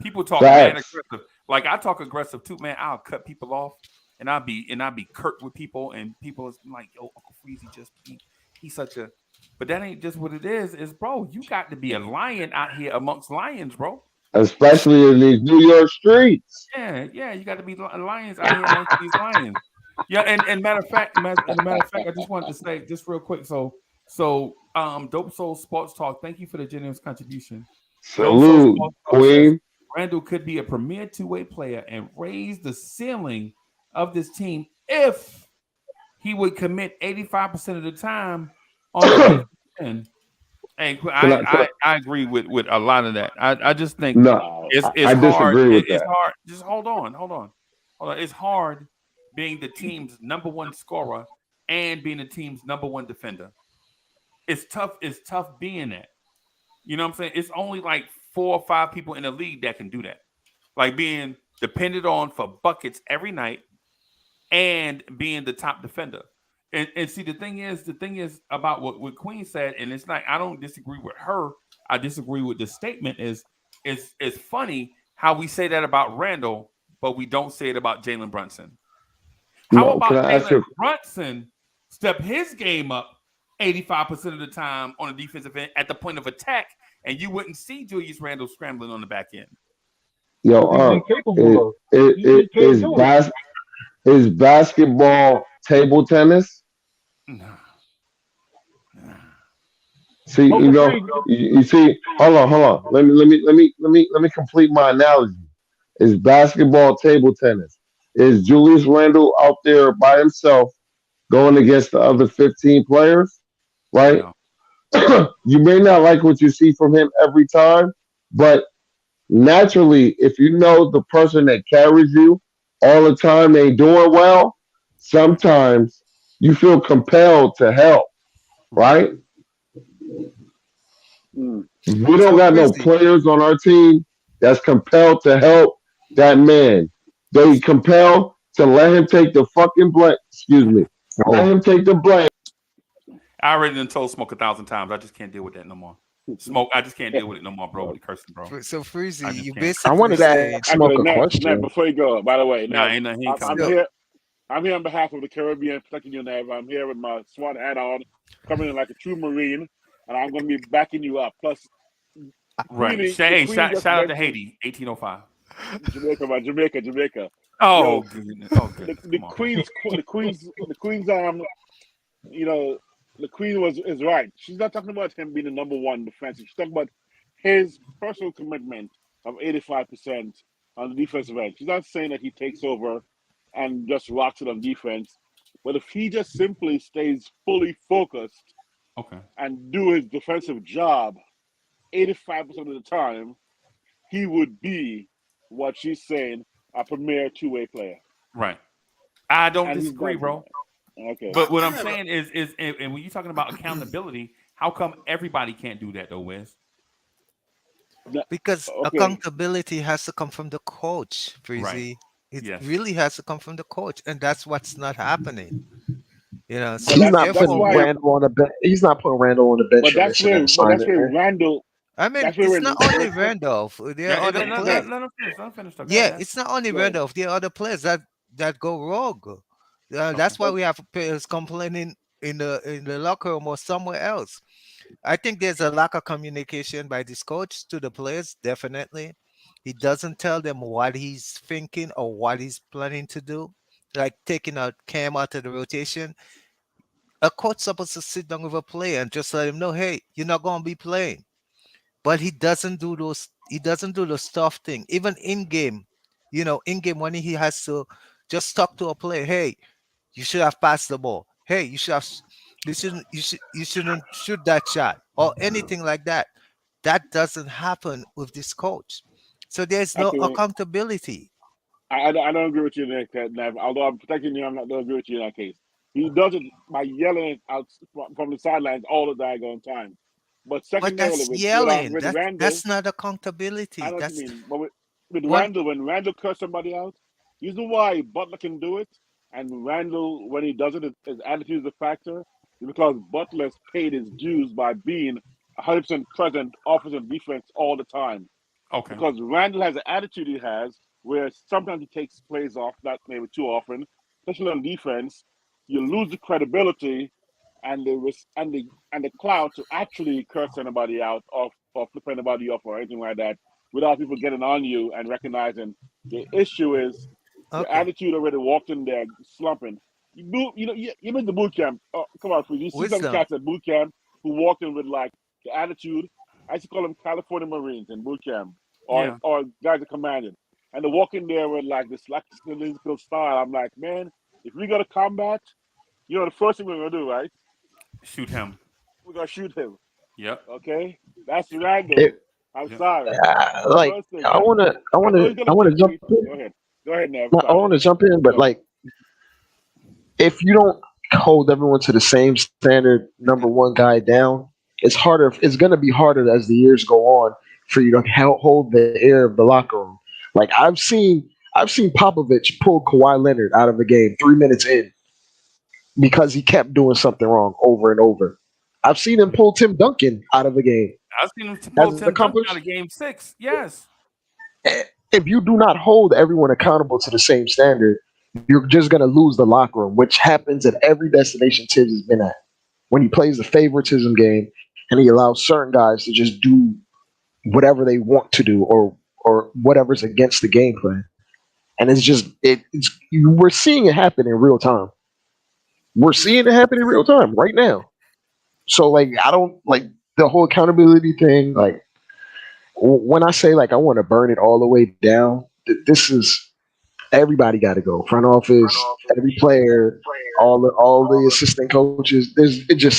Speaker 3: People talk mad aggressive. Like I talk aggressive too, man. I'll cut people off, and I'll be curt with people, and people is like, "Yo, Uncle Freezy he's such a." But that ain't just what it is. Is bro, you got to be a lion out here amongst lions, bro.
Speaker 7: Especially in these New York streets.
Speaker 3: Yeah, you got to be lions out here amongst these lions. Yeah, and matter of fact, I just wanted to say just real quick. So, Dope Soul Sports Talk. Thank you for the generous contribution.
Speaker 7: Salute, Queen.
Speaker 3: Randle could be a premier two-way player and raise the ceiling of this team if he would commit 85% of the time on the end. And I agree with a lot of that. I just think it's hard. It's hard. Just hold on. It's hard being the team's number one scorer and being the team's number one defender. It's tough. It's tough being that. You know what I'm saying? It's only like 4 or 5 people in the league that can do that. Like being depended on for buckets every night and being the top defender. And see, the thing is about what Queen said, and it's like I don't disagree with her. I disagree with the statement. It's funny how we say that about Randle, but we don't say it about Jalen Brunson. How about Jalen Brunson step his game up 85% of the time on the defensive end at the point of attack, and you wouldn't see Julius Randle scrambling on the back end?
Speaker 7: Yo, is basketball table tennis?
Speaker 3: No.
Speaker 7: See, you see. Hold on. Let me complete my analogy. Is basketball table tennis? Is Julius Randle out there by himself going against the other 15 players? Right? No. You may not like what you see from him every time, but naturally, if you know the person that carries you all the time they doing well, sometimes you feel compelled to help, right? We don't
Speaker 11: So
Speaker 7: got no
Speaker 11: Freezy,
Speaker 7: players on our team that's compelled to help that man. They compelled to let him take the fucking blame. Excuse me. Let him take the blame.
Speaker 3: I already done told Smoke 1,000 times. I just can't deal with that no more. Smoke, I just can't deal with it no more, bro. With the cursing, bro.
Speaker 11: So
Speaker 3: I
Speaker 11: Freezy,
Speaker 3: just
Speaker 11: you
Speaker 3: can't.
Speaker 6: I
Speaker 11: basically
Speaker 6: wanted to
Speaker 11: saying
Speaker 6: ask Smoke
Speaker 4: Actually,
Speaker 6: a
Speaker 4: Nev,
Speaker 6: question.
Speaker 4: before you go, by the way,
Speaker 3: Nah,
Speaker 4: Nev,
Speaker 3: ain't nothing. He ain't
Speaker 4: I'm
Speaker 3: coming.
Speaker 11: so.
Speaker 4: here. I'm here on behalf of the Caribbean, protecting you, Nev. I'm here with my SWAT hat on, coming in like a true Marine, and I'm going to be backing you up. Plus,
Speaker 3: Right.
Speaker 4: the
Speaker 3: Hey,
Speaker 4: Queen
Speaker 3: shout
Speaker 4: just
Speaker 3: out to
Speaker 4: mentioned
Speaker 3: Haiti, 1805.
Speaker 4: Jamaica, man, Jamaica.
Speaker 3: Oh,
Speaker 4: Yo,
Speaker 3: goodness. Oh, goodness.
Speaker 4: the
Speaker 3: Come on.
Speaker 4: Queen's you know, the Queen is right. She's not talking about him being the number one defensive. She's talking about his personal commitment of 85% on the defensive end. She's not saying that he takes over and just rocks it on defense. But if he just simply stays fully focused
Speaker 3: Okay.
Speaker 4: and do his defensive job 85% of the time, he would be what she's saying, a premier two-way player.
Speaker 3: Right. I don't
Speaker 4: And he's
Speaker 3: disagree,
Speaker 4: done
Speaker 3: bro.
Speaker 4: that. Okay.
Speaker 3: But what
Speaker 12: I
Speaker 3: I'm
Speaker 12: have
Speaker 3: saying is, and when you're talking about accountability, how come everybody can't do that though, Wiz?
Speaker 11: Because
Speaker 4: Okay.
Speaker 11: accountability has to come from the coach,
Speaker 3: Right.
Speaker 11: Freezy. It
Speaker 3: Yes.
Speaker 11: really has to come from the coach, and that's what's not happening.
Speaker 4: But
Speaker 6: He's
Speaker 11: So
Speaker 6: not
Speaker 4: that's
Speaker 6: putting
Speaker 11: therefore,
Speaker 4: why
Speaker 6: Randall on the bench. He's not putting Randall on the bench for missing that
Speaker 4: but that's
Speaker 6: assignment,
Speaker 4: where
Speaker 6: man.
Speaker 4: Randall
Speaker 11: I mean,
Speaker 4: that's where
Speaker 11: it's not
Speaker 4: when
Speaker 11: only Randolph. There
Speaker 3: Yeah,
Speaker 11: are other players.
Speaker 3: let him finish. Let him finish though. Go
Speaker 11: Yeah,
Speaker 3: ahead.
Speaker 11: it's not only
Speaker 4: go
Speaker 11: Randolph. There are other players that go rogue.
Speaker 3: Okay.
Speaker 11: That's why we have players complaining in the locker room or somewhere else. I think there's a lack of communication by this coach to the players. Definitely, he doesn't tell them what he's thinking or what he's planning to do. Like taking out Cam out of the rotation, a coach supposed to sit down with a player and just let him know, hey, you're not gonna be playing. But he doesn't do those. He doesn't do the stuff thing. Even in game, in game when he has to just talk to a player, hey, you should have passed the ball. Hey, you shouldn't shoot that shot or anything like that. That doesn't happen with this coach. So there's no
Speaker 4: actually
Speaker 11: accountability.
Speaker 4: I don't agree with you in that, Nev. Although I'm protecting you, I'm not going to agree with you in that case. He does it by yelling it out from the sidelines all the daggone time. But
Speaker 11: But
Speaker 4: secondarily,
Speaker 11: that's
Speaker 4: with
Speaker 11: yelling.
Speaker 4: with
Speaker 11: That
Speaker 4: Randall,
Speaker 11: that's not
Speaker 4: I
Speaker 11: accountability.
Speaker 4: know what you
Speaker 11: That's
Speaker 4: mean. But with
Speaker 11: one.
Speaker 4: Randall, when Randall cursed somebody out, you know why Butler can do it, and Randall, when he does it, his attitude is a factor. Is because Butler's paid his dues by being 100% present, offense and defense all the time.
Speaker 3: Okay.
Speaker 4: Because Randall has an attitude he has where sometimes he takes plays off, not maybe too often, especially on defense. You lose the credibility and the clout to actually curse anybody out or flip anybody off or anything like that without people getting on you and recognizing the issue is your
Speaker 11: Okay.
Speaker 4: attitude already walked in there slumping. You made the boot camp. Oh, come on, please. You see some
Speaker 11: Wisdom.
Speaker 4: cats at boot camp who walked in with like the attitude. I used to call them California Marines in boot camp
Speaker 3: Yeah.
Speaker 4: or guys that commanded. And they walk in there with like this physical style. I'm like, man, if we go to combat, the first thing we're gonna do, right?
Speaker 3: Shoot him.
Speaker 4: We're gonna shoot him.
Speaker 3: Yep.
Speaker 4: Okay? That's Randall.
Speaker 6: It,
Speaker 4: I'm
Speaker 3: Yep.
Speaker 4: sorry. That's the
Speaker 6: like
Speaker 4: first thing.
Speaker 6: I
Speaker 4: And
Speaker 6: wanna, I
Speaker 4: I know
Speaker 6: wanna,
Speaker 4: he's
Speaker 6: I
Speaker 4: gonna
Speaker 6: wanna jump
Speaker 4: compete.
Speaker 6: in.
Speaker 4: Go ahead. Go ahead, Nev.
Speaker 6: I
Speaker 4: Sorry.
Speaker 6: wanna jump in, but
Speaker 4: Go.
Speaker 6: like if you don't hold everyone to the same standard, number one guy down, it's harder. It's gonna be harder as the years go on for you to hold the air of the locker room. Like I've seen Popovich pull Kawhi Leonard out of the game 3 minutes in because he kept doing something wrong over and over. I've seen him pull Tim Duncan out of the game.
Speaker 3: I've seen him
Speaker 6: Has
Speaker 3: pull
Speaker 6: it
Speaker 3: Tim Duncan out
Speaker 6: accomplished?
Speaker 3: of game 6. Yes.
Speaker 6: If you do not hold everyone accountable to the same standard, you're just going to lose the locker room, which happens at every destination Tibbs has been at. When he plays the favoritism game and he allows certain guys to just do whatever they want to do or whatever's against the game plan. And we're seeing it happen in real time. We're seeing it happen in real time right now. So like I don't like the whole accountability thing. Like when I say like I want to burn it all the way down, this is everybody got to go. Front office, every player, all the assistant coaches. There's a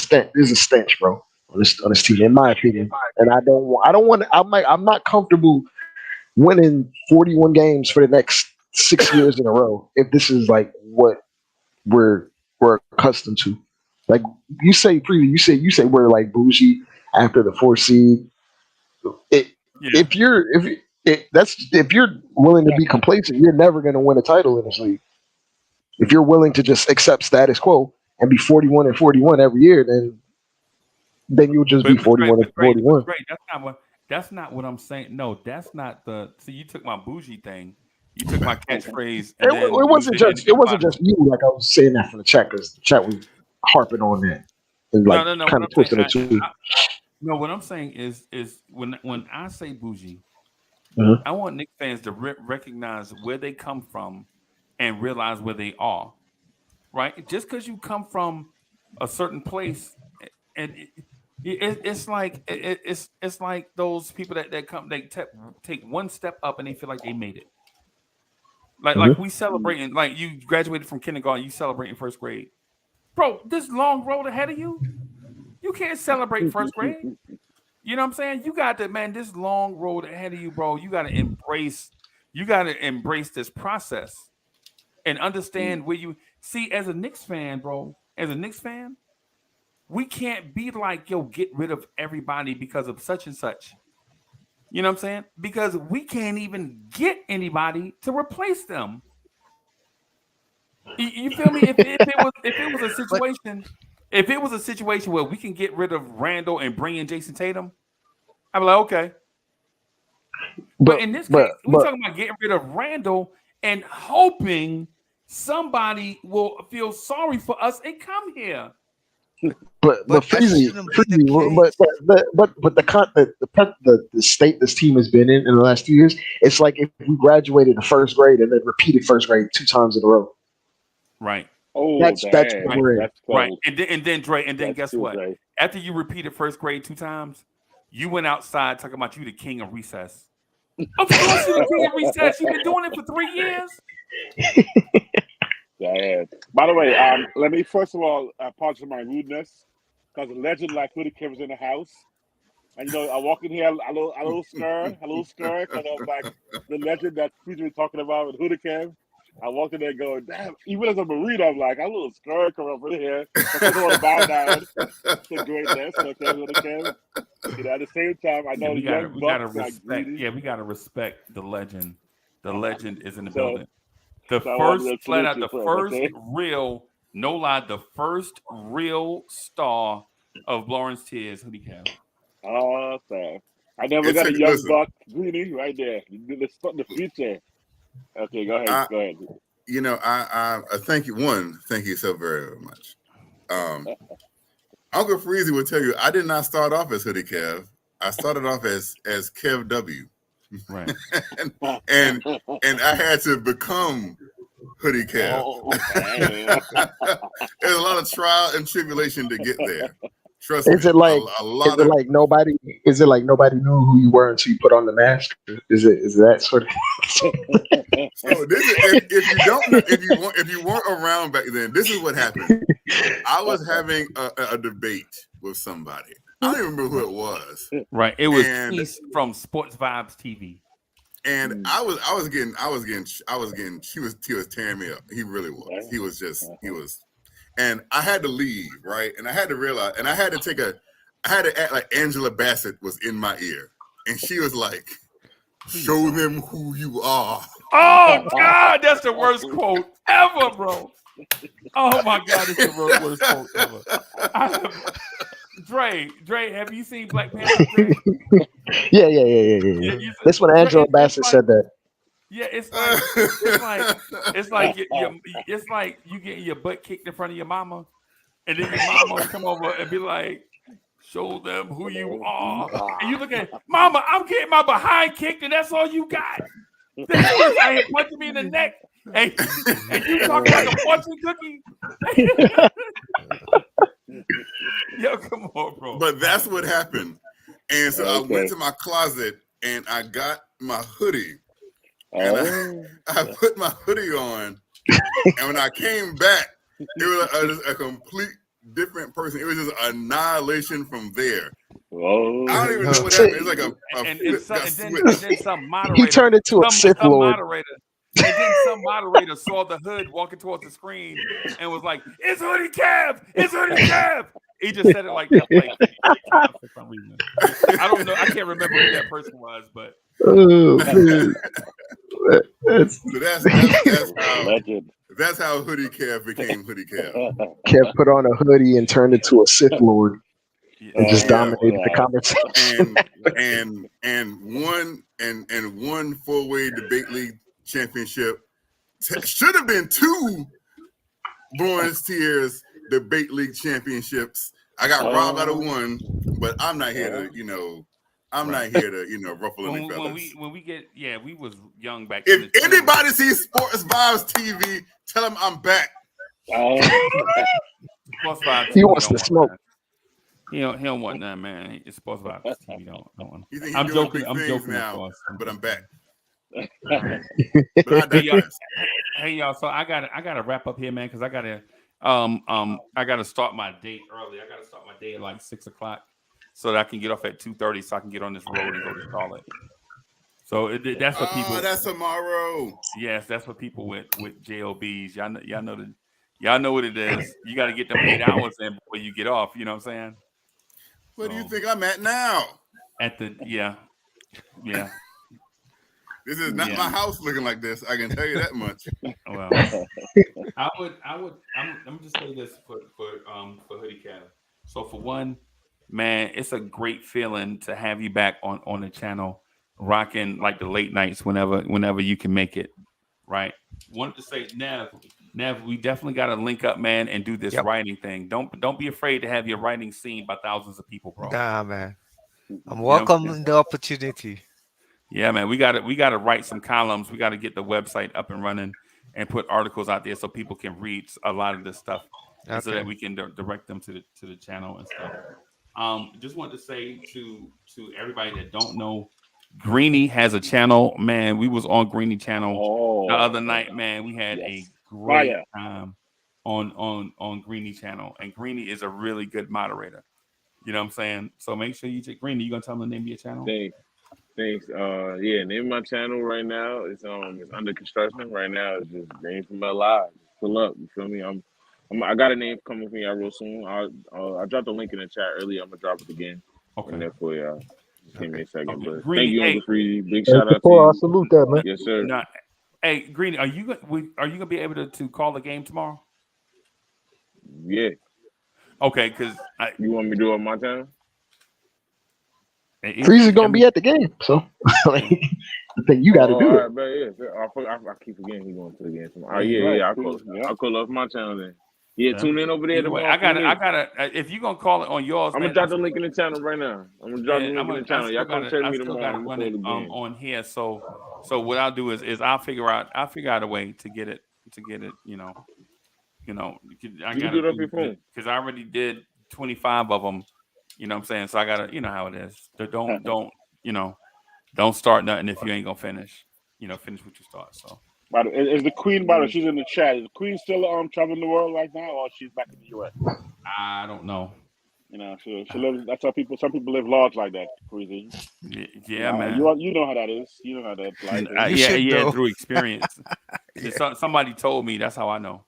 Speaker 6: stench, bro, on this team, in my opinion. And I don't want. I'm not comfortable winning 41 games for the next 6 years in a row if this is like what we're accustomed to. Like you say, you say we're like bougie after the 4 seed. If you're willing to be complacent, you're never going to win a title in this league. If you're willing to just accept status quo and be 41-41 every year, then you'll just be 41-41.
Speaker 3: That's not what I'm saying. No, that's not the. See, you took my bougie thing. You took my catchphrase.
Speaker 6: It wasn't just you. Like I was saying that from the chat because the chat was harping on that and like kind of twisting it too.
Speaker 3: No, what I'm saying is when I say bougie, I want Knicks fans to recognize where they come from and realize where they are. Right? Just because you come from a certain place, and it's like those people that come, they take one step up and they feel like they made it. Like we celebrating, like you graduated from kindergarten, you celebrating first grade, bro. This long road ahead of you, you can't celebrate first grade. You know what I'm saying? You got to, man, this long road ahead of you, bro. You got to embrace this process and understand where you see as a Knicks fan, bro. As a Knicks fan, we can't be like, yo, get rid of everybody because of such and such. You know what I'm saying? Because we can't even get anybody to replace them. You feel me? If it was a situation where we can get rid of Randle and bring in Jason Tatum, I'd be like, okay. But in this case, we're talking about getting rid of Randle and hoping somebody will feel sorry for us and come here.
Speaker 6: But the state this team has been in the last 2 years, it's like if we graduated the first grade and then repeated first grade 2 times in a row.
Speaker 3: Right.
Speaker 4: Oh,
Speaker 6: that's right.
Speaker 3: Right. And then Dre, guess what? Dre. After you repeated first grade 2 times, you went outside talking about you the king of recess. Of course you're the king of recess. You've been doing it for 3 years.
Speaker 4: Yeah. By the way, let me first of all apologize for my rudeness because a legend like Hoodie Kev was in the house, and I walk in here a little scared because I'm like the legend that Peter was talking about with Hoodie Kev. I walked in there going, damn, even as a Marine, I'm like, I'm a little scared coming up in here. I don't want to bow down to greatness. Okay. At the same time, I know we gotta
Speaker 3: respect. Yeah, we gotta respect the legend. The legend is in the building. The first real star of Lawrence Tears, Hoodie Kev.
Speaker 4: Oh, sorry. I never got a young buck greenie right there. The future. Okay, go ahead.
Speaker 12: I thank you. Thank you so very much. Uncle Freezy will tell you I did not start off as Hoodie Kev. I started off as Kev W.
Speaker 3: Right.
Speaker 12: and I had to become Hoodie Kev. There's a lot of trial and tribulation to get there. Trust me. Is it like
Speaker 6: nobody knew who you were until you put on the mask? Is that sort of?
Speaker 12: So this is if you weren't around back then, this is what happened. I was having a debate with somebody. I don't even remember who it was.
Speaker 3: Right. It was East from Sports Vibes TV.
Speaker 12: And I was getting he was tearing me up. He really was. He was and I had to leave, right? And I had to realize, and I had to act like Angela Bassett was in my ear. And she was like, show them who you are.
Speaker 3: Oh God, that's the worst quote ever, bro. Oh my God, that's the worst quote ever. Dre, have you seen Black Panther?
Speaker 6: Yeah. That's when Angela Bassett said that.
Speaker 3: Yeah, it's like you getting your butt kicked in front of your mama, and then your mama will come over and be like, "Show them who you are." And you look at, Mama, I'm getting my behind kicked, and that's all you got. Then you was out here punching me in the neck, and you talking like a fortune cookie. Yo, come on, bro.
Speaker 12: But that's what happened, and so I went to my closet and I got my hoodie. And I put my hoodie on, and when I came back, it was a complete different person. It was just annihilation from there. I don't even know what happened. It's like a
Speaker 3: and then some moderator.
Speaker 6: He turned into a Sith Lord.
Speaker 3: And then some moderator saw the hood walking towards the screen and was like, "It's Hoodie Kev! It's Hoodie Kev!" He just said it like that, like for some reason. I don't know. I can't remember who that person was, but
Speaker 6: Oh, man.
Speaker 12: So that's how Hoodie Kev became Hoodie Kev.
Speaker 6: Kev put on a hoodie and turned into a Sith Lord and just dominated the conversation.
Speaker 12: And one four-way debate league championship. Should have been 2 bronze tiers debate league championships. I got robbed out of 1, but I'm not here to, not here to, ruffle any feathers.
Speaker 3: When we get, we was young back.
Speaker 12: If anybody sees Sports Vibes TV, tell them I'm back.
Speaker 3: Sports Vibes.
Speaker 6: He wants to smoke.
Speaker 3: He don't want that, man. It's Sports Vibes TV. Don't want.
Speaker 12: I'm joking now, but I'm back. But
Speaker 3: hey y'all, so I gotta wrap up here, man, because I gotta start my day early. I gotta start my day at like 6 o'clock so that I can get off at 2:30 so I can get on this road and go to Charlotte. So that's what people.
Speaker 12: That's tomorrow.
Speaker 3: Yes, that's what people with JOBs. Y'all know what it is. You got to get them 8 hours in before you get off. You know what I'm saying?
Speaker 12: Where do you think I'm at now?
Speaker 3: At the yeah.
Speaker 12: This is not my house looking like this. I can tell you that much.
Speaker 3: Well, I'm just saying this for Hoodie Cat. So for one, man, it's a great feeling to have you back on the channel, rocking like the late nights whenever you can make it. Right. Wanted to say, Nev, we definitely got to link up, man, and do this writing thing. Don't be afraid to have your writing seen by thousands of people, bro.
Speaker 11: Nah, man. I'm welcoming the opportunity.
Speaker 3: Yeah, man. We gotta write some columns. We got to get the website up and running and put articles out there so people can read a lot of this stuff, so that we can direct them to the channel and stuff. Just wanted to say to everybody that don't know, Greeny has a channel, man. We was on Greeny channel the other night, man. We had a great time on Greeny channel, and Greeny is a really good moderator. You know what I'm saying? So make sure you check Greeny. You gonna tell them the name of your channel?
Speaker 4: Thanks. Name of my channel right now is it's under construction. Right now it's just Green from LI. Pull up, you feel me? I got a name coming for y'all real soon. I dropped the link in the chat earlier. I'm gonna drop it again. Okay. And therefore, y'all. Give me a second, but thank you, Uncle Free. Big shout out to you.
Speaker 5: I salute that, man.
Speaker 4: Yes, sir.
Speaker 3: Hey, Greeny, are you gonna be able to call the game tomorrow?
Speaker 4: Yeah.
Speaker 3: Okay, because
Speaker 4: you want me to do it on my channel?
Speaker 6: Freeze is gonna be at the game, so I think you got to do it.
Speaker 4: I keep forgetting he's going to the game tomorrow. I'll call off my channel then. Yeah, tune in over there tomorrow.
Speaker 3: I gotta. If you're gonna call it on yours,
Speaker 4: I'm gonna drop the link in the channel right now. I'm gonna drop the link in the channel. Y'all come tell me tomorrow.
Speaker 3: I still gotta run it on here. So what I'll do is I'll figure out a way to get it. You know. I
Speaker 4: gotta do it off your phone
Speaker 3: because I already did 25 of them. You know what I'm saying? So I gotta, how it is. Don't start nothing if you ain't gonna finish. Finish what you start. So.
Speaker 13: Is the Queen she's in the chat? Is the Queen still traveling the world right now, or she's back in the U.S.?
Speaker 3: I don't know.
Speaker 13: She lives. That's how some people live large like that. Crazy.
Speaker 3: Yeah, man.
Speaker 13: You know how that is. You know how that
Speaker 3: like. Through experience. Somebody told me. That's how I know.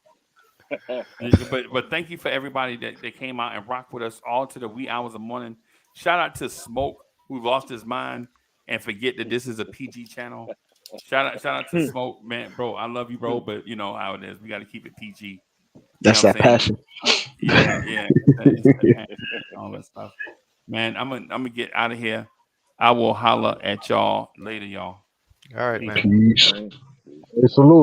Speaker 3: but thank you for everybody that came out and rocked with us all to the wee hours of morning. Shout out to Smoke, who lost his mind and forget that this is a PG channel. Shout out to Smoke, man, bro. I love you, bro, but you know how it is. We got to keep it PG.
Speaker 6: That's that passion.
Speaker 3: Yeah. All that stuff, man. I'm gonna get out of here. I will holler at y'all later, y'all.
Speaker 11: All right, man.
Speaker 6: Peace.
Speaker 5: Salute.